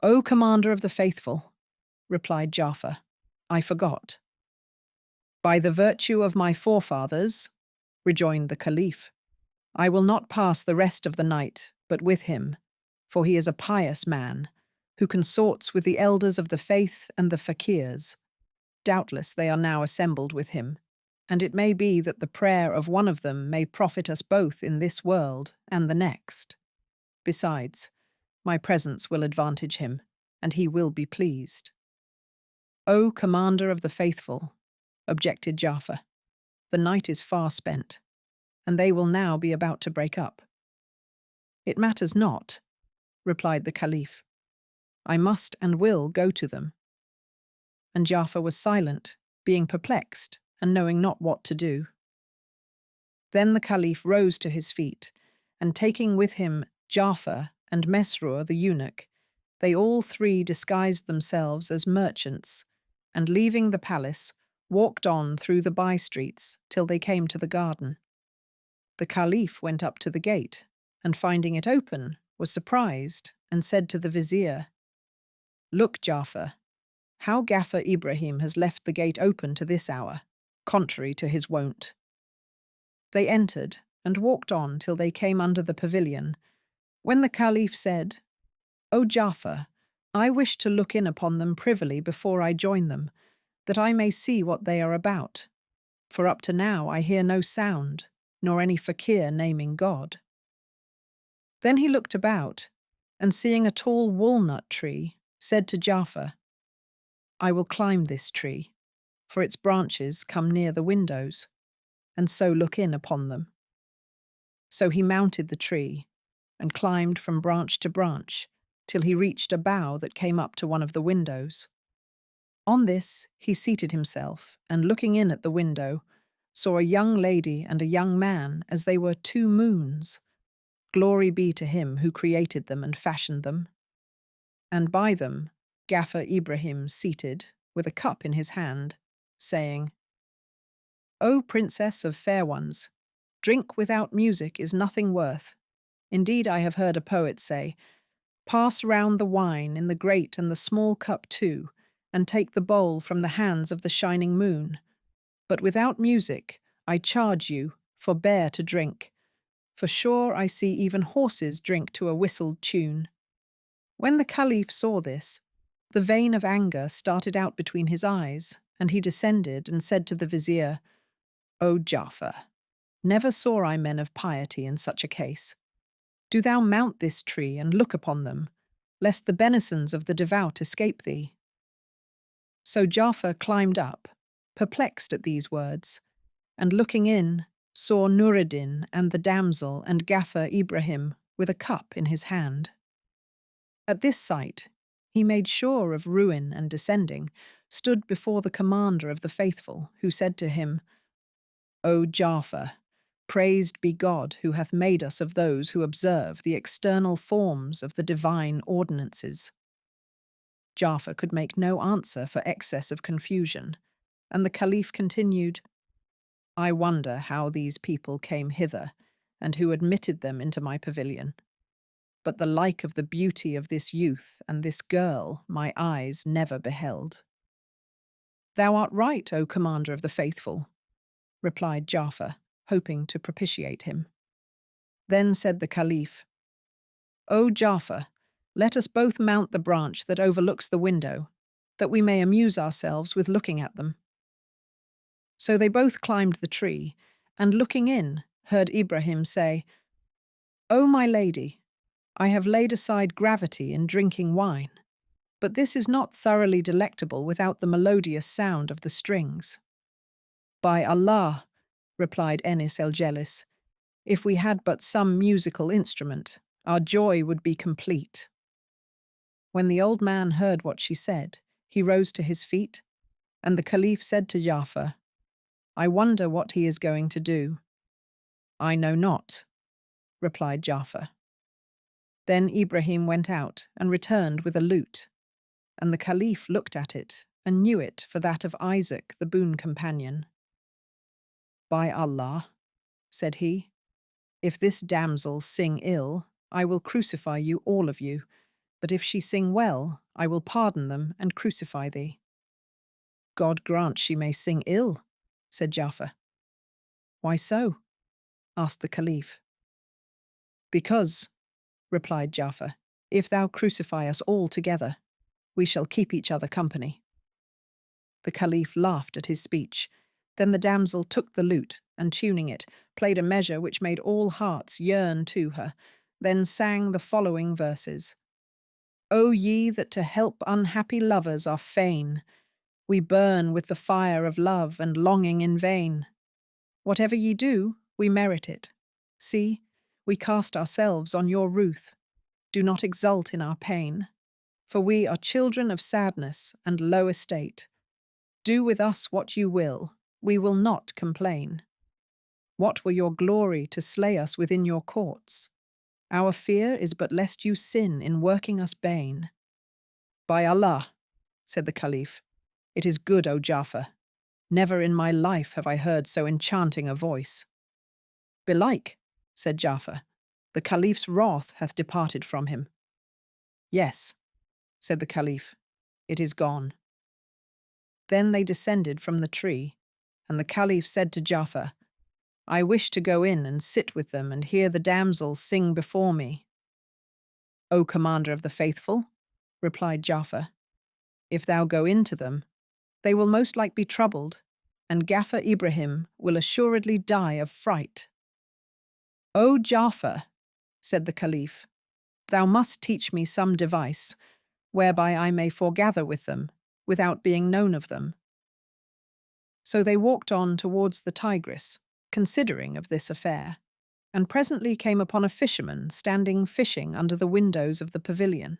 S1: O Commander of the Faithful, replied Jafar. I forgot. By the virtue of my forefathers, rejoined the Caliph, I will not pass the rest of the night but with him, for he is a pious man, who consorts with the elders of the faith and the fakirs. Doubtless they are now assembled with him, and it may be that the prayer of one of them may profit us both in this world and the next. Besides, my presence will advantage him, and he will be pleased. O Commander of the Faithful, objected Jafar, the night is far spent, and they will now be about to break up. It matters not, replied the Caliph. I must and will go to them. And Jafar was silent, being perplexed and knowing not what to do. Then the Caliph rose to his feet, and taking with him Jafar and Mesrour the eunuch, they all three disguised themselves as merchants, and leaving the palace, walked on through the by-streets till they came to the garden. The Caliph went up to the gate, and finding it open, was surprised, and said to the vizier, Look, Jafar, how Gaffer Ibrahim has left the gate open to this hour, contrary to his wont. They entered, and walked on till they came under the pavilion, when the Caliph said, O Jafar, I wish to look in upon them privily before I join them, that I may see what they are about, for up to now I hear no sound, nor any fakir naming God. Then he looked about, and seeing a tall walnut tree, said to Jafar, I will climb this tree, for its branches come near the windows, and so look in upon them. So he mounted the tree, and climbed from branch to branch, till he reached a bough that came up to one of the windows. On this he seated himself, and looking in at the window, saw a young lady and a young man as they were two moons. Glory be to him who created them and fashioned them. And by them Gaffer Ibrahim seated, with a cup in his hand, saying, O Princess of fair ones, drink without music is nothing worth. Indeed, I have heard a poet say, Pass round the wine in the great and the small cup too, and take the bowl from the hands of the shining moon. But without music, I charge you, forbear to drink, for sure I see even horses drink to a whistled tune. When the Caliph saw this, the vein of anger started out between his eyes, and he descended and said to the vizier, O Jafar, never saw I men of piety in such a case. Do thou mount this tree and look upon them, lest the benisons of the devout escape thee. So Jafar climbed up, perplexed at these words, and looking in, saw Noureddin and the damsel and Gaffer Ibrahim with a cup in his hand. At this sight, he made sure of ruin and descending, stood before the commander of the faithful, who said to him, O Jafar, praised be God who hath made us of those who observe the external forms of the divine ordinances. Jafar could make no answer for excess of confusion, and the Caliph continued, I wonder how these people came hither, and who admitted them into my pavilion. But the like of the beauty of this youth and this girl my eyes never beheld. Thou art right, O Commander of the Faithful, replied Jafar, hoping to propitiate him. Then said the Caliph, O Jafar, let us both mount the branch that overlooks the window, that we may amuse ourselves with looking at them. So they both climbed the tree, and looking in, heard Ibrahim say, O my lady, I have laid aside gravity in drinking wine, but this is not thoroughly delectable without the melodious sound of the strings. By Allah, replied Enis Jelis, if we had but some musical instrument, our joy would be complete. When the old man heard what she said, he rose to his feet, and the Caliph said to Jafar, I wonder what he is going to do. I know not, replied Jafar. Then Ibrahim went out and returned with a lute, and the Caliph looked at it and knew it for that of Isaac, the boon companion. By Allah, said he, if this damsel sing ill, I will crucify you all of you, but if she sing well, I will pardon them and crucify thee." "God grant she may sing ill," said Ja'far. "Why so?" asked the Caliph. "Because," replied Ja'far, "if thou crucify us all together, we shall keep each other company." The Caliph laughed at his speech. Then the damsel took the lute, and tuning it, played a measure which made all hearts yearn to her, then sang the following verses. "O ye that to help unhappy lovers are fain, we burn with the fire of love and longing in vain. Whatever ye do, we merit it. See, we cast ourselves on your ruth. Do not exult in our pain, for we are children of sadness and low estate. Do with us what you will, we will not complain. What were your glory to slay us within your courts? Our fear is but lest you sin in working us bane." "By Allah," said the Caliph, "it is good, O Ja'far. Never in my life have I heard so enchanting a voice." "Belike," said Ja'far, "the Caliph's wrath hath departed from him." "Yes," said the Caliph, "it is gone." Then they descended from the tree, and the Caliph said to Ja'far, "I wish to go in and sit with them and hear the damsel sing before me." "O Commander of the Faithful," replied Ja'far, "if thou go in to them, they will most like be troubled, and Ghaffar Ibrahim will assuredly die of fright." "O Ja'far," said the Caliph, "thou must teach me some device, whereby I may foregather with them, without being known of them." So they walked on towards the Tigris, considering of this affair, and presently came upon a fisherman standing fishing under the windows of the pavilion.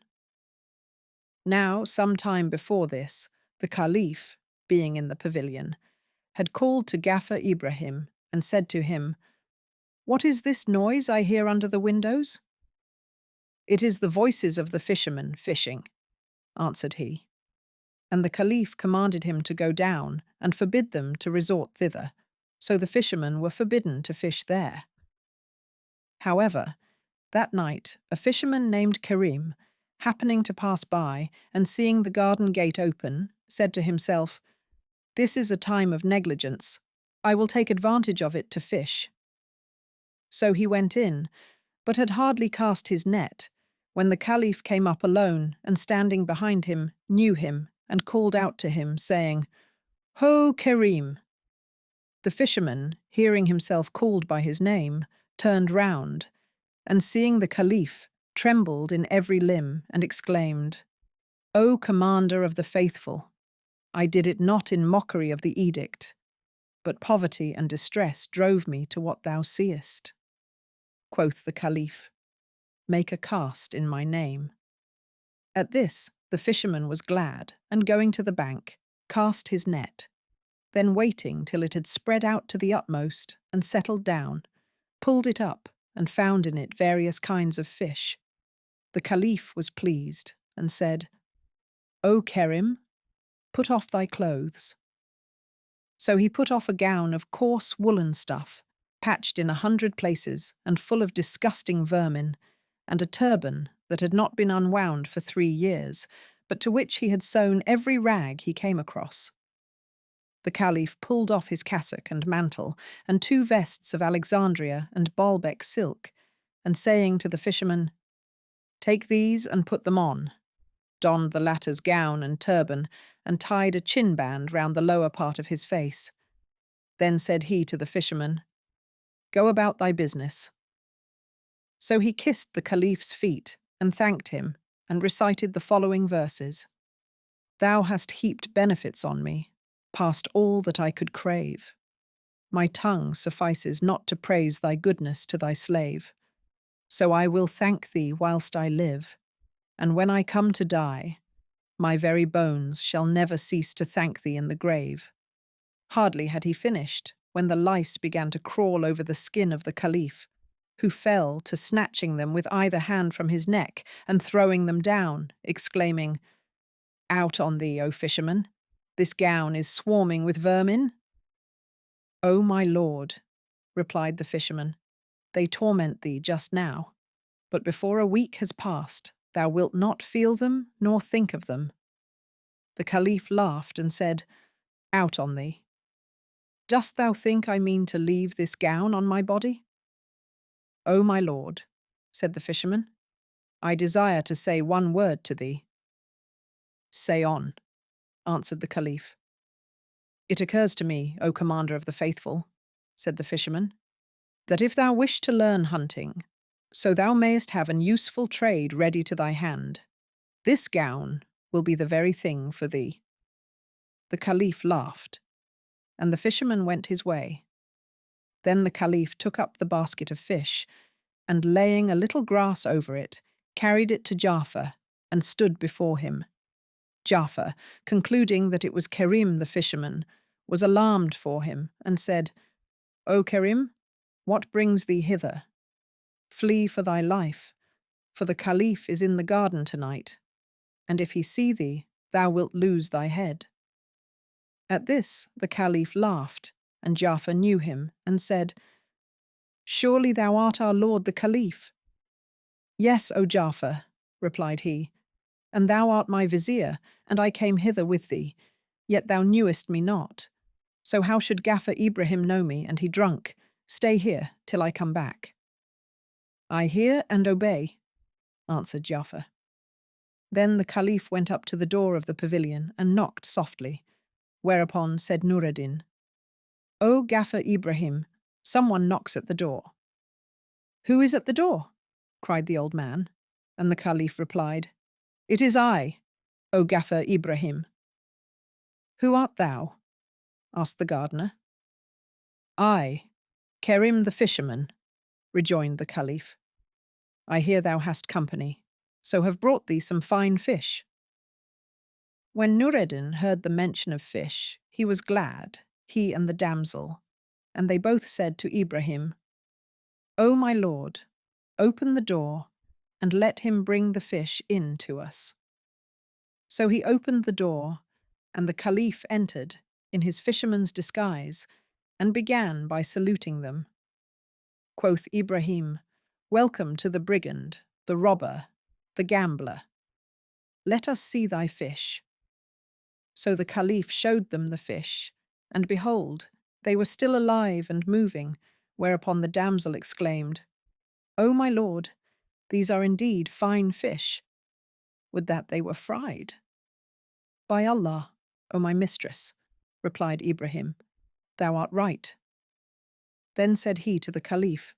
S1: Now, some time before this, the Caliph, being in the pavilion, had called to Ghaffar Ibrahim and said to him, "What is this noise I hear under the windows?" "It is the voices of the fishermen fishing," answered he. And the Caliph commanded him to go down and forbid them to resort thither, so the fishermen were forbidden to fish there. However, that night a fisherman named Karim, happening to pass by and seeing the garden gate open, said to himself, "This is a time of negligence. I will take advantage of it to fish." So he went in, but had hardly cast his net, when the Caliph came up alone and standing behind him, knew him and called out to him, saying, "Ho, Karim!" The fisherman, hearing himself called by his name, turned round, and seeing the Caliph, trembled in every limb, and exclaimed, "O Commander of the Faithful, I did it not in mockery of the edict, but poverty and distress drove me to what thou seest." Quoth the Caliph, "Make a cast in my name." At this the fisherman was glad, and going to the bank, cast his net. Then waiting till it had spread out to the utmost and settled down, pulled it up and found in it various kinds of fish. The Caliph was pleased and said, "O Kerim, put off thy clothes." So he put off a gown of coarse woolen stuff, patched in 100 places and full of disgusting vermin, and a turban that had not been unwound for 3 years, but to which he had sewn every rag he came across. The Caliph pulled off his cassock and mantle, and 2 vests of Alexandria and Baalbek silk, and saying to the fisherman, "Take these and put them on," donned the latter's gown and turban, and tied a chin band round the lower part of his face. Then said he to the fisherman, "Go about thy business." So he kissed the Caliph's feet and thanked him, and recited the following verses. "Thou hast heaped benefits on me, past all that I could crave. My tongue suffices not to praise thy goodness to thy slave. So I will thank thee whilst I live, and when I come to die, my very bones shall never cease to thank thee in the grave." Hardly had he finished, when the lice began to crawl over the skin of the Caliph, who fell to snatching them with either hand from his neck and throwing them down, exclaiming, "Out on thee, O fisherman! This gown is swarming with vermin." "O my lord," replied the fisherman, "they torment thee just now, but before a week has passed, Thou wilt not feel them, nor think of them. The Caliph laughed and said, Out on thee. Dost thou think I mean to leave this gown on my body? O my lord, said the fisherman, I desire to say one word to thee. Say on, answered the Caliph. It occurs to me, O commander of the faithful, said the fisherman, that if thou wish to learn hunting, so thou mayest have an useful trade ready to thy hand, this gown will be the very thing for thee. The Caliph laughed, and the fisherman went his way. Then the Caliph took up the basket of fish, and laying a little grass over it, carried it to Ja'far, and stood before him. Ja'far, concluding that it was Kerim the fisherman, was alarmed for him, and said, O Kerim, what brings thee hither? Flee for thy life, for the Caliph is in the garden tonight, and if he see thee, thou wilt lose thy head. At this the Caliph laughed, and Ja'far knew him, and said, Surely thou art our lord the Caliph. Yes, O Ja'far, replied he, and thou art my vizier, and I came hither with thee, yet thou knewest me not. So how should Gaffer Ibrahim know me, and he drunk? Stay here till I come back. I hear and obey, answered Ja'far. Then the Caliph went up to the door of the pavilion and knocked softly, whereupon said Noureddin, O Gaffer Ibrahim, someone knocks at the door. Who is at the door? Cried the old man, and the Caliph replied, It is I, O Gaffer Ibrahim. Who art thou? Asked the gardener. I, Kerim the fisherman, rejoined the Caliph. I hear thou hast company, so have brought thee some fine fish. When Noureddin heard the mention of fish, he was glad, he and the damsel, and they both said to Ibrahim, O my lord, open the door, and let him bring the fish in to us. So he opened the door, and the Caliph entered, in his fisherman's disguise, and began by saluting them. Quoth Ibrahim, Welcome to the brigand, the robber, the gambler. Let us see thy fish. So the Caliph showed them the fish, and behold, they were still alive and moving, whereupon the damsel exclaimed, O my lord, these are indeed fine fish. Would that they were fried. By Allah, O my mistress, replied Ibrahim, thou art right. Then said he to the Caliph,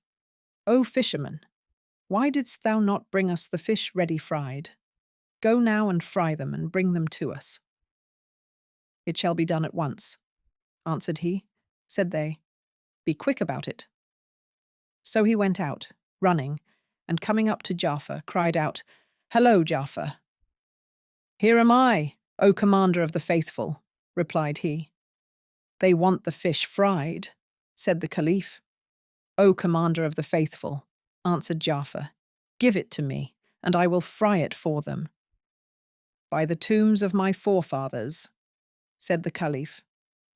S1: O fisherman, why didst thou not bring us the fish ready fried? Go now and fry them and bring them to us. It shall be done at once, answered he. Said they, Be quick about it. So he went out, running, and coming up to Ja'far, cried out, Hello, Ja'far. Here am I, O commander of the faithful, replied he. They want the fish fried, said the Caliph. O commander of the faithful, answered Ja'far, give it to me, and I will fry it for them. By the tombs of my forefathers, said the Caliph,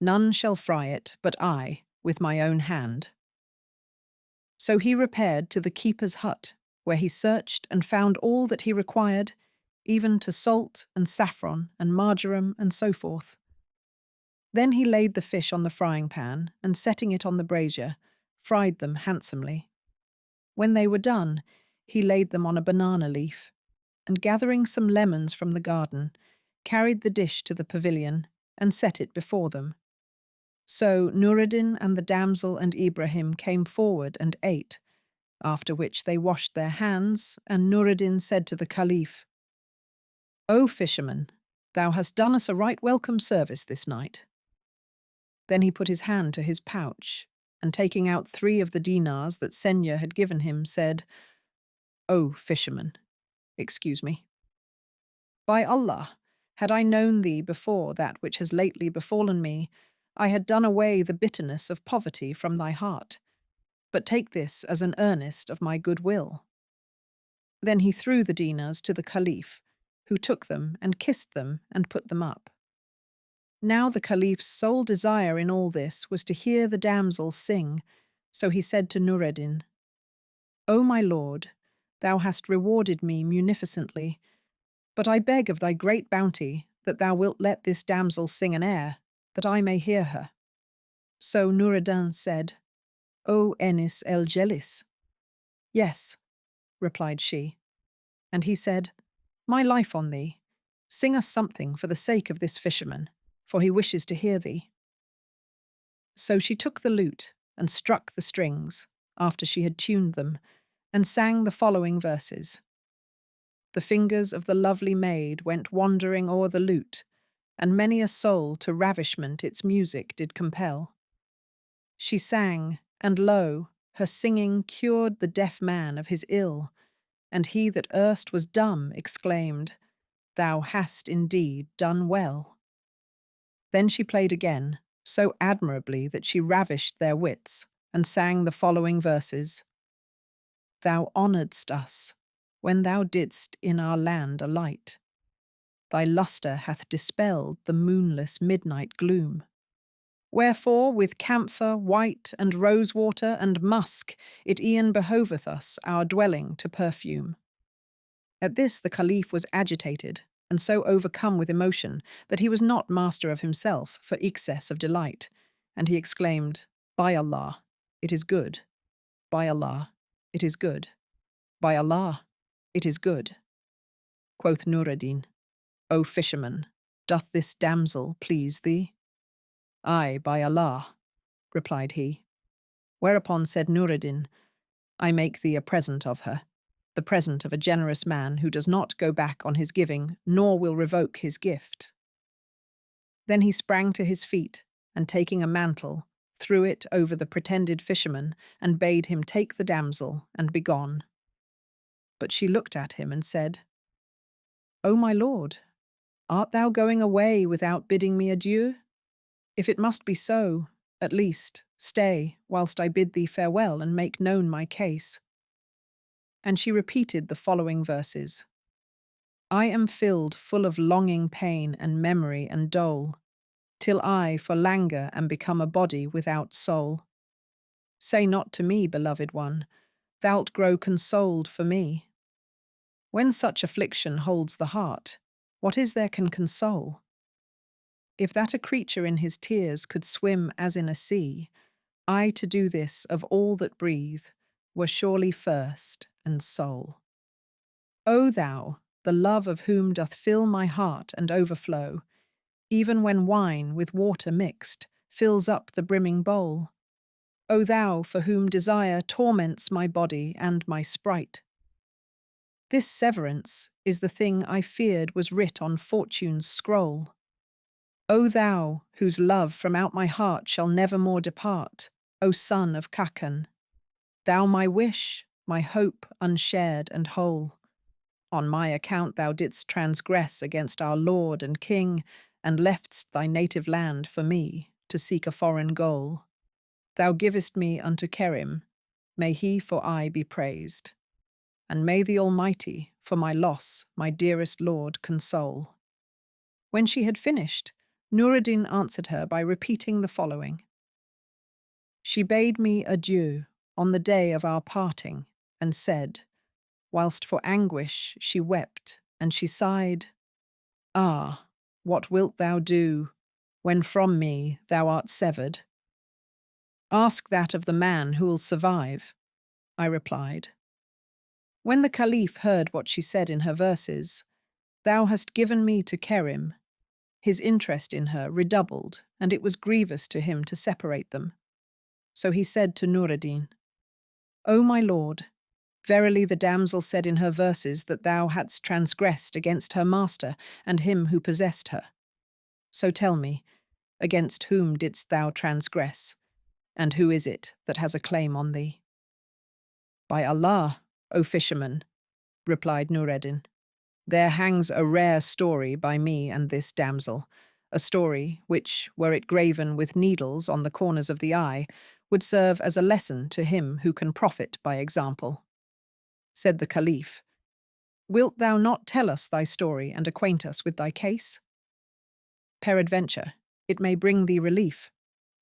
S1: none shall fry it but I, with my own hand. So he repaired to the keeper's hut, where he searched and found all that he required, even to salt and saffron and marjoram and so forth. Then he laid the fish on the frying pan, and setting it on the brazier, fried them handsomely. When they were done, he laid them on a banana leaf, and gathering some lemons from the garden, carried the dish to the pavilion, and set it before them. So Noureddin and the damsel and Ibrahim came forward and ate, after which they washed their hands, and Noureddin said to the Caliph, O fisherman, thou hast done us a right welcome service this night. Then he put his hand to his pouch, and taking out 3 of the dinars that Senya had given him, said, O fisherman, excuse me. By Allah, had I known thee before that which has lately befallen me, I had done away the bitterness of poverty from thy heart. But take this as an earnest of my good will. Then he threw the dinars to the Caliph, who took them and kissed them and put them up. Now the Caliph's sole desire in all this was to hear the damsel sing, so he said to Noureddin, O my lord, thou hast rewarded me munificently, but I beg of thy great bounty that thou wilt let this damsel sing an air, that I may hear her. So Noureddin said, O Enis el Jelis. Yes, replied she. And he said, My life on thee, sing us something for the sake of this fisherman, for he wishes to hear thee. So she took the lute and struck the strings, after she had tuned them, and sang the following verses. The fingers of the lovely maid went wandering o'er the lute, and many a soul to ravishment its music did compel. She sang, and lo, her singing cured the deaf man of his ill, and he that erst was dumb exclaimed, Thou hast indeed done well. Then she played again, so admirably that she ravished their wits, and sang the following verses. Thou honouredst us, when thou didst in our land alight. Thy lustre hath dispelled the moonless midnight gloom. Wherefore, with camphor, white, and rosewater, and musk, it e'en behoveth us our dwelling to perfume. At this the Caliph was agitated, and so overcome with emotion that he was not master of himself for excess of delight, and he exclaimed, By Allah, it is good. By Allah, it is good. By Allah, it is good. Quoth Noureddin, O fisherman, doth this damsel please thee? Ay, by Allah, replied he. Whereupon said Noureddin, I make thee a present of her, the present of a generous man who does not go back on his giving, nor will revoke his gift. Then he sprang to his feet, and taking a mantle, threw it over the pretended fisherman, and bade him take the damsel and be gone. But she looked at him and said, O my lord, art thou going away without bidding me adieu? If it must be so, at least, stay, whilst I bid thee farewell and make known my case. And she repeated the following verses. I am filled full of longing pain and memory and dole, till I for languor am become a body without soul. Say not to me, beloved one, thou'lt grow consoled for me. When such affliction holds the heart, what is there can console? If that a creature in his tears could swim as in a sea, I to do this of all that breathe were surely first and sole. O thou, the love of whom doth fill my heart and overflow, even when wine with water mixed fills up the brimming bowl. O thou, for whom desire torments my body and my sprite. This severance is the thing I feared was writ on fortune's scroll. O thou, whose love from out my heart shall never more depart, O son of Kakan, thou my wish, my hope unshared and whole. On my account thou didst transgress against our Lord and King, and leftst thy native land for me, to seek a foreign goal. Thou givest me unto Kerim, may he for aye be praised. And may the Almighty, for my loss, my dearest Lord, console. When she had finished, Noureddin answered her by repeating the following. She bade me adieu on the day of our parting, and said, whilst for anguish she wept, and she sighed, Ah, what wilt thou do, when from me thou art severed? Ask that of the man who'll survive, I replied. When the Caliph heard what she said in her verses, Thou hast given me to Kerim, his interest in her redoubled, and it was grievous to him to separate them. So he said to Noureddin, O my lord, verily the damsel said in her verses that thou hadst transgressed against her master and him who possessed her. So tell me, against whom didst thou transgress, and who is it that has a claim on thee? By Allah, O fisherman, replied Noureddin, there hangs a rare story by me and this damsel, a story which, were it graven with needles on the corners of the eye, would serve as a lesson to him who can profit by example. Said the Caliph, Wilt thou not tell us thy story and acquaint us with thy case? Peradventure, it may bring thee relief,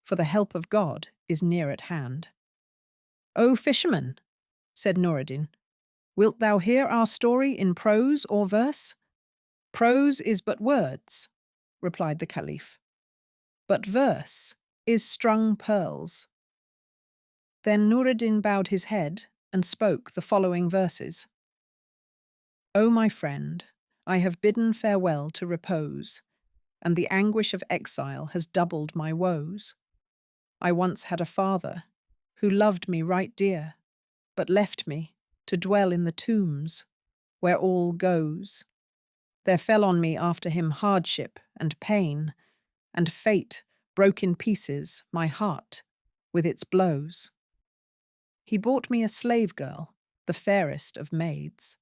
S1: for the help of God is near at hand. O fisherman, said Noureddin, Wilt thou hear our story in prose or verse? Prose is but words, replied the Caliph, but verse is strung pearls. Then Noureddin bowed his head and spoke the following verses. O my friend, I have bidden farewell to repose, and the anguish of exile has doubled my woes. I once had a father who loved me right dear, but left me to dwell in the tombs where all goes. There fell on me after him hardship and pain, and fate broke in pieces my heart with its blows. He bought me a slave girl, the fairest of maids.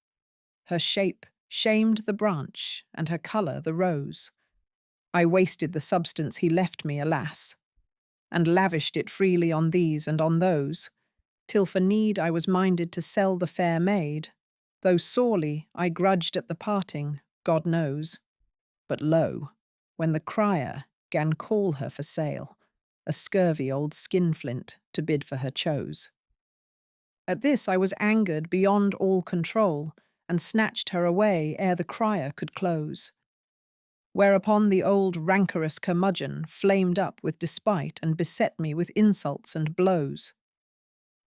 S1: Her shape shamed the branch, and her colour the rose. I wasted the substance he left me, alas, and lavished it freely on these and on those, till for need I was minded to sell the fair maid, though sorely I grudged at the parting, God knows. But lo, when the crier 'gan call her for sale, a scurvy old skinflint to bid for her chose. At this I was angered beyond all control, and snatched her away ere the crier could close. Whereupon the old rancorous curmudgeon flamed up with despite and beset me with insults and blows.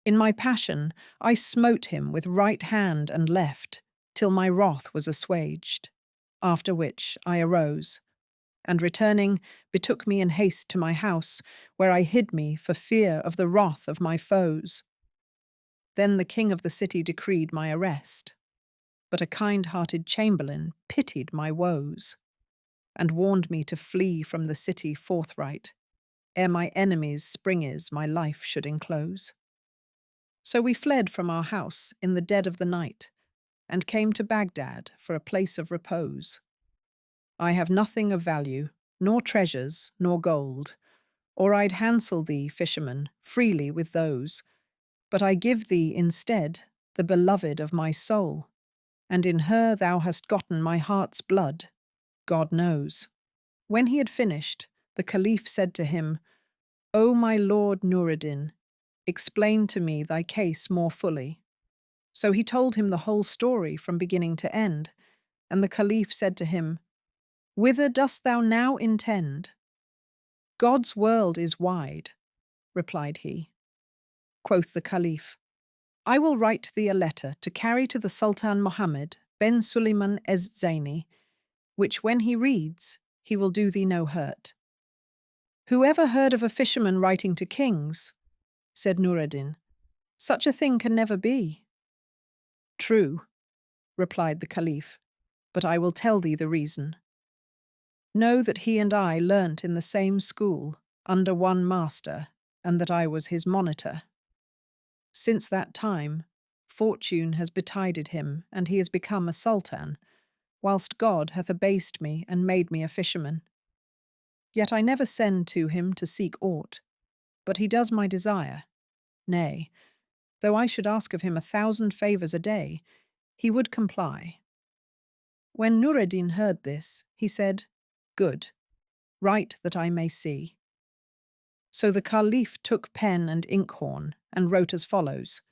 S1: In my passion I smote him with right hand and left, till my wrath was assuaged, after which I arose, and returning betook me in haste to my house, where I hid me for fear of the wrath of my foes. Then the king of the city decreed my arrest, but a kind-hearted chamberlain pitied my woes, and warned me to flee from the city forthright, ere my enemies' springes my life should enclose. So we fled from our house in the dead of the night, and came to Baghdad for a place of repose. I have nothing of value, nor treasures, nor gold, or I'd hansel thee, fisherman, freely with those, but I give thee instead the beloved of my soul, and in her thou hast gotten my heart's blood, God knows. When he had finished, the Caliph said to him, O my lord Noureddin, explain to me thy case more fully. So he told him the whole story from beginning to end, and the Caliph said to him, Whither dost thou now intend? God's world is wide, replied he. Quoth the Caliph, I will write thee a letter to carry to the Sultan Mohammed ben Suleiman ez Zaini, which when he reads, he will do thee no hurt. Whoever heard of a fisherman writing to kings? Said Noureddin. Such a thing can never be. True, replied the Caliph, but I will tell thee the reason. Know that he and I learnt in the same school, under one master, and that I was his monitor. Since that time, fortune has betided him, and he has become a sultan, whilst God hath abased me and made me a fisherman. Yet I never send to him to seek aught, but he does my desire. Nay, though I should ask of him 1,000 favours a day, he would comply. When Noureddin heard this, he said, Good, write that I may see. So the Caliph took pen and inkhorn and wrote as follows,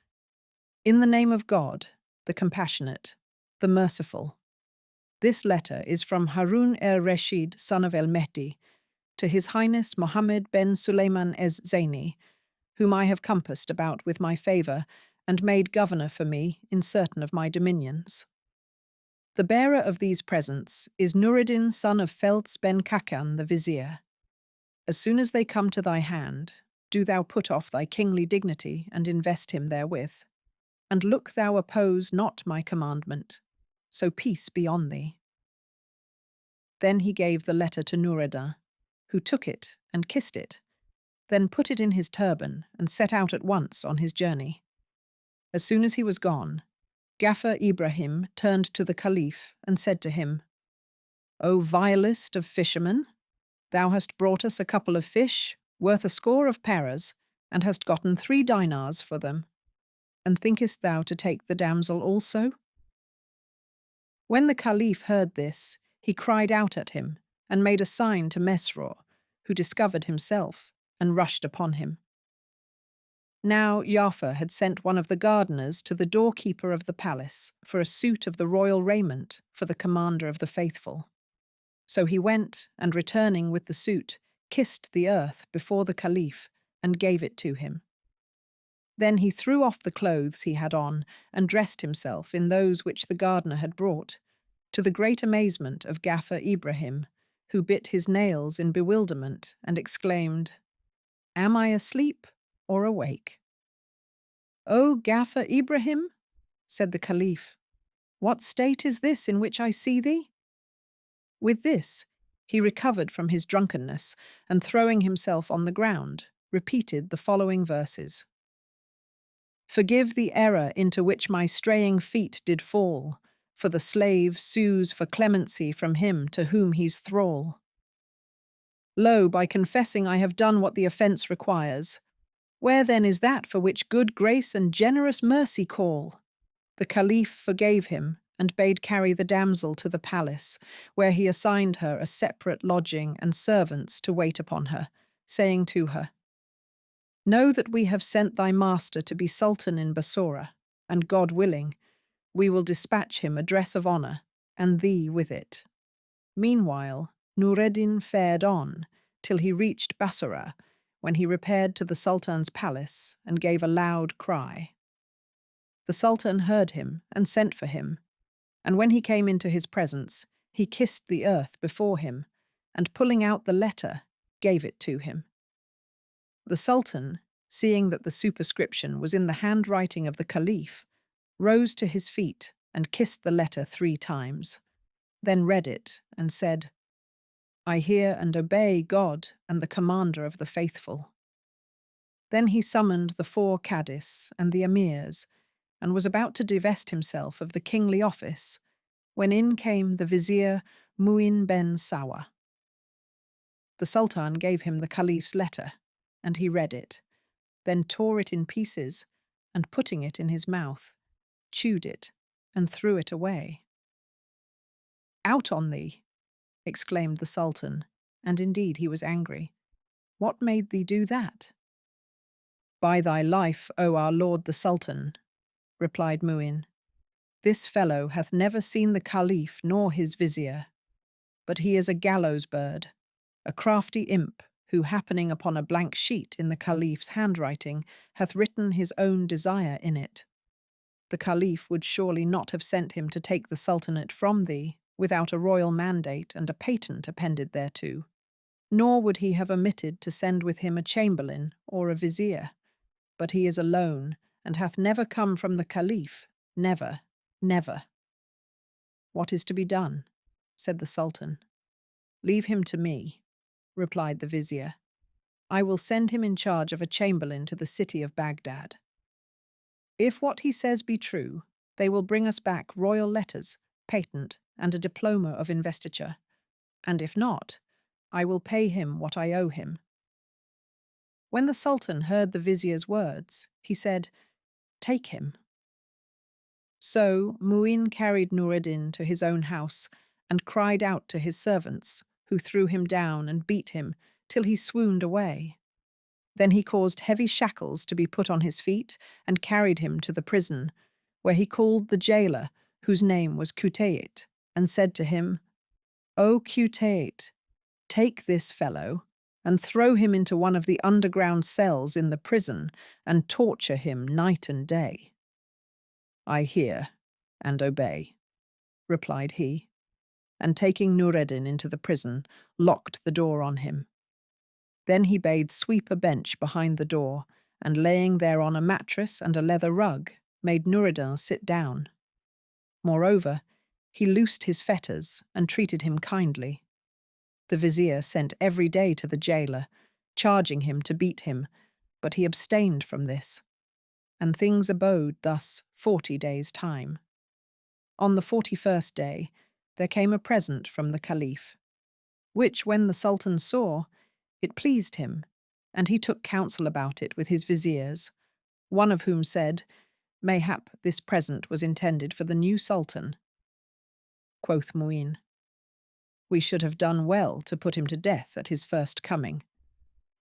S1: In the name of God, the compassionate, the merciful. This letter is from Harun el-Rashid, son of el-Mehdi, to His Highness Mohammed ben Suleiman ez Zaini, whom I have compassed about with my favour and made governor for me in certain of my dominions. The bearer of these presents is Noureddin, son of Felts ben Kakan, the vizier. As soon as they come to thy hand, do thou put off thy kingly dignity and invest him therewith. And look thou oppose not my commandment, so peace be on thee. Then he gave the letter to Noureddin, who took it and kissed it, then put it in his turban and set out at once on his journey. As soon as he was gone, Ghaffar Ibrahim turned to the Caliph and said to him, O vilest of fishermen, thou hast brought us a couple of fish worth a score of paras, and hast gotten 3 dinars for them. And thinkest thou to take the damsel also? When the Caliph heard this, he cried out at him, and made a sign to Mesrour, who discovered himself, and rushed upon him. Now Jaffa had sent one of the gardeners to the doorkeeper of the palace for a suit of the royal raiment for the commander of the faithful. So he went, and returning with the suit, kissed the earth before the caliph and gave it to him. Then he threw off the clothes he had on and dressed himself in those which the gardener had brought, to the great amazement of Gaffer Ibrahim, who bit his nails in bewilderment and exclaimed, "Am I asleep or awake?" "O Gaffer Ibrahim," said the caliph, "what state is this in which I see thee?" With this, he recovered from his drunkenness, and throwing himself on the ground, repeated the following verses. "Forgive the error into which my straying feet did fall, for the slave sues for clemency from him to whom he's thrall. Lo, by confessing I have done what the offence requires. Where then is that for which good grace and generous mercy call?" The caliph forgave him, and bade carry the damsel to the palace, where he assigned her a separate lodging and servants to wait upon her, saying to her, "Know that we have sent thy master to be sultan in Bassora, and God willing, we will dispatch him a dress of honour, and thee with it." Meanwhile, Noureddin fared on, till he reached Bassora, when he repaired to the sultan's palace, and gave a loud cry. The sultan heard him, and sent for him, and when he came into his presence, he kissed the earth before him, and pulling out the letter, gave it to him. The sultan, seeing that the superscription was in the handwriting of the caliph, rose to his feet and kissed the letter 3 times, then read it and said, "I hear and obey God and the commander of the faithful." Then he summoned the 4 cadis and the emirs, and was about to divest himself of the kingly office, when in came the vizier Mu'in ben Sawa. The sultan gave him the caliph's letter, and he read it, then tore it in pieces, and putting it in his mouth, chewed it, and threw it away. "Out on thee!" exclaimed the sultan, and indeed he was angry. "What made thee do that?" "By thy life, O our lord the sultan," replied Mu'in, "this fellow hath never seen the caliph nor his vizier, but he is a gallows bird, a crafty imp, who, happening upon a blank sheet in the caliph's handwriting, hath written his own desire in it. The caliph would surely not have sent him to take the sultanate from thee, without a royal mandate and a patent appended thereto, nor would he have omitted to send with him a chamberlain or a vizier. But he is alone, and hath never come from the caliph, never, never." "What is to be done?" said the sultan. "Leave him to me," replied the vizier. "I will send him in charge of a chamberlain to the city of Baghdad. If what he says be true, they will bring us back royal letters, patent, and a diploma of investiture, and if not, I will pay him what I owe him." When the sultan heard the vizier's words, he said, "Take him." So Mu'in carried Noureddin to his own house, and cried out to his servants, who threw him down and beat him till he swooned away. Then he caused heavy shackles to be put on his feet, and carried him to the prison, where he called the jailer, whose name was Qutayt, and said to him, "O Qutayt, take this fellow, and throw him into one of the underground cells in the prison, and torture him night and day." "I hear and obey," replied he, and taking Noureddin into the prison, locked the door on him. Then he bade sweep a bench behind the door, and laying thereon a mattress and a leather rug, made Noureddin sit down. Moreover, he loosed his fetters and treated him kindly. The vizier sent every day to the jailer, charging him to beat him, but he abstained from this, and things abode thus 40 days' time. On the 41st day, there came a present from the caliph, which when the sultan saw, it pleased him, and he took counsel about it with his viziers, one of whom said, "Mayhap this present was intended for the new sultan." Quoth Mu'in, "We should have done well to put him to death at his first coming."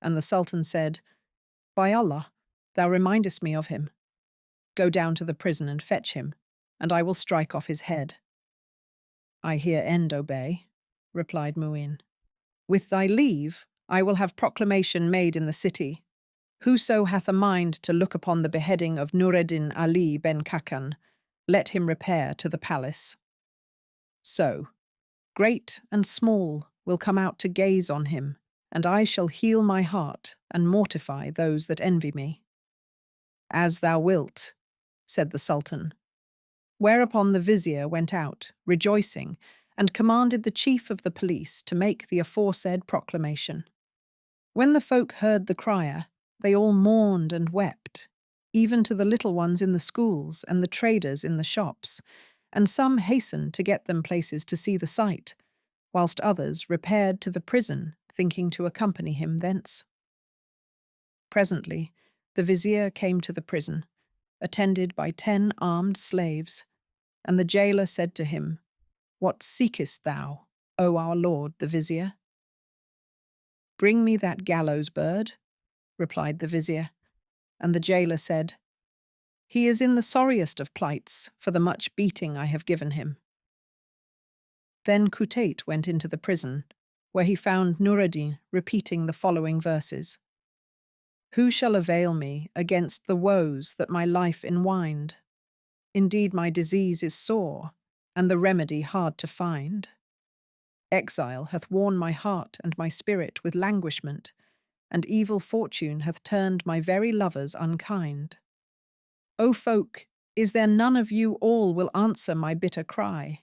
S1: And the sultan said, "By Allah, Thou remindest me of him. Go down to the prison and fetch him, and I will strike off his head." "I hear and obey," replied Mu'in. "With thy leave, I will have proclamation made in the city. Whoso hath a mind to look upon the beheading of Noureddin Ali ben Kakan, let him repair to the palace. So, great and small will come out to gaze on him, and I shall heal my heart and mortify those that envy me." "As thou wilt," said the Sultan. Whereupon the vizier went out, rejoicing, and commanded the chief of the police to make the aforesaid proclamation. When the folk heard the crier, they all mourned and wept, even to the little ones in the schools and the traders in the shops, and some hastened to get them places to see the sight, whilst others repaired to the prison, thinking to accompany him thence. Presently, the vizier came to the prison, attended by 10 armed slaves, and the jailer said to him, "What seekest thou, O our lord the vizier?" "Bring me that gallows bird," replied the vizier, and the jailer said, "He is in the sorriest of plights for the much beating I have given him." Then Kutait went into the prison, where he found Noureddin repeating the following verses. "Who shall avail me against the woes that my life enwind? Indeed my disease is sore, and the remedy hard to find. Exile hath worn my heart and my spirit with languishment, and evil fortune hath turned my very lovers unkind. O folk, is there none of you all will answer my bitter cry?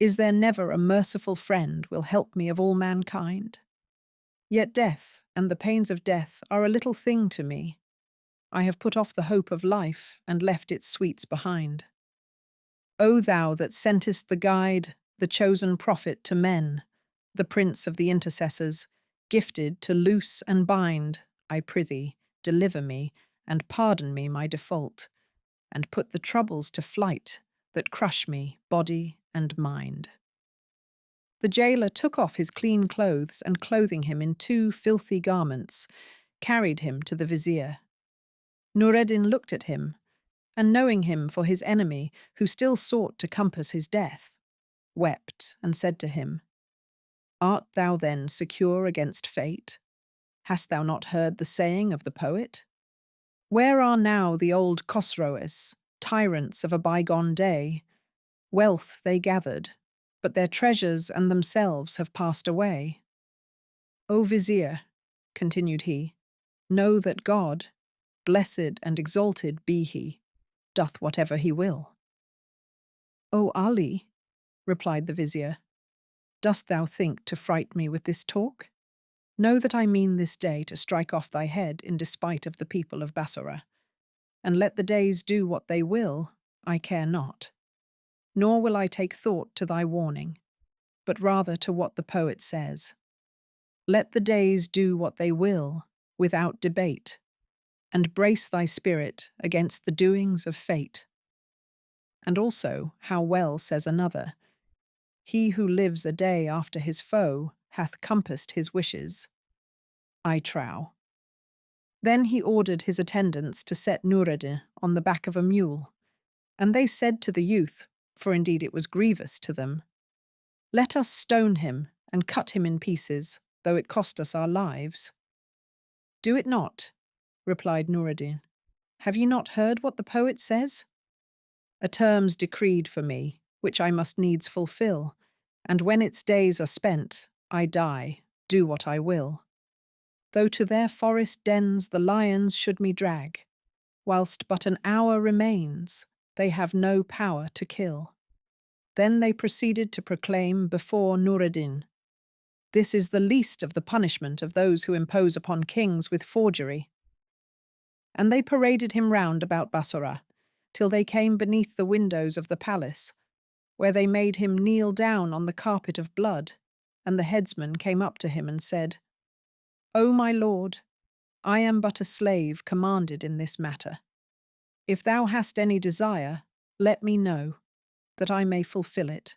S1: Is there never a merciful friend will help me of all mankind? Yet death and the pains of death are a little thing to me. I have put off the hope of life and left its sweets behind. O thou that sentest the guide, the chosen prophet to men, the prince of the intercessors, gifted to loose and bind, I prithee, deliver me, and pardon me my default, and put the troubles to flight that crush me, body and mind." The jailer took off his clean clothes and, clothing him in 2 filthy garments, carried him to the vizier. Noureddin looked at him, and knowing him for his enemy who still sought to compass his death, wept and said to him, "Art thou then secure against fate? Hast thou not heard the saying of the poet? Where are now the old Khosroes, tyrants of a bygone day? Wealth they gathered, but their treasures and themselves have passed away. O vizier," continued he, "know that God, blessed and exalted be he, doth whatever he will." "O Ali," replied the vizier, "dost thou think to fright me with this talk? Know that I mean this day to strike off thy head in despite of the people of Bassora, and let the days do what they will, I care not. Nor will I take thought to thy warning, but rather to what the poet says. Let the days do what they will, without debate, and brace thy spirit against the doings of fate. And also, how well says another, he who lives a day after his foe hath compassed his wishes. I trow. Then he ordered his attendants to set Noureddin on the back of a mule, and they said to the youth, for indeed it was grievous to them, "Let us stone him and cut him in pieces, though it cost us our lives." "Do it not," replied Noureddin. "Have ye not heard what the poet says? A term's decreed for me, which I must needs fulfill, and when its days are spent, I die, do what I will. Though to their forest dens the lions should me drag, whilst but an hour remains, they have no power to kill." Then they proceeded to proclaim before Noureddin, "This is the least of the punishment of those who impose upon kings with forgery." And they paraded him round about Bassora, till they came beneath the windows of the palace, where they made him kneel down on the carpet of blood, and the headsman came up to him and said, "O my lord, I am but a slave commanded in this matter. If thou hast any desire, let me know, that I may fulfill it.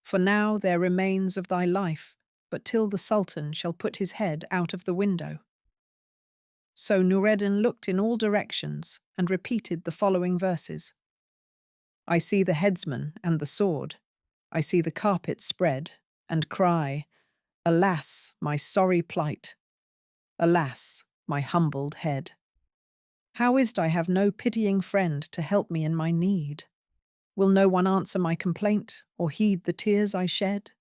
S1: For now there remains of thy life but till the Sultan shall put his head out of the window." So Noureddin looked in all directions and repeated the following verses. I see the headsman and the sword. I see the carpet spread, and cry, Alas, my sorry plight! Alas, my humbled head! How is't I have no pitying friend to help me in my need? Will no one answer my complaint, or heed the tears I shed?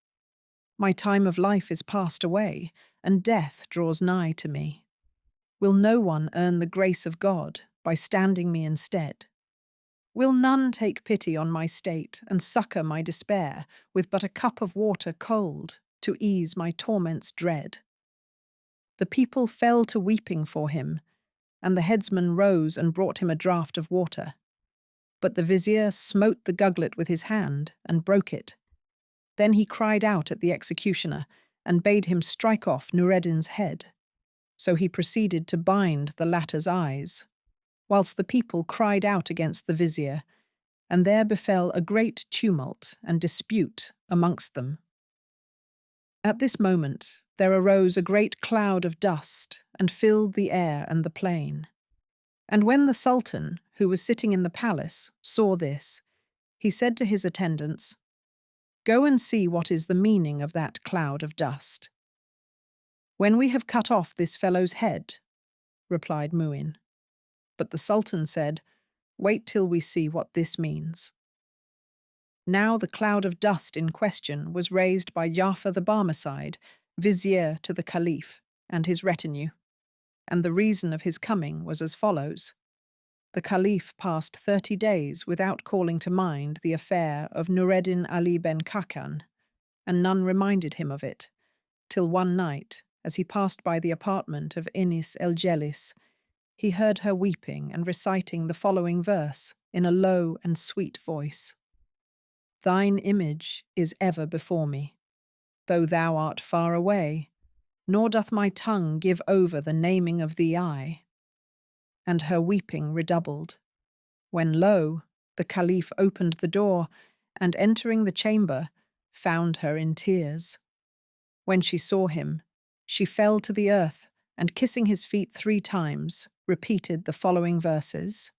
S1: My time of life is passed away, and death draws nigh to me. Will no one earn the grace of God by standing me instead? Will none take pity on my state and succour my despair with but a cup of water cold to ease my torments dread? The people fell to weeping for him, and the headsman rose and brought him a draught of water. But the vizier smote the gugglet with his hand and broke it. Then he cried out at the executioner and bade him strike off Noureddin's head. So he proceeded to bind the latter's eyes, whilst the people cried out against the vizier, and there befell a great tumult and dispute amongst them. At this moment there arose a great cloud of dust and filled the air and the plain. And when the Sultan, who was sitting in the palace, saw this, he said to his attendants, Go and see what is the meaning of that cloud of dust. When we have cut off this fellow's head, replied Mu'in. But the Sultan said, Wait till we see what this means. Now the cloud of dust in question was raised by Ja'far the Barmecide, vizier to the Caliph, and his retinue, and the reason of his coming was as follows. The Caliph passed 30 days without calling to mind the affair of Noureddin Ali ben Khacan, and none reminded him of it, till one night, as he passed by the apartment of Enis el Jelis, he heard her weeping and reciting the following verse in a low and sweet voice. Thine image is ever before me, though thou art far away, nor doth my tongue give over the naming of thee I. And her weeping redoubled, when lo, the Caliph opened the door, and entering the chamber, found her in tears. When she saw him, she fell to the earth, and kissing his feet 3 times, repeated the following verses.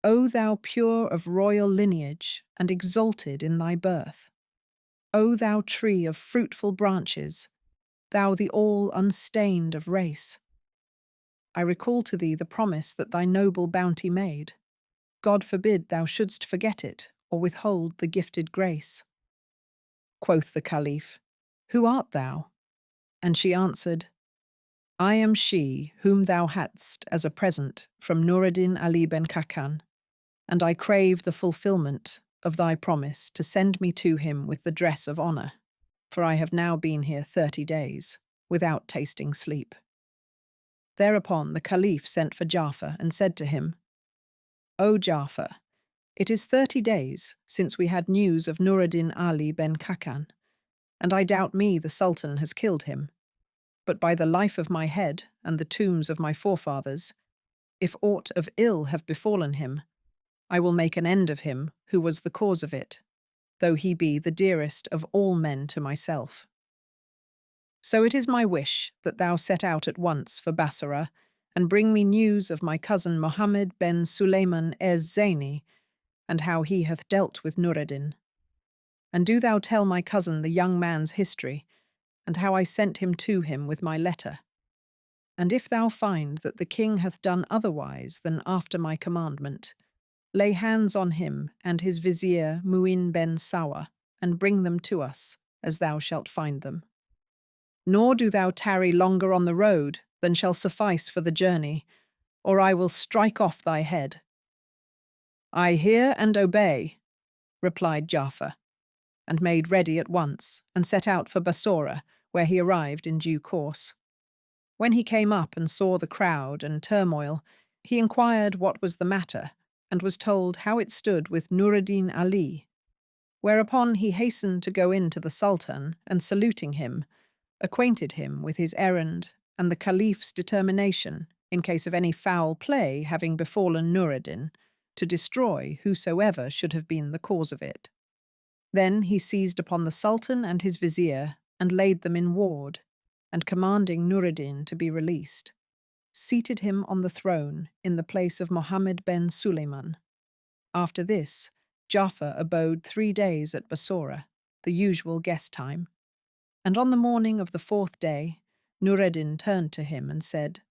S1: O thou pure of royal lineage, and exalted in thy birth! O thou tree of fruitful branches, thou the all unstained of race! I recall to thee the promise that thy noble bounty made. God forbid thou shouldst forget it, or withhold the gifted grace. Quoth the Caliph, Who art thou? And she answered, I am she whom thou hadst as a present from Noureddin Ali ben Khacan, and I crave the fulfilment of thy promise to send me to him with the dress of honour, for I have now been here 30 days, without tasting sleep. Thereupon the Caliph sent for Ja'far and said to him, O Ja'far, it is 30 days since we had news of Noureddin Ali ben Khacan, and I doubt me the Sultan has killed him. But by the life of my head and the tombs of my forefathers, if aught of ill have befallen him, I will make an end of him who was the cause of it, though he be the dearest of all men to myself. So it is my wish that thou set out at once for Bassorah, and bring me news of my cousin Mohammed ben Sulayman ez Zaini, and how he hath dealt with Noureddin. And do thou tell my cousin the young man's history, and how I sent him to him with my letter. And if thou find that the king hath done otherwise than after my commandment, lay hands on him and his vizier Mu'in ben Sawa, and bring them to us, as thou shalt find them. Nor do thou tarry longer on the road than shall suffice for the journey, or I will strike off thy head. I hear and obey, replied Ja'far, and made ready at once, and set out for Bassorah, where he arrived in due course. When he came up and saw the crowd and turmoil, he inquired what was the matter, and was told how it stood with Noureddin Ali, whereupon he hastened to go in to the Sultan, and saluting him, acquainted him with his errand and the Caliph's determination, in case of any foul play having befallen Noureddin, to destroy whosoever should have been the cause of it. Then he seized upon the Sultan and his vizier, and laid them in ward, and commanding Noureddin to be released. seated him on the throne in the place of Mohammed ben Sulayman. After this, Ja'far abode 3 days at Bassorah, the usual guest time, and on the morning of the 4th day, Noureddin turned to him and said,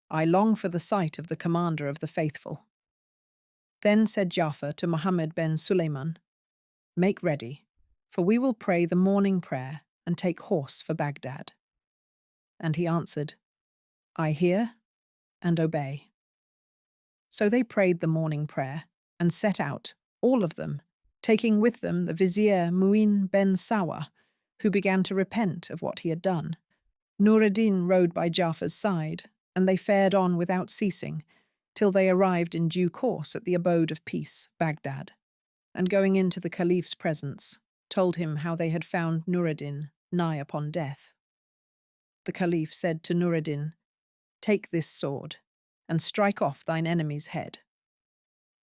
S1: "I long for the sight of the commander of the faithful." Then said Ja'far to Mohammed ben Sulayman, "Make ready, for we will pray the morning prayer and take horse for Baghdad." And he answered, "I hear and obey." So they prayed the morning prayer and set out, all of them, taking with them the vizier Mu'in ben Sawa, who began to repent of what he had done. Noureddin rode by Ja'far's side, and they fared on without ceasing, till they arrived in due course at the abode of peace, Baghdad, and going into the Caliph's presence, told him how they had found Noureddin nigh upon death. The Caliph said to Noureddin, "Take this sword, and strike off thine enemy's head."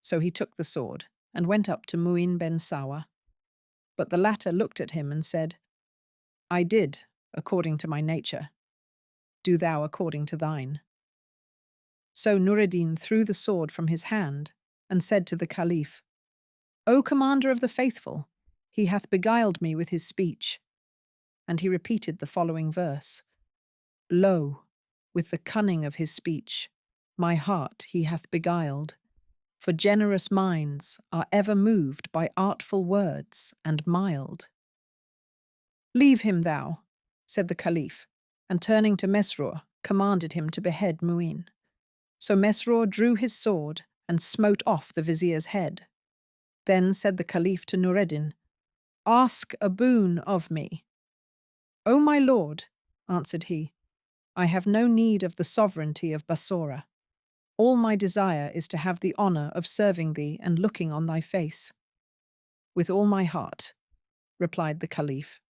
S1: So he took the sword, and went up to Mu'in ben Sawa. But the latter looked at him and said, "I did, according to my nature. Do thou according to thine." So Noureddin threw the sword from his hand, and said to the Caliph, "O Commander of the Faithful, he hath beguiled me with his speech." And he repeated the following verse, "Lo, with the cunning of his speech, my heart he hath beguiled. For generous minds are ever moved by artful words and mild." "Leave him thou," said the Caliph, and turning to Mesrour, commanded him to behead Mu'in. So Mesrour drew his sword and smote off the vizier's head. Then said the Caliph to Noureddin, "Ask a boon of me." "O my lord," answered he, "I have no need of the sovereignty of Bassorah. All my desire is to have the honour of serving thee and looking on thy face." "With all my heart," replied the Caliph.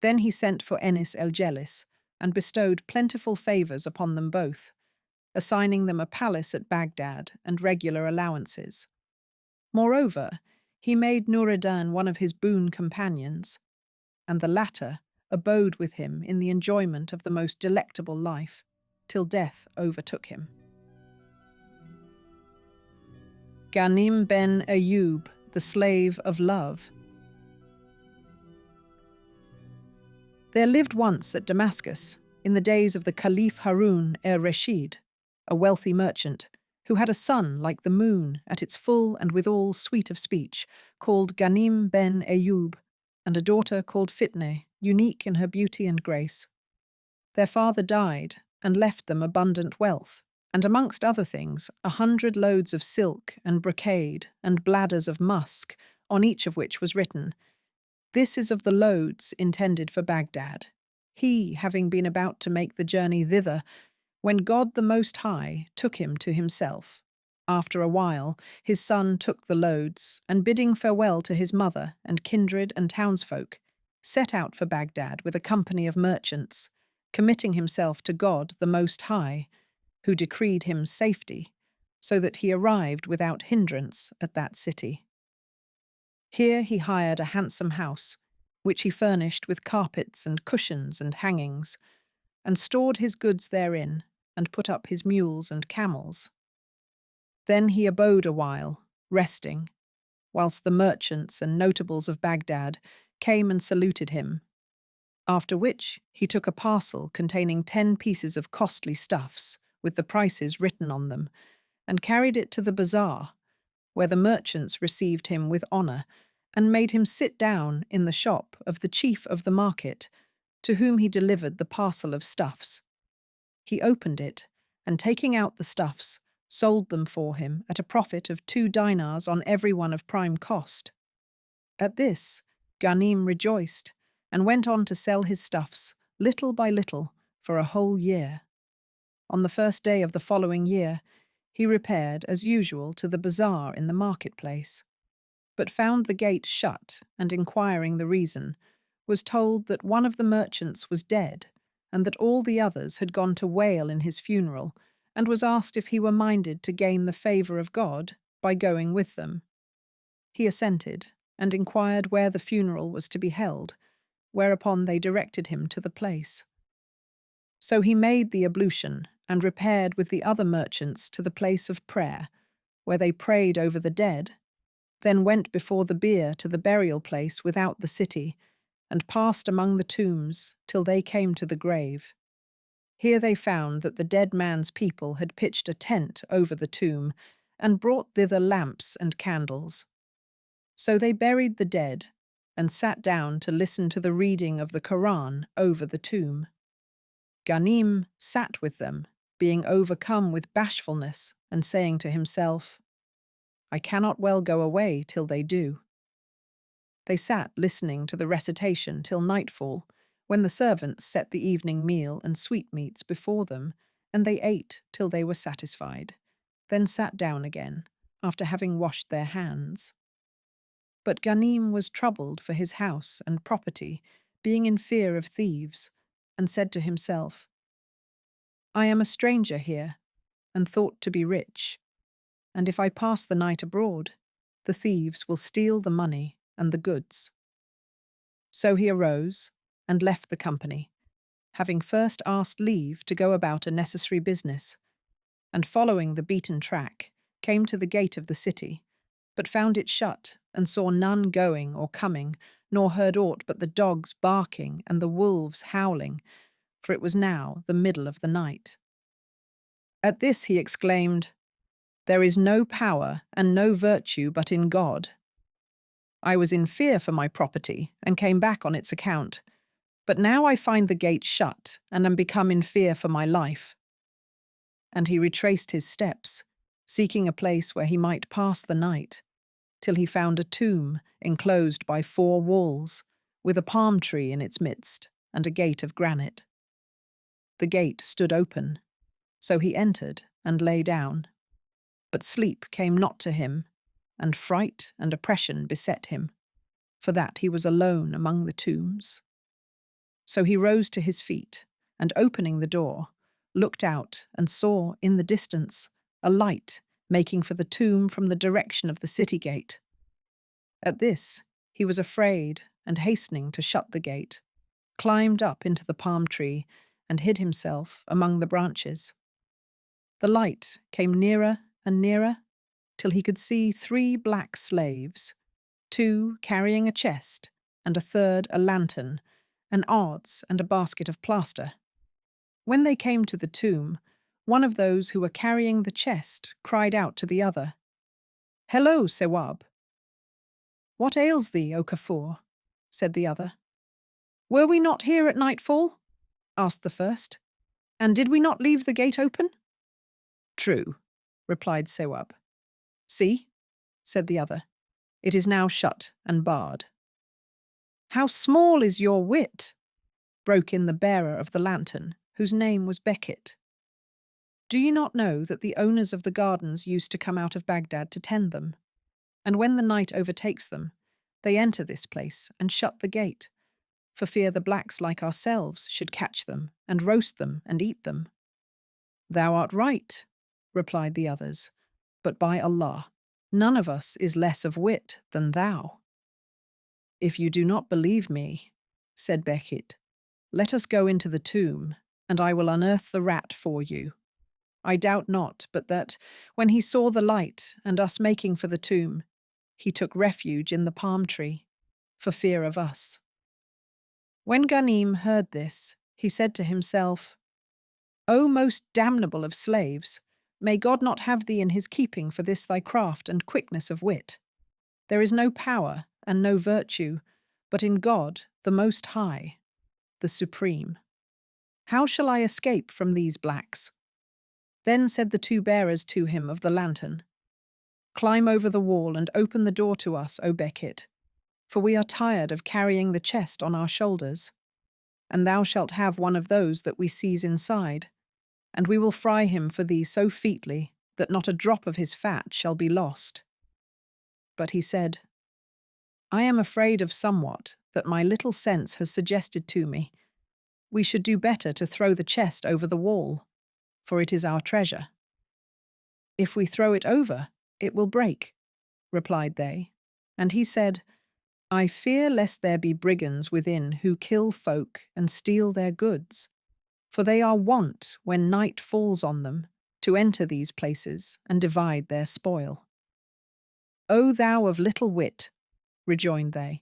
S1: Then he sent for Enis Jelis and bestowed plentiful favours upon them both, assigning them a palace at Baghdad and regular allowances. Moreover, he made Noureddin one of his boon companions, and the latter abode with him in the enjoyment of the most delectable life, till death overtook him. Ghanim ben Eyoub, the slave of love. There lived once at Damascus, in the days of the Caliph Harun Rashid, a wealthy merchant, who had a son like the moon at its full and withal sweet of speech, called Ghanim ben Eyoub, and a daughter called Fitneh, unique in her beauty and grace. Their father died, and left them abundant wealth, and amongst other things 100 loads of silk and brocade and bladders of musk, on each of which was written, "This is of the loads intended for Baghdad," he having been about to make the journey thither, when God the Most High took him to himself. After a while, his son took the loads, and bidding farewell to his mother and kindred and townsfolk, set out for Baghdad with a company of merchants, committing himself to God the Most High, who decreed him safety, so that he arrived without hindrance at that city. Here he hired a handsome house, which he furnished with carpets and cushions and hangings, and stored his goods therein, and put up his mules and camels. Then he abode a while, resting, whilst the merchants and notables of Baghdad came and saluted him, after which he took a parcel containing 10 pieces of costly stuffs, with the prices written on them, and carried it to the bazaar, where the merchants received him with honour, and made him sit down in the shop of the chief of the market, to whom he delivered the parcel of stuffs. He opened it, and taking out the stuffs, sold them for him at a profit of 2 dinars on every one of prime cost. At this, Ghanim rejoiced, and went on to sell his stuffs, little by little, for a whole year. On the 1st day of the following year, he repaired, as usual, to the bazaar in the marketplace, but found the gate shut, and inquiring the reason, was told that one of the merchants was dead, and that all the others had gone to wail in his funeral, and was asked if he were minded to gain the favour of God by going with them. He assented, and inquired where the funeral was to be held, whereupon they directed him to the place. So he made the ablution, and repaired with the other merchants to the place of prayer, where they prayed over the dead, then went before the bier to the burial place without the city, and passed among the tombs till they came to the grave. Here they found that the dead man's people had pitched a tent over the tomb, and brought thither lamps and candles. So they buried the dead, and sat down to listen to the reading of the Koran over the tomb. Ghanim sat with them, being overcome with bashfulness, and saying to himself, I cannot well go away till they do. They sat listening to the recitation till nightfall, when the servants set the evening meal and sweetmeats before them, and they ate till they were satisfied, then sat down again, after having washed their hands. But Ghanim was troubled for his house and property, being in fear of thieves, and said to himself, I am a stranger here, and thought to be rich, and if I pass the night abroad, the thieves will steal the money and the goods. So he arose and left the company, having first asked leave to go about a necessary business, and following the beaten track, came to the gate of the city, but found it shut, and saw none going or coming, nor heard aught but the dogs barking and the wolves howling, for it was now the middle of the night. At this he exclaimed, There is no power and no virtue but in God. I was in fear for my property, and came back on its account, but now I find the gate shut, and am become in fear for my life. And he retraced his steps, seeking a place where he might pass the night, till he found a tomb enclosed by 4 walls, with a palm tree in its midst, and a gate of granite. The gate stood open, so he entered and lay down. But sleep came not to him, and fright and oppression beset him, for that he was alone among the tombs. So he rose to his feet, and opening the door, looked out and saw in the distance a light making for the tomb from the direction of the city gate. At this he was afraid, and hastening to shut the gate, climbed up into the palm tree and hid himself among the branches. The light came nearer and nearer, till he could see 3 black slaves, 2 carrying a chest, and a third a lantern, an adze and a basket of plaster. When they came to the tomb, one of those who were carrying the chest cried out to the other, Hello, Eyoub. What ails thee, O Kafour? Said the other. Were we not here at nightfall? Asked the first. And did we not leave the gate open? True, replied Eyoub. See, said the other, it is now shut and barred. How small is your wit, broke in the bearer of the lantern, whose name was Bekhit. Do you not know that the owners of the gardens used to come out of Baghdad to tend them? And when the night overtakes them, they enter this place and shut the gate, for fear the blacks like ourselves should catch them and roast them and eat them. Thou art right, replied the others, but by Allah, none of us is less of wit than thou. If you do not believe me, said Bekhit, let us go into the tomb, and I will unearth the rat for you. I doubt not but that, when he saw the light and us making for the tomb, he took refuge in the palm tree, for fear of us. When Ghanim heard this, he said to himself, O most damnable of slaves, may God not have thee in his keeping for this thy craft and quickness of wit. There is no power and no virtue, but in God the Most High, the Supreme. How shall I escape from these blacks? Then said the 2 bearers to him of the lantern, Climb over the wall and open the door to us, O Bekhit, for we are tired of carrying the chest on our shoulders. And thou shalt have one of those that we seize inside, and we will fry him for thee so featly that not a drop of his fat shall be lost. But he said, I am afraid of somewhat that my little sense has suggested to me. We should do better to throw the chest over the wall, for it is our treasure. If we throw it over, it will break, replied they. And he said, I fear lest there be brigands within who kill folk and steal their goods. For they are wont, when night falls on them, to enter these places and divide their spoil. O thou of little wit, rejoined they,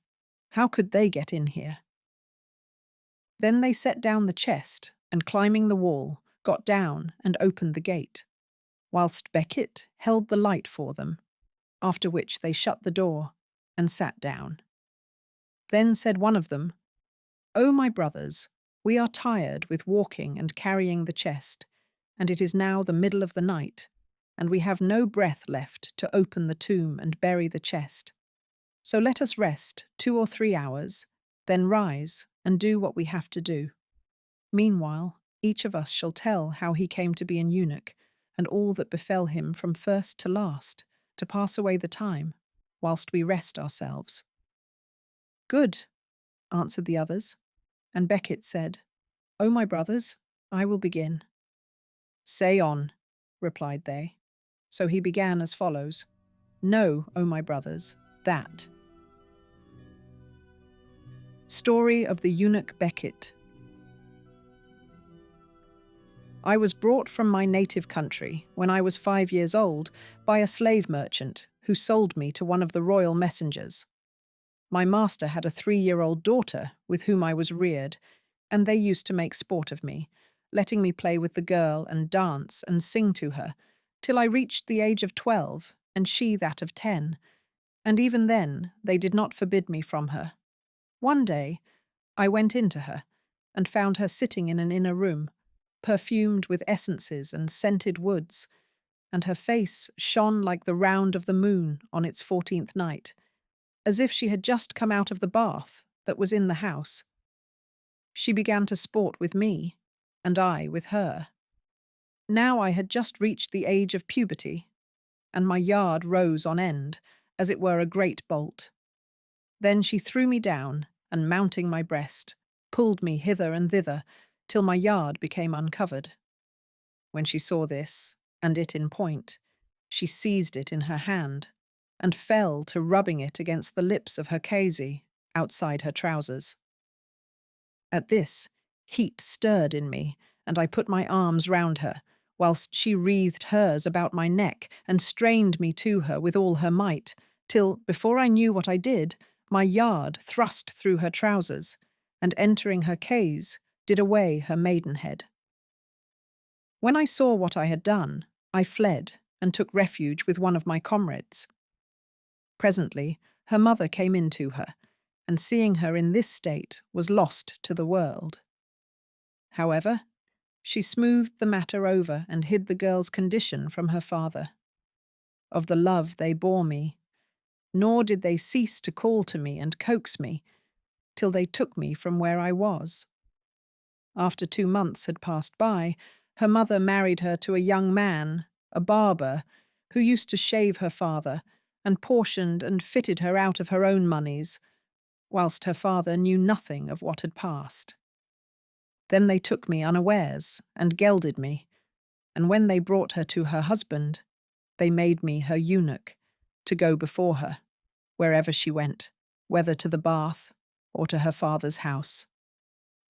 S1: how could they get in here? Then they set down the chest, and climbing the wall, got down and opened the gate, whilst Bekhit held the light for them, after which they shut the door and sat down. Then said one of them, O my brothers, we are tired with walking and carrying the chest, and it is now the middle of the night, and we have no breath left to open the tomb and bury the chest. So let us rest 2 or 3 hours, then rise and do what we have to do. Meanwhile, each of us shall tell how he came to be an eunuch, and all that befell him from first to last, to pass away the time, whilst we rest ourselves. Good, answered the others, and Bekhit said, O my brothers, I will begin. Say on, replied they. So he began as follows, Know, O my brothers, that. Story of the Eunuch Bekhit. I was brought from my native country, when I was 5 years old, by a slave merchant who sold me to one of the royal messengers. My master had a 3-year-old daughter with whom I was reared, and they used to make sport of me, letting me play with the girl and dance and sing to her, till I reached the age of 12, and she that of 10, and even then they did not forbid me from her. One day I went in to her, and found her sitting in an inner room, perfumed with essences and scented woods, and her face shone like the round of the moon on its 14th night, as if she had just come out of the bath that was in the house. She began to sport with me, and I with her. Now I had just reached the age of puberty, and my yard rose on end, as it were a great bolt. Then she threw me down, and mounting my breast, pulled me hither and thither, till my yard became uncovered. When she saw this, and it in point, she seized it in her hand, and fell to rubbing it against the lips of her kazi, outside her trousers. At this, heat stirred in me, and I put my arms round her, whilst she wreathed hers about my neck and strained me to her with all her might, till, before I knew what I did, my yard thrust through her trousers, and entering her case, did away her maidenhead. When I saw what I had done, I fled and took refuge with one of my comrades. Presently, her mother came in to her, and seeing her in this state, was lost to the world. However, she smoothed the matter over and hid the girl's condition from her father. Of the love they bore me, nor did they cease to call to me and coax me, till they took me from where I was. After 2 months had passed by, her mother married her to a young man, a barber, who used to shave her father, and portioned and fitted her out of her own moneys, whilst her father knew nothing of what had passed. Then they took me unawares, and gelded me, and when they brought her to her husband, they made me her eunuch, to go before her, wherever she went, whether to the bath or to her father's house.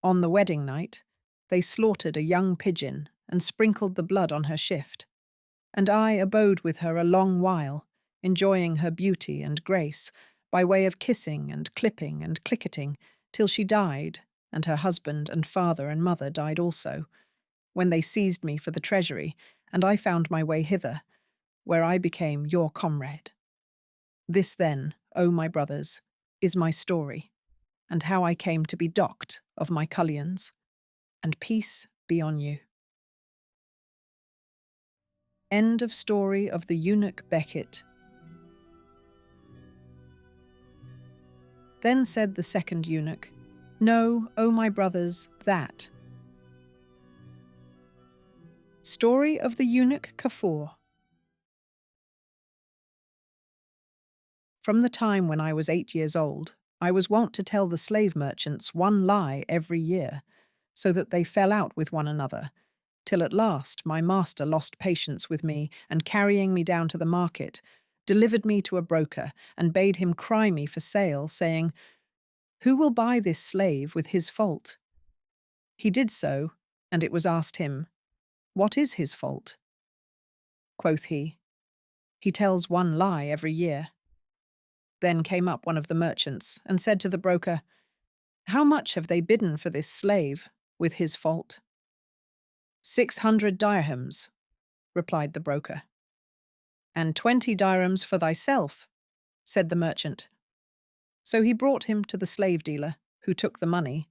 S1: On the wedding night, they slaughtered a young pigeon and sprinkled the blood on her shift, and I abode with her a long while, enjoying her beauty and grace, by way of kissing and clipping and clicketing, till she died, and her husband and father and mother died also, when they seized me for the treasury, and I found my way hither, where I became your comrade. This then, O my brothers, is my story, and how I came to be docked of my cullions, and peace be on you. End of story of the Eunuch Bekhit. Then said the second eunuch, Know, O my brothers, that. Story of the Eunuch Kafour. From the time when I was 8 years old, I was wont to tell the slave merchants one lie every year, so that they fell out with one another, till at last my master lost patience with me, and carrying me down to the market, delivered me to a broker, and bade him cry me for sale, saying, Who will buy this slave with his fault? He did so, And it was asked him, "What is his fault?" Quoth he tells one lie every year. Then came up one of the merchants and said to the broker, "How much have they bidden for this slave with his fault?" 600 dirhams, replied the broker. "And 20 dirhams for thyself," said the merchant. So he brought him to the slave dealer, who took the money,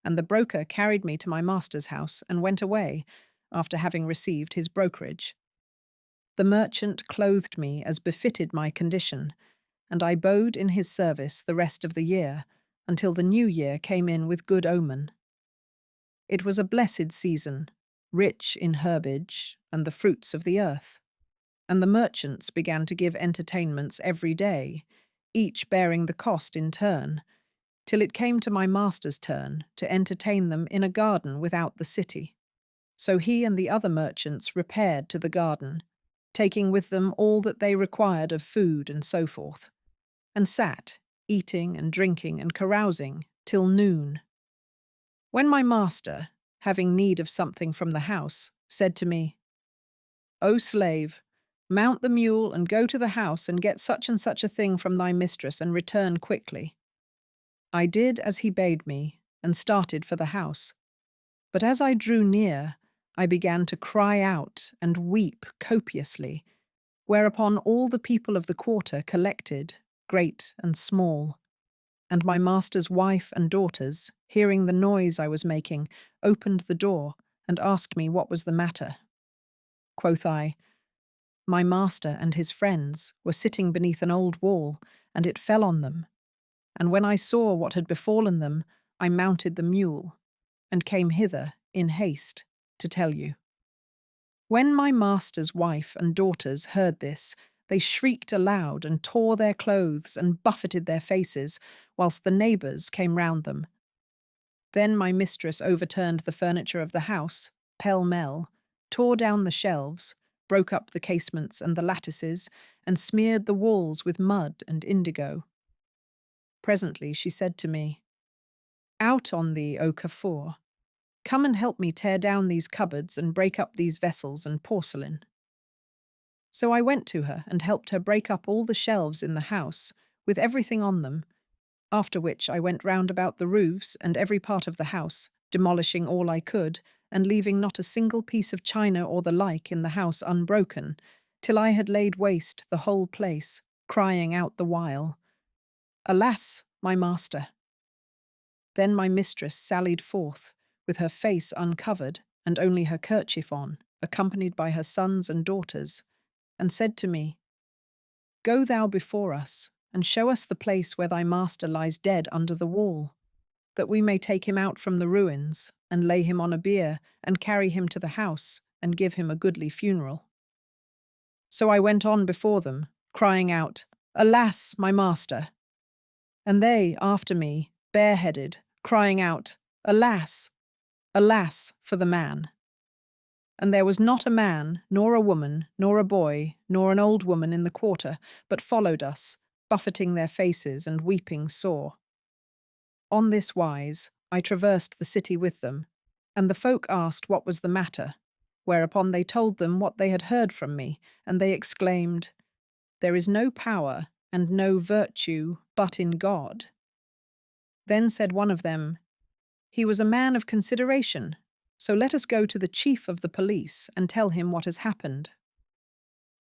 S1: and the broker carried me to my master's house and went away, after having received his brokerage. The merchant clothed me as befitted my condition, and I bode in his service the rest of the year, until the new year came in with good omen. It was a blessed season, rich in herbage and the fruits of the earth. And the merchants began to give entertainments every day, each bearing the cost in turn, till it came to my master's turn to entertain them in a garden without the city. So he and the other merchants repaired to the garden, taking with them all that they required of food and so forth, and sat, eating and drinking and carousing, till noon. When my master, having need of something from the house, said to me, "O slave, mount the mule and go to the house and get such and such a thing from thy mistress and return quickly," I did as he bade me and started for the house. But as I drew near, I began to cry out and weep copiously, whereupon all the people of the quarter collected, great and small. And my master's wife and daughters, hearing the noise I was making, opened the door and asked me what was the matter. Quoth I, "My master and his friends were sitting beneath an old wall, and it fell on them. And when I saw what had befallen them, I mounted the mule, and came hither in haste to tell you." When my master's wife and daughters heard this, they shrieked aloud and tore their clothes and buffeted their faces, whilst the neighbours came round them. Then my mistress overturned the furniture of the house, pell-mell, tore down the shelves, broke up the casements and the lattices, and smeared the walls with mud and indigo. Presently she said to me, "Out on thee, O Kafour! Come and help me tear down these cupboards and break up these vessels and porcelain." So I went to her and helped her break up all the shelves in the house, with everything on them, after which I went round about the roofs and every part of the house, demolishing all I could, and leaving not a single piece of china or the like in the house unbroken, till I had laid waste the whole place, crying out the while, "Alas, my master!" Then my mistress sallied forth, with her face uncovered and only her kerchief on, accompanied by her sons and daughters, and said to me, "Go thou before us, and show us the place where thy master lies dead under the wall, that we may take him out from the ruins, and lay him on a bier, and carry him to the house, and give him a goodly funeral." So I went on before them, crying out, "Alas, my master!" And they, after me, bareheaded, crying out, "Alas, alas for the man!" And there was not a man, nor a woman, nor a boy, nor an old woman in the quarter, but followed us, buffeting their faces and weeping sore. On this wise I traversed the city with them, and the folk asked what was the matter, whereupon they told them what they had heard from me, and they exclaimed, "There is no power and no virtue but in God." Then said one of them, "He was a man of consideration, so let us go to the chief of the police and tell him what has happened."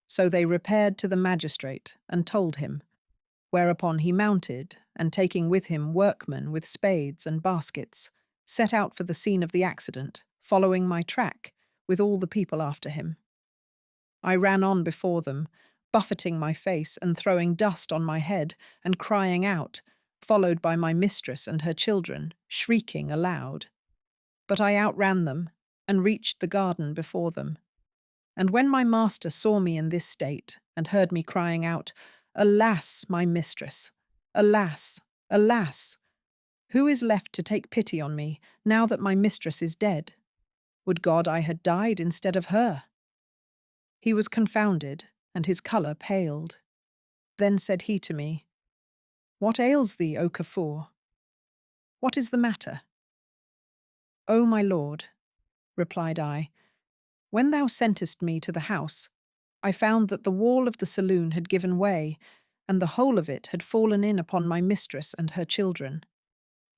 S1: So they repaired to the magistrate and told him, whereupon he mounted, and taking with him workmen with spades and baskets, set out for the scene of the accident, following my track, with all the people after him. I ran on before them, buffeting my face and throwing dust on my head, and crying out, followed by my mistress and her children, shrieking aloud. But I outran them, and reached the garden before them. And when my master saw me in this state, and heard me crying out, "Alas, my mistress! Alas! Alas! Who is left to take pity on me, now that my mistress is dead? Would God I had died instead of her!" He was confounded, and his colour paled. Then said he to me, "What ails thee, O Kafour? What is the matter?" "O my lord," replied I. When thou sentest me to the house, I found that the wall of the saloon had given way, and the whole of it had fallen in upon my mistress and her children.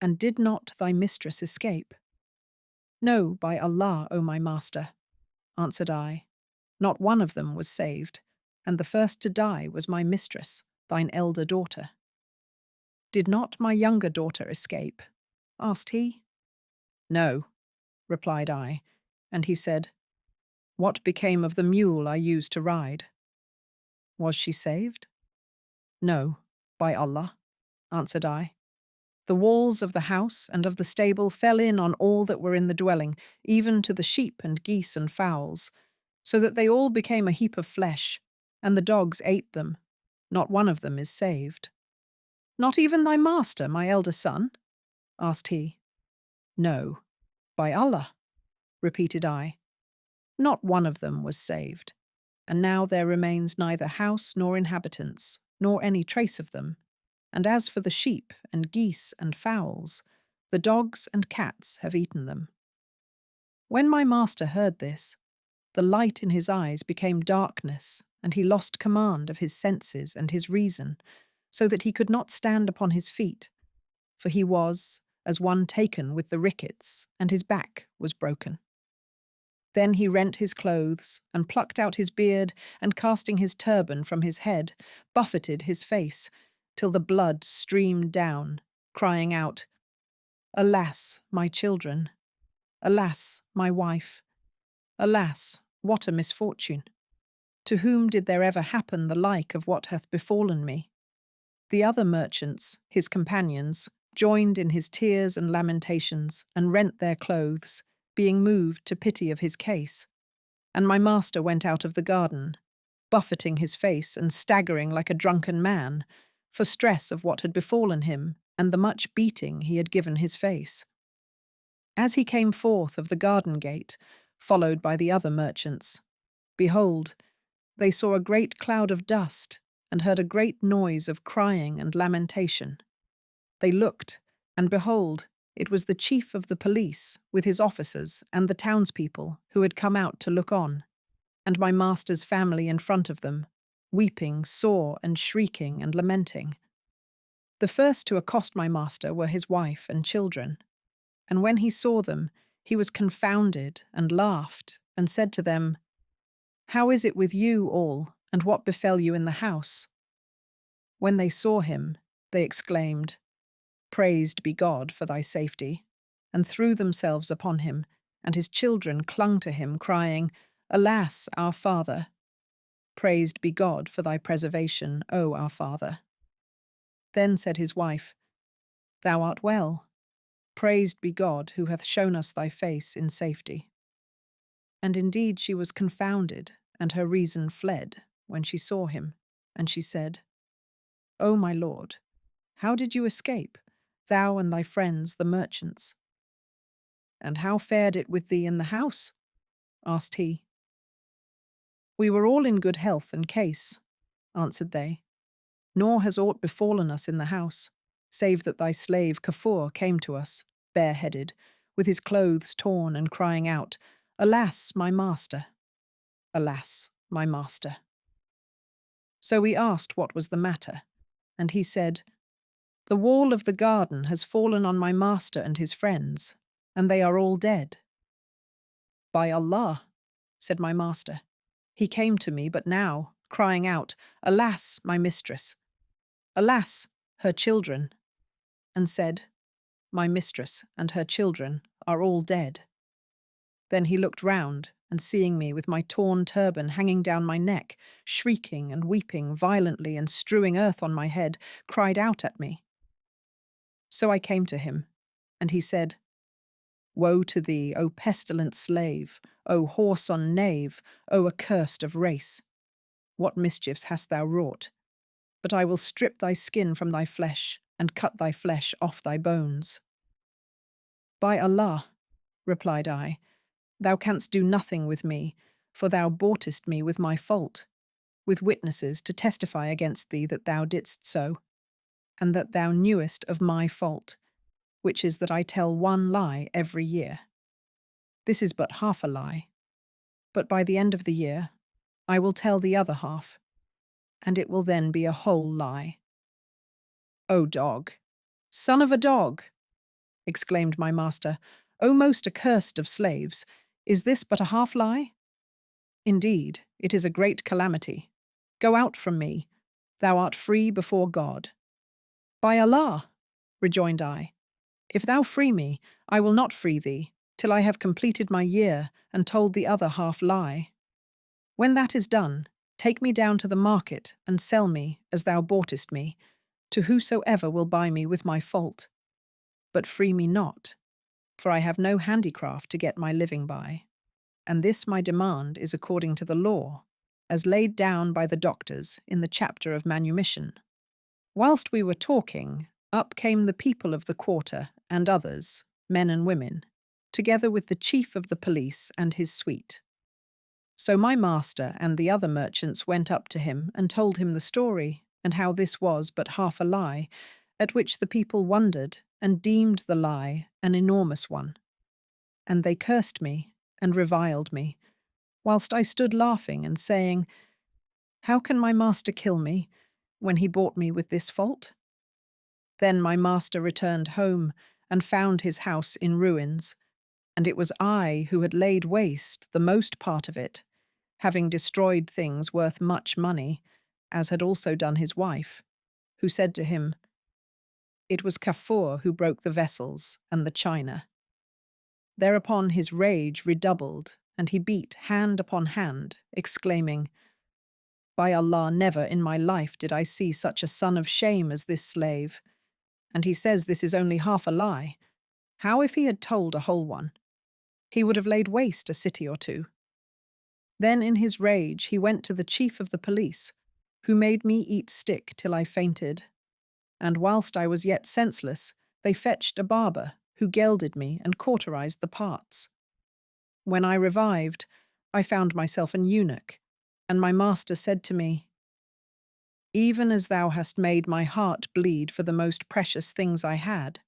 S1: And did not thy mistress escape? No, by Allah, O my master, answered I. Not one of them was saved, and the first to die was my mistress, thine elder daughter. Did not my younger daughter escape? Asked he. No, replied I, and he said, What became of the mule I used to ride? Was she saved? No, by Allah, answered I. The walls of the house and of the stable fell in on all that were in the dwelling, even to the sheep and geese and fowls, so that they all became a heap of flesh, and the dogs ate them. Not one of them is saved. Not even thy master, my elder son? Asked he. No, by Allah, repeated I. Not one of them was saved, and now there remains neither house nor inhabitants, nor any trace of them. And as for the sheep and geese and fowls, the dogs and cats have eaten them. When my master heard this, the light in his eyes became darkness, and he lost command of his senses and his reason, so that he could not stand upon his feet, for he was as one taken with the rickets, and his back was broken. Then he rent his clothes, and plucked out his beard, and casting his turban from his head, buffeted his face, till the blood streamed down, crying out, Alas, my children! Alas, my wife! Alas, what a misfortune! To whom did there ever happen the like of what hath befallen me? The other merchants, his companions, joined in his tears and lamentations, and rent their clothes, being moved to pity of his case. And my master went out of the garden, buffeting his face and staggering like a drunken man, for stress of what had befallen him, and the much beating he had given his face. As he came forth of the garden gate, followed by the other merchants, behold, they saw a great cloud of dust, and heard a great noise of crying and lamentation. They looked, and behold, it was the chief of the police, with his officers and the townspeople, who had come out to look on, and my master's family in front of them, weeping, sore, and shrieking and lamenting. The first to accost my master were his wife and children, and when he saw them, he was confounded and laughed, and said to them, How is it with you all, and what befell you in the house? When they saw him, they exclaimed, Praised be God for thy safety, and threw themselves upon him, and his children clung to him, crying, Alas, our father! Praised be God for thy preservation, O our father. Then said his wife, Thou art well. Praised be God, who hath shown us thy face in safety. And indeed she was confounded, and her reason fled, when she saw him, and she said, O my lord, how did you escape, thou and thy friends the merchants? And how fared it with thee in the house? Asked he. We were all in good health and case, answered they, nor has aught befallen us in the house, save that thy slave Kafour came to us, bareheaded, with his clothes torn and crying out, Alas, my master! Alas, my master! So we asked what was the matter, and he said, The wall of the garden has fallen on my master and his friends, and they are all dead. By Allah, said my master, he came to me but now, crying out, Alas, my mistress! Alas, her children! And said, My mistress and her children are all dead. Then he looked round, and seeing me with my torn turban hanging down my neck, shrieking and weeping violently and strewing earth on my head, cried out at me. So I came to him, and he said, Woe to thee, O pestilent slave, O whoreson knave, O accursed of race! What mischiefs hast thou wrought? But I will strip thy skin from thy flesh, and cut thy flesh off thy bones. By Allah, replied I, thou canst do nothing with me, for thou boughtest me with my fault, with witnesses to testify against thee that thou didst so, and that thou knewest of my fault, which is that I tell one lie every year. This is but half a lie. But by the end of the year, I will tell the other half, and it will then be a whole lie." "O dog! Son of a dog!" exclaimed my master. "O most accursed of slaves! Is this but a half lie? Indeed, it is a great calamity. Go out from me. Thou art free before God." "By Allah," rejoined I, "if thou free me, I will not free thee, till I have completed my year and told the other half lie. When that is done, take me down to the market and sell me as thou boughtest me, to whosoever will buy me with my fault. But free me not, for I have no handicraft to get my living by. And this my demand is according to the law, as laid down by the doctors in the chapter of manumission." Whilst we were talking, up came the people of the quarter and others, men and women, together with the chief of the police and his suite. So my master and the other merchants went up to him and told him the story, and how this was but half a lie, at which the people wondered and deemed the lie an enormous one. And they cursed me and reviled me, whilst I stood laughing and saying, "How can my master kill me when he bought me with this fault?" Then my master returned home and found his house in ruins, and it was I who had laid waste the most part of it, having destroyed things worth much money, as had also done his wife, who said to him, "It was Kafour who broke the vessels and the china." Thereupon his rage redoubled, and he beat hand upon hand, exclaiming, "By Allah, never in my life did I see such a son of shame as this slave. And he says this is only half a lie. How if he had told a whole one? He would have laid waste a city or two." Then in his rage he went to the chief of the police, who made me eat stick till I fainted. And whilst I was yet senseless, they fetched a barber, who gelded me and cauterized the parts. When I revived, I found myself an eunuch, and my master said to me, "Even as thou hast made my heart bleed for the most precious things I had,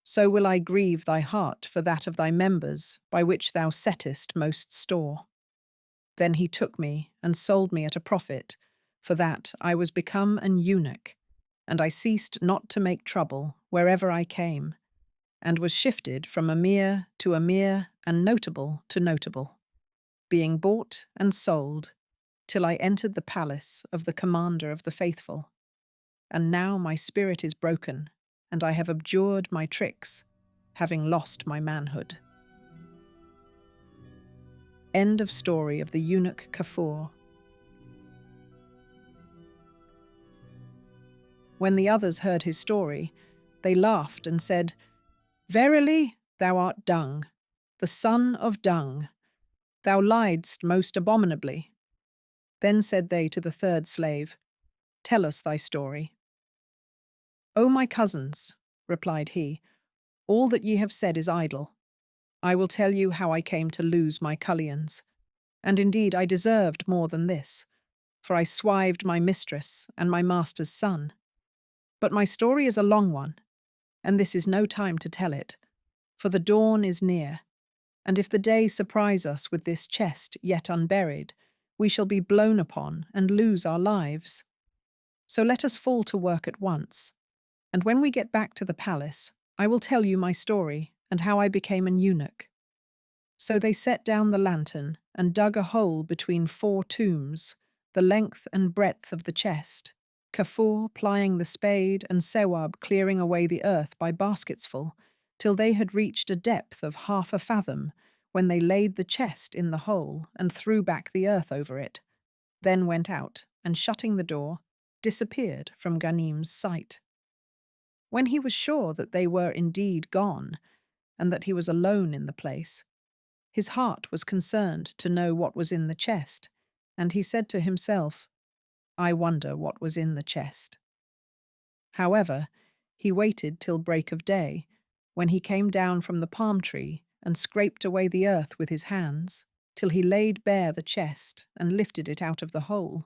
S1: so will I grieve thy heart for that of thy members, by which thou settest most store." Then he took me and sold me at a profit, for that I was become an eunuch, and I ceased not to make trouble wherever I came, and was shifted from emir to emir and notable to notable, being bought and sold, till I entered the palace of the commander of the faithful. And now my spirit is broken, and I have abjured my tricks, having lost my manhood. End of story of the eunuch Kafour. When the others heard his story, they laughed and said, "Verily, thou art dung, the son of dung. Thou liedst most abominably." Then said they to the third slave, "Tell us thy story." "O my cousins," replied he, "all that ye have said is idle. I will tell you how I came to lose my cullions. And indeed I deserved more than this, for I swived my mistress and my master's son. But my story is a long one, and this is no time to tell it, for the dawn is near, and if the day surprise us with this chest yet unburied, we shall be blown upon and lose our lives. So let us fall to work at once, and when we get back to the palace, I will tell you my story and how I became an eunuch." So they set down the lantern and dug a hole between 4 tombs, the length and breadth of the chest, Kafour plying the spade and Eyoub clearing away the earth by basketsful, till they had reached a depth of half a fathom, when they laid the chest in the hole and threw back the earth over it, then went out, and shutting the door, disappeared from Ghanim's sight. When he was sure that they were indeed gone, and that he was alone in the place, his heart was concerned to know what was in the chest, and he said to himself, "I wonder what was in the chest." However, he waited till break of day, when he came down from the palm tree and scraped away the earth with his hands, till he laid bare the chest and lifted it out of the hole.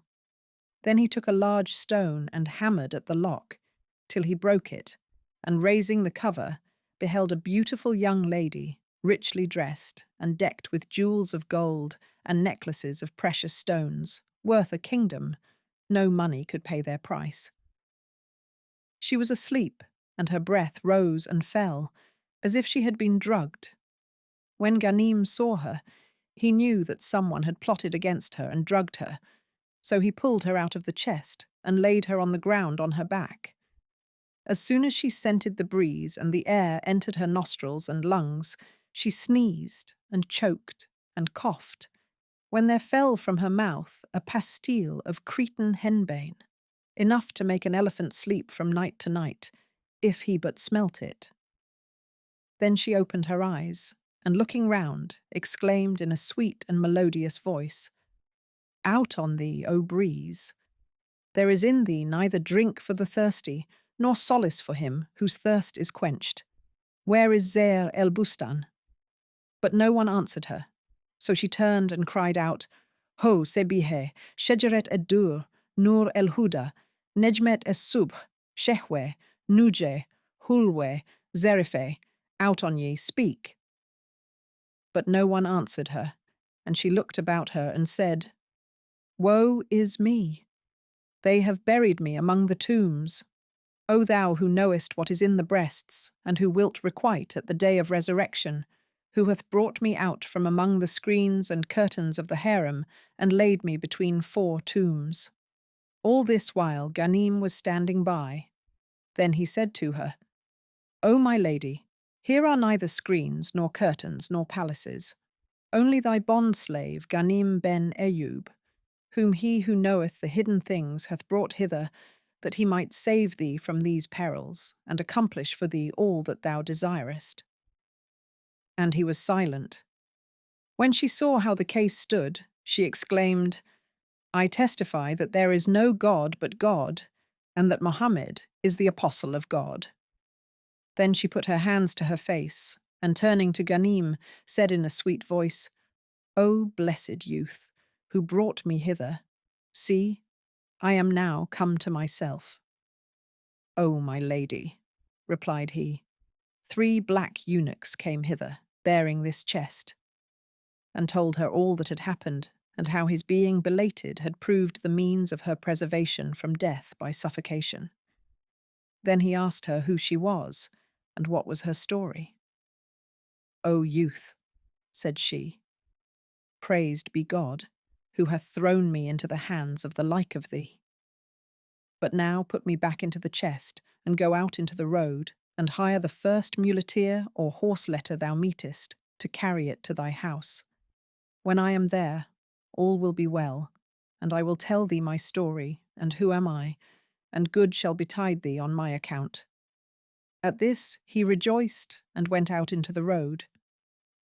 S1: Then he took a large stone and hammered at the lock, till he broke it, and raising the cover, beheld a beautiful young lady, richly dressed and decked with jewels of gold and necklaces of precious stones, worth a kingdom. No money could pay their price. She was asleep, and her breath rose and fell, as if she had been drugged. When Ghanim saw her, he knew that someone had plotted against her and drugged her, so he pulled her out of the chest and laid her on the ground on her back. As soon as she scented the breeze and the air entered her nostrils and lungs, she sneezed and choked and coughed, when there fell from her mouth a pastille of Cretan henbane, enough to make an elephant sleep from night to night, if he but smelt it. Then she opened her eyes, and looking round, exclaimed in a sweet and melodious voice, "Out on thee, O breeze! There is in thee neither drink for the thirsty, nor solace for him whose thirst is quenched. Where is Zair el Bustan?" But no one answered her, so she turned and cried out, "Ho, Sebihe, Shejeret ed-Dur, Nur el-Huda, Nejmet es-Subh, Shehwe, Nuje, Hulwe, Zerife, out on ye, speak." But no one answered her, and she looked about her and said, "Woe is me! They have buried me among the tombs. O thou who knowest what is in the breasts, and who wilt requite at the day of resurrection, who hath brought me out from among the screens and curtains of the harem, and laid me between 4 tombs." All this while Ghanim was standing by. Then he said to her, "O my lady, here are neither screens, nor curtains, nor palaces. Only thy bond-slave Ghanim ben Eyoub, whom he who knoweth the hidden things hath brought hither, that he might save thee from these perils, and accomplish for thee all that thou desirest." And he was silent. When she saw how the case stood, she exclaimed, "I testify that there is no God but God, and that Mohammed is the apostle of God." Then she put her hands to her face, and turning to Ghanim, said in a sweet voice, "O blessed youth, who brought me hither, see, I am now come to myself." "O my lady," replied he, 3 black eunuchs came hither, bearing this chest, and told her all that had happened, and how his being belated had proved the means of her preservation from death by suffocation. Then he asked her who she was, and what was her story. "O youth," said she, "praised be God, who hath thrown me into the hands of the like of thee. But now put me back into the chest, and go out into the road, and hire the first muleteer or horse-letter thou meetest, to carry it to thy house. When I am there, all will be well, and I will tell thee my story, and who am I, and good shall betide thee on my account." At this he rejoiced, and went out into the road.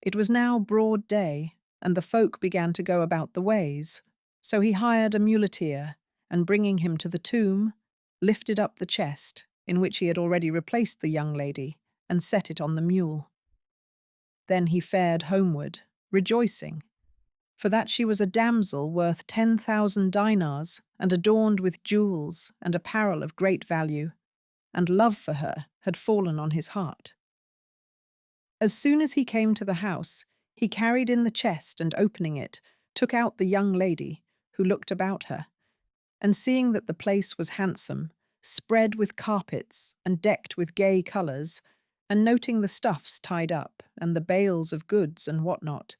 S1: It was now broad day, and the folk began to go about the ways, so he hired a muleteer, and bringing him to the tomb, lifted up the chest, in which he had already replaced the young lady, and set it on the mule. Then he fared homeward, rejoicing, for that she was a damsel worth 10,000 dinars, and adorned with jewels and apparel of great value, and love for her had fallen on his heart. As soon as he came to the house, he carried in the chest, and opening it, took out the young lady, who looked about her, and seeing that the place was handsome, spread with carpets and decked with gay colours, and noting the stuffs tied up and the bales of goods and what not,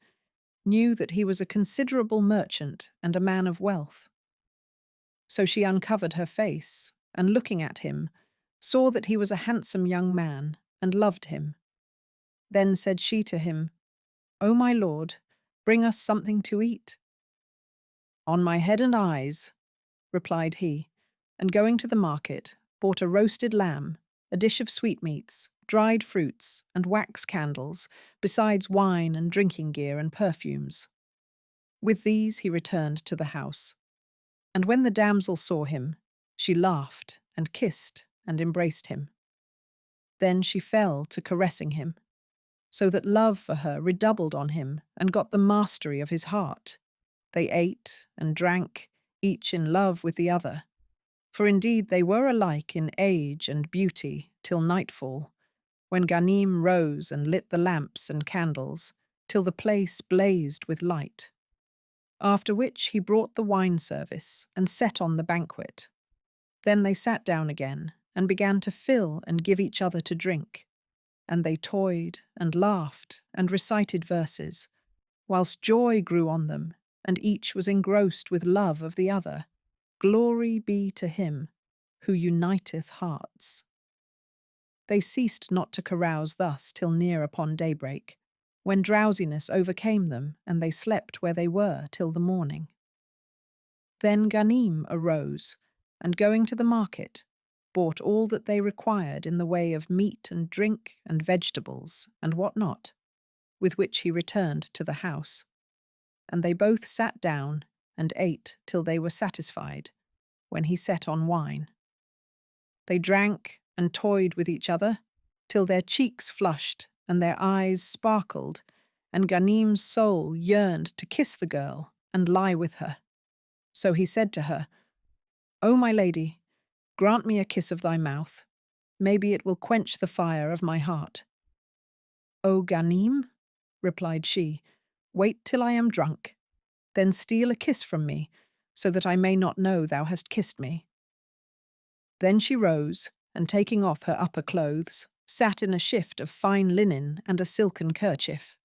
S1: knew that he was a considerable merchant and a man of wealth. So she uncovered her face, and looking at him, saw that he was a handsome young man, and loved him. Then said she to him, "O my lord, bring us something to eat." "On my head and eyes," replied he, and going to the market, bought a roasted lamb, a dish of sweetmeats, dried fruits, and wax candles, besides wine and drinking gear and perfumes. With these he returned to the house. And when the damsel saw him, she laughed and kissed and embraced him. Then she fell to caressing him, so that love for her redoubled on him and got the mastery of his heart. They ate and drank, each in love with the other, for indeed they were alike in age and beauty till nightfall, when Ghanim rose and lit the lamps and candles, till the place blazed with light. After which he brought the wine service and set on the banquet. Then they sat down again and began to fill and give each other to drink, and they toyed and laughed and recited verses, whilst joy grew on them, and each was engrossed with love of the other. Glory be to him who uniteth hearts. They ceased not to carouse thus till near upon daybreak, when drowsiness overcame them, and they slept where they were till the morning. Then Ghanim arose, and going to the market, bought all that they required in the way of meat and drink and vegetables and what not, with which he returned to the house. And they both sat down and ate till they were satisfied, when he set on wine. They drank and toyed with each other, till their cheeks flushed and their eyes sparkled, and Ghanim's soul yearned to kiss the girl and lie with her. So he said to her, "O my lady, grant me a kiss of thy mouth. Maybe it will quench the fire of my heart." "O Ghanim," replied she, "wait till I am drunk, then steal a kiss from me, so that I may not know thou hast kissed me." Then she rose, and taking off her upper clothes, sat in a shift of fine linen and a silken kerchief.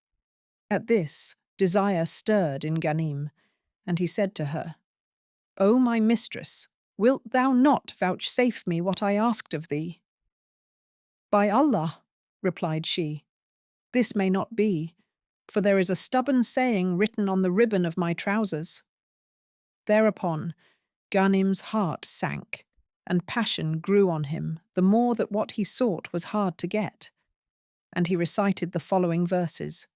S1: At this, desire stirred in Ghanim, and he said to her, "O my mistress, wilt thou not vouchsafe me what I asked of thee?" "By Allah," replied she, "this may not be, for there is a stubborn saying written on the ribbon of my trousers." Thereupon, Ghanim's heart sank, and passion grew on him, the more that what he sought was hard to get. And he recited the following verses: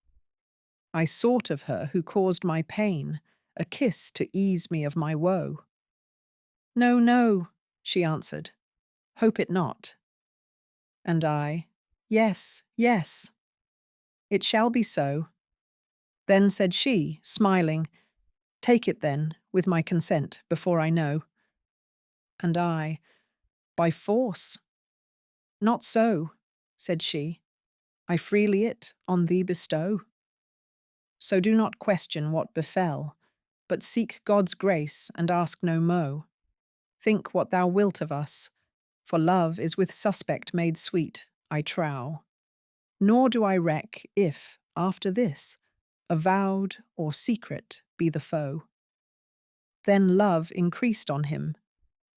S1: "I sought of her who caused my pain a kiss to ease me of my woe." "No, no," she answered, "hope it not." And I, "Yes, yes, it shall be so." Then said she, smiling, "Take it then, with my consent, before I know." And I, "By force." "Not so," said she, "I freely it on thee bestow. So do not question what befell, but seek God's grace and ask no mo. Think what thou wilt of us, for love is with suspect made sweet, I trow. Nor do I reck if, after this, avowed or secret be the foe. Then love increased on him,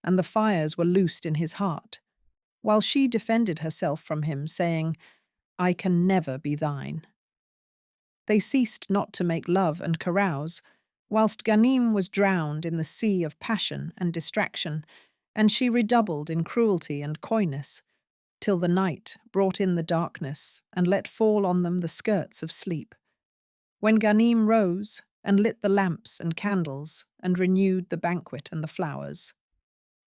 S1: and the fires were loosed in his heart, while she defended herself from him, saying, "I can never be thine." They ceased not to make love and carouse, whilst Ghanim was drowned in the sea of passion and distraction, and she redoubled in cruelty and coyness, till the night brought in the darkness and let fall on them the skirts of sleep. When Ghanim rose and lit the lamps and candles and renewed the banquet and the flowers,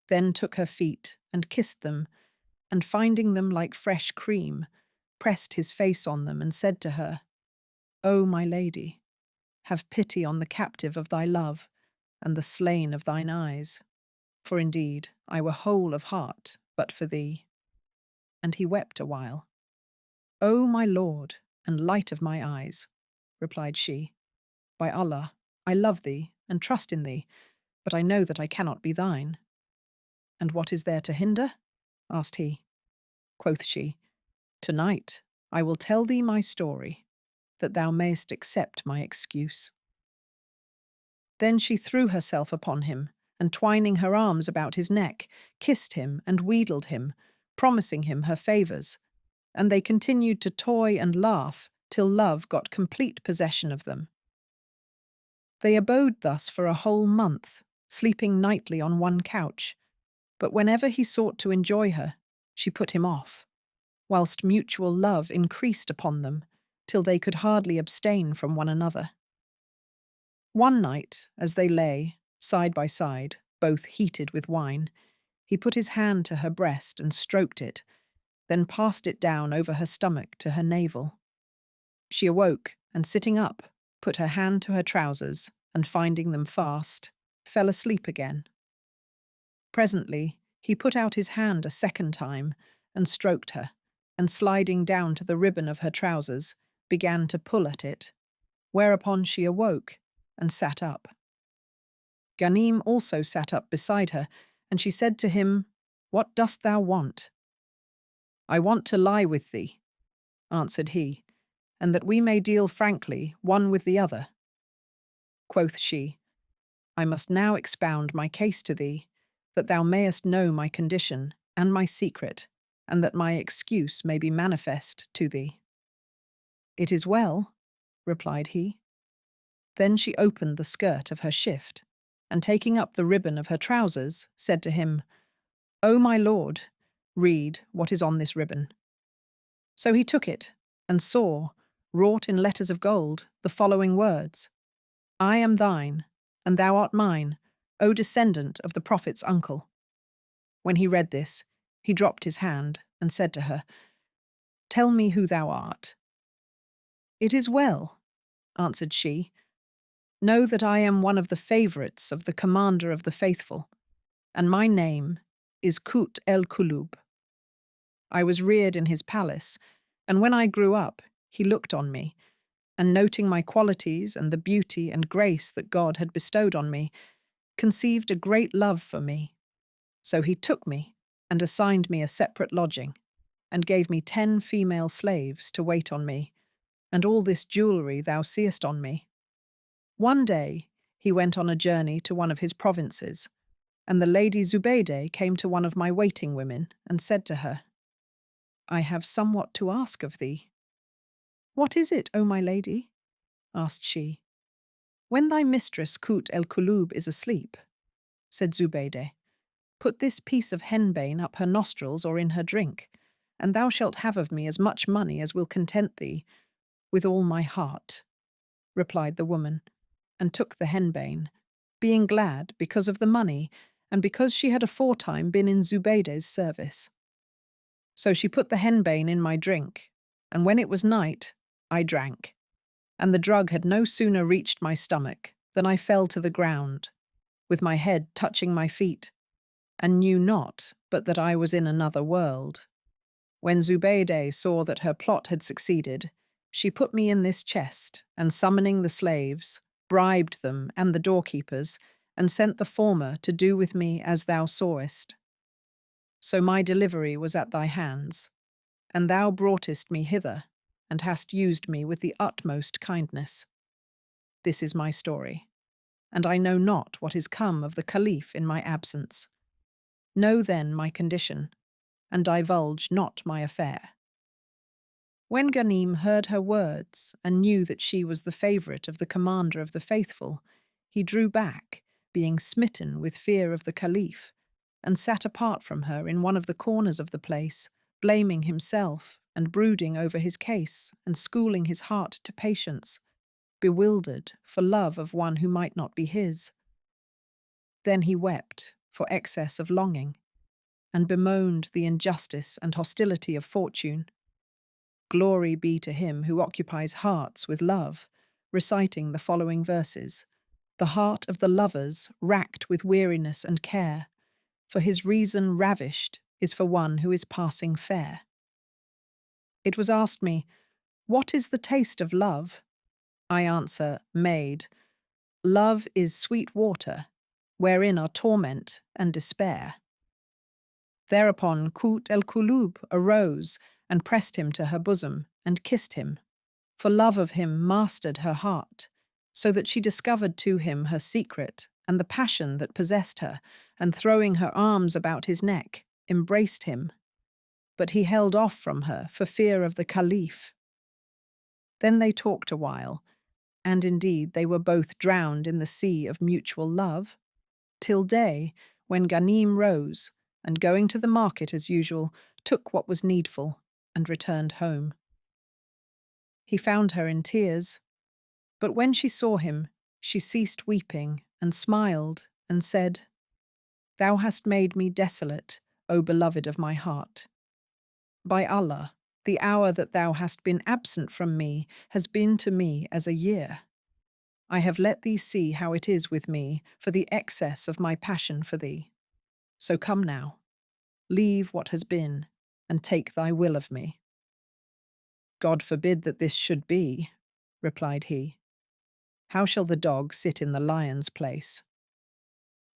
S1: then took her feet and kissed them, and finding them like fresh cream, pressed his face on them and said to her, "O my lady, have pity on the captive of thy love and the slain of thine eyes, for indeed I were whole of heart but for thee." And he wept a while. "O my lord and light of my eyes," replied she, "by Allah, I love thee and trust in thee, but I know that I cannot be thine." "And what is there to hinder?" asked he. Quoth she, "Tonight I will tell thee my story, that thou mayest accept my excuse." Then she threw herself upon him, and twining her arms about his neck, kissed him and wheedled him, promising him her favours, and they continued to toy and laugh till love got complete possession of them. They abode thus for a whole month, sleeping nightly on one couch, but whenever he sought to enjoy her, she put him off, whilst mutual love increased upon them, till they could hardly abstain from one another. One night, as they lay, side by side, both heated with wine, he put his hand to her breast and stroked it, then passed it down over her stomach to her navel. She awoke, and sitting up, put her hand to her trousers, and finding them fast, fell asleep again. Presently, he put out his hand a second time, and stroked her, and sliding down to the ribbon of her trousers, began to pull at it, whereupon she awoke and sat up. Ghanim also sat up beside her, and she said to him, "What dost thou want?" "I want to lie with thee," answered he, "and that we may deal frankly one with the other." Quoth she, "I must now expound my case to thee, that thou mayest know my condition and my secret, and that my excuse may be manifest to thee." "It is well," replied he. Then she opened the skirt of her shift, and taking up the ribbon of her trousers, said to him, "O my lord, read what is on this ribbon." So he took it, and saw, wrought in letters of gold, the following words: "I am thine, and thou art mine, O descendant of the Prophet's uncle." When he read this, he dropped his hand and said to her, "Tell me who thou art." "It is well," answered she. "Know that I am one of the favourites of the Commander of the Faithful, and my name is Kut el-Kulub. I was reared in his palace, and when I grew up, he looked on me, and noting my qualities and the beauty and grace that God had bestowed on me, conceived a great love for me. So he took me and assigned me a separate lodging, and gave me 10 female slaves to wait on me, and all this jewellery thou seest on me. One day he went on a journey to one of his provinces, and the lady Zubaydah came to one of my waiting women and said to her, "I have somewhat to ask of thee." "What is it, O my lady?" asked she. "When thy mistress Kut el-Kulub is asleep," said Zubaydah, "put this piece of henbane up her nostrils or in her drink, and thou shalt have of me as much money as will content thee." "With all my heart," replied the woman, and took the henbane, being glad because of the money and because she had aforetime been in Zubaydah's service. So she put the henbane in my drink, and when it was night, I drank, and the drug had no sooner reached my stomach than I fell to the ground, with my head touching my feet, and knew not but that I was in another world. When Zubaydah saw that her plot had succeeded, she put me in this chest, and summoning the slaves, bribed them and the doorkeepers, and sent the former to do with me as thou sawest. So my delivery was at thy hands, and thou broughtest me hither, and hast used me with the utmost kindness. This is my story, and I know not what is come of the Caliph in my absence. Know then my condition, and divulge not my affair." When Ghanim heard her words and knew that she was the favourite of the Commander of the Faithful, he drew back, being smitten with fear of the Caliph, and sat apart from her in one of the corners of the place, blaming himself and brooding over his case and schooling his heart to patience, bewildered for love of one who might not be his. Then he wept for excess of longing, and bemoaned the injustice and hostility of fortune. Glory be to him who occupies hearts with love, reciting the following verses: "The heart of the lovers racked with weariness and care, for his reason ravished is for one who is passing fair." It was asked me, "What is the taste of love?" I answer, "Maid, love is sweet water, wherein are torment and despair." Thereupon Kut el-Kulub arose and pressed him to her bosom and kissed him, for love of him mastered her heart, so that she discovered to him her secret and the passion that possessed her, and throwing her arms about his neck, embraced him. But he held off from her for fear of the Caliph. Then they talked a while, and indeed they were both drowned in the sea of mutual love, till day, when Ghanim rose, and going to the market as usual, took what was needful, and returned home. He found her in tears, but when she saw him, she ceased weeping, and smiled, and said, "Thou hast made me desolate, O beloved of my heart. By Allah, the hour that thou hast been absent from me has been to me as a year. I have let thee see how it is with me for the excess of my passion for thee. So come now, leave what has been, and take thy will of me." God forbid that this should be, replied he. How shall the dog sit in the lion's place?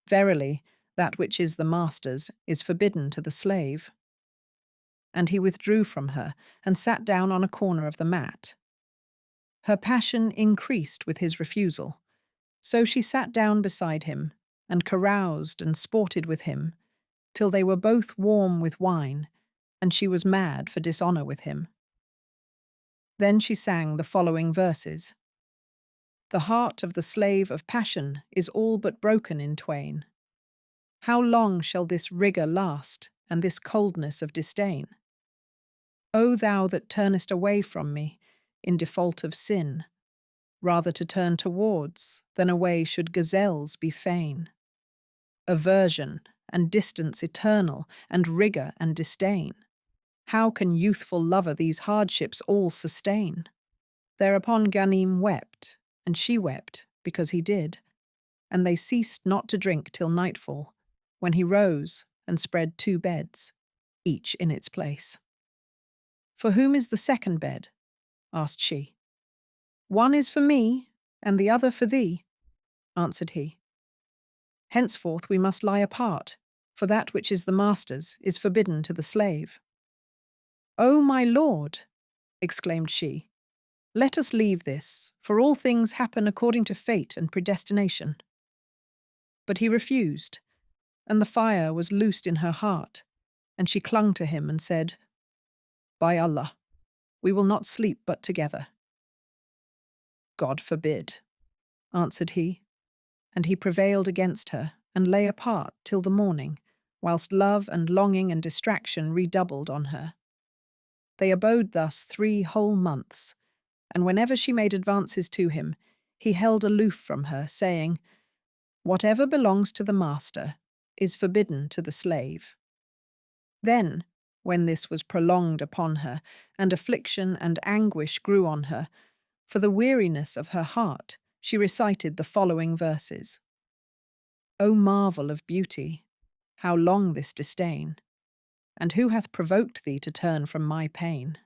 S1: Verily, that which is the master's is forbidden to the slave. And he withdrew from her and sat down on a corner of the mat. Her passion increased with his refusal, so she sat down beside him and caroused and sported with him, till they were both warm with wine, and she was mad for dishonour with him. Then she sang the following verses. The heart of the slave of passion is all but broken in twain. How long shall this rigour last, and this coldness of disdain? O thou that turnest away from me, in default of sin, rather to turn towards, than away should gazelles be fain. Aversion, and distance eternal, and rigour and disdain. How can youthful lover these hardships all sustain? Thereupon Ghanim wept, and she wept, because he did. And they ceased not to drink till nightfall, when he rose and spread 2 beds, each in its place. For whom is the second bed? Asked she. One is for me, and the other for thee, answered he. Henceforth we must lie apart, for that which is the master's is forbidden to the slave. O my lord, exclaimed she, let us leave this, for all things happen according to fate and predestination. But he refused, and the fire was loosed in her heart, and she clung to him and said, By Allah, we will not sleep but together. God forbid, answered he, and he prevailed against her, and lay apart till the morning, whilst love and longing and distraction redoubled on her. They abode thus 3 whole months, and whenever she made advances to him, he held aloof from her, saying, Whatever belongs to the master is forbidden to the slave. Then, when this was prolonged upon her, and affliction and anguish grew on her, for the weariness of her heart, she recited the following verses. O marvel of beauty, how long this disdain? And who hath provoked thee to turn from my pain?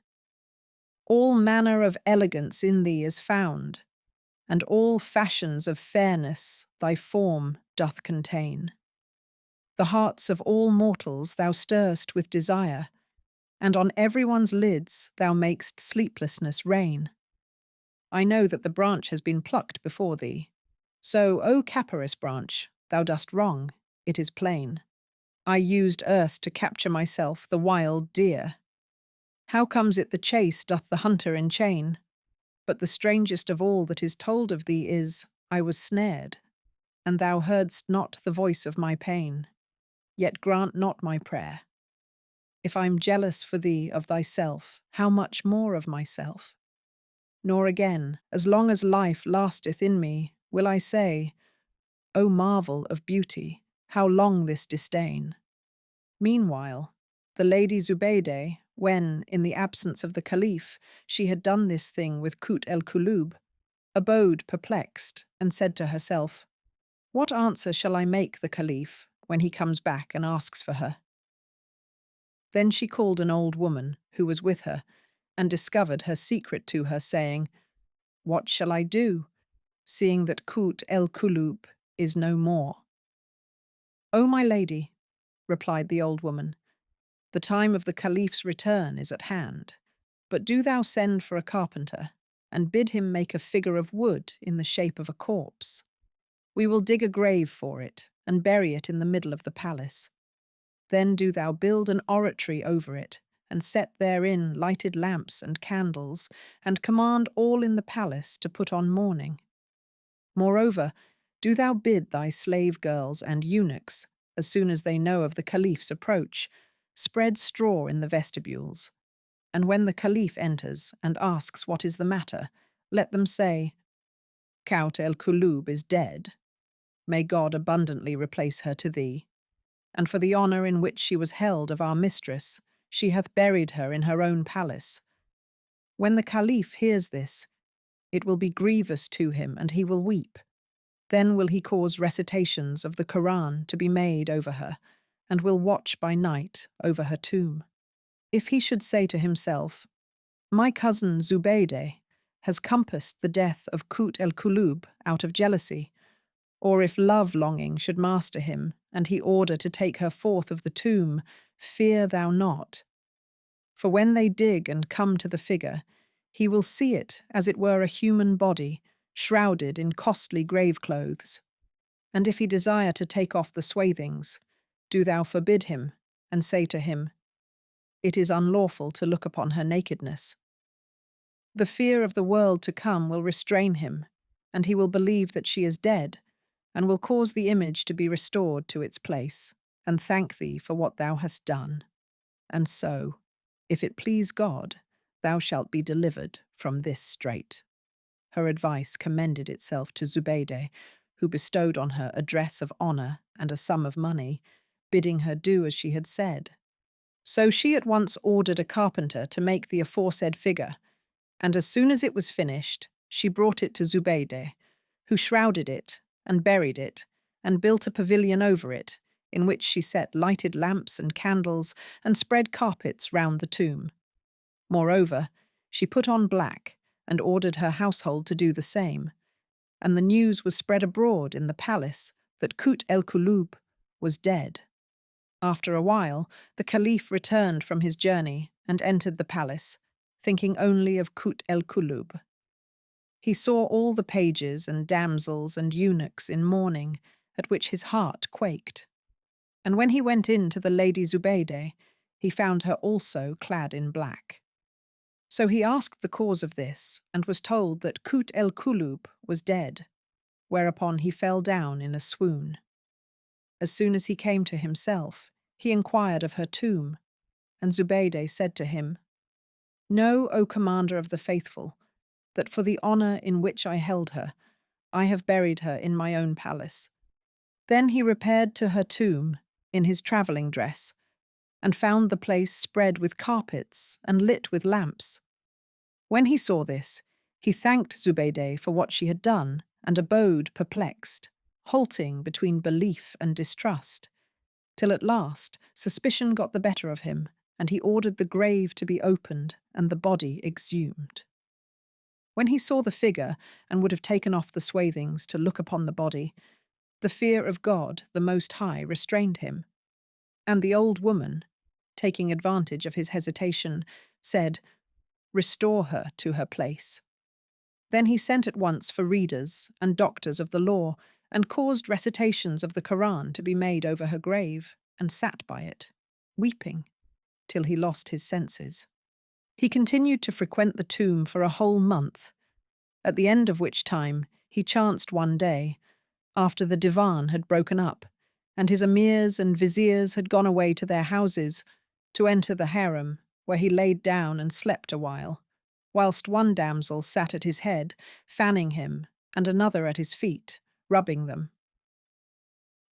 S1: All manner of elegance in thee is found, and all fashions of fairness thy form doth contain. The hearts of all mortals thou stirrest with desire, and on everyone's lids thou makest sleeplessness reign. I know that the branch has been plucked before thee. So, O Caparis branch, thou dost wrong, it is plain. I used erst to capture myself the wild deer. How comes it the chase doth the hunter enchain? But the strangest of all that is told of thee is, I was snared, and thou heardst not the voice of my pain. Yet grant not my prayer. If I'm jealous for thee of thyself, how much more of myself? Nor again, as long as life lasteth in me, will I say, O marvel of beauty, how long this disdain? Meanwhile, the Lady Zubaydah, when, in the absence of the Caliph, she had done this thing with Kut el-Kulub, abode perplexed, and said to herself, What answer shall I make the Caliph when he comes back and asks for her? Then she called an old woman who was with her, and discovered her secret to her, saying, What shall I do, seeing that Kut el-Kulub is no more? O my lady, replied the old woman, the time of the Caliph's return is at hand, but do thou send for a carpenter, and bid him make a figure of wood in the shape of a corpse. We will dig a grave for it, and bury it in the middle of the palace. Then do thou build an oratory over it, and set therein lighted lamps and candles, and command all in the palace to put on mourning. Moreover, do thou bid thy slave girls and eunuchs, as soon as they know of the Caliph's approach, spread straw in the vestibules, and when the Caliph enters and asks what is the matter, let them say, Kut el-Kulub is dead. May God abundantly replace her to thee. And for the honour in which she was held of our mistress, she hath buried her in her own palace. When the Caliph hears this, it will be grievous to him, and he will weep. Then will he cause recitations of the Quran to be made over her, and will watch by night over her tomb. If he should say to himself, My cousin Zubaydah has compassed the death of Kut el-Kulub out of jealousy, or if love-longing should master him, and he order to take her forth of the tomb, fear thou not. For when they dig and come to the figure, he will see it as it were a human body, shrouded in costly grave clothes. And if he desire to take off the swathings, do thou forbid him, and say to him, it is unlawful to look upon her nakedness. The fear of the world to come will restrain him, and he will believe that she is dead, and will cause the image to be restored to its place, and thank thee for what thou hast done. And so, if it please God, thou shalt be delivered from this strait. Her advice commended itself to Zubaydah, who bestowed on her a dress of honour and a sum of money, bidding her do as she had said. So she at once ordered a carpenter to make the aforesaid figure, and as soon as it was finished, she brought it to Zubaydah, who shrouded it and buried it, and built a pavilion over it, in which she set lighted lamps and candles and spread carpets round the tomb. Moreover, she put on black and ordered her household to do the same, and the news was spread abroad in the palace that Kut el-Kulub was dead. After a while, the Caliph returned from his journey and entered the palace, thinking only of Kut el-Kulub. He saw all the pages and damsels and eunuchs in mourning, at which his heart quaked. And when he went in to the Lady Zubaydah, he found her also clad in black. So he asked the cause of this, and was told that Kut el-Kulub was dead, whereupon he fell down in a swoon. As soon as he came to himself, he inquired of her tomb, and Zubaydah said to him, Know, O Commander of the Faithful, that for the honour in which I held her, I have buried her in my own palace. Then he repaired to her tomb in his travelling dress, and found the place spread with carpets and lit with lamps. When he saw this, he thanked Zubaydah for what she had done, and abode perplexed, halting between belief and distrust, till at last suspicion got the better of him, and he ordered the grave to be opened and the body exhumed. When he saw the figure and would have taken off the swathings to look upon the body, the fear of God, the Most High, restrained him, and the old woman, taking advantage of his hesitation, said, Restore her to her place. Then he sent at once for readers and doctors of the law, and caused recitations of the Koran to be made over her grave, and sat by it, weeping, till he lost his senses. He continued to frequent the tomb for a whole month, at the end of which time he chanced one day, after the divan had broken up, and his emirs and viziers had gone away to their houses, to enter the harem, where he laid down and slept a while, whilst one damsel sat at his head, fanning him, and another at his feet, rubbing them.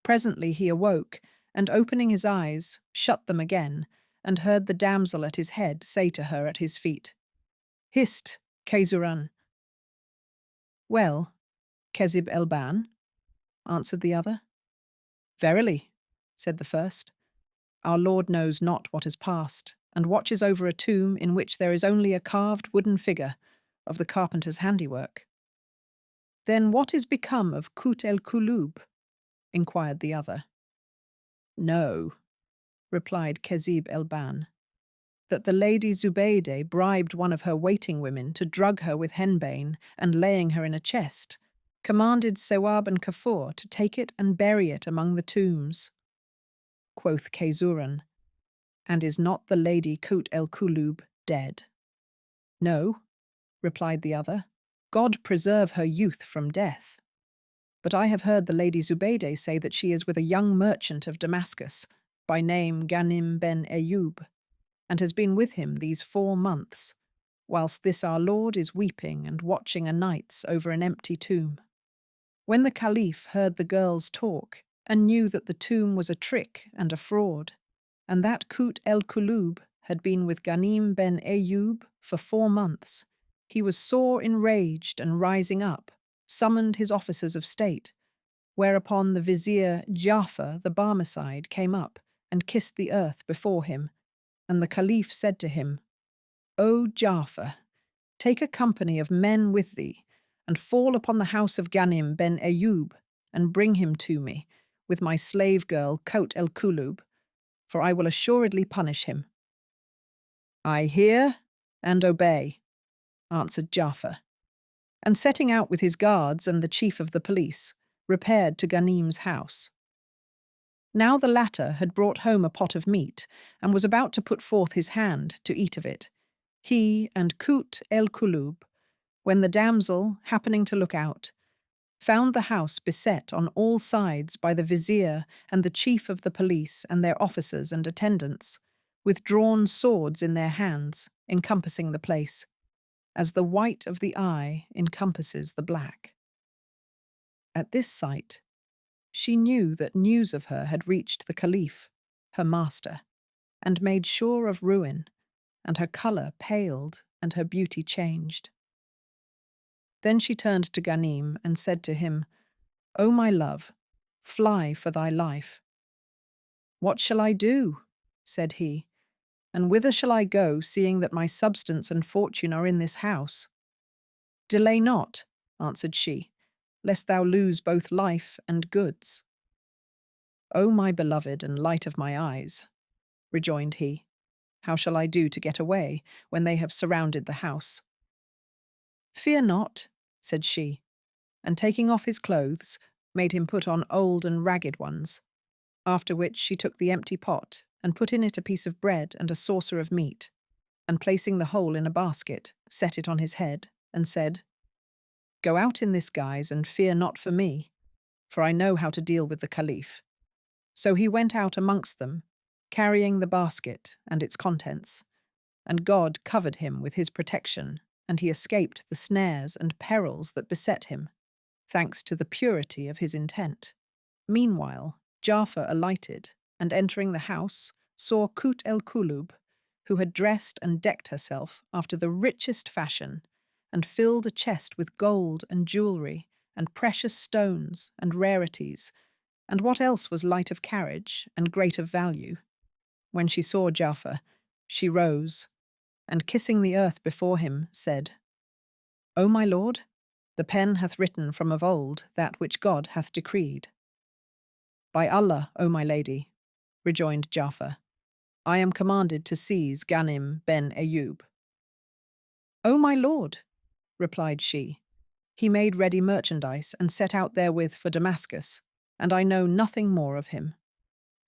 S1: Presently he awoke, and opening his eyes, shut them again, and heard the damsel at his head say to her at his feet, Hist, Kayzuran. Well, Kezib Elban, answered the other. Verily, said the first, our Lord knows not what has passed, and watches over a tomb in which there is only a carved wooden figure of the carpenter's handiwork. Then what is become of Kut el-Kulub? Inquired the other. No, replied Kezib Elban, that the Lady Zubaydah bribed one of her waiting women to drug her with henbane, and laying her in a chest, commanded Eyoub and Kafour to take it and bury it among the tombs. Quoth Kayzuran, and is not the Lady Kut el-Kulub dead? No, replied the other, God preserve her youth from death. But I have heard the Lady Zubaydah say that she is with a young merchant of Damascus, by name Ghanim ben Eyoub, and has been with him these 4 months, whilst this our Lord is weeping and watching a nights over an empty tomb. When the Caliph heard the girls talk, and knew that the tomb was a trick and a fraud, and that Kut el-Kulub had been with Ghanim ben Eyoub for 4 months, he was sore enraged, and rising up, summoned his officers of state, whereupon the vizier Ja'far the Barmecide came up and kissed the earth before him, and the Caliph said to him, O Ja'far, take a company of men with thee, and fall upon the house of Ghanim ben Eyoub, and bring him to me, with my slave girl Kot el-Kulub, for I will assuredly punish him." "I hear and obey," answered Ja'far, and setting out with his guards and the chief of the police, repaired to Ghanim's house. Now the latter had brought home a pot of meat, and was about to put forth his hand to eat of it, he and Kut el-Kulub, when the damsel, happening to look out, found the house beset on all sides by the vizier and the chief of the police and their officers and attendants, with drawn swords in their hands, encompassing the place, as the white of the eye encompasses the black. At this sight, she knew that news of her had reached the caliph, her master, and made sure of ruin, and her colour paled and her beauty changed. Then she turned to Ghanim and said to him, "O my love, fly for thy life." "What shall I do?" said he, "and whither shall I go, seeing that my substance and fortune are in this house?" "Delay not," answered she, "lest thou lose both life and goods." "O my beloved and light of my eyes," rejoined he, "how shall I do to get away, when they have surrounded the house?" "Fear not," said she, and taking off his clothes, made him put on old and ragged ones, after which she took the empty pot, and put in it a piece of bread and a saucer of meat, and placing the whole in a basket, set it on his head, and said, "Go out in this guise, and fear not for me, for I know how to deal with the caliph." So he went out amongst them, carrying the basket and its contents, and God covered him with his protection, and he escaped the snares and perils that beset him, thanks to the purity of his intent. Meanwhile, Ja'far alighted, and entering the house, saw Kut el-Kulub, who had dressed and decked herself after the richest fashion, and filled a chest with gold and jewellery, and precious stones and rarities, and what else was light of carriage and great of value. When she saw Ja'far, she rose, and kissing the earth before him, said, "O my lord, the pen hath written from of old that which God hath decreed." "By Allah, O my lady," rejoined Ja'far, "I am commanded to seize Ghanim ben Eyoub." "O my lord," replied she, "he made ready merchandise and set out therewith for Damascus, and I know nothing more of him.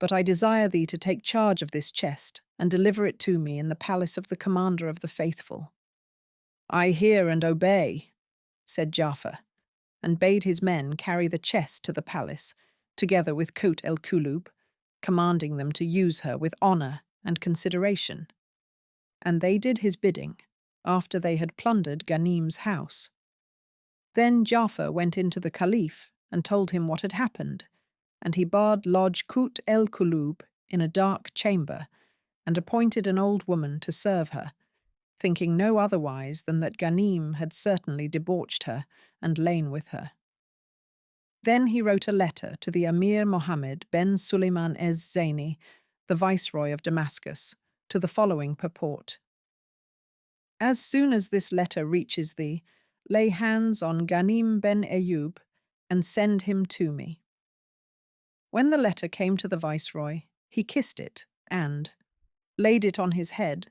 S1: But I desire thee to take charge of this chest and deliver it to me in the palace of the commander of the faithful." "I hear and obey," said Ja'far, and bade his men carry the chest to the palace, together with Kut el-Kulub, commanding them to use her with honour and consideration. And they did his bidding, after they had plundered Ghanim's house. Then Ja'far went into the caliph and told him what had happened, and he bade lodge Kut el-Kulub in a dark chamber, and appointed an old woman to serve her, thinking no otherwise than that Ghanim had certainly debauched her and lain with her. Then he wrote a letter to the Emir Mohammed ben Suleiman ez-Zaini, the viceroy of Damascus, to the following purport: "As soon as this letter reaches thee, lay hands on Ghanim ben Eyoub, and send him to me." When the letter came to the viceroy, he kissed it and laid it on his head,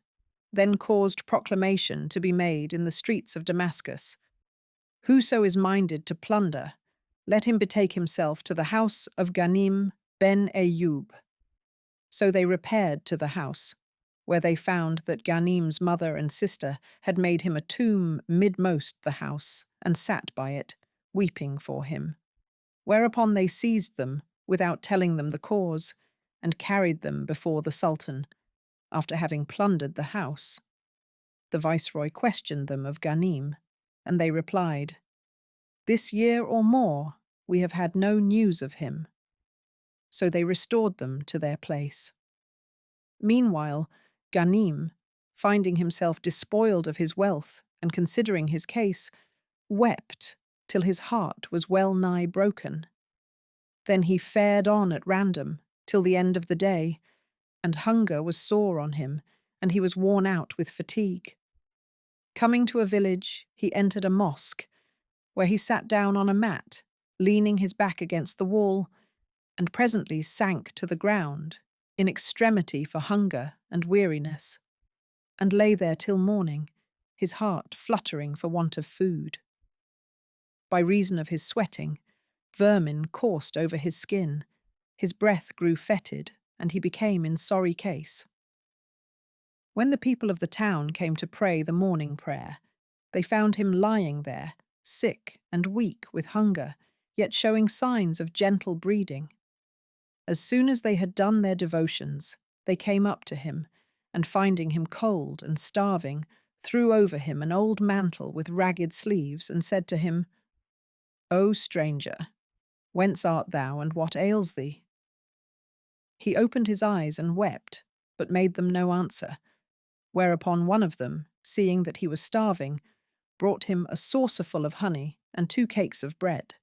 S1: then caused proclamation to be made in the streets of Damascus, "Whoso is minded to plunder, let him betake himself to the house of Ghanim ben Eyoub." So they repaired to the house, where they found that Ghanim's mother and sister had made him a tomb midmost the house, and sat by it, weeping for him. Whereupon they seized them, without telling them the cause, and carried them before the Sultan, after having plundered the house. The viceroy questioned them of Ghanim, and they replied, "This year or more we have had no news of him." So they restored them to their place. Meanwhile, Ghanim, finding himself despoiled of his wealth and considering his case, wept till his heart was well nigh broken. Then he fared on at random till the end of the day, and hunger was sore on him, and he was worn out with fatigue. Coming to a village, he entered a mosque, where he sat down on a mat, leaning his back against the wall, and presently sank to the ground, in extremity for hunger and weariness, and lay there till morning, his heart fluttering for want of food. By reason of his sweating, vermin coursed over his skin, his breath grew fetid, and he became in sorry case. When the people of the town came to pray the morning prayer, they found him lying there, sick and weak with hunger, yet showing signs of gentle breeding. As soon as they had done their devotions, they came up to him, and finding him cold and starving, threw over him an old mantle with ragged sleeves, and said to him, "O stranger, whence art thou, and what ails thee?" He opened his eyes and wept, but made them no answer, whereupon one of them, seeing that he was starving, brought him a saucerful of honey and 2 cakes of bread.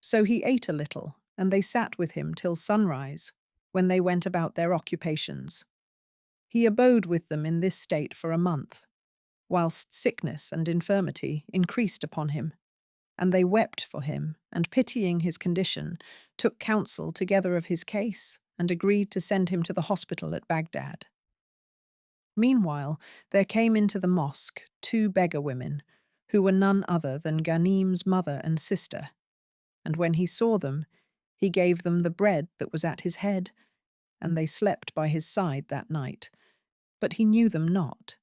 S1: So he ate a little, and they sat with him till sunrise, when they went about their occupations. He abode with them in this state for a month, whilst sickness and infirmity increased upon him. And they wept for him, and pitying his condition, took counsel together of his case, and agreed to send him to the hospital at Baghdad. Meanwhile, there came into the mosque 2 beggar women, who were none other than Ghanim's mother and sister. And when he saw them, he gave them the bread that was at his head, and they slept by his side that night. But he knew them not.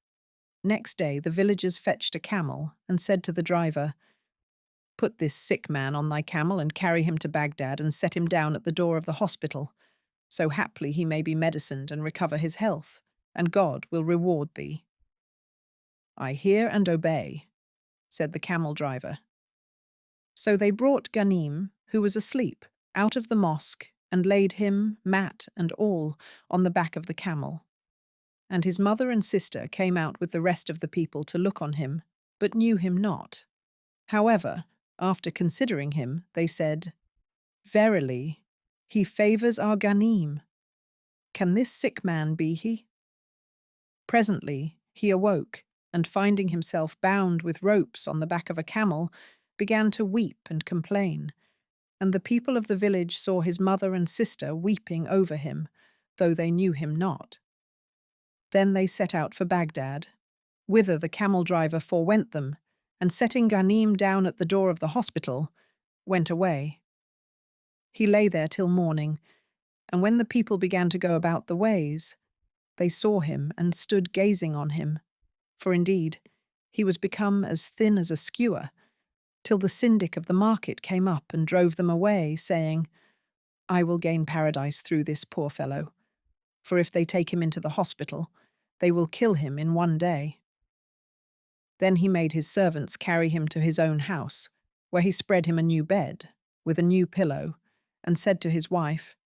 S1: Next day the villagers fetched a camel, and said to the driver, "Put this sick man on thy camel, and carry him to Baghdad, and set him down at the door of the hospital. So haply he may be medicined and recover his health, and God will reward thee." "I hear and obey," said the camel driver. So they brought Ghanim, who was asleep, out of the mosque, and laid him, mat and all, on the back of the camel. And his mother and sister came out with the rest of the people to look on him, but knew him not. However, after considering him, they said, "Verily, he favours our Ghanim. Can this sick man be he?" Presently he awoke, and finding himself bound with ropes on the back of a camel, began to weep and complain. And the people of the village saw his mother and sister weeping over him, though they knew him not. Then they set out for Baghdad, whither the camel driver forewent them, and setting Ghanim down at the door of the hospital, went away. He lay there till morning, and when the people began to go about the ways, they saw him and stood gazing on him, for indeed he was become as thin as a skewer, till the syndic of the market came up and drove them away, saying, "I will gain paradise through this poor fellow, for if they take him into the hospital, they will kill him in one day." Then he made his servants carry him to his own house, where he spread him a new bed, with a new pillow, and said to his wife,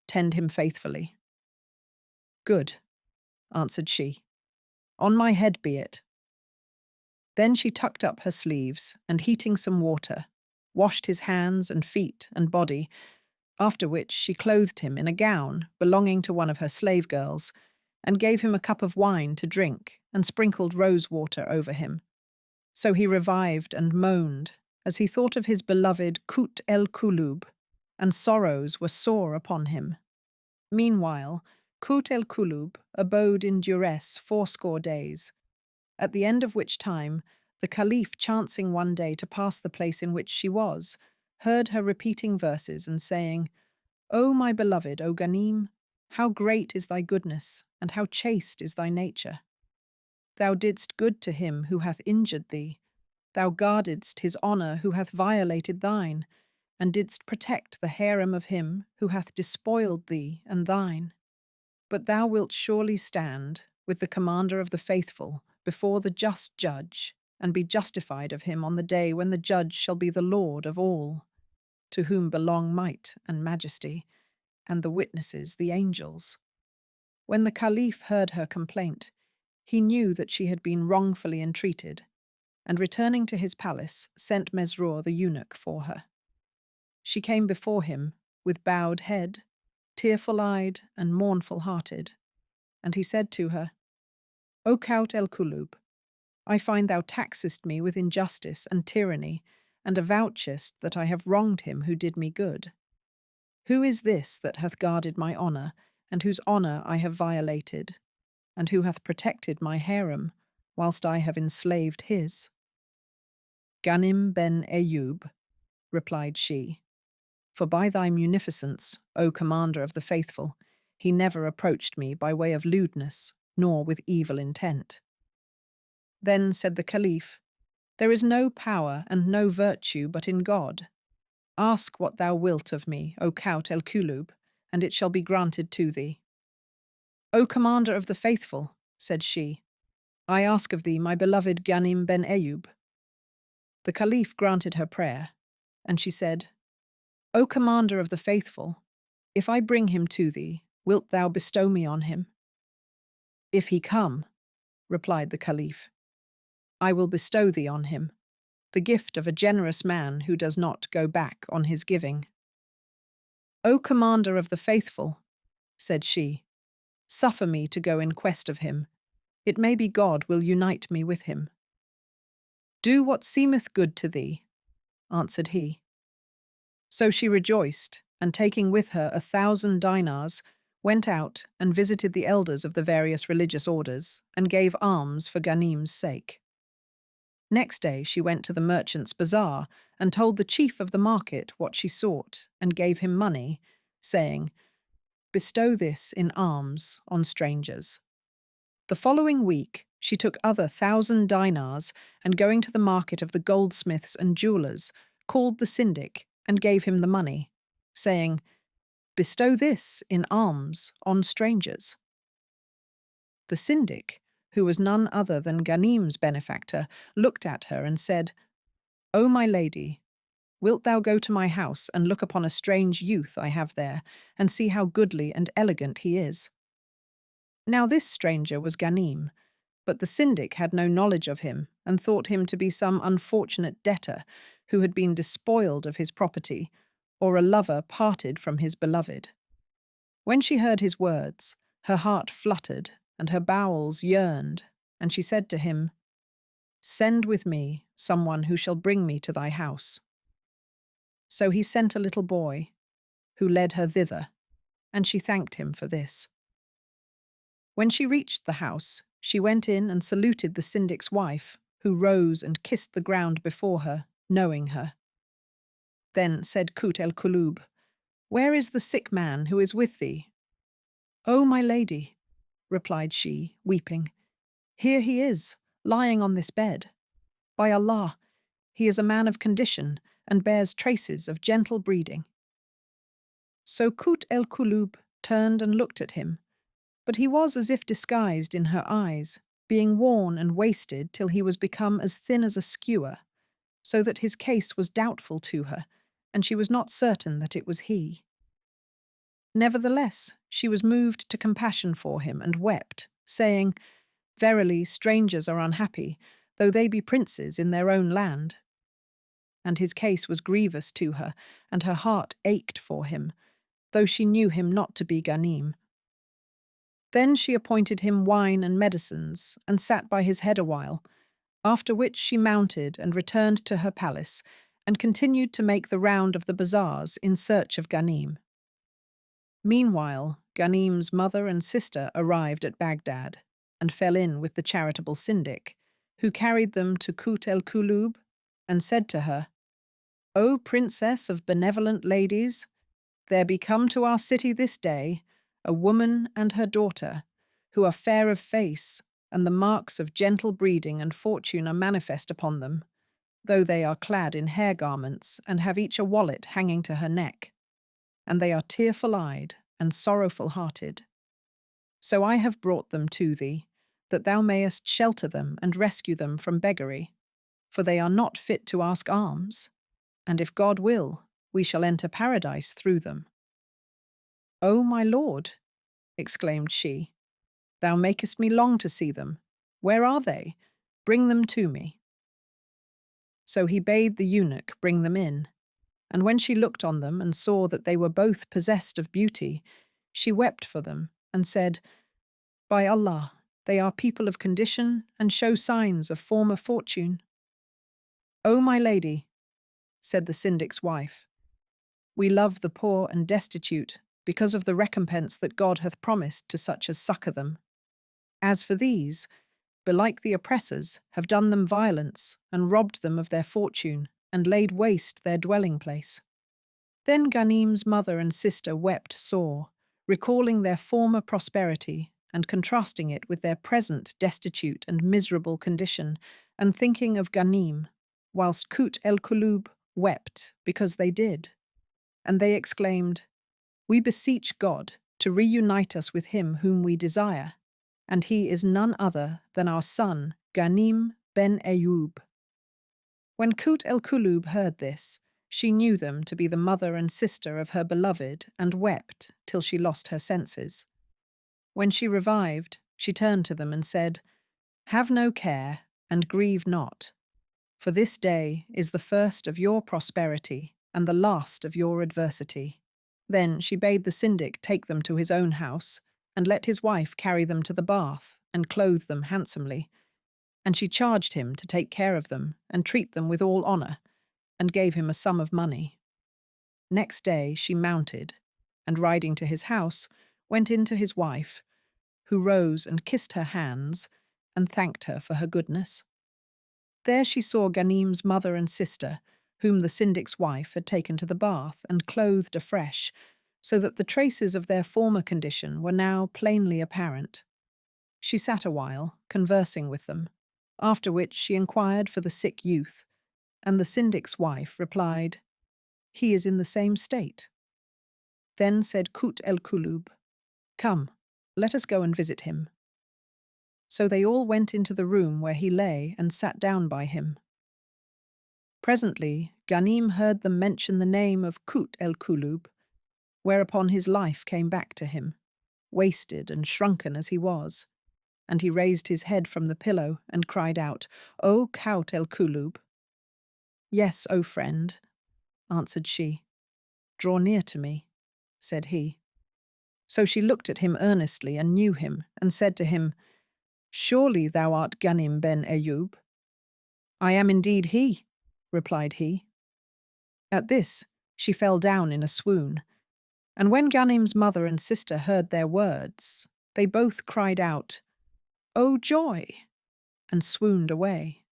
S1: "Tend him faithfully." "Good," answered she. "On my head be it." Then she tucked up her sleeves, and heating some water, washed his hands and feet and body, after which she clothed him in a gown belonging to one of her slave girls, and gave him a cup of wine to drink, and sprinkled rose water over him. So he revived and moaned, as he thought of his beloved Kut el Kulub, and sorrows were sore upon him. Meanwhile, Kut el Kulub abode in duress 80 days, at the end of which time the Caliph, chancing one day to pass the place in which she was, heard her repeating verses and saying, "O my beloved, O Ghanim, how great is thy goodness, and how chaste is thy nature. Thou didst good to him who hath injured thee, thou guardedst his honour who hath violated thine, and didst protect the harem of him who hath despoiled thee and thine. But thou wilt surely stand, with the commander of the faithful, before the just judge, and be justified of him on the day when the judge shall be the Lord of all, to whom belong might and majesty, and the witnesses the angels." When the Caliph heard her complaint, he knew that she had been wrongfully entreated, and returning to his palace, sent Mesrour the eunuch for her. She came before him, with bowed head, tearful-eyed and mournful-hearted, and he said to her, "O Kut el Kulub, I find thou taxest me with injustice and tyranny, and avouchest that I have wronged him who did me good. Who is this that hath guarded my honour, and whose honour I have violated, and who hath protected my harem, whilst I have enslaved his? Ghanim ben Eyoub, replied she, for by thy munificence, O commander of the faithful, he never approached me by way of lewdness, nor with evil intent. Then said the Caliph, there is no power and no virtue but in God. Ask what thou wilt of me, O Count el-Kulub, and it shall be granted to thee. O commander of the faithful, said she, I ask of thee my beloved Ghanim ben Eyoub. The Caliph granted her prayer, and she said, O commander of the faithful, if I bring him to thee, wilt thou bestow me on him? If he come, replied the Caliph, I will bestow thee on him, the gift of a generous man who does not go back on his giving. O commander of the faithful, said she, suffer me to go in quest of him. It may be God will unite me with him. Do what seemeth good to thee, answered he. So she rejoiced, and taking with her 1,000 dinars, went out and visited the elders of the various religious orders, and gave alms for Ghanim's sake. Next day she went to the merchant's bazaar and told the chief of the market what she sought, and gave him money, saying, bestow this in alms on strangers. The following week she took other 1,000 dinars, and going to the market of the goldsmiths and jewellers, called the syndic and gave him the money, saying, bestow this in alms on strangers. The syndic, who was none other than Ghanim's benefactor, looked at her and said, O my lady, wilt thou go to my house and look upon a strange youth I have there, and see how goodly and elegant he is? Now this stranger was Ghanim, but the syndic had no knowledge of him, and thought him to be some unfortunate debtor who had been despoiled of his property, or a lover parted from his beloved. When she heard his words, her heart fluttered, and her bowels yearned, and she said to him, send with me someone who shall bring me to thy house. So he sent a little boy, who led her thither, and she thanked him for this. When she reached the house, she went in and saluted the syndic's wife, who rose and kissed the ground before her, knowing her. Then said Kut el-Kulub, where is the sick man who is with thee? O my lady, replied she, weeping, here he is, lying on this bed. By Allah, he is a man of condition, and bears traces of gentle breeding. So Kut el-Kulub turned and looked at him, but he was as if disguised in her eyes, being worn and wasted till he was become as thin as a skewer, so that his case was doubtful to her, and she was not certain that it was he. Nevertheless, she was moved to compassion for him, and wept, saying, verily, strangers are unhappy, though they be princes in their own land. And his case was grievous to her, and her heart ached for him, though she knew him not to be Ghanim. Then she appointed him wine and medicines, and sat by his head awhile, after which she mounted and returned to her palace, and continued to make the round of the bazaars in search of Ghanim. Meanwhile, Ghanim's mother and sister arrived at Baghdad, and fell in with the charitable syndic, who carried them to Kut el-Kulub, and said to her, O princess of benevolent ladies, there be come to our city this day a woman and her daughter, who are fair of face, and the marks of gentle breeding and fortune are manifest upon them, though they are clad in hair garments, and have each a wallet hanging to her neck, and they are tearful-eyed and sorrowful-hearted. So I have brought them to thee, that thou mayest shelter them and rescue them from beggary, for they are not fit to ask alms, and if God will, we shall enter paradise through them. O my lord, exclaimed she, thou makest me long to see them. Where are they? Bring them to me. So he bade the eunuch bring them in, and when she looked on them and saw that they were both possessed of beauty, she wept for them, and said, By Allah, They are people of condition and show signs of former fortune. "O my lady," said the syndic's wife, "we love the poor and destitute because of the recompense that God hath promised to such as succour them. As for these, belike the oppressors have done them violence and robbed them of their fortune and laid waste their dwelling place." Then Ghanim's mother and sister wept sore, recalling their former prosperity and contrasting it with their present destitute and miserable condition, and thinking of Ghanim, whilst Kut el-Kulub wept because they did. And they exclaimed, "We beseech God to reunite us with him whom we desire, and he is none other than our son, Ghanim ben Eyoub." When Kut el-Kulub heard this, she knew them to be the mother and sister of her beloved, and wept till she lost her senses. When she revived, she turned to them and said, "Have no care, and grieve not, for this day is the first of your prosperity and the last of your adversity." Then she bade the syndic take them to his own house, and let his wife carry them to the bath, and clothe them handsomely. And she charged him to take care of them, and treat them with all honour, and gave him a sum of money. Next day she mounted, and riding to his house, went in to his wife, who rose and kissed her hands, and thanked her for her goodness. There she saw Ghanim's mother and sister, whom the syndic's wife had taken to the bath and clothed afresh, so that the traces of their former condition were now plainly apparent. She sat a while, conversing with them, after which she inquired for the sick youth, and the syndic's wife replied, "He is in the same state." Then said Kut el-Kulub, "Come, let us go and visit him." So they all went into the room where he lay and sat down by him. Presently Ghanim heard them mention the name of Kut el-Kulub, whereupon his life came back to him, wasted and shrunken as he was, and he raised his head from the pillow and cried out, "O Kut el-Kulub!" "Yes, O friend," answered she. "Draw near to me," said he. So she looked at him earnestly and knew him, and said to him, "Surely thou art Ghanim ben Eyoub?" "I am indeed he," replied he. At this she fell down in a swoon, and when Ghanim's mother and sister heard their words, they both cried out, "O joy!" and swooned away.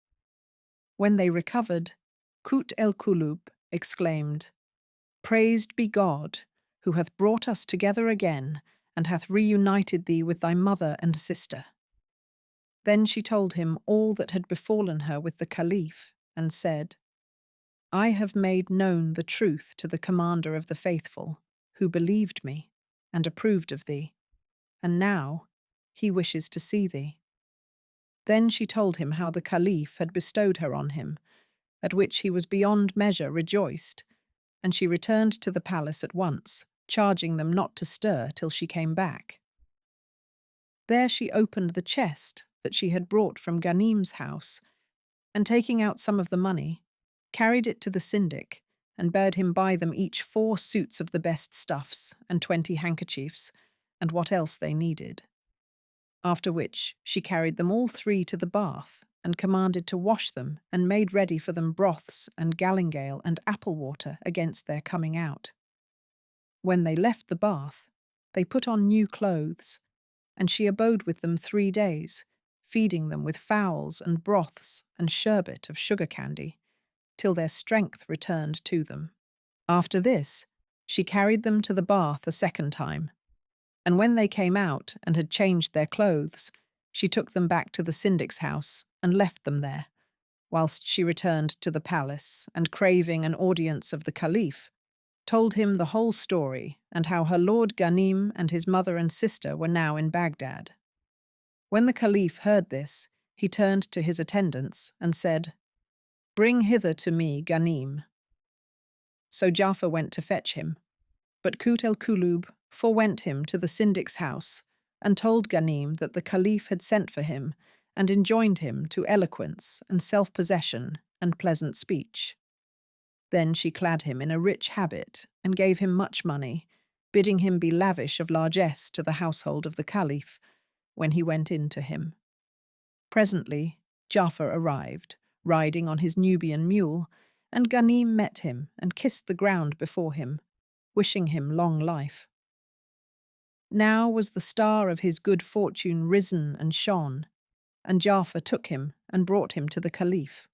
S1: When they recovered, Kut el-Kulub exclaimed, "Praised be God, who hath brought us together again, and hath reunited thee with thy mother and sister." Then she told him all that had befallen her with the Caliph, and said, "I have made known the truth to the commander of the faithful, who believed me and approved of thee, and now he wishes to see thee." Then she told him how the Caliph had bestowed her on him, at which he was beyond measure rejoiced, and she returned to the palace at once, charging them not to stir till she came back. There she opened the chest that she had brought from Ghanim's house, and taking out some of the money, carried it to the syndic, and bade him buy them each 4 suits of the best stuffs, and 20 handkerchiefs, and what else they needed. After which she carried them all 3 to the bath, and commanded to wash them, and made ready for them broths and galingale and apple water against their coming out. When they left the bath, they put on new clothes, and she abode with them 3 days, feeding them with fowls and broths and sherbet of sugar candy, till their strength returned to them. After this, she carried them to the bath a second time, and when they came out and had changed their clothes, she took them back to the syndic's house and left them there, whilst she returned to the palace, and craving an audience of the Caliph, told him the whole story, and how her lord Ghanim and his mother and sister were now in Baghdad. When the Caliph heard this, he turned to his attendants and said, "Bring hither to me Ghanim." So Ja'far went to fetch him, but Kut el-Kulub forewent him to the syndic's house, and told Ghanim that the Caliph had sent for him, and enjoined him to eloquence and self-possession and pleasant speech. Then she clad him in a rich habit, and gave him much money, bidding him be lavish of largesse to the household of the Caliph, when he went in to him. Presently, Jafar arrived, riding on his Nubian mule, and Ghanim met him and kissed the ground before him, wishing him long life. Now was the star of his good fortune risen and shone, and Jafar took him and brought him to the Caliph.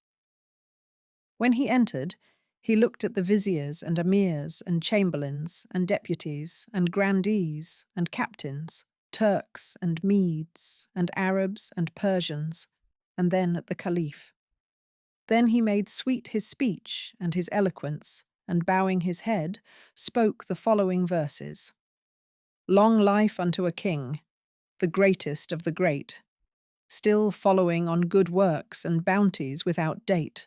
S1: When he entered, he looked at the viziers and emirs and chamberlains and deputies and grandees and captains, Turks and Medes and Arabs and Persians, and then at the Caliph. Then he made sweet his speech and his eloquence, and bowing his head, spoke the following verses. Long life unto a king, the greatest of the great, still following on good works and bounties without date,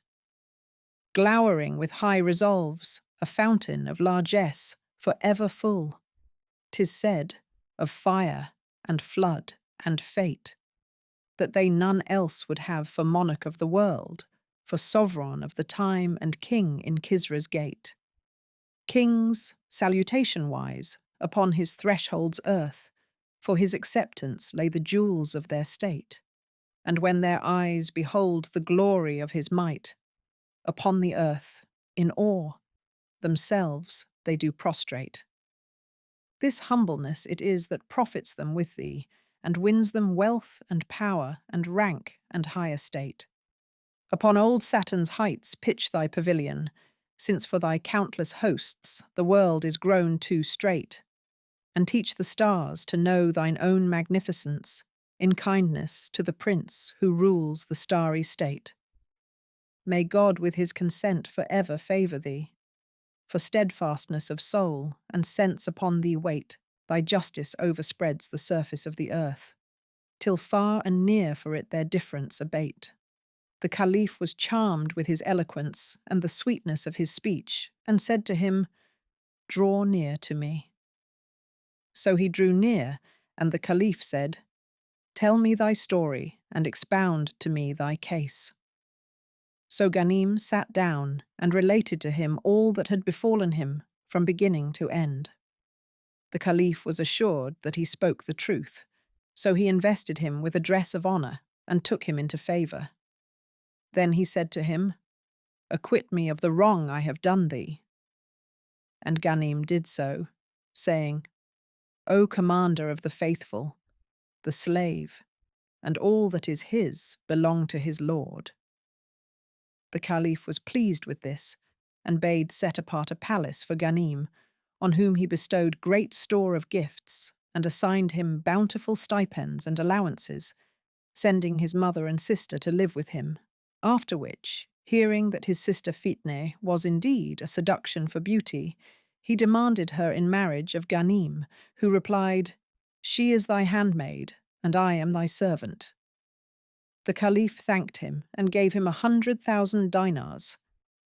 S1: glowering with high resolves, a fountain of largesse, for ever full. 'Tis said, of fire and flood and fate, that they none else would have for monarch of the world, for sovereign of the time and king in Kisra's gate. Kings, salutation-wise, upon his threshold's earth, for his acceptance lay the jewels of their state, and when their eyes behold the glory of his might, upon the earth, in awe, themselves they do prostrate. This humbleness it is that profits them with thee, and wins them wealth and power and rank and high estate. Upon old Saturn's heights pitch thy pavilion, since for thy countless hosts the world is grown too strait, and teach the stars to know thine own magnificence, in kindness to the prince who rules the starry state. May God with his consent for ever favour thee, for steadfastness of soul and sense upon thee wait, thy justice overspreads the surface of the earth, till far and near for it their difference abate. The Caliph was charmed with his eloquence and the sweetness of his speech, and said to him, Draw near to me. So he drew near, and the Caliph said, Tell me thy story, and expound to me thy case. So Ghanim sat down and related to him all that had befallen him from beginning to end. The Caliph was assured that he spoke the truth, so he invested him with a dress of honour and took him into favour. Then he said to him, Acquit me of the wrong I have done thee. And Ghanim did so, saying, O Commander of the faithful, the slave, and all that is his belong to his lord. The Caliph was pleased with this, and bade set apart a palace for Ghanim, on whom he bestowed great store of gifts, and assigned him bountiful stipends and allowances, sending his mother and sister to live with him. After which, hearing that his sister Fitneh was indeed a seduction for beauty, he demanded her in marriage of Ghanim, who replied, She is thy handmaid, and I am thy servant. The Caliph thanked him and gave him 100,000 dinars,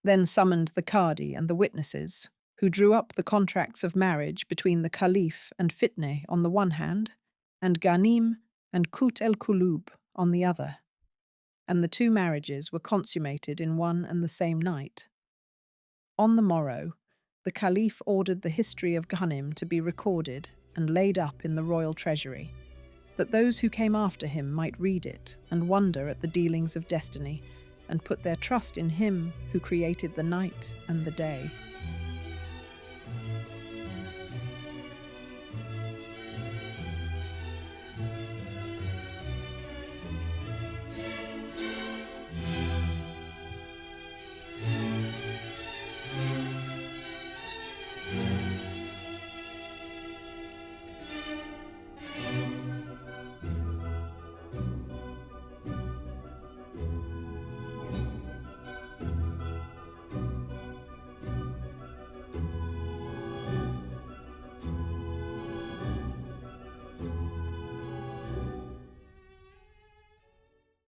S1: then summoned the Qadi and the witnesses, who drew up the contracts of marriage between the Caliph and Fitneh on the one hand, and Ghanim and Kut el-Kulub on the other. And the two marriages were consummated in one and the same night. On the morrow, the Caliph ordered the history of Ghanim to be recorded and laid up in the royal treasury, that those who came after him might read it and wonder at the dealings of destiny, and put their trust in him who created the night and the day.